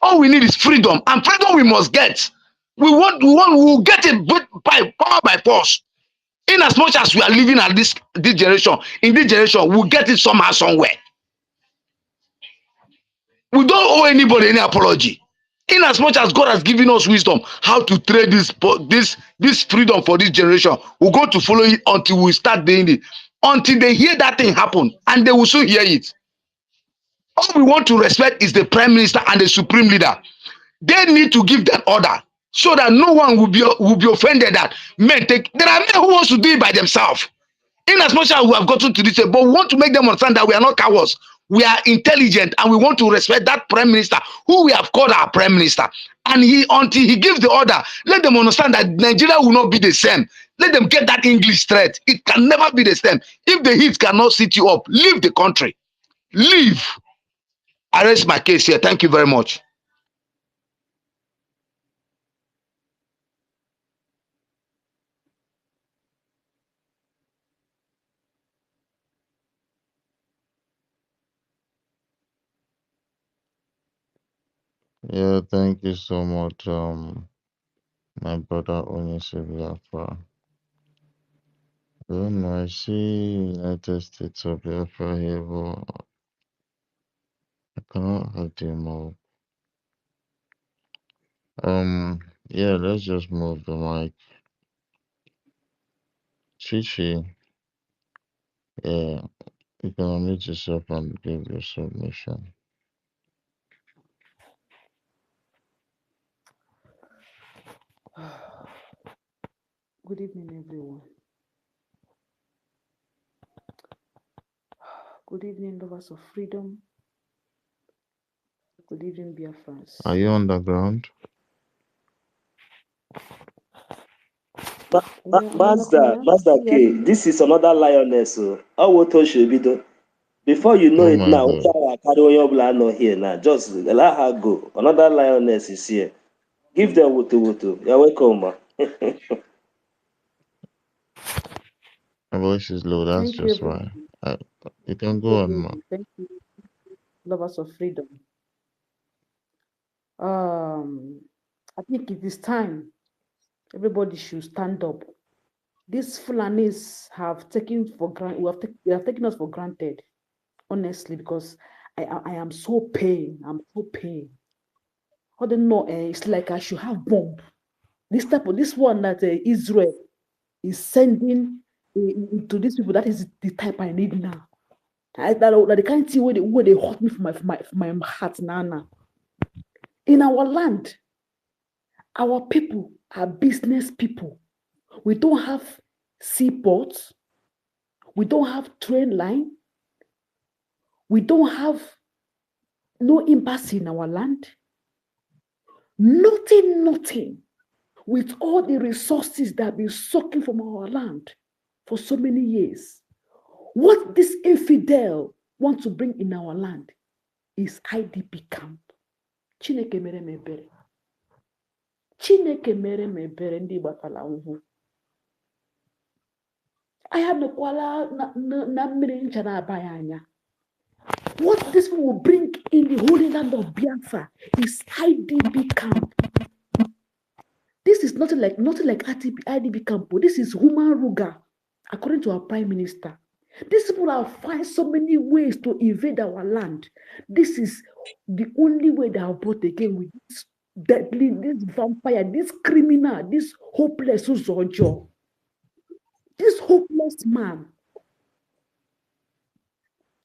All we need is freedom, and freedom we must get. We will get it by power by force. In as much as we are living at this generation, in this generation, we'll get it somehow, somewhere. We don't owe anybody any apology. In as much as God has given us wisdom how to trade this freedom for this generation, we're going to follow it until we start doing it. Until they hear that thing happen, and they will soon hear it. All we want to respect is the Prime Minister and the Supreme Leader. They need to give that order so that no one will be offended that men take. There are men who wants to do it by themselves. In as much as we have gotten to this, but we want to make them understand that we are not cowards. We are intelligent, and we want to respect that Prime Minister who we have called our Prime Minister. And until he gives the order, let them understand that Nigeria will not be the same. Let them get that English straight. It can never be the same. If the heat cannot sit you up, leave the country. Leave. I rest my case here. Thank you very much. Yeah, thank you so much, my brother Onyese Biafra. I don't know, I see United States of Biafra here, but I cannot have them all. Yeah, let's just move the mic. Chichi, yeah, you can unmute yourself and give your submission. Good evening, everyone. Good evening, lovers of freedom. Good evening, Biafrans. Are you underground? Master K, this is another lioness. Before you know Oh it my now, God. not here now. Just let her go. Another lioness is here. Give them wutu. You're welcome, ma. My voice is low, that's Thank you, just why. You can go on, ma. Thank you, lovers of freedom. I think it is time everybody should stand up. These Fulanis have taken for granted. They have taken us for granted, honestly, because I am so pain. I'm so pain. I don't know. It's like I should have bomb. This one that Israel is sending to these people. That is the type I need now. That the kind of thing where they hurt me for my heart now. In our land, our people are business people. We don't have seaports. We don't have train line. We don't have no embassy in our land. Nothing. With all the resources that have been sucking from our land for so many years. What this infidel wants to bring in our land is IDP camp. Chineke mere mebere. Chineke mere mebere ndi batala uhu. I have no kwala na mmiri ncha na abayanya. What this will bring in the holy land of Biafra is IDP camp. This is nothing like IDP camp. This is human Ruga, according to our Prime Minister. These people have found so many ways to invade our land. This is the only way they are brought again with deadly, this vampire, this criminal, this hopeless Uzojo, this hopeless man.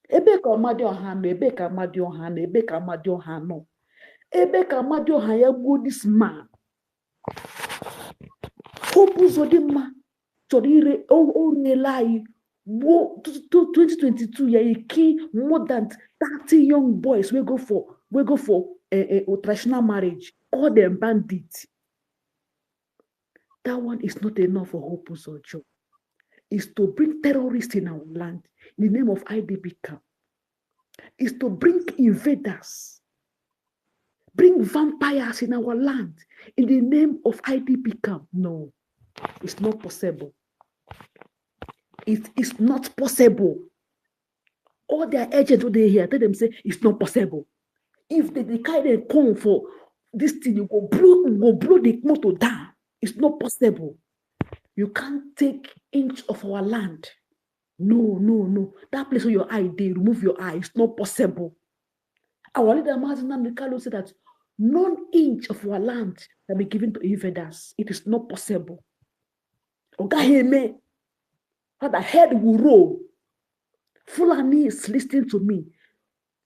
Ebe ka Amadioha no, ebe ka Amadioha no, ebe ka Amadioha no. Ebe ka Amadioha ya gbuo this man. Hope Uzodimma chọrọ ire o reela anyị gbuo 2022 ya kill more than 30 young boys we go for traditional marriage, all them bandits. That one is not enough for Hope Uzojo. Is to bring terrorists in our land in the name of IDP camp. Is to bring invaders, bring vampires in our land in the name of IDP camp. No, it's not possible. It is not possible. All their agents who they hear, tell them say it's not possible. If they kind of come for this thing, you go blow the motor down. It's not possible. You can't take inch of our land. No. That place where your eye, they remove your eye. It's not possible. Our leader Martin Namikalo said that none inch of our land can be given to invaders. It is not possible. Ogaheme, how the head will roll. Fulani is listening to me.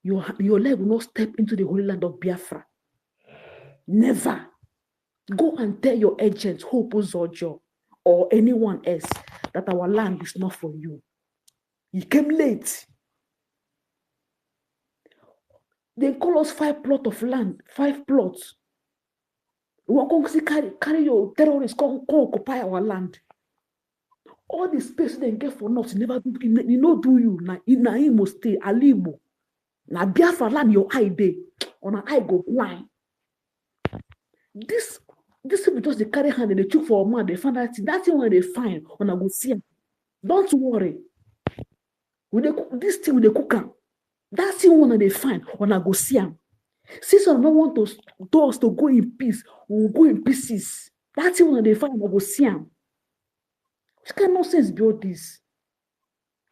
Your leg will not step into the holy land of Biafra. Never. Go and tell your agents, Hope Uzojo, or anyone else, that our land is not for you. You came late. They call us 5 plots of land, 5 plots. We want to carry your terrorists, come occupy our land. All the space they get for us, never do, you know, do you? Na Imo State, Alimo. Na Biafraland, your eye day. On an eye go blind. This people just they carry hand and they took for a man, they find that thing when they find, on a go see them. Don't worry. This thing with the cooker, that thing when they find, on a go see them. Since I don't want us to go in peace, we will go in pieces. That thing when they find, on a go see them. Which kind of nonsense be all this?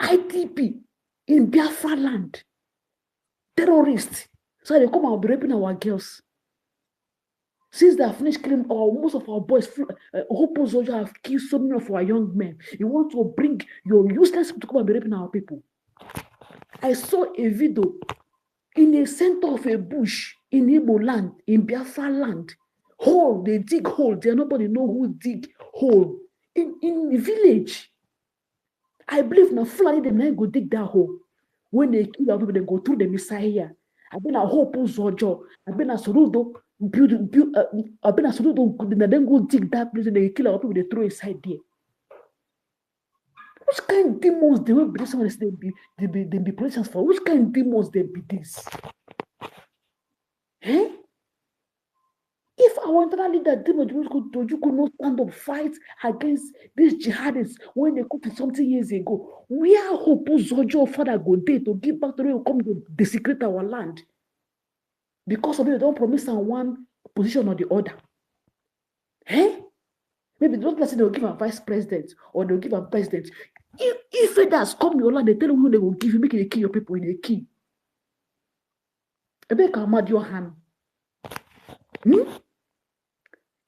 ITP in Biafraland, terrorists. So they come and be raping our girls. Since they have finished killing most of our boys, Hope Uzojo have killed so many of our young men. You want to bring your useless people to come and be raping our people. I saw a video in the center of a bush in Igbo land, in Biafra land. Hole, they dig hole. There nobody know who dig hole. In the village. I believe now Fulani them now go dig that hole. When they kill our people, they go through the Messiah. I've been a Hope Uzojo. I've been a Sorudo. I've been a Sorudo. They then go dig that place and they kill our people. They throw inside there. Which kind of demons they will be? Someone they be politicians for. Which kind of demons they be this? Eh? If our internal leader demons you could not stand up fight against these jihadists when they come to something years ago, where Hope Uzojo father go there to give back to them come to desecrate our land? Because of it, they don't promise them one position or the other. Eh? Maybe those person they'll give a vice president or they'll give a president. If it does come your land, they tell you who they will give you, make it kill your people in a key.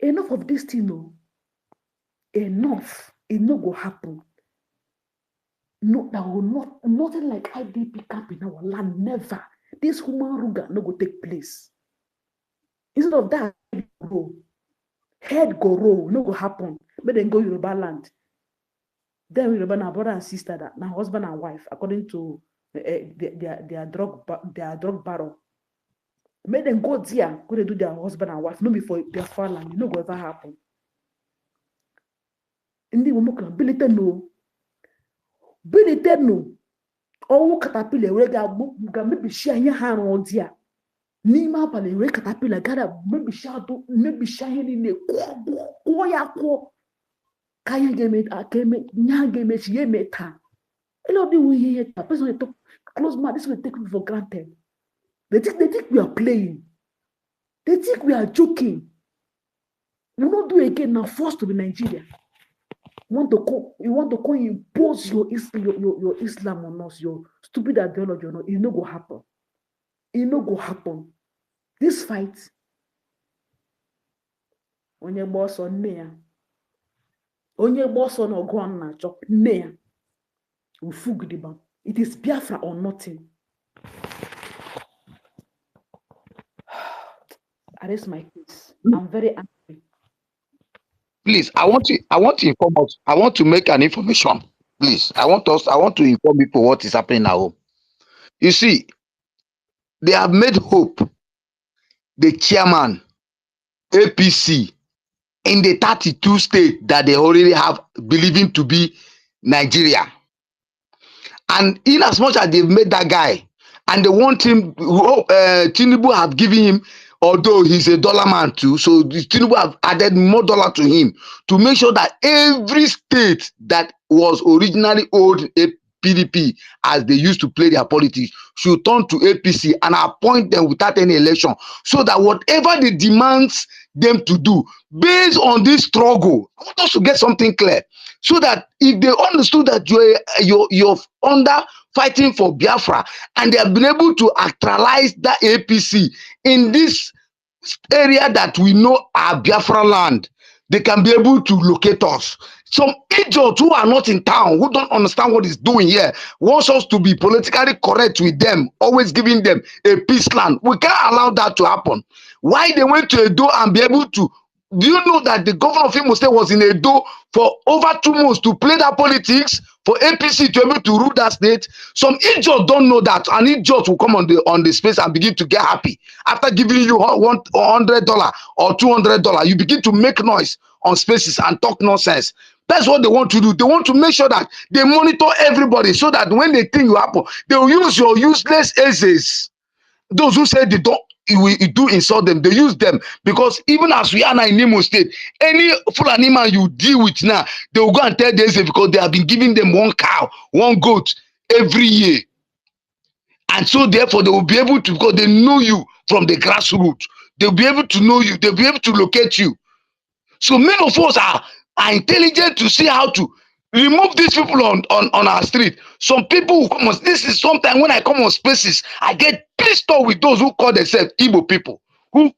Enough of this thing, no. Enough. It no go happen. No, that will not, nothing like IDP camp in our land. Never. This human Ruga no go take place. Instead of that, head go roll, no go happen. But then go Yoruba land. Then Yoruba na brother and sister, that now husband and wife, according to their drug barrel. Make them go there, go to do their husband and wife, no before their fatherland, no go ever happen. Ndi woman can ability no. All caterpillar we ga maybe share here hand on there. Nima pale we caterpillar gada maybe share in the ko kaya game nya game she meta. Hello, do we hear that person talk close man? This will take me for granted. They think we are playing. They think we are joking. We will not do it again now. Forced to be Nigeria. You want to go impose your Islam on us, your stupid ideology on us. It no go happen. It no go happen. This fight, Onye boss on near. Onye boss on Ogwana chop near. Ufugidiba. It is Biafra or nothing. That is my case. I'm very angry. Please, I want to inform us. I want to make an information. Please, I want to inform people what is happening now. You see, they have made Hope the chairman, APC, in the 32 states that they already have believing to be Nigeria. And in as much as they've made that guy, and they want him, Tinubu have given him, although he's a dollar man too, so Tinubu have added more dollar to him to make sure that every state that was originally owed a PDP, as they used to play their politics, should turn to APC and appoint them without any election, so that whatever they demands them to do, based on this struggle, I want us to get something clear, so that if they understood that you're under fighting for Biafra, and they have been able to actualize that APC in this area that we know are Biafraland, they can be able to locate us. Some idiots who are not in town, who don't understand what is doing here, wants us to be politically correct with them, always giving them a peace land. We can't allow that to happen. Why they went to Edo and be able to, do you know that the governor of Imo State was in Edo for over 2 months to play that politics for APC to be able to rule that state? Some idiots don't know that, and idiots will come on the space and begin to get happy after giving you $100 or $200. You begin to make noise on spaces and talk nonsense. That's what they want to do. They want to make sure that they monitor everybody, so that when they think you happen, they will use your useless essays. Those who say they don't, we do insult them, they use them, because even as we are now in Imo State, any Fulani man you deal with now, they will go and tell them, because they have been giving them 1 cow, 1 goat every year. And so therefore they will be able to, because they know you from the grassroots, they'll be able to know you, they'll be able to locate you. So many of us are intelligent to see how to remove these people on our street. Some people who come on, this is sometimes when I come on spaces, I get pissed off with those who call themselves Igbo people, who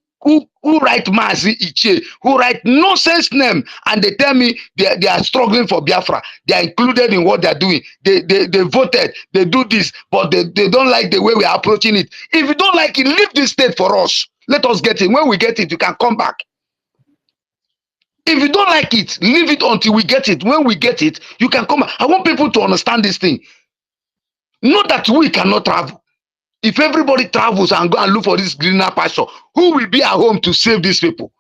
write Mazi Ichie, who write nonsense name, and they tell me they are struggling for Biafra. They are included in what they are doing. They voted, they do this, but they don't like the way we are approaching it. If you don't like it, leave this state for us. Let us get it. When we get it, you can come back. If you don't like it, leave it until we get it. When we get it, you can come. I want people to understand this thing. Not that we cannot travel. If everybody travels and go and look for this greener pasture, who will be at home to save these people?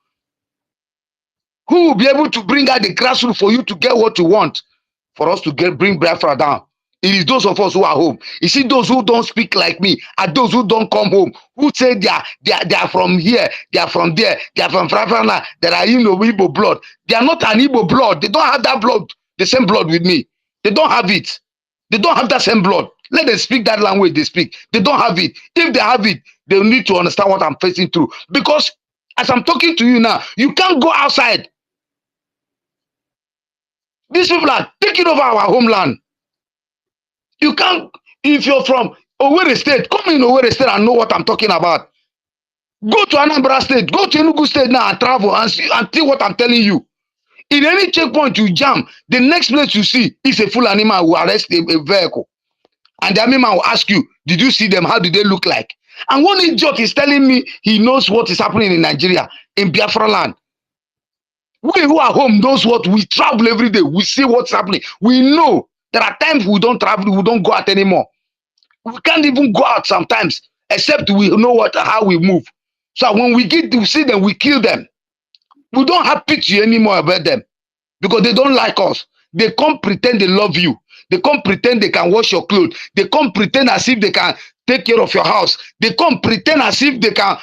Who will be able to bring out the grassroots for you to get what you want? For us to bring Biafra down. It is those of us who are home. You see, those who don't speak like me are those who don't come home, who say they are from here, they are from there, they are from Biafraland, they are Igbo blood. They are not an Igbo blood. They don't have that blood, the same blood with me. They don't have it. They don't have that same blood. Let them speak that language they speak. They don't have it. If they have it, they need to understand what I'm facing through. Because as I'm talking to you now, you can't go outside. These people are taking over our homeland. You can't, if you're from Owerri State, come in Owerri State and know what I'm talking about. Go to Anambra State, go to Enugu State now and travel and see what I'm telling you. In any checkpoint you jam, the next place you see is a full animal who arrest a vehicle. And the animal will ask you, did you see them? How do they look like? And one idiot is telling me he knows what is happening in Nigeria, in Biafraland. We who are home knows what we travel every day. We see what's happening. We know there are times we don't travel, we don't go out anymore. We can't even go out sometimes, except we know how we move. So when we get to see them, we kill them. We don't have pity anymore about them, because they don't like us. They come pretend they love you. They come pretend they can wash your clothes. They come pretend as if they can take care of your house. They come pretend as if they can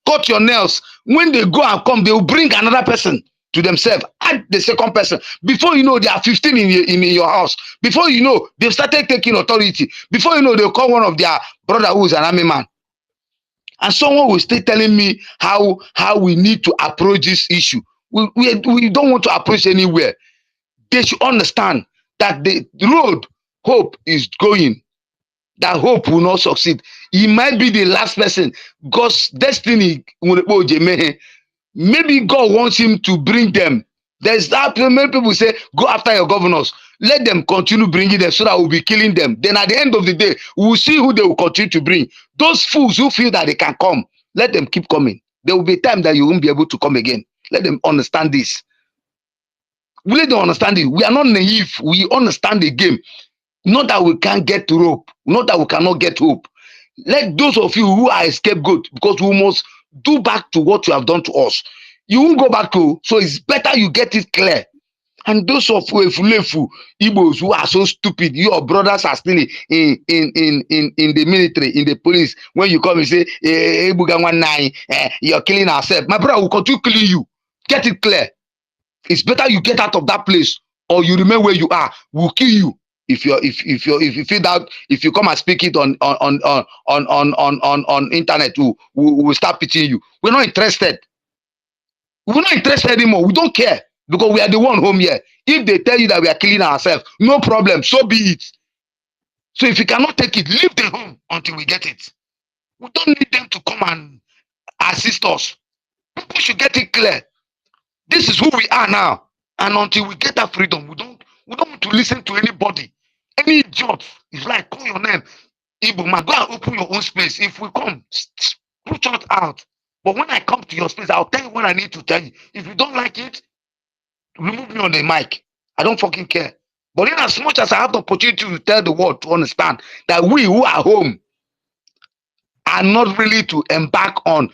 cut your nails. When they go and come, they will bring another person to themselves, add the second person. Before you know, there are 15 in your house. Before you know, they've started taking authority. Before you know, they'll call one of their brother who is an army man. And someone will stay telling me how we need to approach this issue. We don't want to approach anywhere. They should understand that the road Hope is going, that Hope will not succeed. He might be the last person. God's destiny Maybe God wants him to bring them. There's that many people say, go after your governors. Let them continue bringing them so that we'll be killing them. Then at the end of the day, we'll see who they will continue to bring. Those fools who feel that they can come, let them keep coming. There will be a time that you won't be able to come again. Let them understand this. We let them understand it. We are not naive. We understand the game. Not that we can't get to rope. Not that we cannot get hope. Let those of you who are a scapegoat, because we must do back to what you have done to us. You won't go back to, so it's better you get it clear. And those of Efulefu Igbos who are so stupid, your brothers are still in the military, in the police. When you come and say, you're killing ourselves, my brother will continue killing you. Get it clear. It's better you get out of that place or you remain where you are. We'll kill you. If you feel that if you come and speak it on internet, we'll start pitying you. We're not interested. We're not interested anymore. We don't care because we are the one home here. If they tell you that we are killing ourselves, no problem. So be it. So if you cannot take it, leave the home until we get it. We don't need them to come and assist us. People should get it clear. This is who we are now. And until we get that freedom, we don't want to listen to anybody. Any idiot. It's like, call your name. Igbo man, go and open your own space. If we come, put us out. But when I come to your space, I'll tell you what I need to tell you. If you don't like it, remove me on the mic. I don't fucking care. But in as much as I have the opportunity to tell the world to understand that we who are home are not really to embark on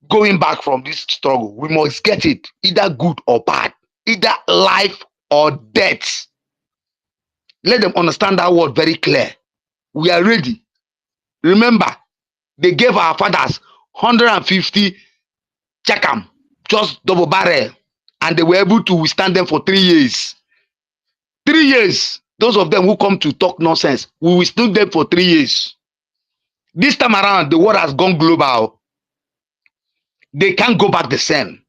going back from this struggle. We must get it, either good or bad, either life or death. Let them understand that word very clear. We are ready. Remember, they gave our fathers 150 chakam, just double barrel, and they were able to withstand them for 3 years. 3 years. Those of them who come to talk nonsense, we withstood them for 3 years. This time around, the world has gone global. They can't go back the same.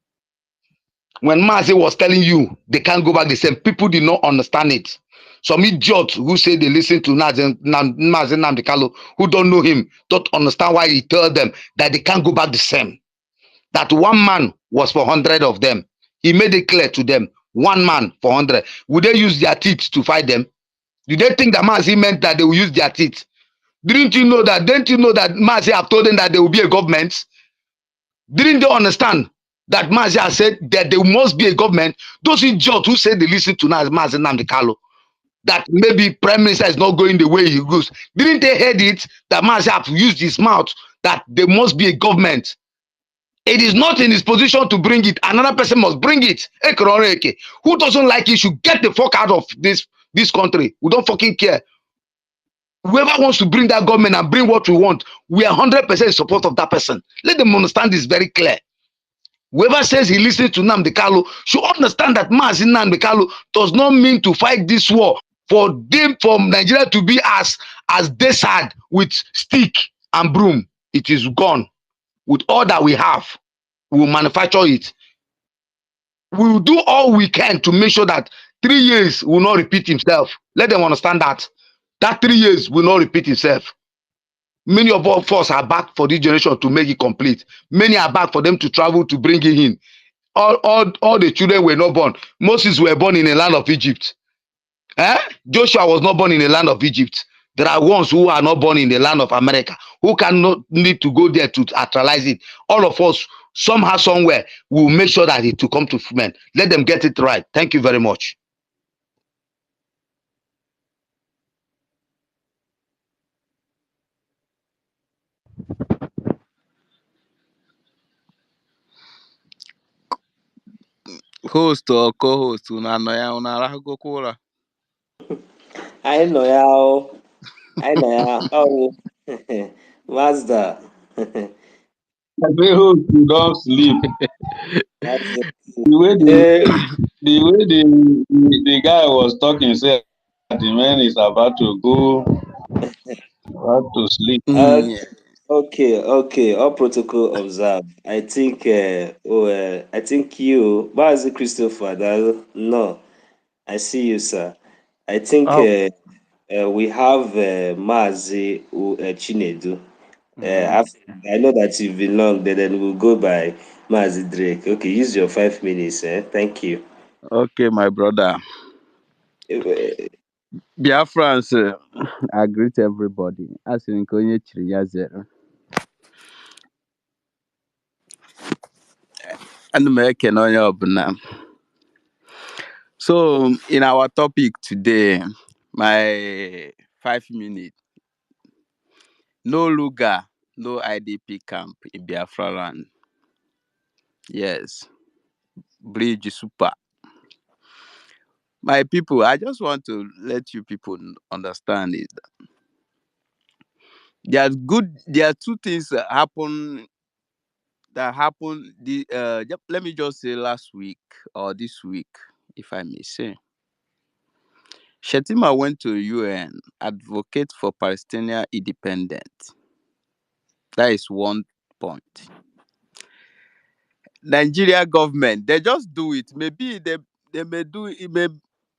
When Mazi was telling you they can't go back the same, people did not understand it. Some idiots who say they listen to Mazi Nnamdi Kanu, who don't know him, don't understand why he told them that they can't go back the same. That one man was for 100 of them. He made it clear to them, one man for 100. Would they use their teeth to fight them? Do they think that Mazi meant that they will use their teeth? Didn't you know that Mazi have told them that there will be a government? Didn't they understand that Mazi has said that there must be a government? Those idiots who said they listen to Mazi Nnamdi Kanu, that maybe Prime Minister is not going the way he goes. Didn't they heard it that Mazi have used his mouth that there must be a government? It is not in his position to bring it. Another person must bring it. Who doesn't like it should get the fuck out of this country. We don't fucking care. Whoever wants to bring that government and bring what we want, we are 100% in support of that person. Let them understand this very clear. Whoever says he listens to Nnamdi Kanu should understand that Mazi Nnamdi Kanu does not mean to fight this war for Nigeria to be as desert with stick and broom. It is gone. With all that we have, we will manufacture it. We will do all we can to make sure that 3 years will not repeat himself. Let them understand that. That 3 years will not repeat itself. Many of us are back for this generation to make it complete. Many are back for them to travel to bring it in. All the children were not born. Moses were born in the land of Egypt. Joshua was not born in the land of Egypt. There are ones who are not born in the land of America, who cannot need to go there to actualize it. All of us, somehow, somewhere, will make sure that it will come to fulfillment. Let them get it right. Thank you very much. Host or co-host, una rahụgokwa ụra. Anyị nọ ya o. Anyị nọ ya. Oh, Mazda. I hope you don't sleep. The way the guy was talking said the man is about to go sleep. Okay. All protocol observed. I think you, Mazi Christopher, no, I see you, sir. I think we have Mazi Chinedu. I know that you've been long, then we'll go by Mazi Drake. Okay, use your 5 minutes. Thank you. Okay, my brother. Biafrans, I greet everybody. As in Konye Chiriyazer. And American on your now. So, in our topic today, my 5 minutes. No Ruga, no IDP camp in Biafraland. Yes, bridge super. My people, I just want to let you people understand it. There are two things that happened. Let me just say last week or this week, if I may say. Shetima went to UN, advocate for Palestinian independence. That is one point. Nigeria government, they just do it. Maybe they may do it,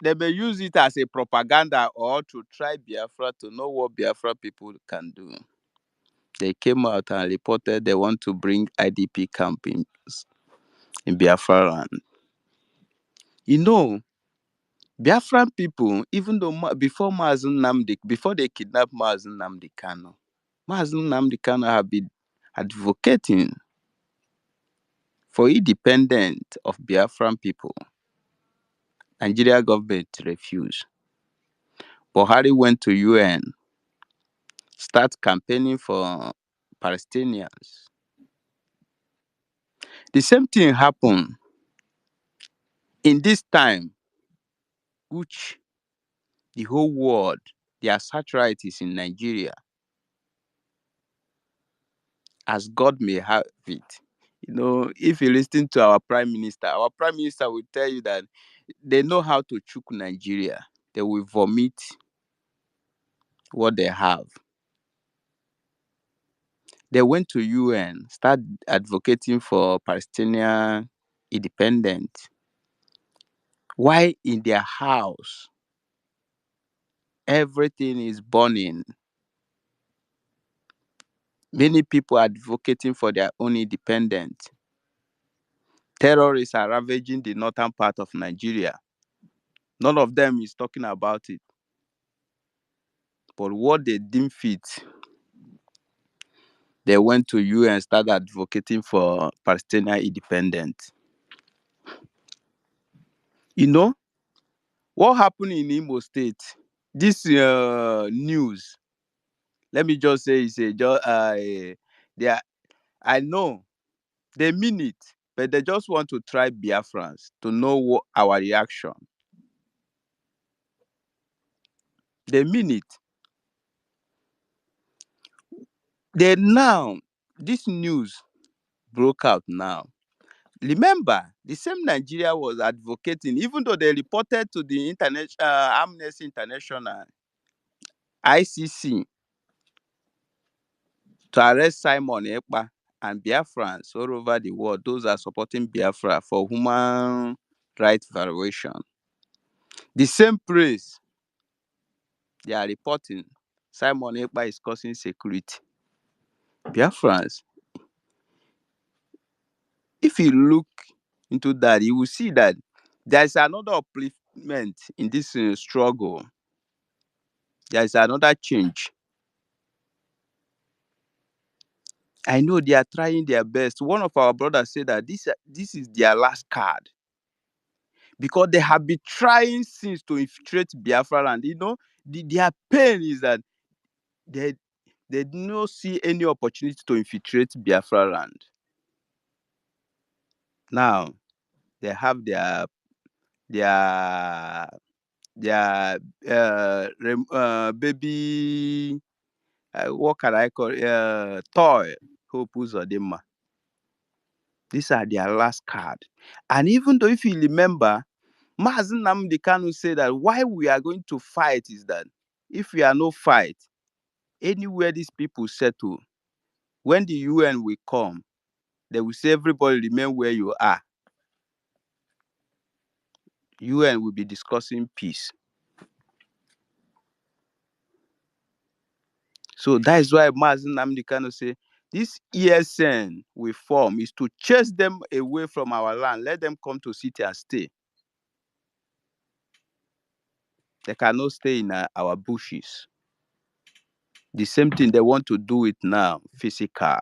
they may use it as a propaganda or to try Biafra to know what Biafra people can do. They came out and reported they want to bring IDP camp in Biafraland. You know, Biafran people, even though before they kidnapped Mazen Namdi Kano, Mazen Namdi Kano have been advocating for independence of Biafran people. Nigeria government refused. Buhari went to UN, start campaigning for Palestinians. The same thing happened in this time, which the whole world, their satellite is in Nigeria, as God may have it. You know, if you listen to our prime minister will tell you that they know how to choke Nigeria. They will vomit what they have. They went to UN, start advocating for Palestinian independence. Why in their house, everything is burning. Many people are advocating for their own independence. Terrorists are ravaging the northern part of Nigeria. None of them is talking about it. But what they deemed fit, they went to UN and started advocating for Palestinian independence. You know, what happened in Imo State? This news, let me just say, I know they mean it, but they just want to try Biafrans to know what our reaction. They mean it. This news broke out now. Remember, the same Nigeria was advocating, even though they reported to the Amnesty International, ICC, to arrest Simon Ekpa and Biafrans all over the world. Those are supporting Biafra for human rights violation. The same place they are reporting Simon Ekpa is causing security. Biafrans, if you look into that, you will see that there is another upliftment in this struggle. There is another change. I know they are trying their best. One of our brothers said that this is their last card, because they have been trying since to infiltrate Biafra land. You know, their pain is that they do not see any opportunity to infiltrate Biafra land. Now they have their baby, what can I call it? Toy, Hope Uzodinma. These are their last card. And even though, if you remember, Mazen Nnamdi Kanu said that why we are going to fight is that if we are no fight, anywhere these people settle, when the UN will come, they will say everybody remain where you are. UN will be discussing peace. So that is why Mazen Nnamdi Kanu say This ESN we form is to chase them away from our land, let them come to city and stay. They cannot stay in our bushes. The same thing they want to do it now, physical.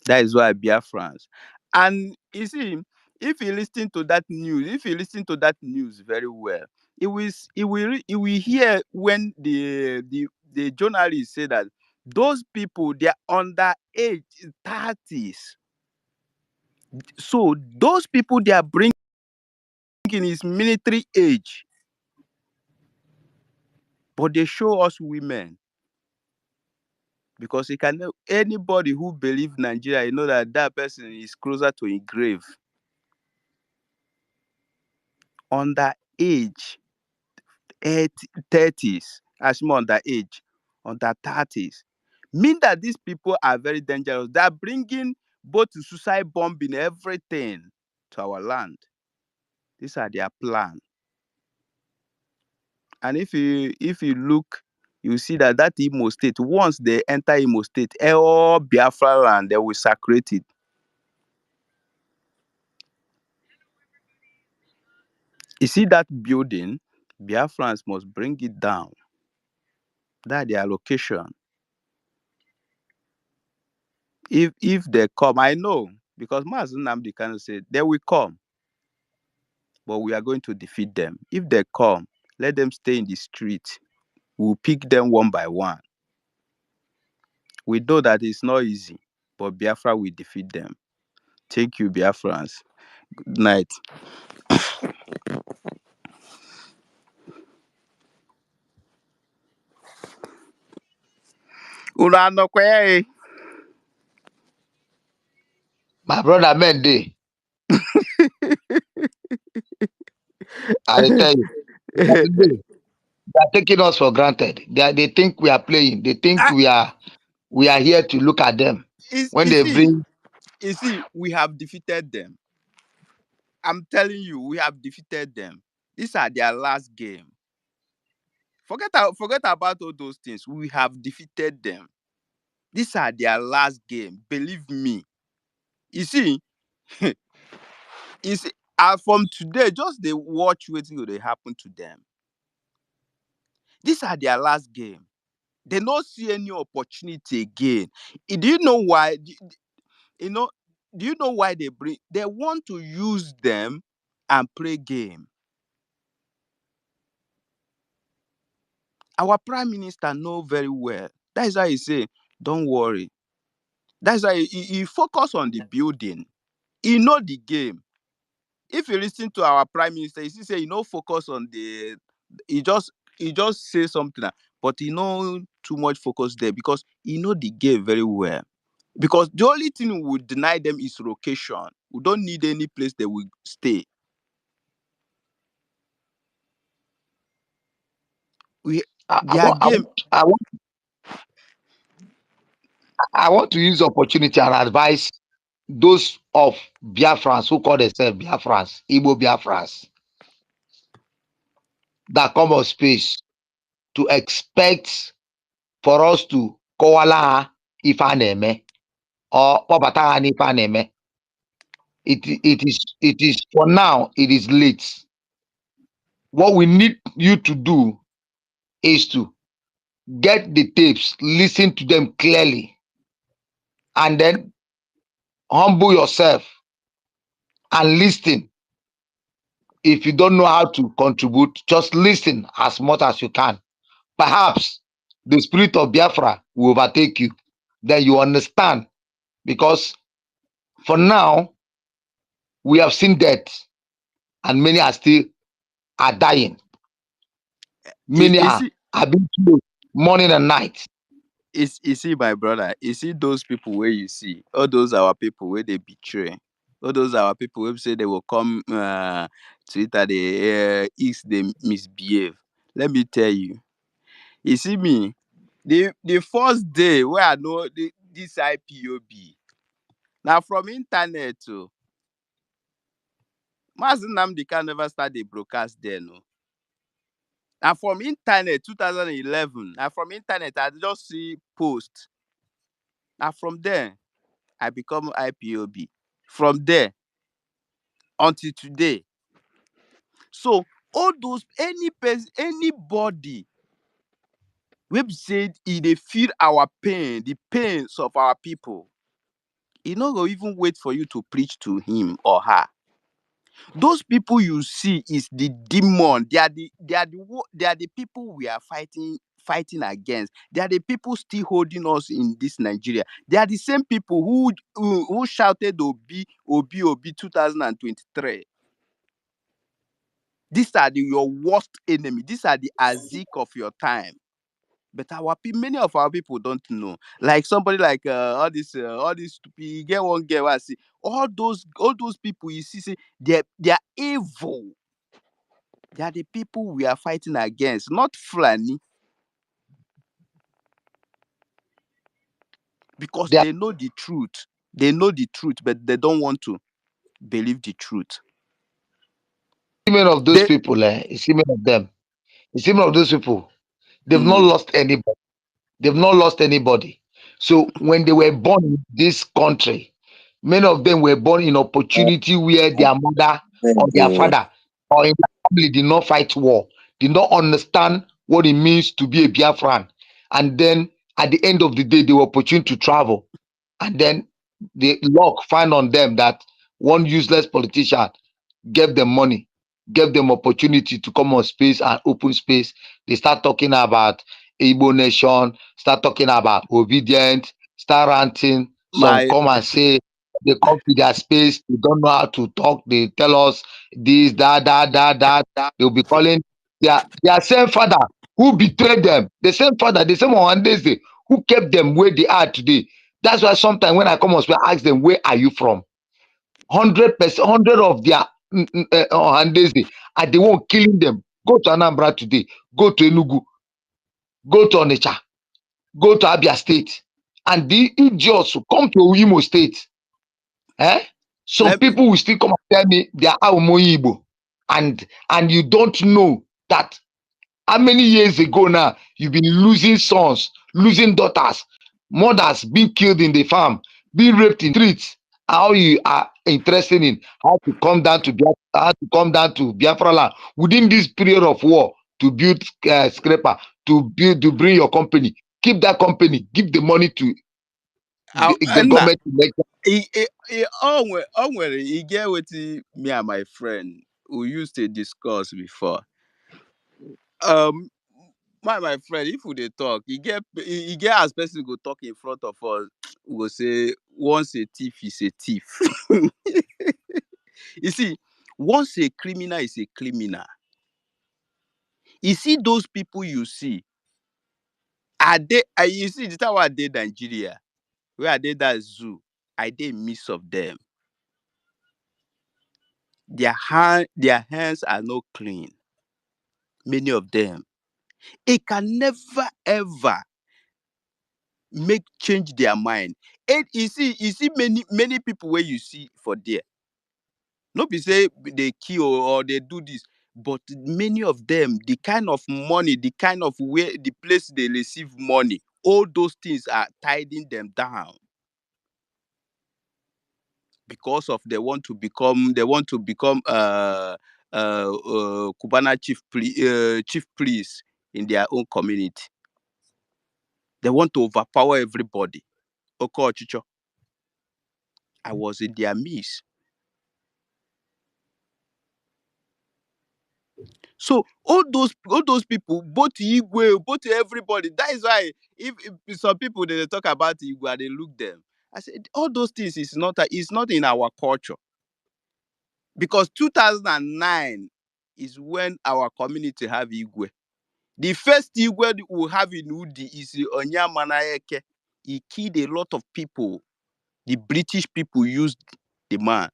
That is why Biafrans. And you see, if you listen to that news very well, it will hear when the journalists say that those people they are under age 30s. So those people they are bringing is military age, but they show us women because anybody who believes Nigeria, you know that person is closer to a grave. Under age 30s, as more under age, under 30s, mean that these people are very dangerous. They are bringing both suicide bombing everything to our land. These are their plan. And if you look, you see that Imo State, once they enter Imo State, all Biafraland, they will saturate it. You see that building, Biafrans must bring it down. That's their location. If they come, I know, because Mazen Namdi kind of said they will come, but we are going to defeat them. If they come, let them stay in the street. We'll pick them one by one. We know that it's not easy, but Biafra will defeat them. Thank you, Biafrans. Good night. My brother Mendy, I tell you, they are taking us for granted. They think we are playing. They think we are here to look at them. When You they see, bring we have defeated them. I'm telling you, we have defeated them. These are their last game. Forget about all those things. We have defeated them. These are their last game. Believe me. You see, from today, just they watch what's going to happen to them. These are their last game. They don't see any opportunity again. Do you know why? Do you know why they want to use them and play game? Our prime minister know very well. That is why he say, don't worry. That's why he focus on the building. He know the game. If you listen to our prime minister, he say he no focus on the. He just say something, but he no too much focus there because he know the game very well. Because the only thing we would deny them is location. We don't need any place they will stay. Their game. I want to use the opportunity and advise those of Biafrans who call themselves Biafrans, Igbo Biafrans, that come of space to expect for us to kowala ifaneme or popataha ifaneme. It is for now, it is late. What we need you to do is to get the tapes, listen to them clearly, and then humble yourself and listen. If you don't know how to contribute, just listen as much as you can. Perhaps the spirit of Biafra will overtake you. Then you understand. Because for now, we have seen death, and many are dying. Many are being killed morning and night. You see, my brother, you see those people where you see, all those our people where they betray, all those our people who say they will come to Italy, East, they misbehave. Let me tell you, you see me, the first day where I know this IPOB, now from internet to Mazen Namdi can never start the broadcast there, no. And from internet 2011, and from internet I just see post. And from there, I become IPOB. From there until today. So all those any person, anybody we said they feel our pain, the pains of our people. He not go even wait for you to preach to him or her. Those people you see is the demon. They are the people we are fighting against. They are the people still holding us in this Nigeria. They are the same people who shouted Obi 2023. These are your worst enemy. These are the Azik of your time. But many of our people don't know. Like somebody like all these stupid. You get one girl I see. All those people you see they are evil. They are the people we are fighting against, not Fulani. Because They are they know the truth. They know the truth, but they don't want to believe the truth. many of those people, it's many of them. It's many of those people. They've not lost anybody. They've not lost anybody. So when they were born in this country, many of them were born in opportunity where their mother or their father or in their family did not fight war, did not understand what it means to be a Biafran. And then at the end of the day, they were opportune to travel. And then the luck found on them that one useless politician gave them money, gave them opportunity to come on space and open space. They start talking about Igbo nation, start talking about obedient, start ranting. Some My come and say they come to their space, they don't know how to talk. They tell us this, that. They'll be calling their same father who betrayed them, the same father, the same on Wednesday who kept them where they are today. That's why sometimes when I come on space, I ask them, where are you from? 100%, 100 of their Handese are the one killing them. Go to Anambra today, go to Enugu, go to Onitsha, go to Abia State, and the idiots will come to Imo State. Some let me people will still come and tell me they are Aumoyi Igbo, and you don't know that how many years ago now you've been losing sons, losing daughters, mothers being killed in the farm, being raped in streets. How you are interested in how to come down to Biafraland within this period of war to build scraper, to bring your company, keep that company, give the money to the Nna, government to make. o nwere e get wetin me and my friend we used to discuss before. My friend, if we dey talk, e get as person go talk in front of us, we go say once a thief is a thief. You see, once a criminal is a criminal. You see those people you see, you see the time I did Nigeria, where I did that zoo, I did miss of them. Their hands are not clean. Many of them. It can never ever make change their mind. And you see many people where you see for there. Not be say they kill or they do this, but many of them, the kind of money, the kind of way, the place they receive money, all those things are tiding them down because of they want to become Cubana chief priest in their own community. They want to overpower everybody. Okochicho, I was in their midst. So all those people, both Igwe, both everybody. That is why if some people they talk about Igwe, they look them. I said all those things it's not in our culture. Because 2009 is when our community have Igwe. The first Igwe we have in Udi is Onyamanayeke. He killed a lot of people. The British people used the man.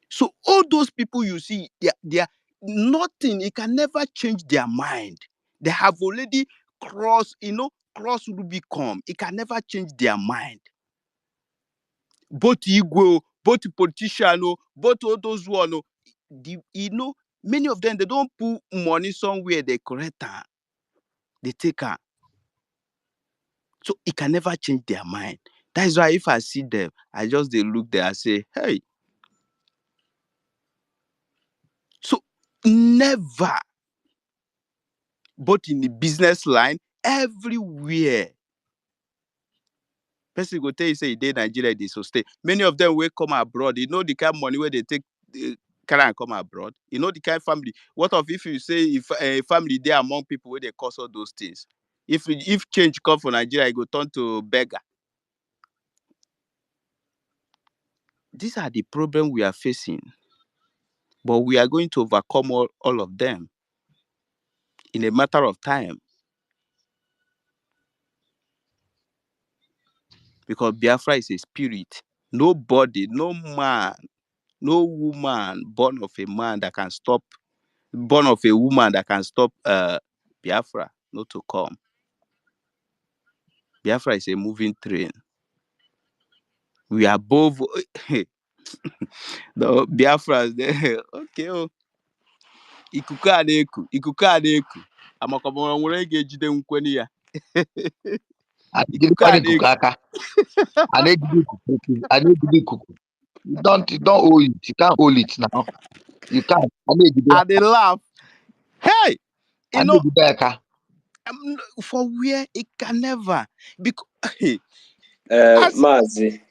So all those people you see, they are nothing. It can never change their mind. They have already crossed Rubicon. It can never change their mind. Both Igwe, both politicians, both all those one, Many of them, they don't put money somewhere, they correct her. They take her. So it can never change their mind. That is why if I see them, I just they look there and say, hey. So never, but in the business line, everywhere. Person go tell you say they Nigeria, they sustain. Many of them will come abroad. You know the kind of money where they take carry and come abroad. You know the kind of family. What of if you say if a family there among people where they cause all those things? If change come for Nigeria, it go turn to beggar. These are the problems we are facing. But we are going to overcome all of them in a matter of time. Because Biafra is a spirit. Nobody, no man, no woman born of a man that can stop, born of a woman that can stop Biafra not to come. Biafra is a moving train. We are both the Biafras there. Okay. Oh. Ikuku adeku. Ikuku adeku. Amakwabara nwere ga-ejide nkweni ya. Ikuku adeku. Don't hold it. You can't hold it now. You can't. And they laugh. Hey, you know, for where it can never because Mazi,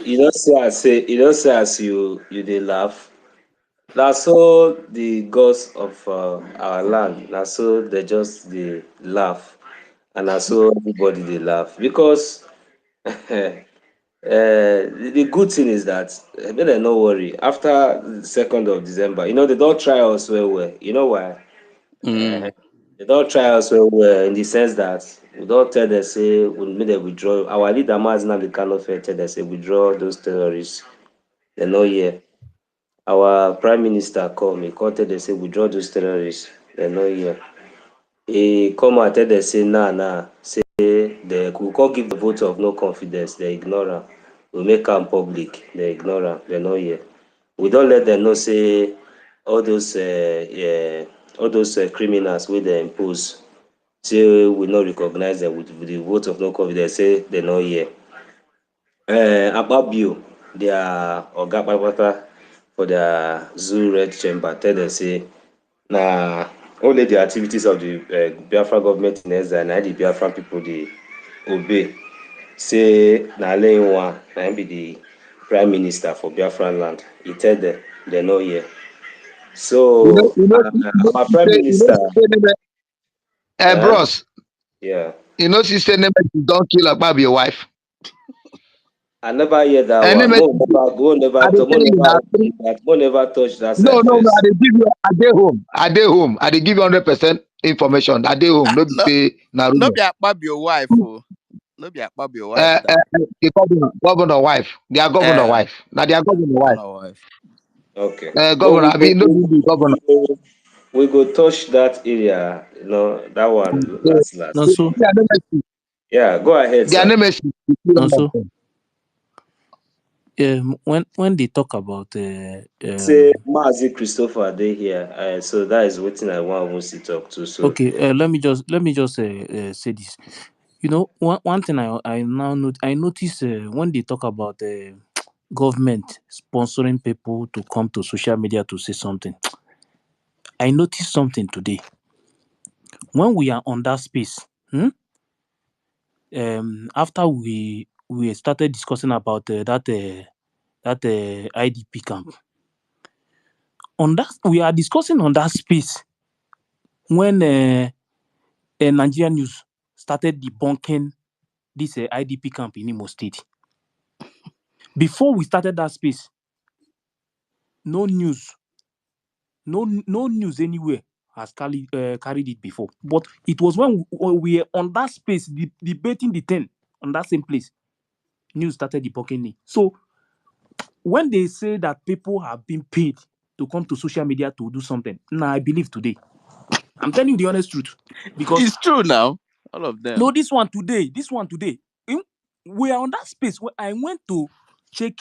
you don't say as you they laugh. That's so the gods of our land. That's so they just they laugh, and that's so everybody they laugh because the good thing is that make them no worry. After the 2nd of December, they don't try us well. You know why? They don't try us well in the sense that we don't tell them say we make them withdraw. Our leader Mazina the kind of tell them say withdraw those terrorists. They know here. Our prime minister come, he called tell them say withdraw those terrorists. They know here. He come and tell them say nah. Say they could call give the vote of no confidence. They ignore am. We make am public. They ignore am. They know here. We don't let them know say all those criminals wey dem impose say we no recognize them with the vote of no confidence. Say they no hear. Akpabio, their oga kpatakpata for their zoo red chamber tell them say na only the activities of the Biafra government in exile na the Biafra people dey obey. Say na Aleiwa na him be the prime minister for Biafraland. He tell them they no hear. So our prime minister, bros. Yeah. Sister Nemesis don't kill your wife. I never hear that one. Mo never touch that No, side I first. dey give you. I dey home. I dey give you 100% information. I dey home. No be say na no rumor. be Akpabio wife. Oh. No be Akpabio wife. The governor wife. Their governor wife. Now their governor wife. Okay. Governor. I mean, no be the governor. We go touch that area. That one last. No, so Yeah, go ahead, Their sir. Nemesis. also, when they talk about say Mazi Christopher they here. So that is what I want to talk to. So okay, let me just say this. One thing I now notice when they talk about government sponsoring people to come to social media to say something. I noticed something today. When we are on that space, after we started discussing about that IDP camp, on that we are discussing on that space when Nigerian news started debunking this IDP camp in Imo State. Before we started that space, no news anywhere has carried it before. But it was when we were on that space debating the thing on that same place, news started debunking it. So when they say that people have been paid to come to social media to do something, I believe today. I'm telling you the honest truth. Because it's true now. All of them. No, this one today. We are on that space where I went to check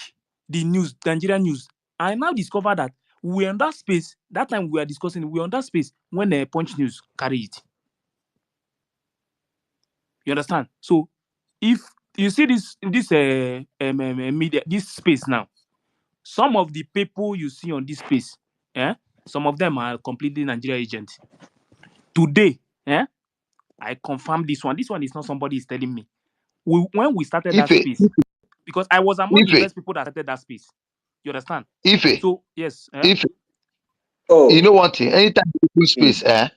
the news, Nigerian news. I now discovered that We on that space. That time we are discussing. We on that space when the Punch News carry it. You understand? So if you see this media, this space now, some of the people you see on this space, some of them are completely Nigeria agents. Today, I confirm this one. This one is not somebody is telling me. When we started that Ife, space, because I was among the Ife, first people that started that space. You understand? Ife, So yes, Ife. You Oh, know one thing, anytime you open mm. space, are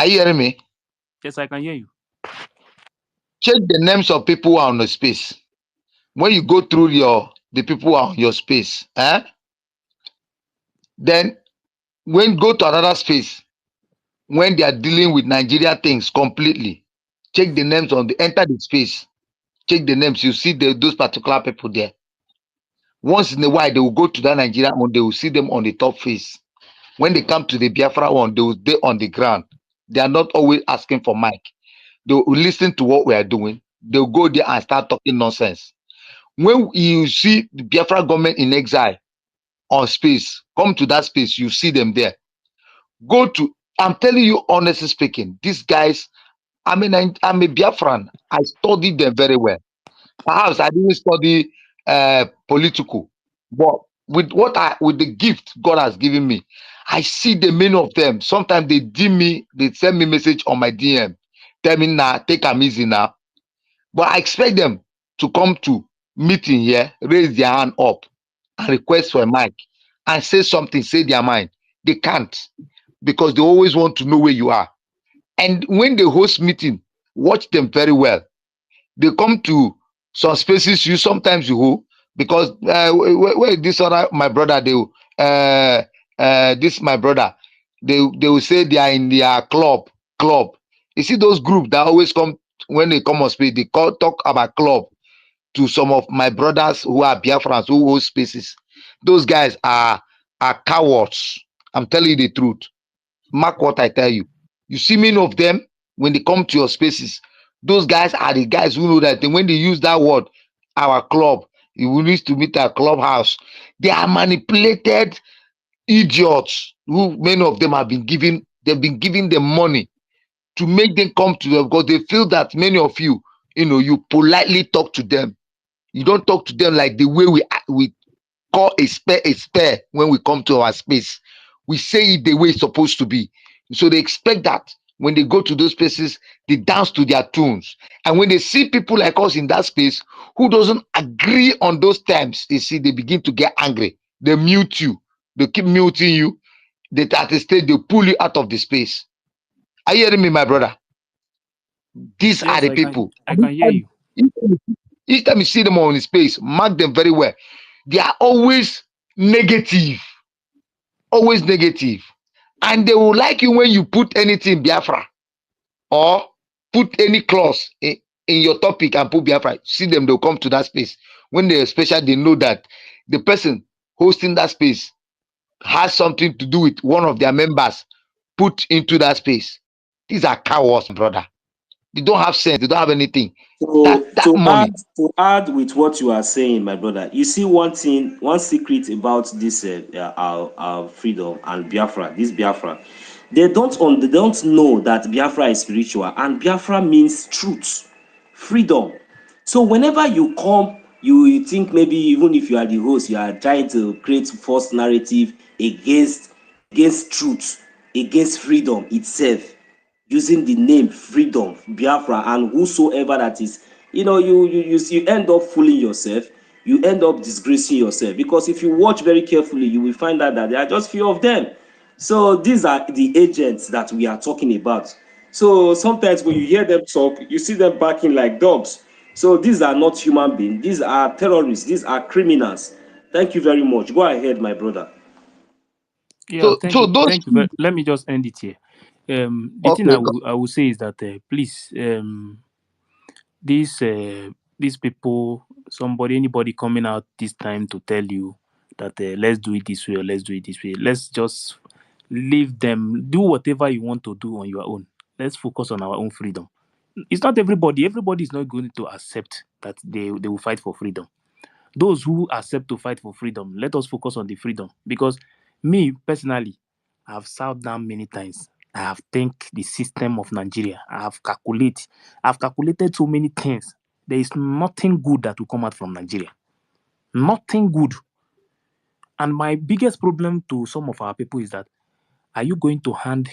you hearing me? yes, I can hear you. Check the names of people who are on the space. When you go through the people who are on your space, then when go to another space, when they are dealing with Nigeria things completely, check the names on the enter the space, check the names, you see those particular people there. Once in a while, they will go to that Nigeria one, they will see them on the top face. When they come to the Biafra one, they will be on the ground. They are not always asking for mic. They will listen to what we are doing. They'll go there and start talking nonsense. When you see the Biafra government in exile on space, come to that space, you see them there. Go to, I'm telling you honestly speaking, these guys, I'm a Biafran. I studied them very well. Perhaps I didn't study political, but with the gift God has given me, I see the many of them. Sometimes they DM me, they send me message on my DM, tell me now, take them easy now. But I expect them to come to meeting here, raise their hand up, and request for a mic and say something, say their mind. They can't because they always want to know where you are. And when they host meeting, watch them very well. They come to some spaces you sometimes you go because where this other my brother they this my brother they will say they are in their club. You see those groups that always come when they come on space, they talk about club to some of my brothers who are Biafrans who hold spaces. Those guys are cowards. I'm telling you the truth. Mark what I tell you. You see many of them when they come to your spaces. Those guys are the guys who know that when they use that word, our club, you need to meet our clubhouse. They are manipulated idiots who many of them they've been giving them money to make them come to them because they feel that many of you, you politely talk to them. You don't talk to them like the way we call a spare when we come to our space. We say it the way it's supposed to be. So they expect that when they go to those places, they dance to their tunes. And when they see people like us in that space who doesn't agree on those terms, they begin to get angry. They mute you. They keep muting you. They at a stage they pull you out of the space. Are you hearing me, my brother? These are Yes, the people. I can hear you. Each time you see them on the space, mark them very well. They are always negative. Always negative. And they will like you when you put anything in Biafra or put any clause in your topic and put Biafra. See them, they'll come to that space. When they especially they know that the person hosting that space has something to do with one of their members put into that space. These are cowards, brother. They don't have sense, they don't have anything. So That money. to add with what you are saying, my brother, you see one thing, one secret about this our freedom and Biafra, this Biafra, they don't know that Biafra is spiritual and Biafra means truth, freedom. So whenever you come, you think maybe even if you are the host, you are trying to create false narrative against truth, against freedom itself, using the name freedom, Biafra, and whosoever that is, you end up fooling yourself. You end up disgracing yourself because if you watch very carefully, you will find out that there are just few of them. So these are the agents that we are talking about. So sometimes when you hear them talk, you see them barking like dogs. So these are not human beings. These are terrorists. These are criminals. Thank you very much. Go ahead, my brother. Yeah, So those thank you. Let me just end it here. The thing okay. I will say is that please, these people, anybody coming out this time to tell you that let's do it this way or let's do it this way, let's just leave them. Do whatever you want to do on your own. Let's focus on our own freedom. It's not everybody. Everybody is not going to accept that they will fight for freedom. Those who accept to fight for freedom, let us focus on the freedom. Because me personally, I've sat down many times. I have think the system of Nigeria. I've calculated so many things. There is nothing good that will come out from Nigeria. Nothing good. And my biggest problem to some of our people is that, are you going to hand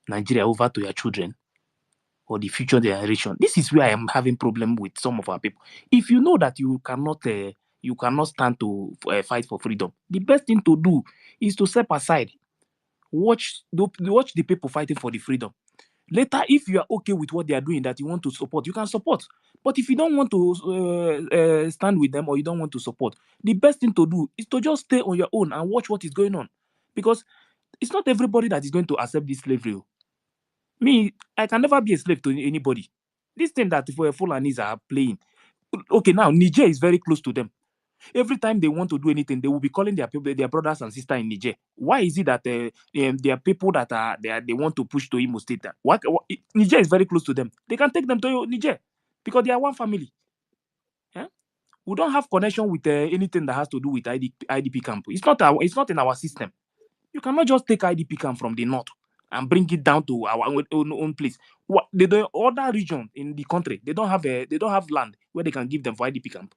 Nigeria over to your children or the future generation? This is where I am having problem with some of our people. If you know that you cannot stand to fight for freedom, the best thing to do is to step aside, watch the people fighting for the freedom. Later, if you are okay with what they are doing, that you want to support, you can support. But if you don't want to stand with them, or you don't want to support, the best thing to do is to just stay on your own and watch what is going on. Because it's not everybody that is going to accept this slavery. Me, I can never be a slave to anybody. This thing that Fulanis are playing. Okay, now Niger is very close to them. Every time they want to do anything, they will be calling their people, their brothers and sisters in Niger. Why is it that there are people that they want to push to Imo State? Niger is very close to them. They can take them to Niger because they are one family. Eh? We don't have connection with anything that has to do with IDP camp. It's not in our system. You cannot just take IDP camp from the north and bring it down to our own place. The other region in the country, they don't have land where they can give them for IDP camp.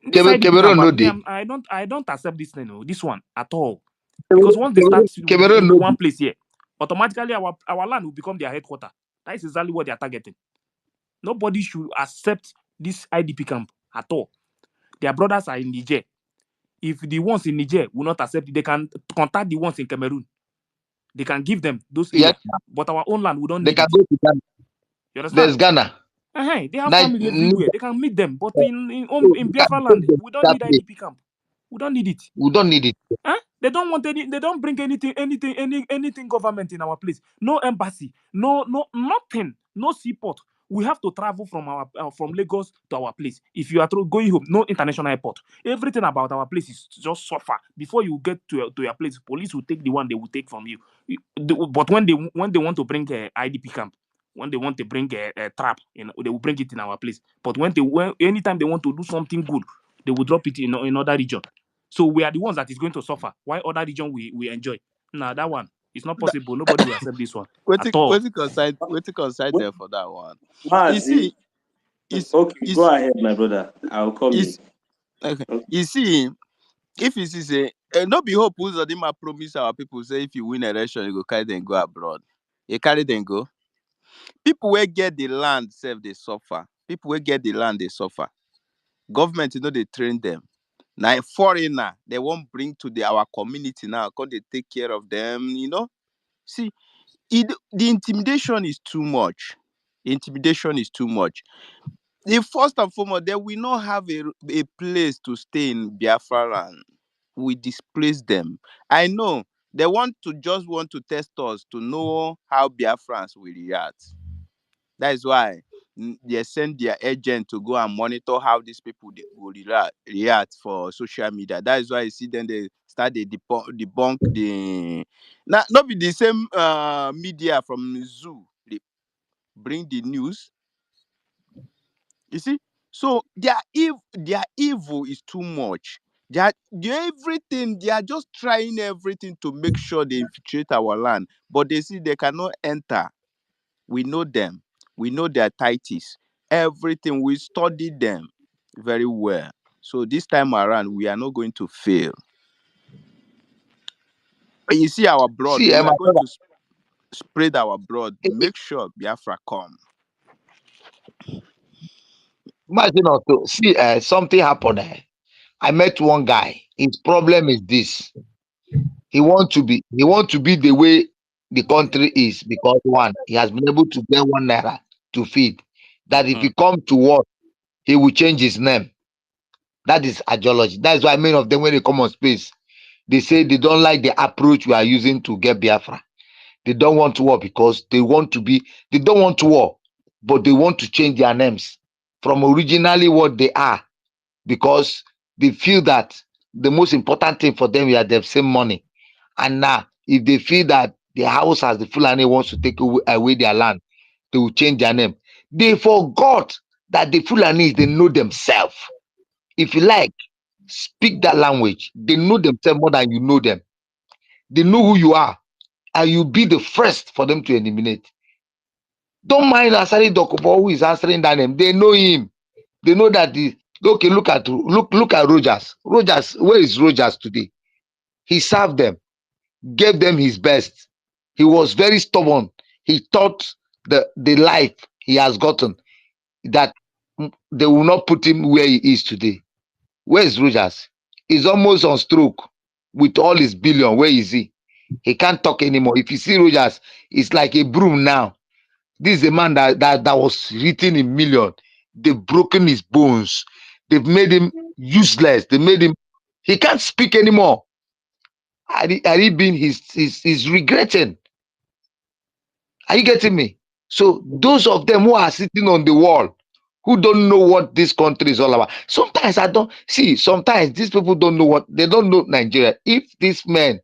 This IDP camp, Cameroon no dey. I don't accept this thing, this one at all. Because once they start Cameroon in no one dey. place here, automatically our land will become their headquarters. That is exactly what they are targeting. Nobody should accept this IDP camp at all. Their brothers are in Niger. If the ones in Niger will not accept it, they can contact the ones in Cameroon. They can give them those Yes, areas. But our own land, we don't they need can it. go to Ghana. You understand? There's Ghana. They have family everywhere. They can meet them. But in Biafraland, we don't need IDP camp. We don't need it. We don't need it. They don't want they don't bring anything government in our place. No embassy, no nothing, no seaport. We have to travel from Lagos to our place. If you are going home, no international airport. Everything about our place is just suffer. Before you get to your place, police will take the one they will take from you. But when they want to bring a IDP camp, when they want to bring a trap, they will bring it in our place. But anytime they want to do something good, they will drop it in another region. So we are the ones that is going to suffer. Why other region we enjoy? Nah, that one it's not possible. Nobody will accept this one at all. What's concern there for that one? You Mazi, see, it's okay, go it's ahead, my brother. I'll come in. it's okay. Okay. You see, if you see say, no be hope who's the promise our people say if you win election, you go carry them go abroad. You carry them go. People will get the land, self they suffer. People will get the land, they suffer. Government, they train them. Now, foreigner, they won't bring to our community now because they take care of them. See, the intimidation is too much. Intimidation is too much. The first and foremost, they will not have a place to stay in Biafra land. We displace them. I know they want to test us to know how Biafrans will react. That is why they send their agent to go and monitor how these people they will react for social media. That is why you see them they start the debunk the not be the same media from zoo. They bring the news. You see, so their evil is too much. They are just trying everything to make sure they infiltrate our land, but they see they cannot enter. We know them. We know their titles. Everything. We study them very well. So this time around, we are not going to fail. You see our blood. See, We my are going brother, to spread our blood. Make sure Biafra come. imagine also, see, something happened. I met one guy. His problem is this. He want to be the way the country is because one, he has been able to get 1 naira to feed. That if he come to work, he will change his name. That is ideology. That is why many of them, when they come on space, they say they don't like the approach we are using to get Biafra. They don't want to war because they don't want to war, but they want to change their names from originally what they are because they feel that the most important thing for them is that they have same money. And now, if they feel that the house as the Fulani wants to take away their land, they will change their name. They forgot that the Fulanis, they know themselves. If you like, speak that language. They know themselves more than you know them. They know who you are, and you be the first for them to eliminate. Don't mind Asari Dokubo who is answering that name. They know him. They know that okay. Look at Rogers. Rogers, where is Rogers today? He served them, gave them his best. He was very stubborn. He thought the life he has gotten that they will not put him where he is today. Where is Rogers? He's almost on stroke with all his billion. Where is he? He can't talk anymore. If you see Rogers, it's like a broom now. This is a man that was written in million. They've broken his bones. They've made him useless. They made him. He can't speak anymore. Had he been, he's regretting. Are you getting me? So those of them who are sitting on the wall, who don't know what this country is all about. Sometimes I don't see. Sometimes these people don't know what they don't know Nigeria. If these men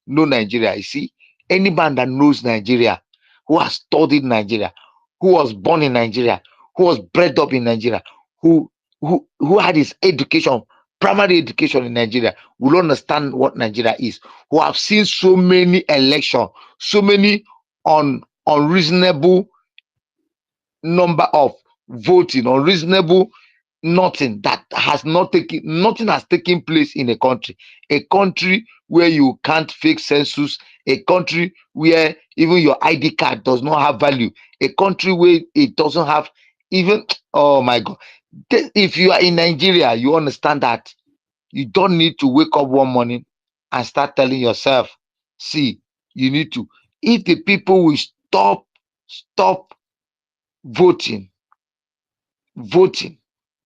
know Nigeria, you see, any man that knows Nigeria, who has studied Nigeria, who was born in Nigeria, who was bred up in Nigeria, who had his education, primary education in Nigeria, will understand what Nigeria is. Who have seen so many elections, so many unreasonable number of voting, unreasonable nothing that has nothing has taken place in a country where you can't fake census, a country where even your ID card does not have value, a country where it doesn't have even oh my god. If you are in Nigeria, you understand that you don't need to wake up one morning and start telling yourself, see, you need to, if the people will stop voting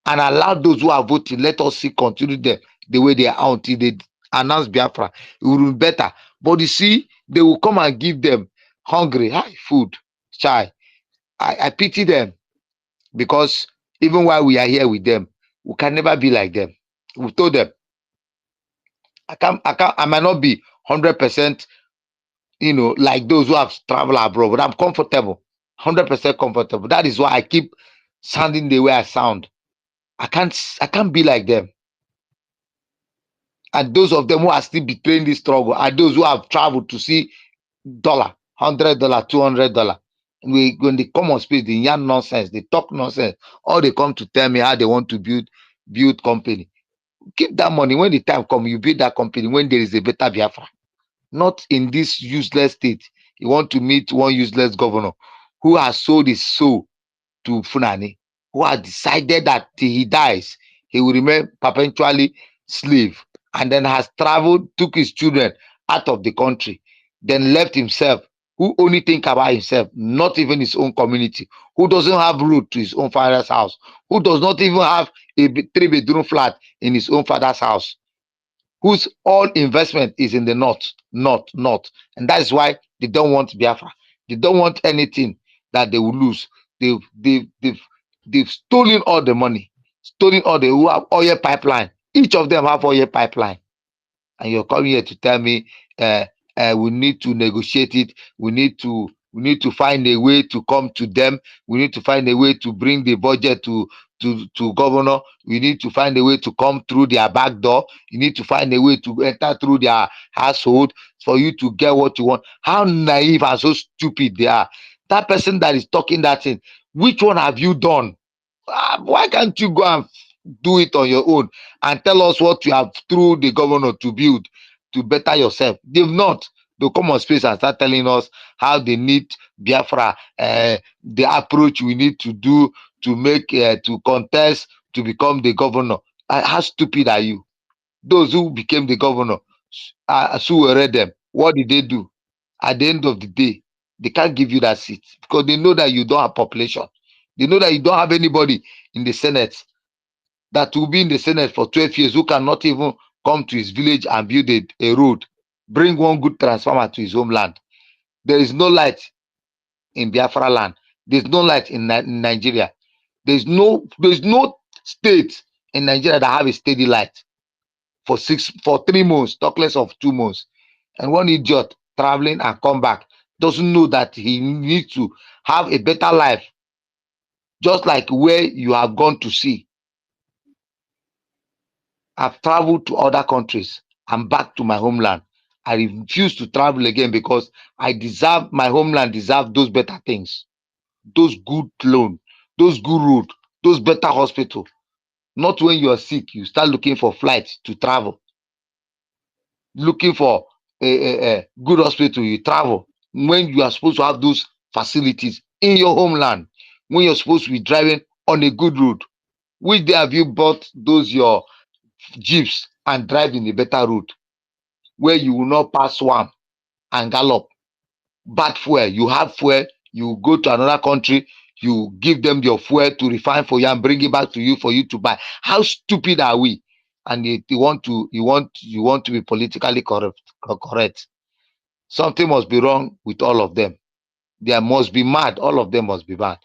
and allow those who are voting, let us see continue them the way they are until they announce Biafra. It will be better. But you see, they will come and give them hungry, high food, chai. I pity them because even while we are here with them, we can never be like them. We told them, I might not be 100%, like those who have traveled abroad, but I'm comfortable, 100% comfortable. That is why I keep sounding the way I sound. I can't be like them. And those of them who are still betraying this struggle are those who have traveled to see $100, $200. When they come on space, they yarn nonsense, they talk nonsense, or they come to tell me how they want to build company. Keep that money. When the time comes, you build that company when there is a better Biafra. Not in this useless state. You want to meet one useless governor who has sold his soul to Funani, who has decided that till he dies, he will remain perpetually slave, and then has traveled, took his children out of the country, then left himself, who only think about himself, not even his own community, who doesn't have road to his own father's house, who does not even have a 3-bedroom flat in his own father's house, whose all investment is in the north. And that's why they don't want Biafra. They don't want anything that they will lose. They've stolen all the money, stolen all the who have oil pipeline. Each of them have oil pipeline. And you're coming here to tell me we need to negotiate it. We need to find a way to come to them. We need to find a way to bring the budget to governor. We need to find a way to come through their back door. You need to find a way to enter through their household for you to get what you want. How naive and so stupid they are. That person that is talking that thing, which one have you done? Why can't you go and do it on your own and tell us what you have through the governor to build to better yourself? They've not. They'll come on space and start telling us how they need Biafra, the approach we need to do to make to contest to become the governor. How stupid are you? Those who became the governor, who read them, what did they do? At the end of the day, they can't give you that seat because they know that you don't have population. They know that you don't have anybody in the Senate that will be in the Senate for 12 years who cannot even come to his village and build a road, bring one good transformer to his homeland. There is no light in Biafra land. There's no light in Nigeria. There's no state in Nigeria that have a steady light for 3 months, talk less of 2 months. And one idiot traveling and come back doesn't know that he needs to have a better life, just like where you have gone to see. I've traveled to other countries. I'm back to my homeland. I refuse to travel again because my homeland deserve those better things, those good loan, those good road, those better hospital. Not when you are sick, you start looking for flights to travel, looking for a good hospital, you travel. When you are supposed to have those facilities in your homeland, when you're supposed to be driving on a good road, which day have you bought those your jeeps and drive in a better road where you will not pass swamp and gallop? Bad fuel, you have fuel, you go to another country, you give them your fuel to refine for you and bring it back to you for you to buy. How stupid are we? And you want to be politically correct. Something must be wrong with all of them. They must be mad. All of them must be mad.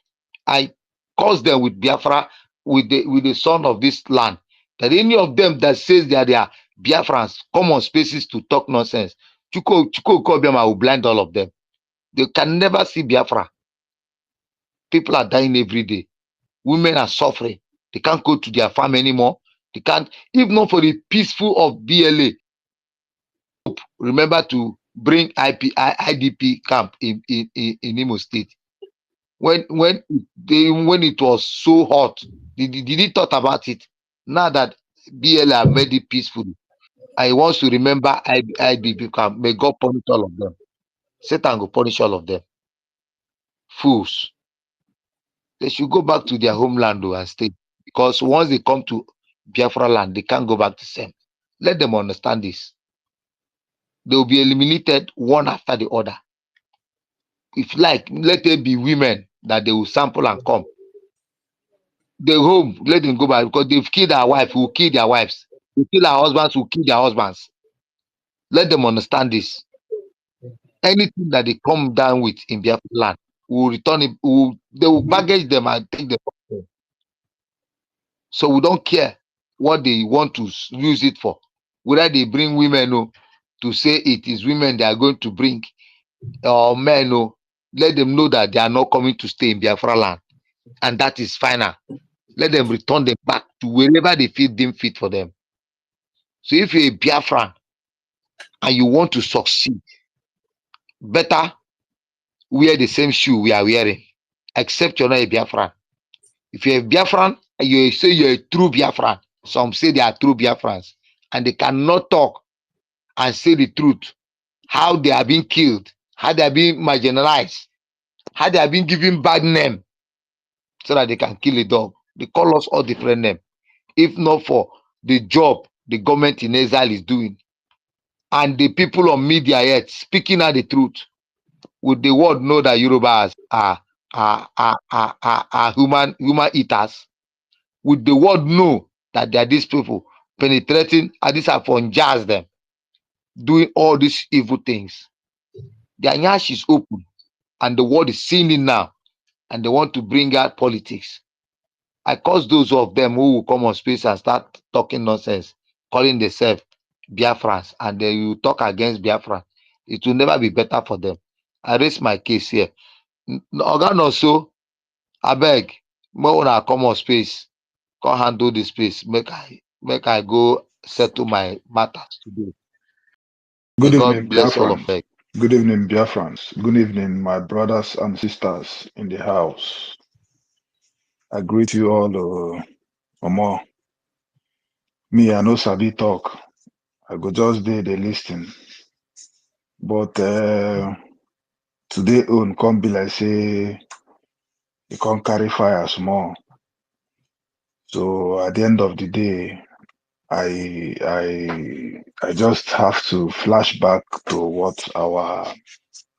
I curse them with Biafra, with the son of this land. That any of them that says they are Biafrans come on spaces to talk nonsense. Chuko Kobiama will blind all of them. They can never see Biafra. People are dying every day. Women are suffering. They can't go to their farm anymore. They can't, if not for the peaceful of BLA. Remember to bring IDP camp in Imo State. When it was so hot, did he thought about it? Now that BLA have made it peaceful, I want to remember IDP camp. May God punish all of them. Satan will punish all of them. Fools. They should go back to their homeland and stay. Because once they come to Biafra land, they can't go back to same. Let them understand this. They will be eliminated one after the other. If like, let there be women that they will sample and come. The home, let them go back because they've killed our wife, who will kill their wives. They kill our husbands, who will kill their husbands. Let them understand this. Anything that they come down with in Biafra land, we will return it. They will baggage them and take them. So we don't care what they want to use it for. Whether they bring women to say it is women they are going to bring, or men, let them know that they are not coming to stay in Biafra land. And that is final. Let them return them back to wherever they feel them fit for them. So if you're a Biafran and you want to succeed, better wear the same shoe we are wearing, except you're not a Biafran. If you're a Biafran, you say you're a true Biafran. Some say they are true Biafrans, and they cannot talk and say the truth. How they are being killed, how they are being marginalized, how they are being given bad name, so that they can kill a dog. They call us all different names. If not for the job the government in exile is doing, and the people on media yet speaking out the truth, would the world know that Yorubas are human eaters? Would the world know that they are these people penetrating, and these are from jazz them, doing all these evil things? Their nyash is open, and the world is seeing it now, and they want to bring out politics. I curse those of them who will come on space and start talking nonsense, calling themselves Biafrans, and they will talk against Biafra. It will never be better for them. I raise my case here. Oga also, I beg, when I come on space, come handle the space. Make I go settle my matters today. May Good God evening, bless all of Biafrans. us. Good evening, Biafrans. Good evening, my brothers and sisters in the house. I greet you all, Omo. Me, I no sabi talk. I go just dey the listen. But today own come be like say e come carry fire small. So at the end of the day, I just have to flash back to what our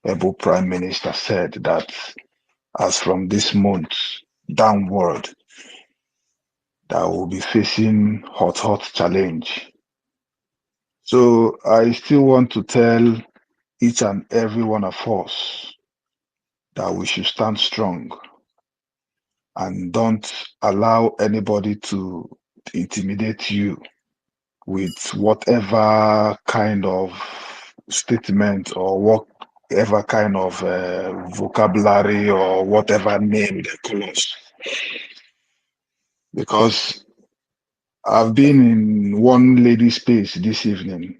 able Prime Minister said, that as from this month downward, that will be facing hot challenge. So I still want to tell each and every one of us that we should stand strong and don't allow anybody to intimidate you with whatever kind of statement or whatever kind of vocabulary or whatever name they call us. Because I've been in one lady space this evening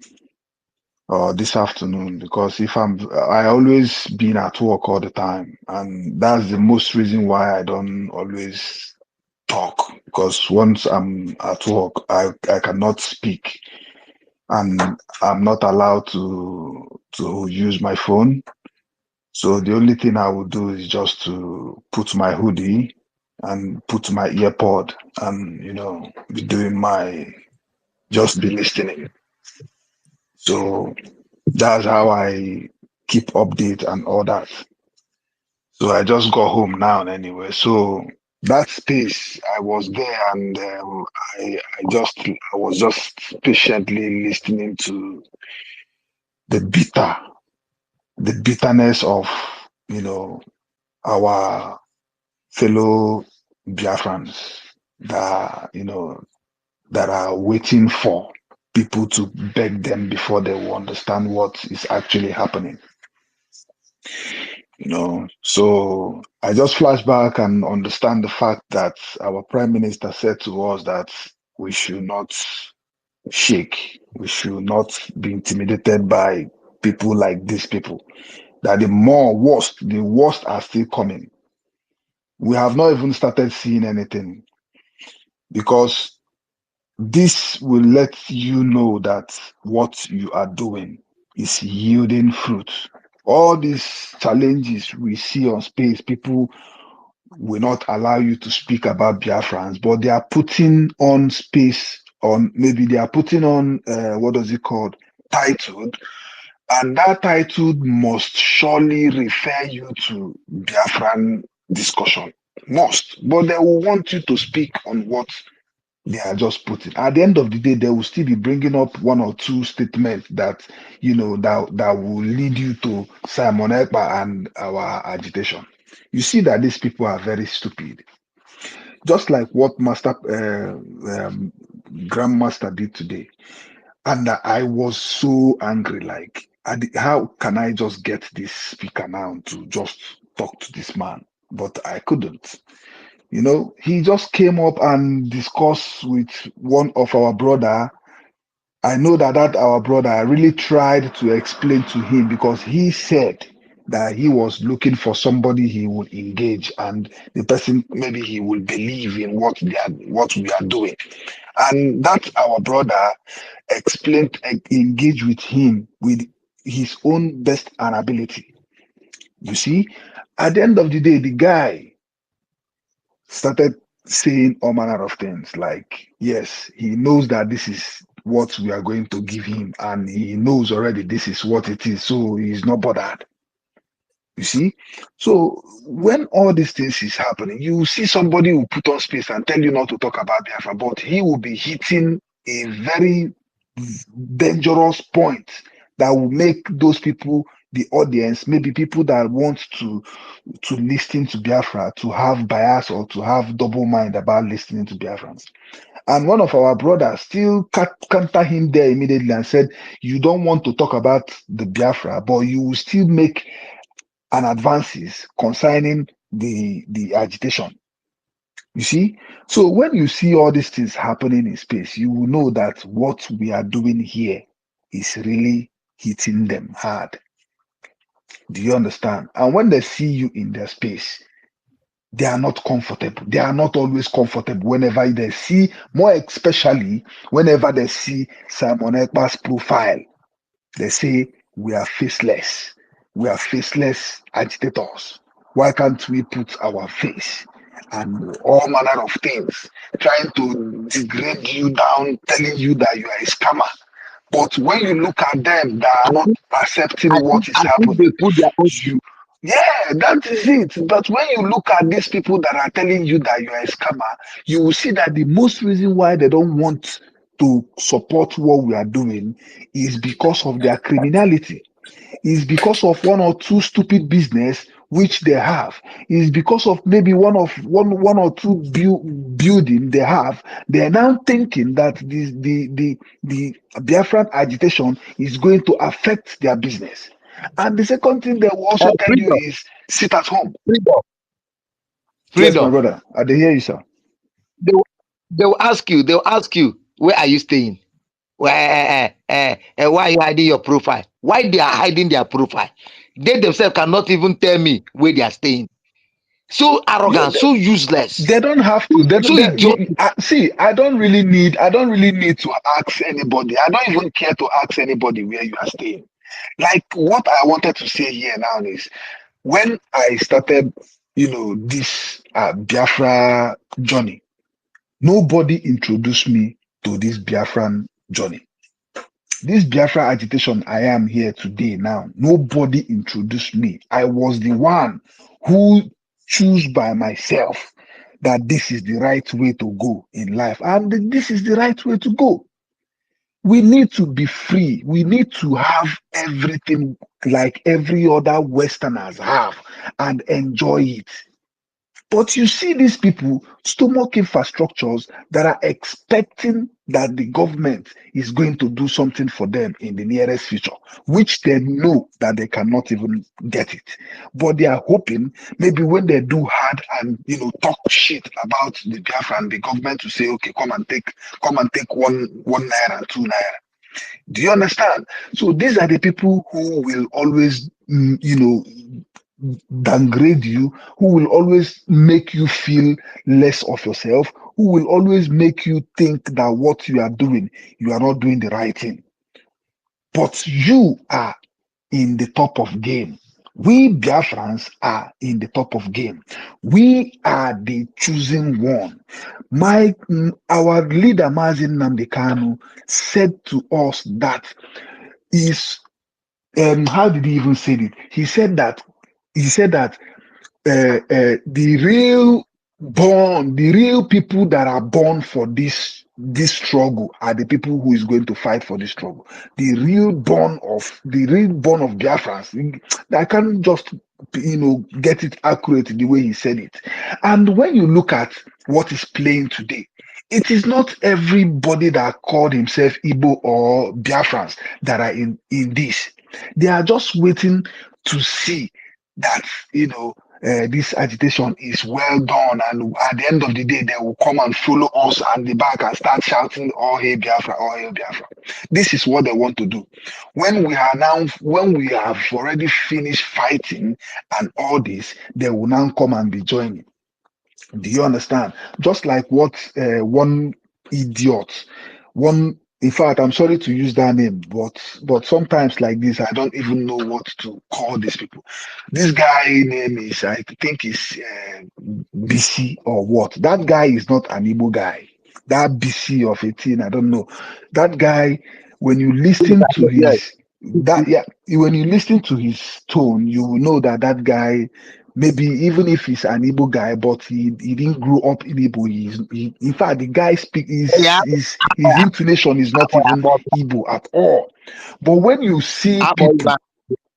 or this afternoon because I always been at work all the time, and that's the most reason why I don't always talk, because once I'm at work, I cannot speak, and I'm not allowed to use my phone. So the only thing I would do is just to put my hoodie and put my earpod and, be doing just be listening. So that's how I keep update and all that. So I just got home now anyway. So that space, I was there, and I was just patiently listening to the bitterness of, our fellow Biafrans that are waiting for people to beg them before they will understand what is actually happening. So I just flash back and understand the fact that our prime minister said to us that we should not shake, we should not be intimidated by people like these people, that the worst are still coming. We have not even started seeing anything, because this will let you know that what you are doing is yielding fruit. All these challenges we see on space, people will not allow you to speak about Biafrans, but they are putting on space, on maybe they are putting on what does it called, titled, and that title must surely refer you to Biafran discussion. Must. But they will want you to speak on what they are just putting. At the end of the day, they will still be bringing up one or two statements that, that will lead you to Simon Ekpa and our agitation. You see that these people are very stupid. Just like what Grandmaster did today. And I was so angry. Like, how can I just get this speaker now to just talk to this man? But I couldn't. He just came up and discussed with one of our brother. I know that our brother, I really tried to explain to him, because he said that he was looking for somebody he would engage, and the person, maybe he will believe in what we are doing. And that our brother explained, engage with him with his own best and ability. You see, at the end of the day, the guy started saying all manner of things, like, yes, he knows that this is what we are going to give him, and he knows already this is what it is, so he's not bothered. You see? So when all these things is happening, you will see somebody who put on space and tell you not to talk about Biafra, but he will be hitting a very dangerous point that will make those people, the audience, maybe people that want to listen to Biafra, to have bias or to have double mind about listening to Biafrans. And one of our brothers still counter him there immediately and said, you don't want to talk about the Biafra, but you will still make an advances concerning the agitation. You see? So when you see all these things happening in space, you will know that what we are doing here is really hitting them hard. Do you understand? And when they see you in their space, they are not comfortable. They are not always comfortable whenever they see, more especially whenever they see Simon Ekpa's profile. They say, we are faceless. We are faceless agitators. Why can't we put our face? And all manner of things, trying to degrade you down, telling you that you are a scammer. But when you look at them that are not accepting what is They happening, put their own. yeah, that is it. But when you look at these people that are telling you that you are a scammer, you will see that the most reason why they don't want to support what we are doing is because of their criminality. Is because of one or two stupid business which they have. Is because of maybe one or two building they have. They are now thinking that the Biafran agitation is going to affect their business. And the second thing they will also tell you Freedom, is sit at home. freedom, Yes, my freedom. brother. I dey hear you, sir. They'll ask you, where are you staying? Why are you hiding your profile? Why they are hiding their profile? They themselves cannot even tell me where they are staying. So Yeah, arrogant, so useless, they don't have to. so idiotic. See, I don't really need. I don't really need to ask anybody. I don't even care to ask anybody where you are staying. Like what I wanted to say here now is when I started, this Biafra journey. Nobody introduced me to this Biafran journey. This Biafra agitation I am here today now. Nobody introduced me. I was the one who choose by myself that this is the right way to go in life. And this is the right way to go. We need to be free. We need to have everything like every other Westerners have and enjoy it. But you see these people, stomach infrastructures that are expecting that the government is going to do something for them in the nearest future, which they know that they cannot even get it. But they are hoping maybe when they do hard and talk shit about the Biafra and the government to say, okay, come and take one naira, 2 naira. Do you understand? So these are the people who will always, downgrade you, who will always make you feel less of yourself, who will always make you think that what you are doing, you are not doing the right thing. But you are in the top of game. We Biafrans are in the top of game. We are the chosen one. Our leader Mazin Namdekanu said to us that is how did he even say it? He said that the real people that are born for this struggle are the people who is going to fight for this struggle. The real born of Biafrans. I can't just get it accurate the way he said it. And when you look at what is playing today, it is not everybody that called himself Igbo or Biafrans that are in this. They are just waiting to see that this agitation is well done, and at the end of the day, they will come and follow us at the back and start shouting, "Oh hey Biafra, oh hey Biafra." This is what they want to do. When we have already finished fighting and all this, they will now come and be joining. Do you understand? Just like what one idiot, in fact, I'm sorry to use that name, but sometimes like this, I don't even know what to call these people. This guy name is, I think, is BC or what. That guy is not an Igbo guy. That BC of 18, I don't know. That guy, when you listen to when you listen to his tone, you will know that that guy, maybe even if he's an Igbo guy, but he didn't grow up in Igbo. In fact, the guy speak Yeah, his intonation is not even Igbo at all. But when you see people,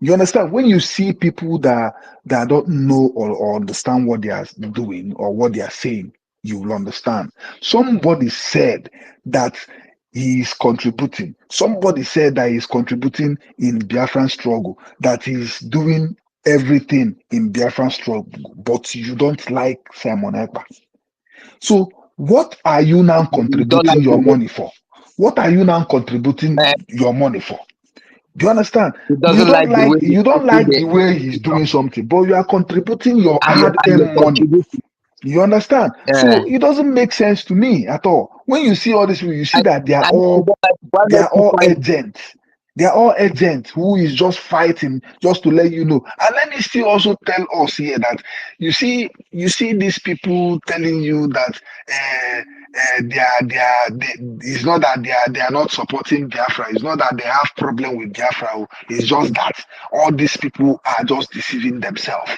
you understand, when you see people that don't know or understand what they are doing or what they are saying, you will understand. Somebody said that he is contributing. Somebody said that he's contributing in Biafran struggle, that he's doing everything in Biafran struggle, but you don't like Simon Ekpa. So what are you now you don't contributing like your the way money for? What are you now contributing your money for? Do you understand? he doesn't like the way You don't people like they the way he's doing something, but you are contributing your and they hard-earned money. contribute. You understand? So it doesn't make sense to me at all. When you see all this, you see that they are And if you all don't like, why they not are keep all quiet? agents. They are all agents who is just fighting just to let you know. And let me still also tell us here that you see these people telling you that it's not that they are not supporting Biafra. It's not that they have problem with Biafra. It's just that all these people are just deceiving themselves.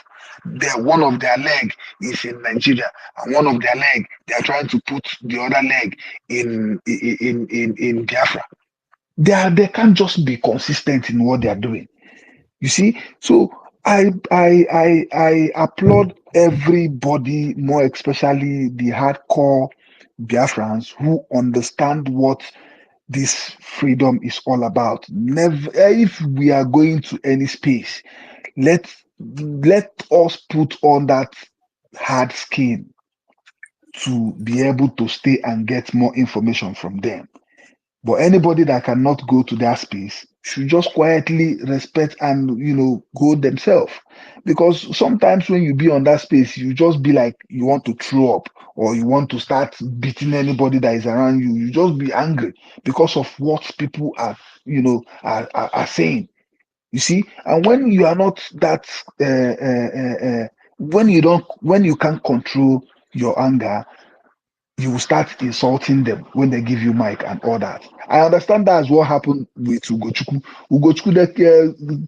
One of their leg is in Nigeria, and one of their leg they are trying to put the other leg in Biafra. They can't just be consistent in what they are doing. You see, so I applaud everybody, more especially the hardcore Biafrans who understand what this freedom is all about. Never, if we are going to any space, let let us put on that hard skin. to be able to stay and get more information from them. But anybody that cannot go to that space should just quietly respect and go themselves. Because sometimes when you be on that space, you just be like you want to throw up or you want to start beating anybody that is around you. You just be angry because of what people are saying. You see, and when you are not that when you can't control your anger, you will start insulting them when they give you mic and all that. I understand that's what happened with Ugochukwu.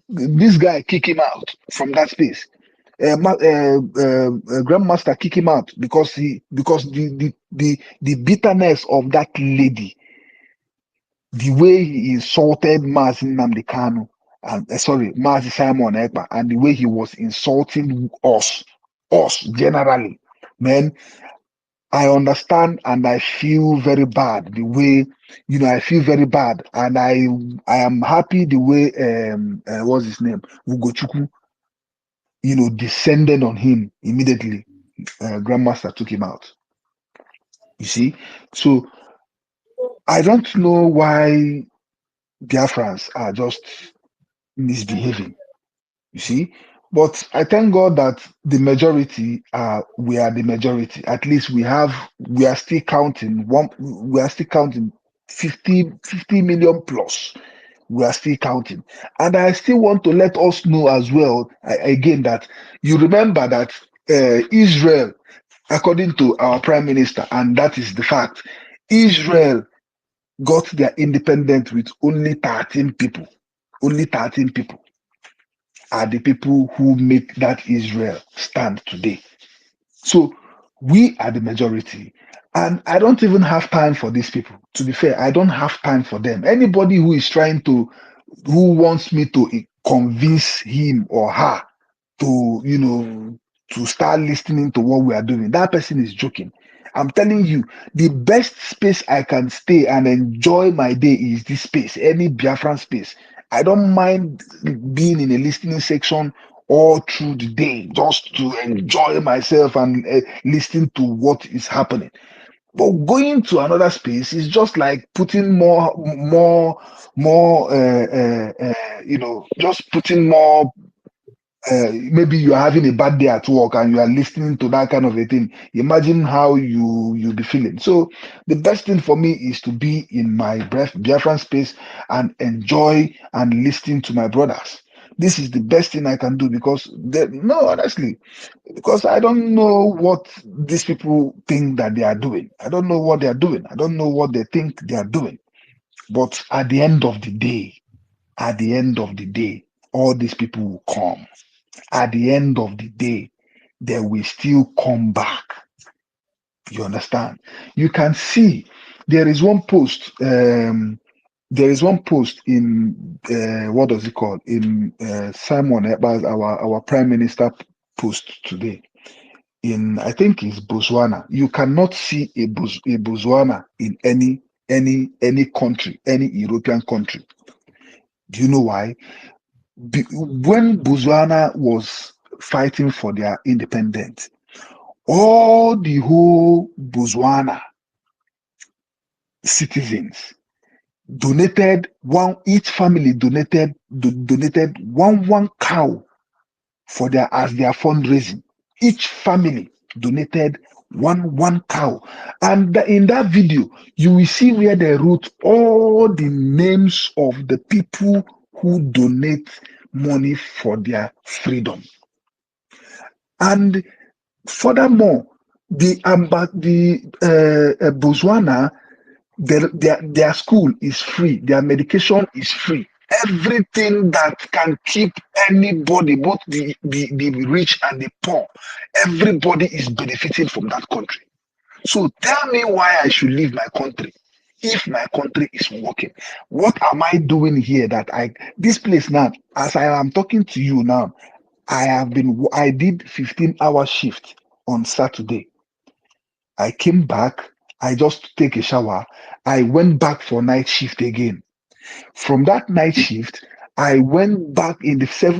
This guy kick him out from that space. Grandmaster kick him out because the bitterness of that lady, the way he insulted Mazi Nnamdi Kanu, and Mazi Simon Ekpa, and the way he was insulting us generally, man. I understand and I feel very bad the way, I feel very bad, and I am happy the way what's his name, Ugochukwu, descended on him immediately. Grandmaster took him out. You see, so I don't know why Biafrans are just misbehaving. You see, but I thank God that the majority we are the majority. At least we are still counting we are still counting 50 million plus. We are still counting. And I still want to let us know as well, again, that you remember that Israel, according to our prime minister, and that is the fact, Israel got their independence with only 13 people. Only 13 people are the people who make that Israel stand today. So we are the majority. And I don't even have time for these people. To be fair, I don't have time for them. Anybody who wants me to convince him or her to start listening to what we are doing, that person is joking. I'm telling you, the best space I can stay and enjoy my day is this space, any Biafran space. I don't mind being in a listening section all through the day just to enjoy myself and listening to what is happening. But going to another space is just like putting just putting more. Maybe you're having a bad day at work and you are listening to that kind of a thing. Imagine how you'll be feeling. So the best thing for me is to be in my Biafran space and enjoy and listen to my brothers. This is the best thing I can do because honestly, because I don't know what these people think that they are doing. I don't know what they are doing. I don't know what they think they are doing. But at the end of the day, all these people will come. At the end of the day, they will still come back. You understand? You can see there is one post. There is one post in what does it called in Simon Ekpa's our prime minister post today. In I think it's Botswana. You cannot see a Botswana in any country, any European country. Do you know why? When Botswana was fighting for their independence, all the whole Botswana citizens donated each family donated one cow for as their fundraising. Each family donated one cow, and in that video you will see where they wrote all the names of the people who donate money for their freedom. And furthermore, the Botswana, their school is free, their medication is free. Everything that can keep anybody, both the rich and the poor, everybody is benefiting from that country. So tell me why I should leave my country if my country is working. What am I doing here this place now, as I am talking to you now, I did 15-hour shift on Saturday. I came back, I just take a shower. I went back for night shift again. From that night shift, I went back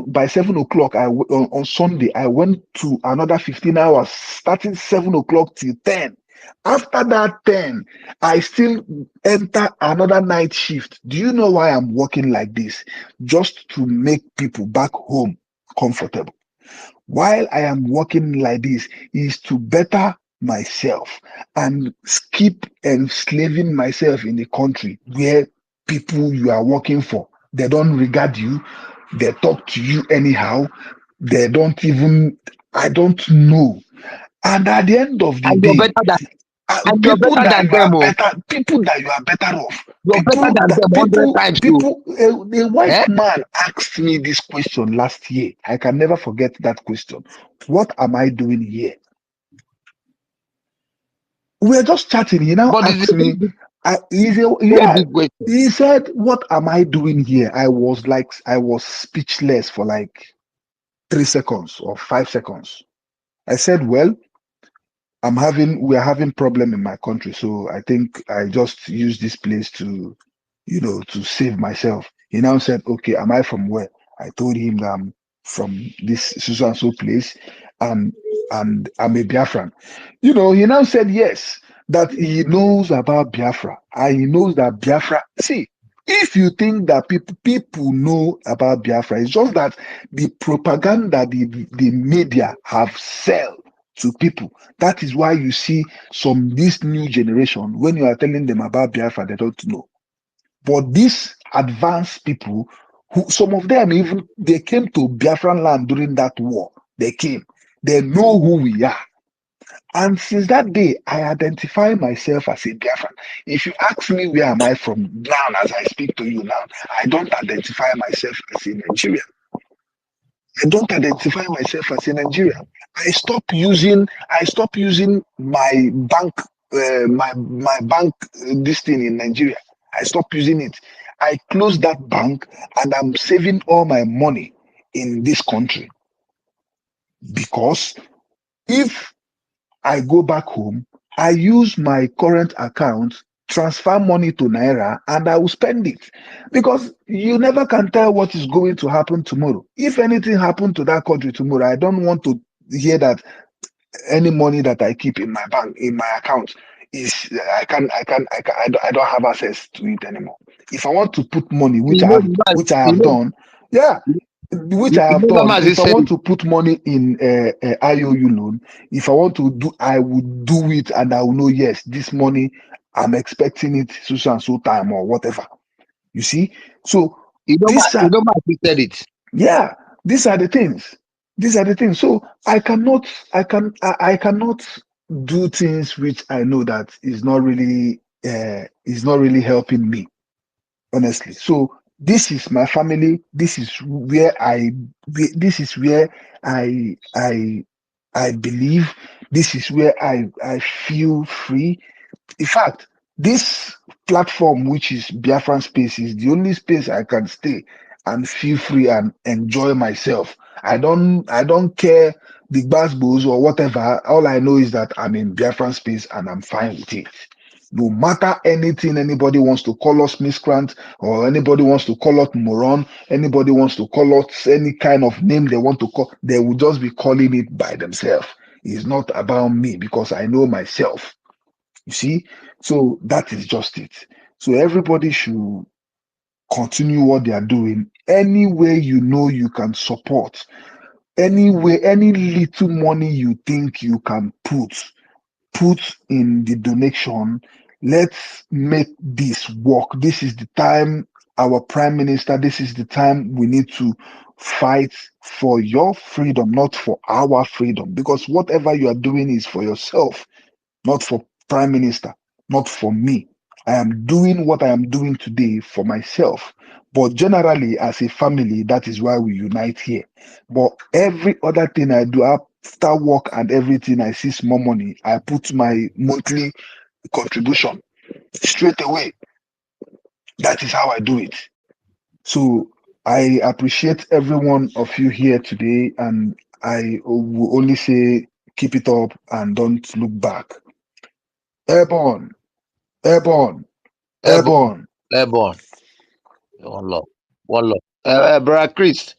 by 7 o'clock. On Sunday, I went to another 15 hours, starting 7 o'clock till 10. After that 10, I still enter another night shift. Do you know why I'm working like this? Just to make people back home comfortable. While I am working like this is to better myself and keep enslaving myself in a country where people you are working for, they don't regard you, they talk to you anyhow, they don't even, I don't know. And at the end of the And you're day, better than and you're better than them. Oh, people that you are better off, you're better than them 100 times too. a white Eh? man asked me this question last year. I can never forget that question. What am I doing here? We were just chatting. He now But it's asked a me, very yeah, big question. he said, what am I doing here? I was speechless for like 3 seconds or 5 seconds. I said, well, we're having problem in my country. So I think I just use this place to, to save myself. He now said, okay, am I from where? I told him that I'm from this so and so place and I'm a Biafran. He now said yes, that he knows about Biafra and he knows that Biafra, see, if you think that people know about Biafra, it's just that the propaganda the media have sell to people. That is why you see this new generation, when you are telling them about Biafra, they don't know. But these advanced people, who some of them even they came to Biafraland during that war. They came. They know who we are. And since that day, I identify myself as a Biafran. If you ask me where am I from now, as I speak to you now, I don't identify myself as a Nigerian. I don't identify myself as a Nigerian. I stop using my bank my bank this thing in Nigeria. I stop using it. I closed that bank and I'm saving all my money in this country because if I go back home, I use my current account, transfer money to Naira, and I will spend it. Because you never can tell what is going to happen tomorrow. If anything happened to that country tomorrow, I don't want to hear that any money that I keep in my bank, in my account, is I don't have access to it anymore. If I want to put money, which I have done, yeah, which I have done. Mazi If I said want it. to put money in IOU loan, if I want to do, I would do it, and I will know yes, this money I'm expecting it so and so time or whatever. You see, so these are Mazi said it. yeah, these are the things. These are the things. So I cannot do things which I know that is not really helping me, honestly. So this is my family. This is where I believe. This is where I feel free. In fact, this platform, which is Biafran Space, is the only space I can stay and feel free and enjoy myself. I don't care the basketballs or whatever. All I know is that I'm in Biafran Space and I'm fine with it. No matter anything anybody wants to call us miscreant or anybody wants to call us moron, anybody wants to call us any kind of name they want to call, they will just be calling it by themselves. It's not about me because I know myself. You see, so that is just it. So everybody should continue what they are doing. Any way you know you can support, any way, any little money you think you can put in the donation. Let's make this work. This is the time, our prime minister, this is the time we need to fight for your freedom, not for our freedom. Because whatever you are doing is for yourself, not for prime minister, not for me. I am doing what I am doing today for myself. But generally, as a family, that is why we unite here. But every other thing I do after work and everything, I see small money. I put my monthly contribution straight away. That is how I do it. So I appreciate every one of you here today, and I will only say keep it up and don't look back. Airborne. Airborne, Airborne, airborne. airborne. One love, one love. Brother Chris,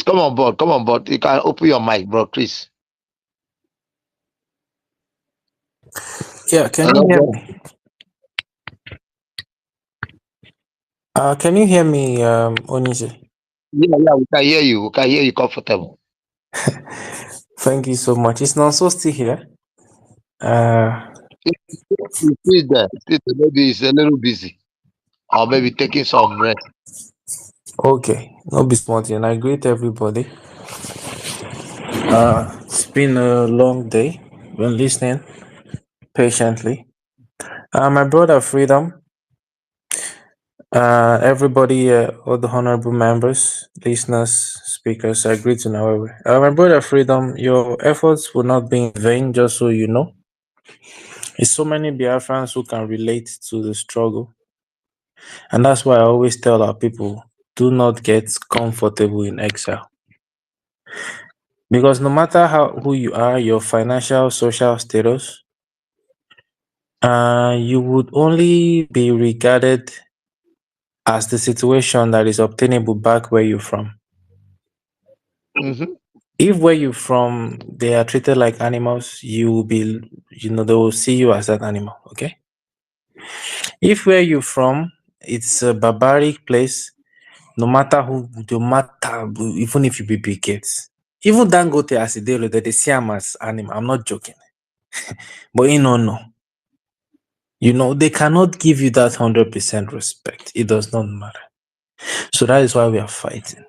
come on board, come on board. You can open your mic, bro, Chris. Yeah, can you Hello, hear bro. me? Can you hear me, Onise? Yeah, yeah, we can hear you. We can hear you comfortable. Thank you so much. Is Nonso still here? He's there. Maybe he's a little busy, or maybe taking some rest. Okay, no be small thing. I greet everybody. It's been a long day. Been listening patiently. My brother Freedom. Everybody, all the honorable members, listeners, speakers, I greet you now. My brother Freedom, your efforts will not be in vain. Just so you know, it's so many Biafrans who can relate to the struggle. And that's why I always tell our people, do not get comfortable in exile. Because no matter who you are, your financial, social status, you would only be regarded as the situation that is obtainable back where you're from. Mm-hmm. If where you're from, they are treated like animals, you will be, they will see you as that animal, okay? If where you're from, it's a barbaric place, no matter even if you be big kids, even Dangote as a deal, they see him as animal. I'm not joking, but no, they cannot give you that 100% respect. It does not matter. So that is why we are fighting.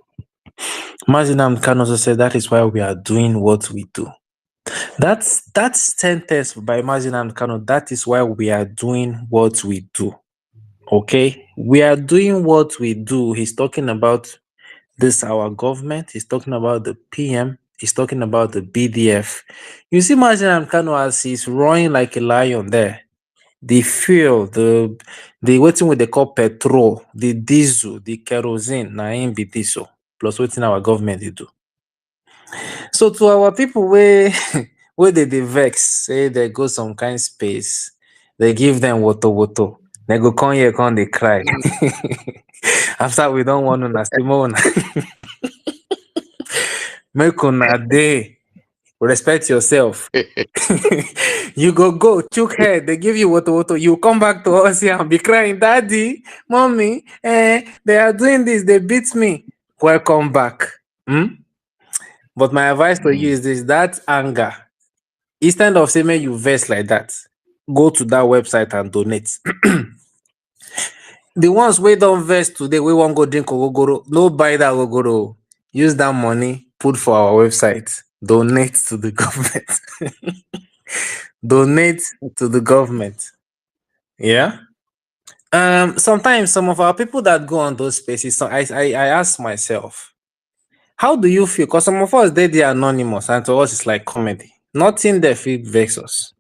Mazinam Khan also said that is why we are doing what we do. That's sentence by Mazinam Kano. That is why we are doing what we do. Okay, we are doing what we do. He's talking about this our government. He's talking about the PM. He's talking about the BDF. You see, Mazinam Kano as he's roaring like a lion there. The fuel, the waiting with the call petrol, the diesel, the kerosene, na im be diesel. Plus waiting our government they do. So to our people where where they vex, say they go some kind space, they give them water. They go come here, come they cry. After we don't want to Simona. Make una day. Respect yourself. You go, chook head. They give you water. You come back to us here and be crying, Daddy, Mommy, they are doing this, they beat me. Welcome back. But my advice to you is this: that anger, instead of saying you verse like that, go to that website and donate. The ones we don't verse today, we won't go drink ogogoro. No buy that ogogoro. Use that money, put for our website. Donate to the government. Donate to the government. Yeah. Sometimes some of our people that go on those spaces, so I ask myself, how do you feel? Because some of us they anonymous, and to us it's like comedy. Nothing there feel vex us.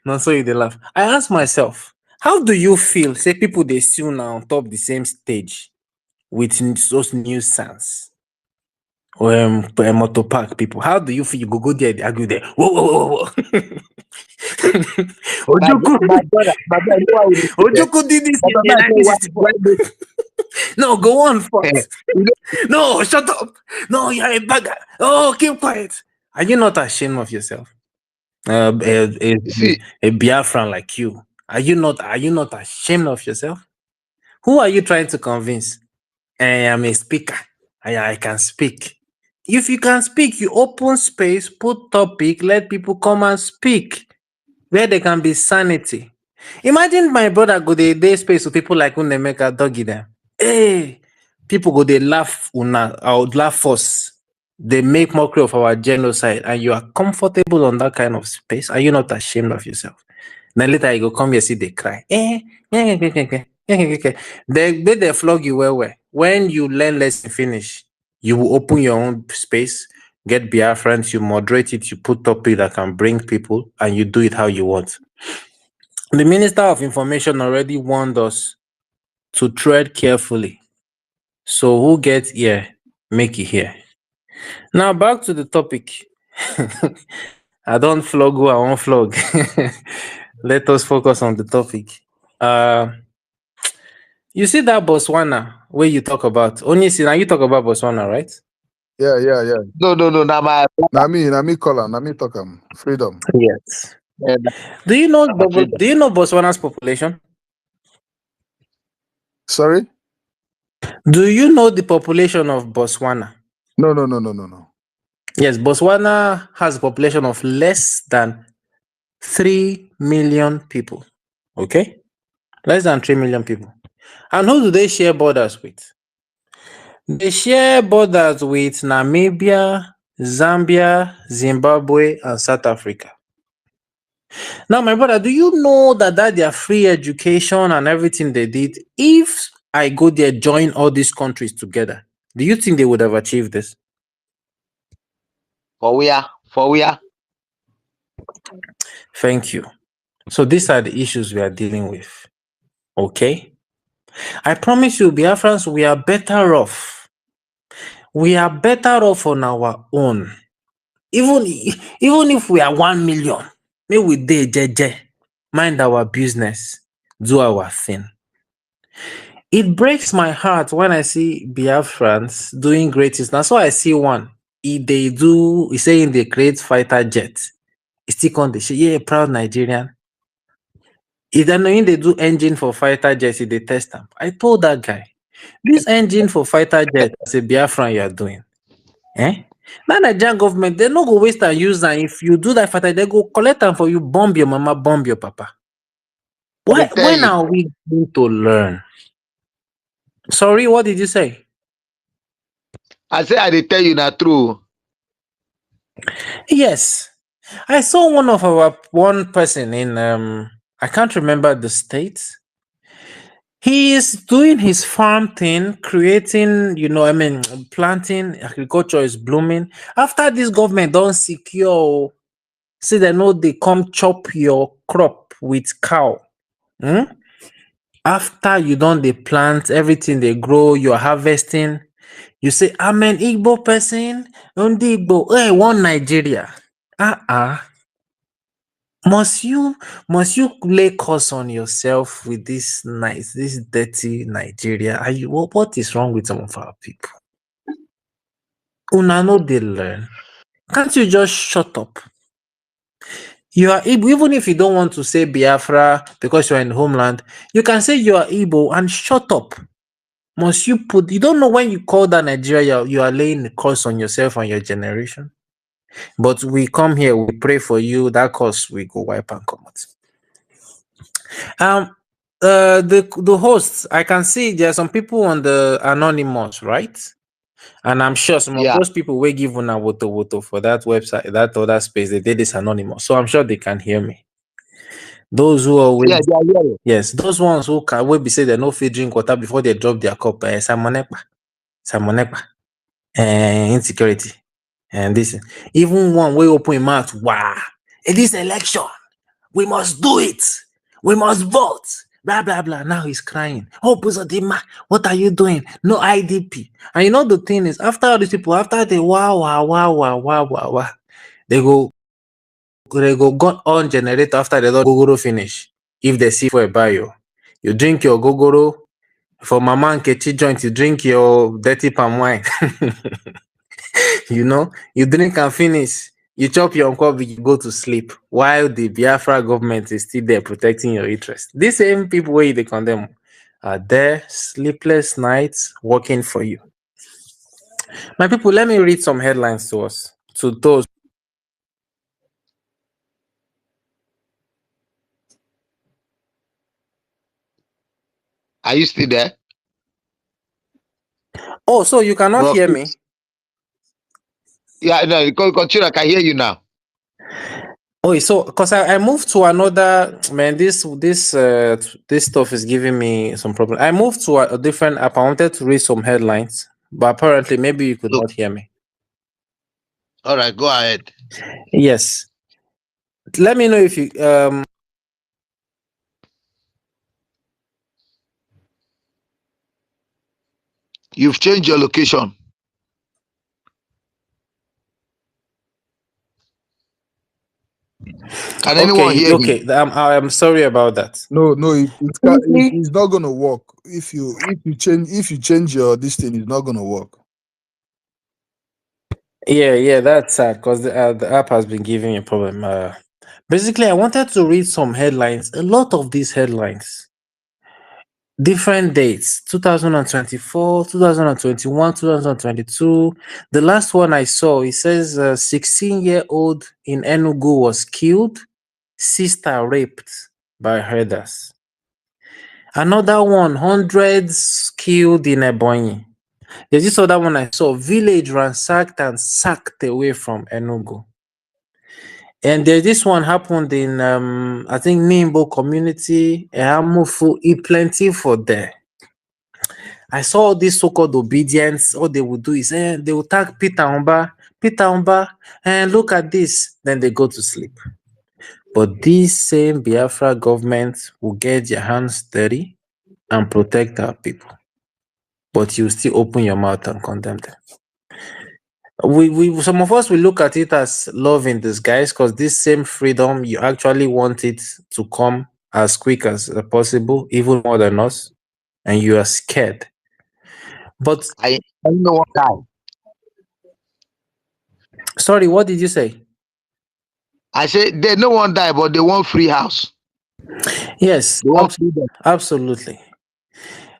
Not so you they laugh. I ask myself, how do you feel? Say people they still now on top the same stage with those new sounds. Or motor park people. How do you feel? You go there, they argue there. Whoa. Ojuku. My brother, you know how we do it. Ojuku did this My in brother, I say, 1964. No, go on first. you No, shut up. No, you're a bagger. Oh, keep quiet. Are you not ashamed of yourself? see, A Biafran like you. Are you not ashamed of yourself? Who are you trying to convince? I am a speaker. I can speak. If you can speak, you open space, put topic, let people come and speak where there can be sanity. Imagine my brother go dey space with people like Unemeka Doggy them. Hey, people go they laugh I would laugh us. They make mockery of our genocide, and you are comfortable on that kind of space. Are you not ashamed of yourself? Then later you go come here, see they cry. They flog you well. When you learn lesson finish, you will open your own space, get Biafrans, you moderate it, you put topic that can bring people, and you do it how you want. The Minister of Information already warned us to tread carefully. So who gets here, make it here. Now back to the topic. I don't flog who I won't flog. Let us focus on the topic. You see that Botswana where you talk about? Only see now you talk about Botswana, right? Yeah. no, now my Na me call am, na me talk am. Freedom. Yes. Do you know I feel Do you know Botswana's population? Sorry? Do you know the population of Botswana? No, no, no, no, no, no. Yes, Botswana has a population of less than 3 million people. Okay? Less than 3 million people. And who do they share borders with? They share borders with Namibia, Zambia, Zimbabwe, and South Africa. Now, my brother, do you know that their free education and everything they did, if I go there, join all these countries together, do you think they would have achieved this? for where? For where? Thank you. So these are the issues we are dealing with. Okay? I promise you, Biafrans, we are better off. We are better off on our own. Even if we are 1 million, may we dey jeje, mind our business, do our thing. It breaks my heart when I see Biafrans doing great things. Now, so I see one. He's saying they create fighter jets. It's still on the shit. Yeah, proud Nigerian. If they knowing they do engine for fighter jets, if they test them. I told that guy, this engine for fighter jet as a Biafran you are doing. Eh? Now Nigerian government, they no go waste and use them. If you do that fighter, they go collect them for you, bomb your mama, bomb your papa. They tell When you. are we going to learn? Sorry, what did you say? I say I dey tell you na true. Yes. I saw one person in I can't remember the state. He is doing his farm thing, creating, planting, agriculture is blooming. After this government don't secure, say they know they come chop your crop with cow. Hmm? After you don't they plant, everything they grow, you're harvesting. You say, I'm an Igbo person, Undi Igbo, hey, one Nigeria. Must you lay curse on yourself with this dirty Nigeria? What is wrong with some of our people? Una no they learn. Can't you just shut up? You are Igbo, even if you don't want to say Biafra because you're in homeland, you can say you are Igbo and shut up. You don't know when you call that Nigeria, you are laying the curse on yourself and your generation. But we come here, we pray for you, that curse we go wipe and come out. The hosts, I can see there are some people on the anonymous, right? And I'm sure some of Yeah. those people will give una woto for that website, that other space. They did this anonymous, so I'm sure they can hear me. Those who are with, Yeah, they are hearing. yes, those ones who can will be say they no fit drink water before they drop their cup. Samonepa, insecurity, and this. Even one way open him mouth. Wow, in this election, we must do it. We must vote. Blah blah blah. Now he's crying. Oh, Buzodima, what are you doing? No IDP. And you know the thing is, after all these people, after they wow, they go got on generator after they don't gogoro finish. If they see for a bio, you drink your gogoro for mama and kechi joint. You drink your dirty palm wine. You drink and finish. You chop your uncle, you go to sleep while the Biafra government is still there protecting your interest. These same people where they condemn are there, sleepless nights, working for you. My people, let me read some headlines to us. To those. Are you still there? Oh, so you cannot Bro, hear me? yeah, no, continue. I can hear you now. Oh, so because I moved to another man, this stuff is giving me some problem. I moved to a different app. I wanted to read some headlines, but apparently maybe you could not hear me. All right, go ahead. Yes. Let me know if you You've changed your location. Can anyone hear okay. I'm sorry about that. No, it's not gonna work. If you change your this thing, it's not gonna work. Yeah, that's sad because the app has been giving me a problem. Basically, I wanted to read some headlines. A lot of these headlines, different dates: 2024, 2021, 2022. The last one I saw, it says a 16-year-old in Enugu was killed, sister raped by herders. Another one, hundreds killed in Ebonyi. There's this other one I saw, village ransacked and sacked away from Enugu. And there's this one happened in I think Nimbo community, Ehamufu, plenty for there. I saw this so-called obedience. All they would do is they will tag Peter Umba, and look at this. Then they go to sleep. But this same Biafra government will get their hands dirty and protect our people. But you still open your mouth and condemn them. We some of us will look at it as love in disguise, because this same freedom, you actually want it to come as quick as possible, even more than us, and you are scared. But I know what time. Sorry, what did you say? I said they no one die, but they want free house. Yes, They want freedom. absolutely.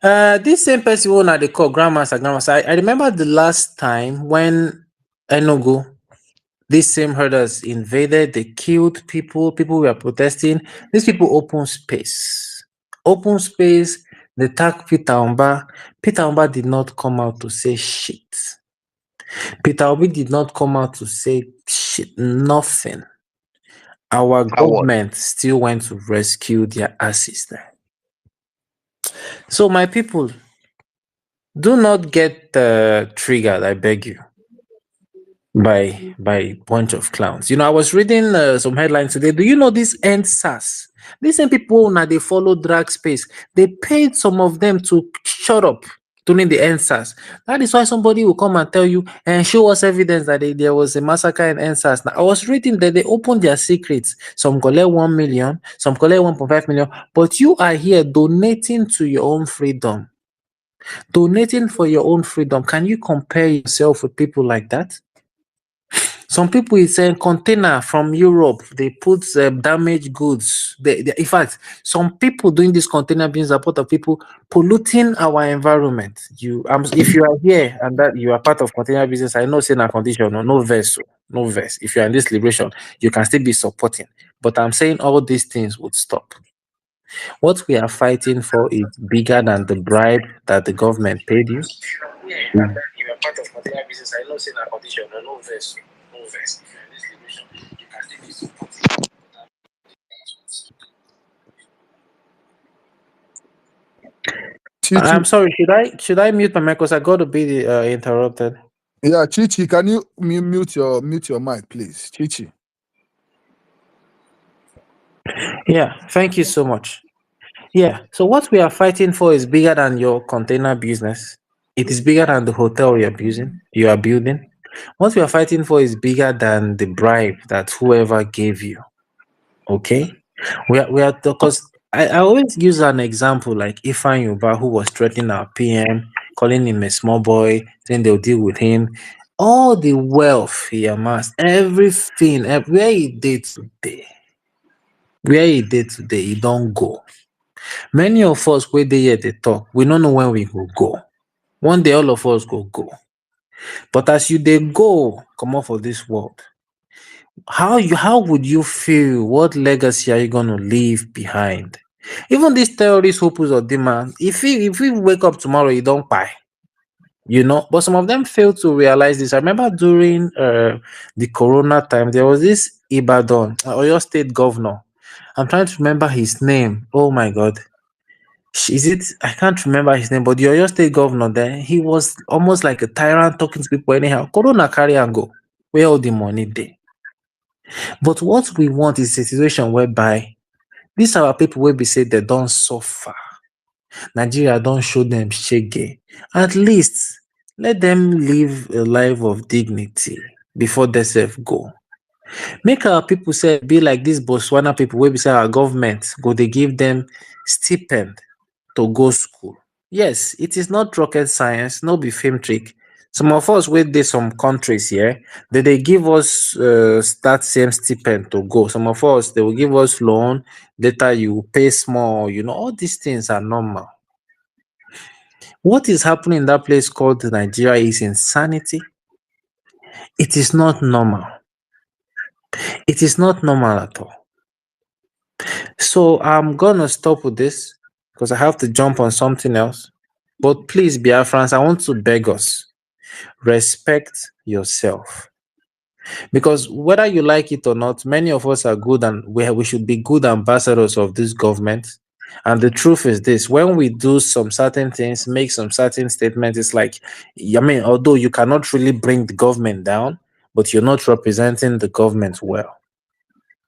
This same person who they call grandmaster. I remember the last time when Enugu, these same herders invaded, they killed people were protesting. These people open space, they attacked Peter Umba. Peter Umba did not come out to say shit. Peter Obi did not come out to say shit, nothing. Our government still went to rescue their asses there. So my people, do not get triggered, I beg you, by a bunch of clowns. I was reading some headlines today. Do you know this end SARS? These same people now they follow drag space. They paid some of them to shut up during the end SARS. That is why somebody will come and tell you and show us evidence that there was a massacre in end SARS. Now I was reading that they opened their secrets. Some collect 1 million, some collect 1.5 million, but you are here donating to your own freedom. Donating for your own freedom. Can you compare yourself with people like that? Some people, it's a container from Europe. They put damaged goods. In fact, some people doing this container business are part of people polluting our environment. If you are here and that you are part of container business, I know saying a condition, no verse. If you are in this liberation, you can still be supporting. But I'm saying all these things would stop. What we are fighting for is bigger than the bribe that the government paid you. You are part of container business. I know saying a condition, no verse. If you're in this liberation, you can still be supporting. I'm sorry. Should I mute my mic because I got to be interrupted? Yeah, Chichi, can you mute your mic, please, Chichi? Yeah, thank you so much. Yeah, so what we are fighting for is bigger than your container business. It is bigger than the hotel you are building. What we are fighting for is bigger than the bribe that whoever gave you. Okay? We are because I always use an example like Ifan Yuba, who was threatening our PM, calling him a small boy, saying they'll deal with him. All the wealth he amassed, everything, where he did today, he don't go. Many of us where they hear they talk, we don't know when we will go. One day all of us go. But as you they go, come off of this world, how would you feel? What legacy are you gonna leave behind? Even these terrorists who put on demand, if we wake up tomorrow, you don't buy. But some of them fail to realize this. I remember during the corona time, there was this Ibadan, Oyo State governor. I'm trying to remember his name. Oh my god. I can't remember his name, but the Oyo State governor there, he was almost like a tyrant talking to people anyhow. Corona carry and go. Where all the money there? But what we want is a situation whereby these are our people will be said they don't suffer. Nigeria don't show them shege. At least let them live a life of dignity before they self go. Make our people say be like these Botswana people where we say our government go they give them stipend to go school. Yes, it is not rocket science, no be film trick. Some of us with this some countries here, they give us that same stipend to go. Some of us they will give us loan, later you pay small, all these things are normal. What is happening in that place called Nigeria is insanity. It is not normal. It is not normal at all. So I'm gonna stop with this because I have to jump on something else. But please, Biafrans, I want to beg us, respect yourself. Because whether you like it or not, many of us are good and we should be good ambassadors of this government. And the truth is this: when we do some certain things, make some certain statements, it's like, although you cannot really bring the government down, but you're not representing the government well.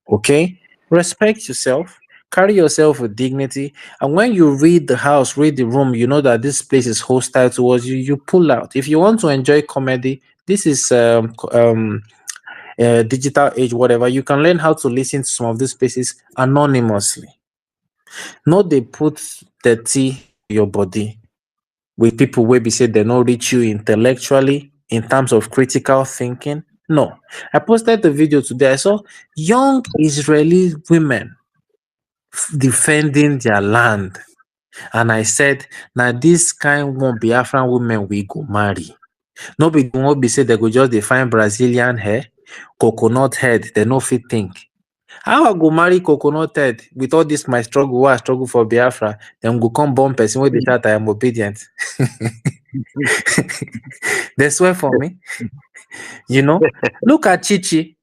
Okay? Respect yourself, carry yourself with dignity. And when you read the house, read the room, you know that this place is hostile towards you, you pull out. If you want to enjoy comedy, this is digital age, whatever, you can learn how to listen to some of these places anonymously. Not they put dirty your body with people where be said they not reach you intellectually in terms of critical thinking. No. I posted the video today. I saw young Israeli women defending their land. And I said, now this kind one Biafran women we go marry. No be the one be say they go just define Brazilian hair, coconut head, they no fit think. How I go marry coconut head with all this my struggle, why I struggle for Biafra, then go come born person with the chat I am obedient. They swear for me. Look at Chichi.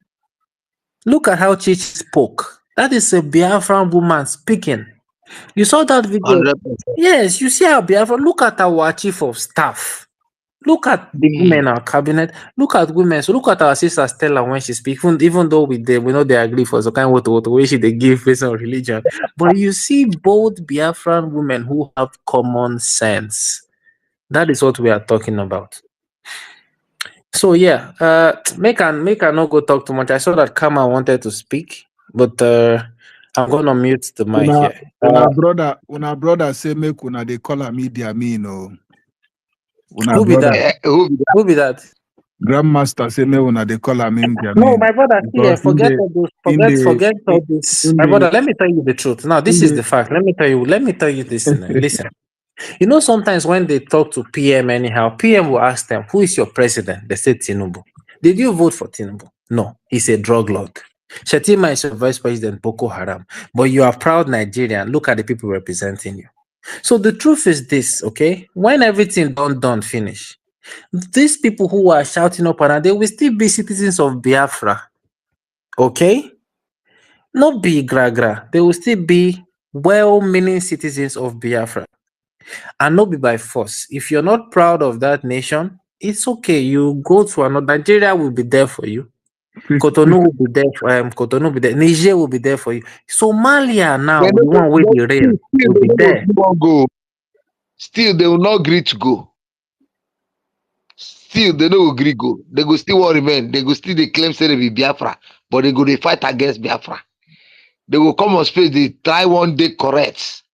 Look at how Chichi spoke. That is a Biafran woman speaking. You saw that video? 100%. Yes, you see how Biafra. Look at our chief of staff. Look at the women in our cabinet. Look at women. So look at our sister Stella when she speaks. Even though we know they agree for some kind of what way she they give based on religion. But you see both Biafran women who have common sense. That is what we are talking about. So yeah, make I not go talk too much. I saw that Kama wanted to speak, but I'm gonna mute the mic here. Una brother say make una they call a media me no. Who be that? Who be that? Grandmaster say me una they call a media me. No, my brother, forget all this. My brother, let me tell you the truth. Now, this is the fact. Let me tell you this. Listen. Sometimes when they talk to PM anyhow, PM will ask them, who is your president? They say Tinubu. Did you vote for Tinubu? No, he's a drug lord. Shetima is your vice president, Boko Haram. But you are proud Nigerian. Look at the people representing you. So the truth is this, okay? When everything done, finish, these people who are shouting up and down, they will still be citizens of Biafra. Okay? Not be gra. They will still be well-meaning citizens of Biafra. And not be by force. If you're not proud of that nation, it's okay. You go to another. Nigeria will be there for you. Cotonou will be there. Cotonou will be there. Niger will be there for you. Somalia now, the one with the rail, will be there. Still, they will not agree to go. Still, they don't agree go. They go still want remain. They go still they claim say they be Biafra, but they go they fight against Biafra. They will come on space. They try one day correct.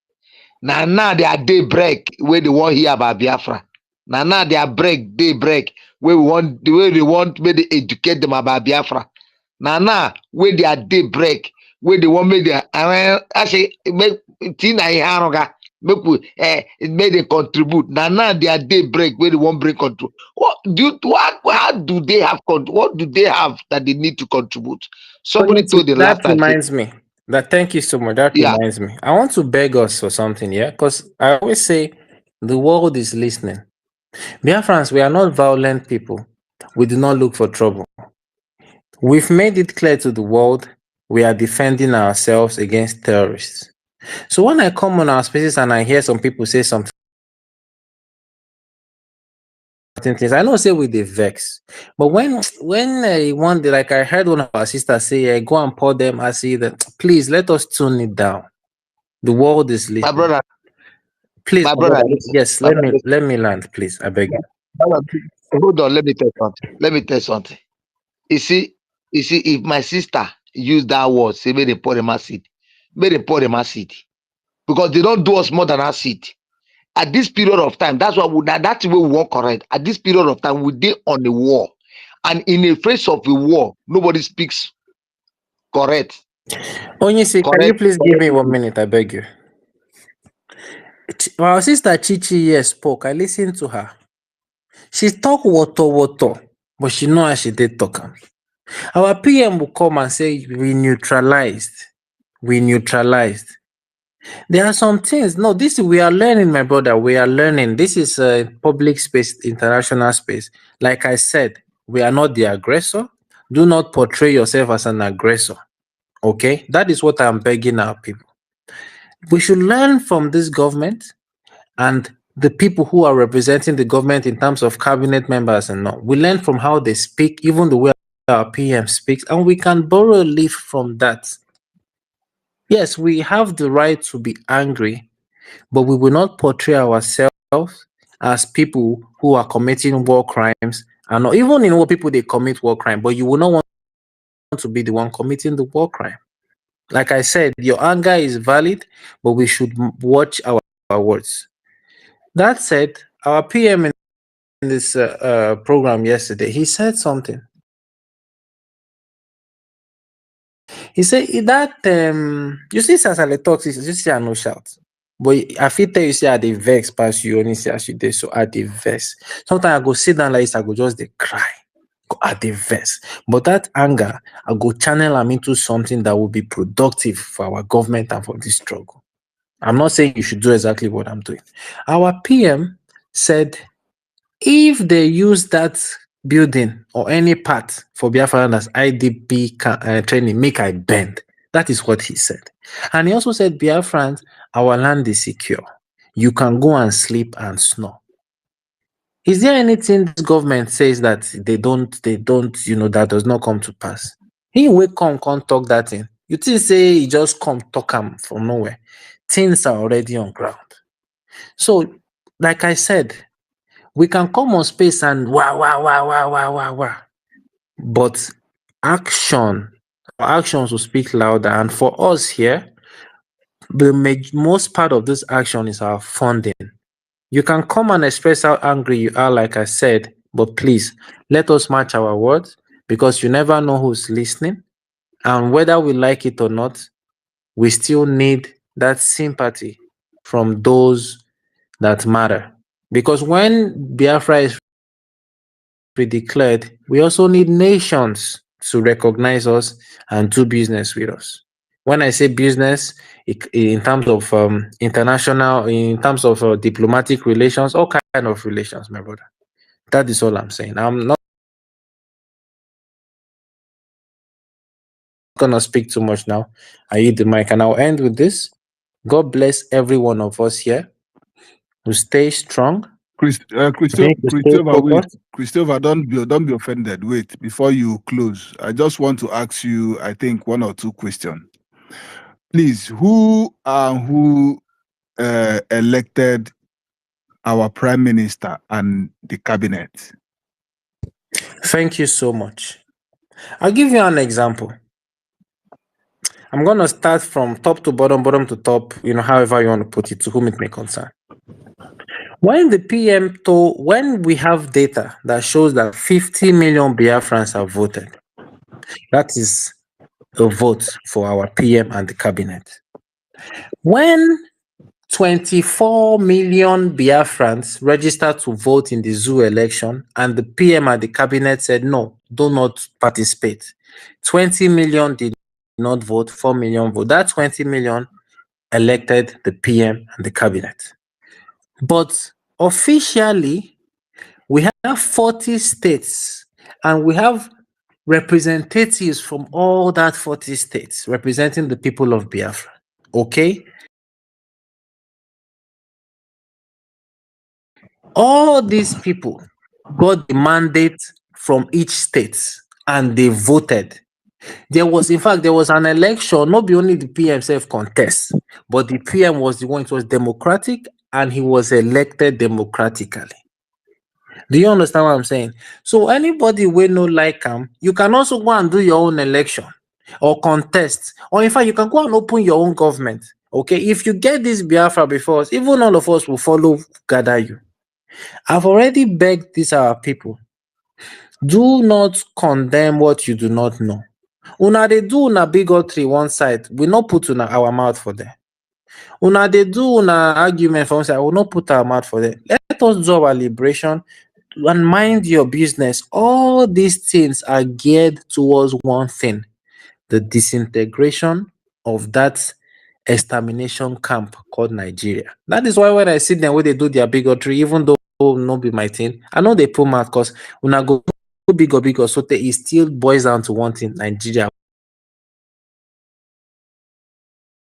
Now they are daybreak where they want hear about Biafra. Now they are daybreak where they want where they educate them about Biafra. Now where they are daybreak where they want make they actually make Tina make they contribute. Now they are daybreak where they want bring control. How do they have control? What do they have that they need to contribute? Somebody told the last time. That reminds me. Thank you so much. That reminds me. I want to beg us for something, yeah? Because I always say the world is listening. Biafrans, we are not violent people. We do not look for trouble. We've made it clear to the world we are defending ourselves against terrorists. So when I come on our spaces and I hear some people say something, I know say with the vex, but when one day, like I heard one of our sisters say, go and pour them, I say that please let us tune it down. The world is listening. My brother, please, my brother, yes, let me land, please. I beg you. Hold on, let me tell something. You see, if my sister use that word, say may they pour them acid, because they don't do us more than acid. at this period of time, that's what that's where we want correct. At this period of time, we dey on a war, and in the face of a war, nobody speaks correct. Onyisi, can you please give me 1 minute? I beg you. Our sister Chichi here spoke. I listened to her. She talk water, but she know how she did talk am. Our PM will come and say we neutralized. There are some things. No, this we are learning, my brother. We are learning. This is a public space, international space. Like I said, we are not the aggressor. Do not portray yourself as an aggressor. Okay, that is what I'm begging our people. We should learn from this government and the people who are representing the government in terms of cabinet members and all. We learn from how they speak, even the way our PM speaks, and we can borrow a leaf from that. Yes, we have the right to be angry, but we will not portray ourselves as people who are committing war crimes, and not even in what people they commit war crime, but you will not want to be the one committing the war crime. Like I said, your anger is valid, but we should watch our words. That said, our PM in this program yesterday, he said something. He said that you see, Sasale talks, you see, I no shout. But I feel tell you, say, I dey vex pass you, only say as you did, so I dey vex. Sometimes I go sit down like this, I go just dey cry. I dey vex. But that anger, I go channel them into something that will be productive for our government and for this struggle. I'm not saying you should do exactly what I'm doing. Our PM said if they use that building or any part for Biafraland as IDP training, make I bend. That is what he said. And he also said, Biafrans, our land is secure. You can go and sleep and snore. Is there anything this government says that they don't, that does not come to pass? He will come talk that thing. You think say he just come talk him from nowhere. Things are already on ground. So, like I said, we can come on space and wah. But actions will speak louder. And for us here, the most part of this action is our funding. You can come and express how angry you are, like I said, but please let us match our words, because you never know who's listening. And whether we like it or not, we still need that sympathy from those that matter. Because when Biafra is declared, we also need nations to recognize us and do business with us. When I say business, in terms of international, in terms of diplomatic relations, all kind of relations, my brother. That is all I'm saying. I'm not gonna speak too much now. I hit the mic, and I'll end with this. God bless every one of us here. To stay strong. Christopher, don't be offended. Wait, before you close, I just want to ask you, I think, 1 or 2 questions. Please, who elected our prime minister and the cabinet? Thank you so much. I'll give you an example. I'm going to start from top to bottom to top, however you want to put it, to whom it may concern. When the PM when we have data that shows that 50 million Biafrans have voted, that is a vote for our PM and the cabinet. When 24 million Biafrans registered to vote in the zoo election, and the PM and the cabinet said, no, do not participate. 20 million did not vote, 4 million vote. That 20 million elected the PM and the cabinet. But officially, we have 40 states, and we have representatives from all that 40 states representing the people of Biafra. Okay? All these people got the mandate from each state, and they voted. There was an election, not be only the PM self contest, but the PM was the one. It was democratic, and he was elected democratically. Do you understand what I'm saying? So anybody will no like him, you can also go and do your own election or contest, or in fact, you can go and open your own government. Okay, if you get this Biafra before us, even all of us will follow gather you. I've already begged these our people. Do not condemn what you do not know. Una they do una bigotry one side, we not put una our mouth for them. Una they do una argument for one side, we not put our mouth for them. Let us do our liberation and mind your business. All these things are geared towards one thing: the disintegration of that extermination camp called Nigeria. That is why when I see them where they do their bigotry, even though no be my thing, I know they pull mouth because when I go big or so it still boils down to one thing: Nigeria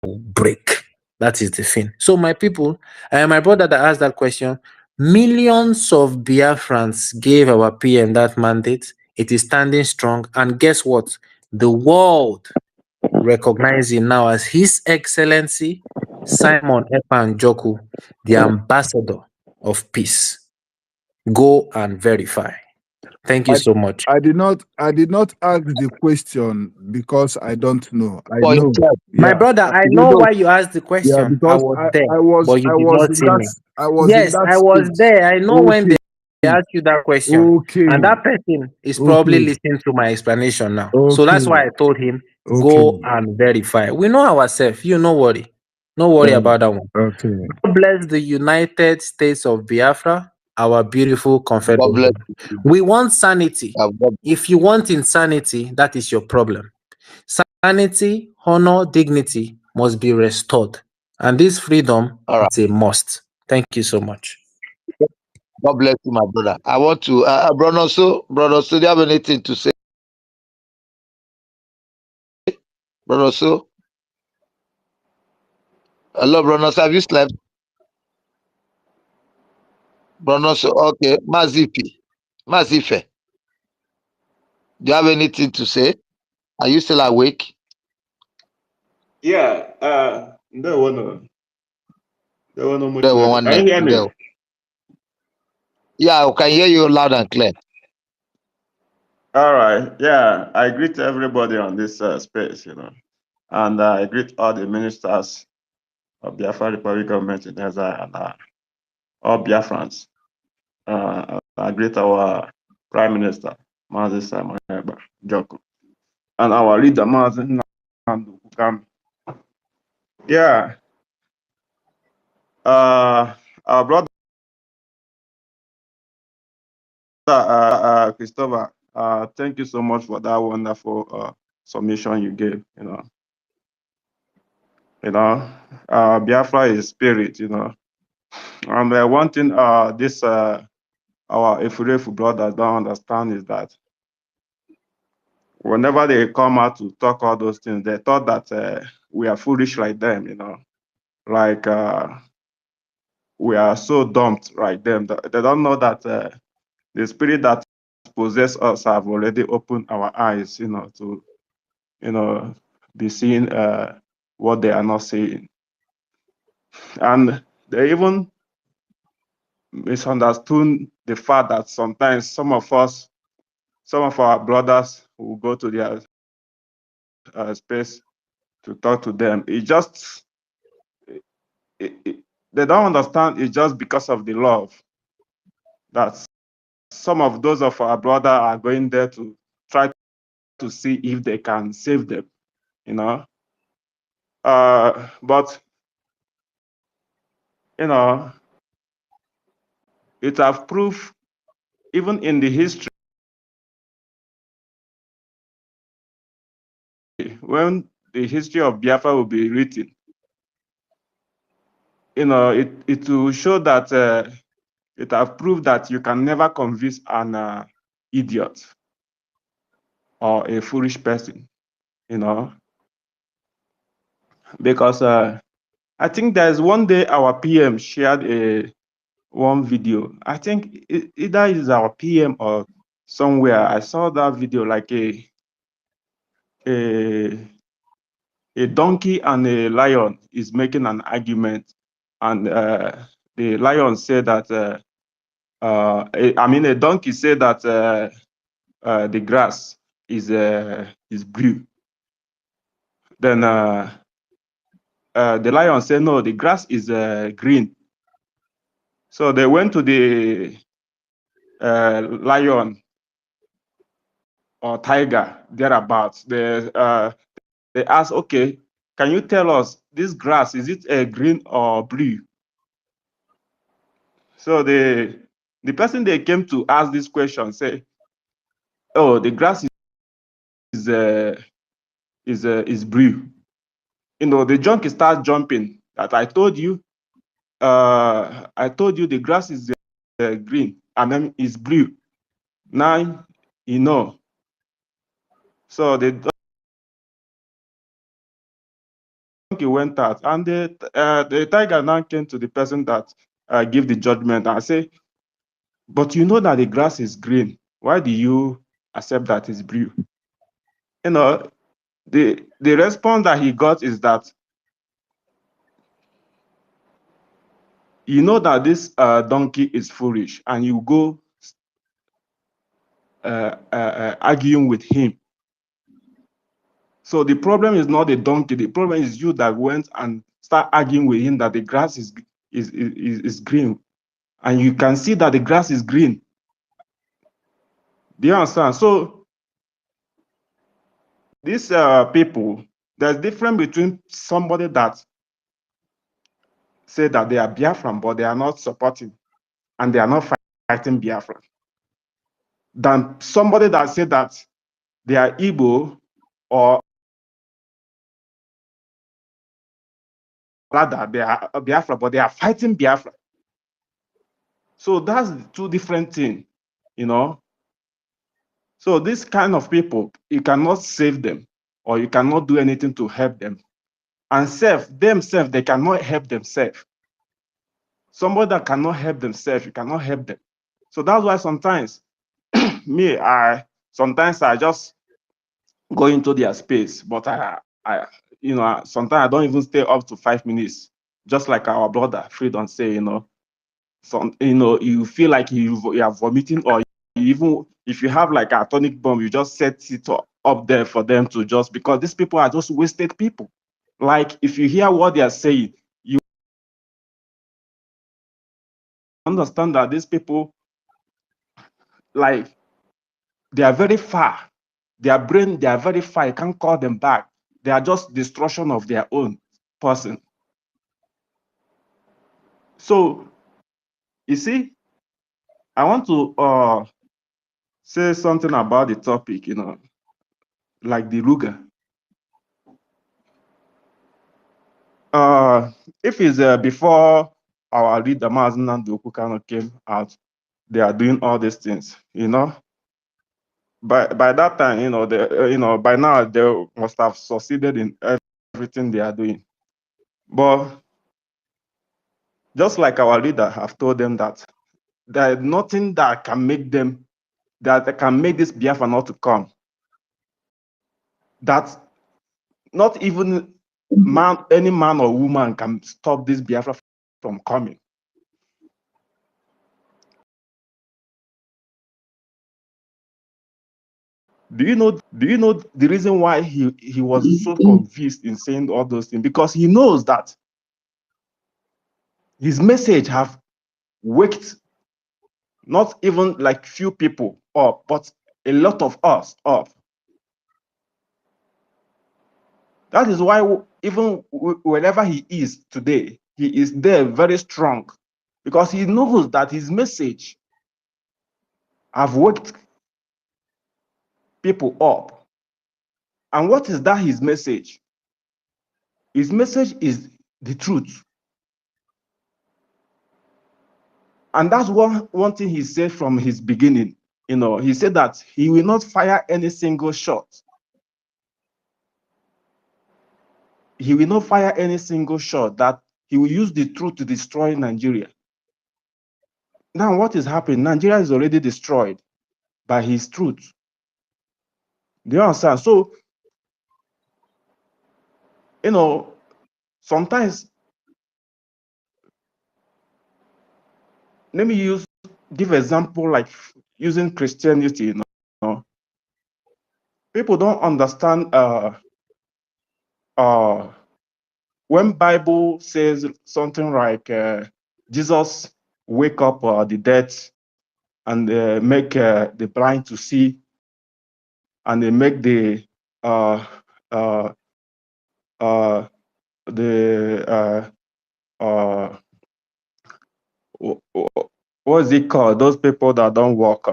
will break. That is the thing. So my people, my brother that asked that question, millions of Biafrans gave our PM that mandate. It is standing strong, and guess what? The world recognizing now as His Excellency Simon Epan Joku, the ambassador of peace. Go and verify. Thank you so much. I did not ask the question because I don't know. I For know. yourself. My Yeah. brother, I You know know, why you asked the Yeah, question. I because was I, there, I was but you I did was not in see me. in Yes, that I was space. there. I know when Okay. they asked you that question. And Okay. that person is probably Okay. listening to my explanation now. So that's Okay. why I told him, Okay. go and verify. We know ourselves. You no worry. No worry about that one. Okay. God bless the United States of Biafra, our beautiful God bless confederation. you. We want sanity. God, If you want insanity, that is your problem. Sanity, honor, dignity must be restored. And this freedom, all right. it's a must. Thank you so much. God bless you, my brother. I want to, brother. So, do you have anything to say, brother? So, hello, brother. So, have you slept, brother? So, okay, Mazife. Do you have anything to say? Are you still awake? Yeah, there was no much There network. one Can net. you hear There. me? Yeah, I can hear you loud and clear. All right. Yeah, I greet everybody on this space, and I greet all the ministers of Biafra Republic government in Ezra and all Biafrans. I greet our Prime Minister, Mazi Simon Joko, and our leader, Mazi Nnamdi Kukam. Yeah, our brother, Christopher, thank you so much for that wonderful submission you gave. Biafra is spirit. And one thing this our Efurefu brothers don't understand is that whenever they come out to talk all those things, they thought that we are foolish like them. Like we are so dumped like them. They don't know that the spirit that possess us have already opened our eyes, to be seeing what they are not seeing. And they even misunderstood the fact that sometimes some of our brothers will go to their space to talk to them. They don't understand it's just because of the love that some of those of our brother are going there to try to see if they can save them, but it have proved even in the history when the history of Biafra will be written, it will show that it have proved that you can never convince an idiot or a foolish person, because I think there's one day our PM shared one video. I think either is our PM or somewhere. I saw that video like a donkey and a lion is making an argument, and the lion said that a donkey said that the grass is blue. Then the lion said, no, the grass is green. So they went to the lion or tiger thereabouts. They asked, okay, can you tell us this grass, is it green or blue? So the person they came to ask this question say, oh, the grass is blue. You know, the junkie starts jumping that I told you the grass is green. I mean, it's blue. Now, you know. So the donkey went out, and the tiger now came to the person that give the judgment and say, but you know that the grass is green. Why do you accept that it's blue? You know, the response that he got is that, you know that this donkey is foolish, and you go arguing with him. So the problem is not the donkey. The problem is you that went and start arguing with him that the grass is green, and you can see that the grass is green. Do you understand? So these people, there's difference between somebody that say that they are Biafran, but they are not supporting and they are not fighting Biafra, than somebody that say that they are Igbo or rather they are Biafra, but they are fighting Biafra. So that's two different things, you know. So this kind of people, you cannot save them or you cannot do anything to help them. And themselves, they cannot help themselves. Somebody that cannot help themselves, you cannot help them. So that's why sometimes sometimes I just go into their space, but sometimes I don't even stay up to 5 minutes, just like our brother Freedom say, you feel like you are vomiting, or even if you have like a atomic bomb, you just set it up there for them to just, because these people are just wasted people. Like if you hear what they are saying, you understand that these people, like, they are very far. Their brain, they are very far. You can't call them back. They are just destruction of their own person. So you see, I want to say something about the topic, like the Ruga. If it's before our leader Mazen Okukano came out, they are doing all these things, By that time, by now they must have succeeded in everything they are doing. But just like our leader have told them that there is nothing that can make this Biafra not to come. That not even any man or woman can stop this Biafra from coming. Do you know the reason why he was so confused in saying all those things? Because he knows that his message have waked not even like few people up, but a lot of us up. That is why even wherever he is today, he is there very strong, because he knows that his message have waked people up. And what is that his message? His message is the truth. And that's one thing he said from his beginning. He said that he will not fire any single shot. He will not fire any single shot, that he will use the truth to destroy Nigeria. Now, what is happening? Nigeria is already destroyed by his truth. Do you understand? So, sometimes, let me give example like using Christianity. People don't understand when Bible says something like Jesus wake up the dead and make the blind to see, and they make the uh, uh, uh, what is it called? Those people that don't walk.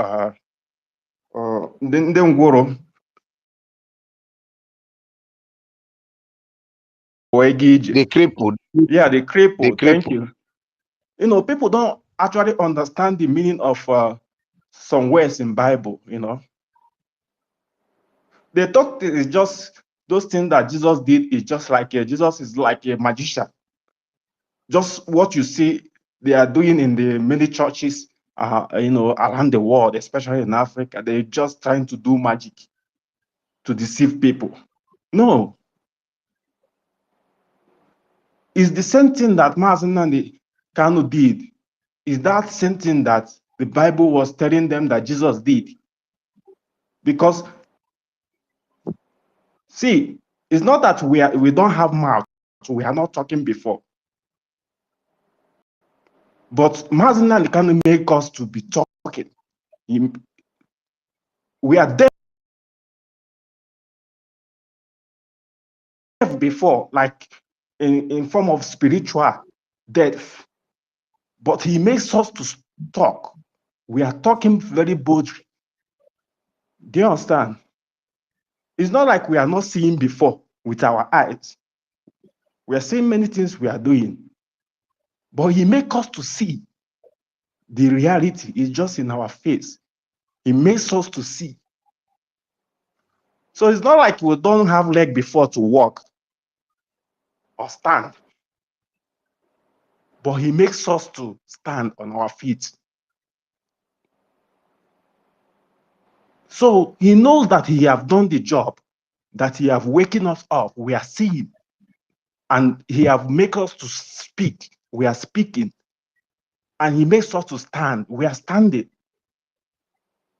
Ndị ngwụrụ The crippled. Yeah, the The crippled. Thank crippled. you. You know, people don't actually understand the meaning of some words in Bible. You know, they thought it's just those things that Jesus did is just like Jesus is like a magician. Just what you see they are doing in the many churches, you know, around the world, especially in Africa. They're just trying to do magic to deceive people. No, it's the same thing that Mazen Nandi Kanu did. Is that same thing that the Bible was telling them that Jesus did? Because see, it's not that we don't have mouth, we are not talking before. But Mazen Nandi Kanu make us to be talking. We are deaf before, like in form of spiritual death, but he makes us to talk. We are talking very boldly. Do you understand? It's not like we are not seeing before with our eyes. We are seeing many things we are doing, but he makes us to see the reality is just in our face. He makes us to see. So it's not like we don't have leg before to walk or stand, but he makes us to stand on our feet. So he knows that he have done the job, that he have waken us up. We are seeing, and he have make us to speak. We are speaking, and he makes us to stand. We are standing.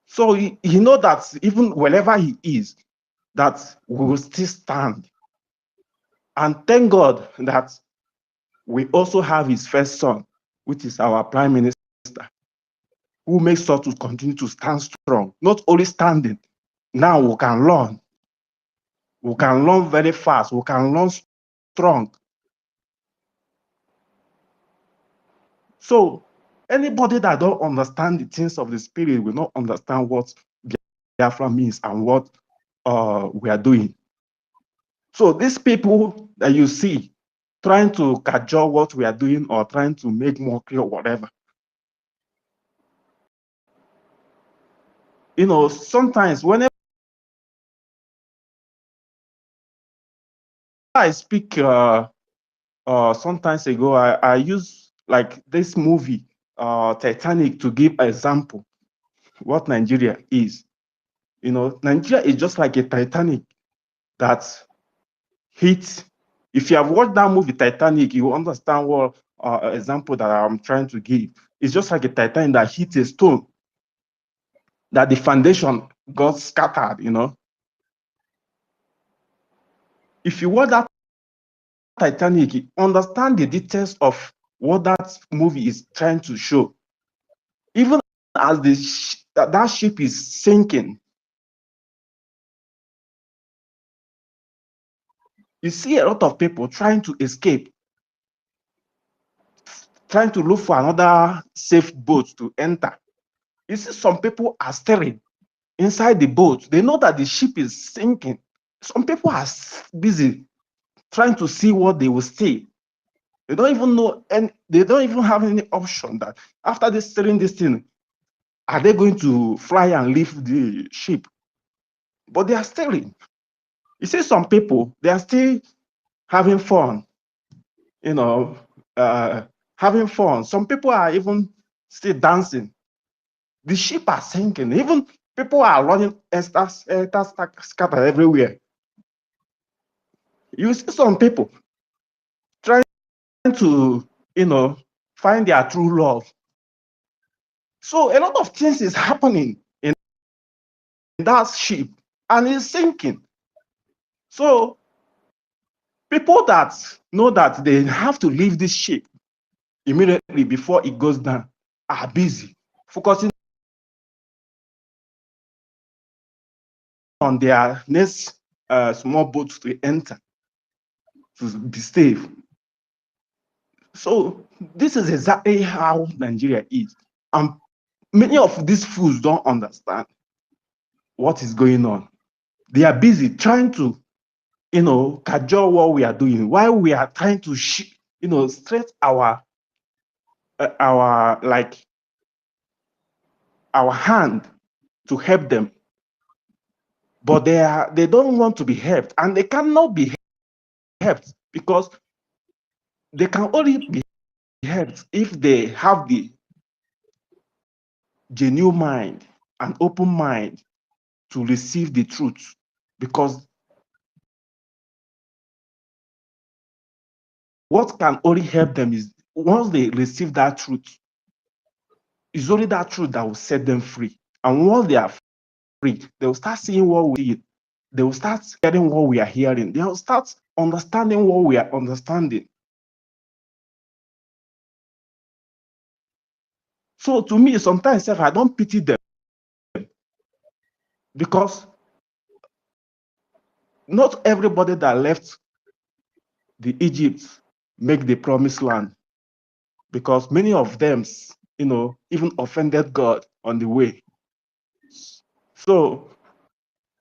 So he knows that even wherever he is, that we will still stand. And thank God that we also have his first son, which is our prime minister, who makes us to continue to stand strong. Not only standing, now we can learn. We can learn very fast. We can learn strong. So anybody that don't understand the things of the spirit will not understand what Biafra means and what we are doing. So these people that you see trying to cajole what we are doing or trying to make mockery or whatever, you know, sometimes whenever I speak sometimes ago, I use like this movie, Titanic, to give example what Nigeria is. You know, Nigeria is just like a Titanic that hit. If you have watched that movie Titanic, you understand what example that I'm trying to give. It's just like a Titanic that hit a stone, that the foundation got scattered, you know. If you watch that Titanic, you understand the details of what that movie is trying to show. Even as that ship is sinking, you see a lot of people trying to escape, trying to look for another safe boat to enter. You see some people are staring inside the boat. They know that the ship is sinking. Some people are busy trying to see what they will see. They don't even know, and they don't even have any option that after this steering this thing, are they going to fly and leave the ship? But they are steering. You see some people, they are still having fun, you know, having fun. Some people are even still dancing. The ship are sinking. Even people are running scatter everywhere. You see some people trying to, you know, find their true love. So a lot of things is happening in that ship and it's sinking. So People that know that they have to leave this ship immediately before it goes down are busy focusing on their next small boats to enter to be safe. So this is exactly how Nigeria is. And many of these fools don't understand what is going on. They are busy trying to, cajole what we are doing while we are trying to, stretch our hand to help them. But they don't want to be helped, and they cannot be helped because they can only be helped if they have the genuine mind and open mind to receive the truth. Because what can only help them is once they receive that truth, it's only that truth that will set them free. And once they are free, they will start seeing what we see. They will start hearing what we are hearing. They will start understanding what we are understanding. So to me, sometimes I don't pity them because not everybody that left the Egypt make the promised land, because many of them, even offended God on the way. So,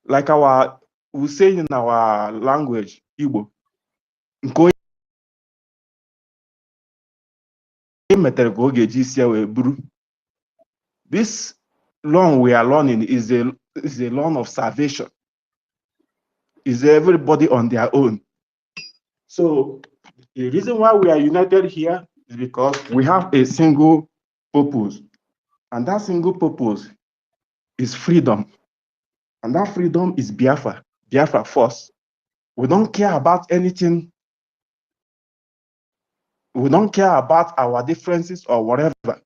like we say in our language, Igbo, nke onye metere ka ọ ga-eji isi ya wee buru. This loan we are learning is a loan of salvation. Is everybody on their own. So the reason why we are united here is because we have a single purpose, and that single purpose is freedom, and that freedom is Biafra, Biafra first. We don't care about anything. We don't care about our differences or whatever.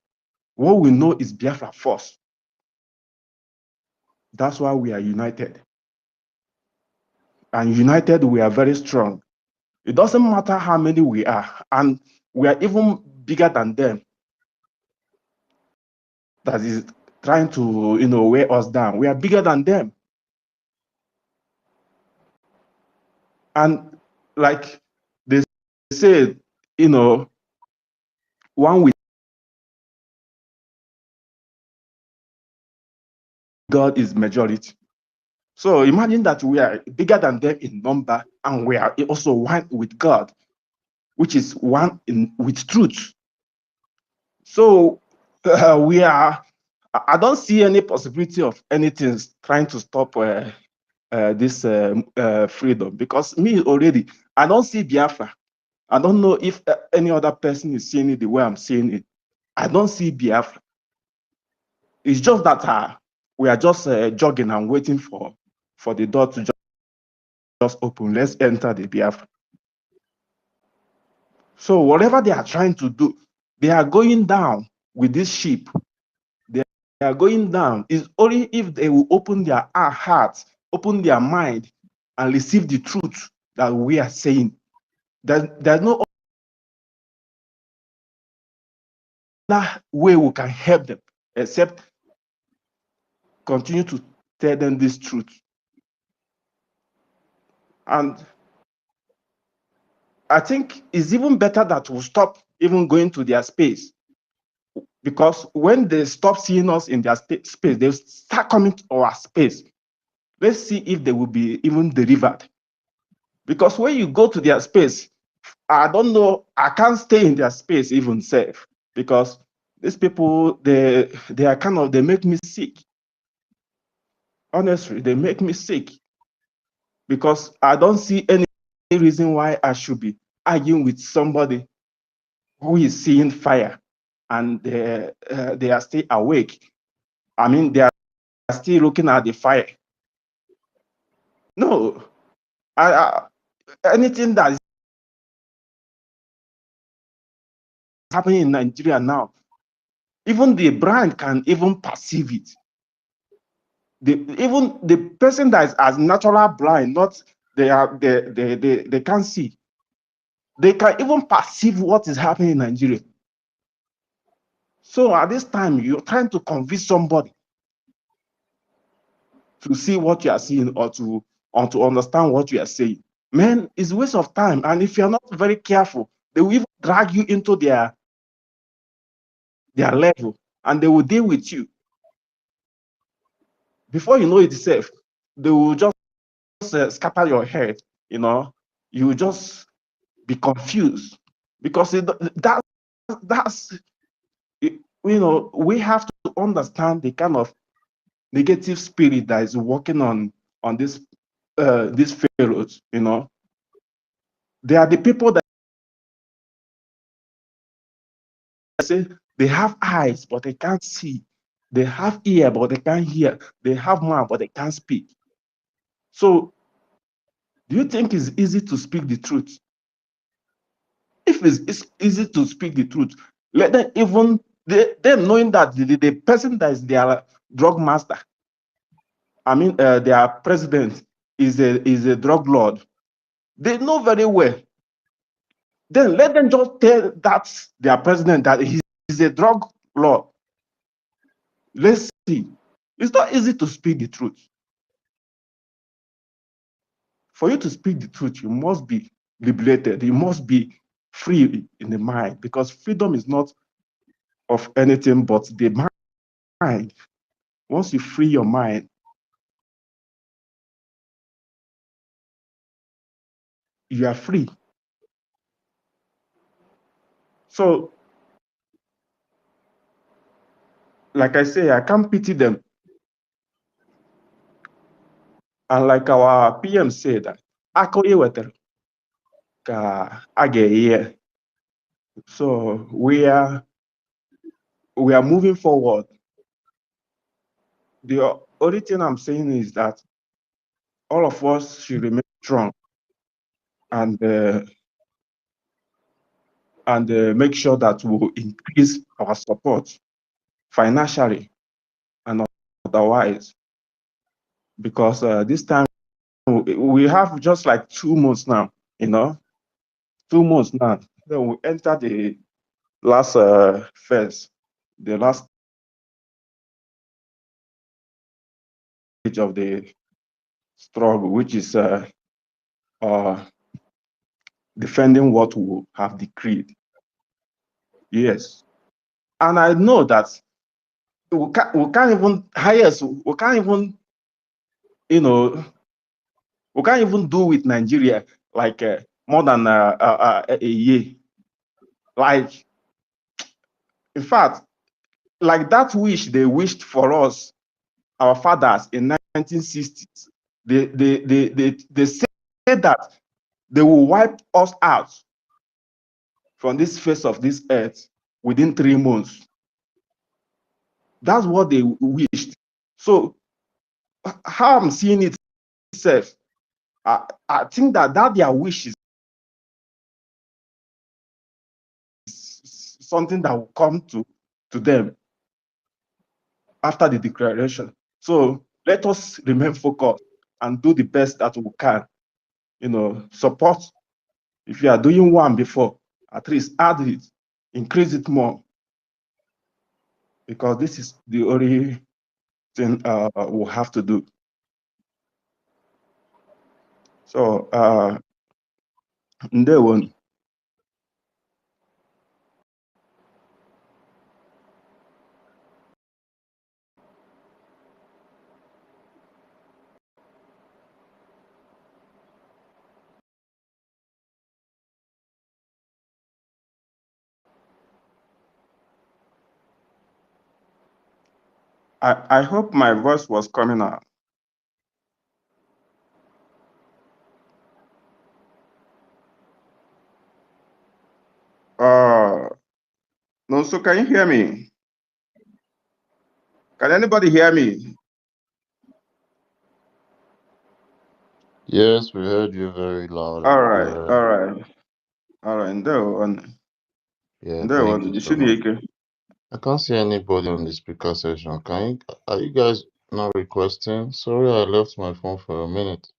What we know is Biafra first. That's why we are united. And united, we are very strong. It doesn't matter how many we are, and we are even bigger than them. That is trying to, weigh us down. We are bigger than them. And like they said, one with God is majority. So imagine that we are bigger than them in number, and we are also one with God, which is one with truth. So I don't see any possibility of anything trying to stop this freedom, because me already, I don't see Biafra. I don't know if any other person is seeing it the way I'm seeing it. I don't see Biafra. It's just that we are just jogging and waiting for the door to just open. Let's enter the Biafra. So whatever they are trying to do, they are going down with this ship. They are going down. It's only if they will open their hearts, open their mind, and receive the truth that we are saying. There's no other way we can help them except continue to tell them this truth. And I think it's even better that we stop even going to their space, because when they stop seeing us in their space, they start coming to our space. Let's see if they will be even delivered. Because when you go to their space, I don't know, I can't stay in their space even safe, because these people, they are they make me sick. Honestly, they make me sick, because I don't see any reason why I should be arguing with somebody who is seeing fire and they are still awake. I mean, they are still looking at the fire. No, anything that is happening in Nigeria now, even the blind can even perceive it. Even the person that is as natural blind, not they can't see. They can even perceive what is happening in Nigeria. So at this time, you're trying to convince somebody to see what you are seeing or to understand what you are saying. Man, it's a waste of time. And if you're not very careful, they will even drag you into their level and they will deal with you. Before you know it itself, they will just scatter your head, you know. You will just be confused because that's you know, we have to understand the kind of negative spirit that is working on this these pharaohs, you know. They are the people that say they have eyes but they can't see, they have ear but they can't hear, they have mouth but they can't speak. So do you think it's easy to speak the truth? If it's easy to speak the truth, let them even them knowing that the person that is their drug master, I mean their president is a drug lord, they know very well. Then let them just tell that their president that he's a drug lord. Let's see. It's not easy to speak the truth. For you to speak the truth, you must be liberated. You must be free in the mind, because freedom is not of anything but the mind. Once you free your mind, you are free. So, like I say, I can't pity them. And like our PM said, "Ako iwetara ka a ga-eghe." So we are moving forward. The only thing I'm saying is that all of us should remain strong and make sure that we will increase our support financially and otherwise, because this time we have just like 2 months now, you know, 2 months now. Then we enter the last phase, the last stage of the struggle, which is defending what we have decreed. Yes, and I know that we can't even we can't even, you know, we can't even do with Nigeria like more than a year. Like, in fact, like that wish they wished for us, our fathers in 1960s. They said that they will wipe us out from this face of this earth within 3 months. That's what they wished. So how I'm seeing it itself, I think that their wish is something that will come to them after the declaration. So let us remain focused and do the best that we can. You know, support. If you are doing one before, at least add it, increase it more, because this is the only thing we'll have to do. So, ndewo. I hope my voice was coming out. No, so can you hear me? Can anybody hear me? Yes, we heard you very loud and All right, clear. all right, all right. Yeah, Ndewo, thank you so much. Chineke. I can't see anybody on the speaker session. Are you guys not requesting? Sorry, I left my phone for a minute.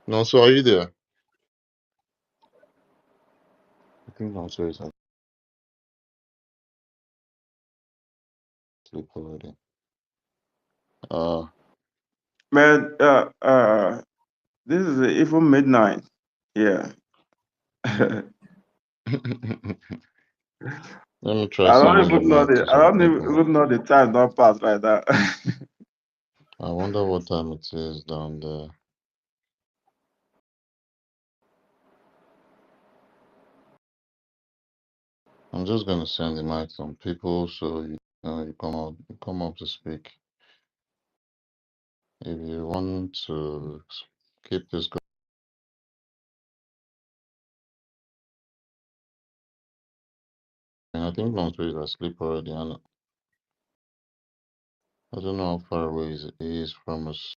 No, so are you there? I think Nonso is asleep already. Man, this is even midnight. Yeah. Let me try I don't sending the even know mic the to I some don't people. even know the time don't pass like that. I wonder what time it is down there. I'm just gonna send the mic to some people so you come up to speak. If you want to keep this going. I think Nonso is asleep already, and I don't know how far away he is from us.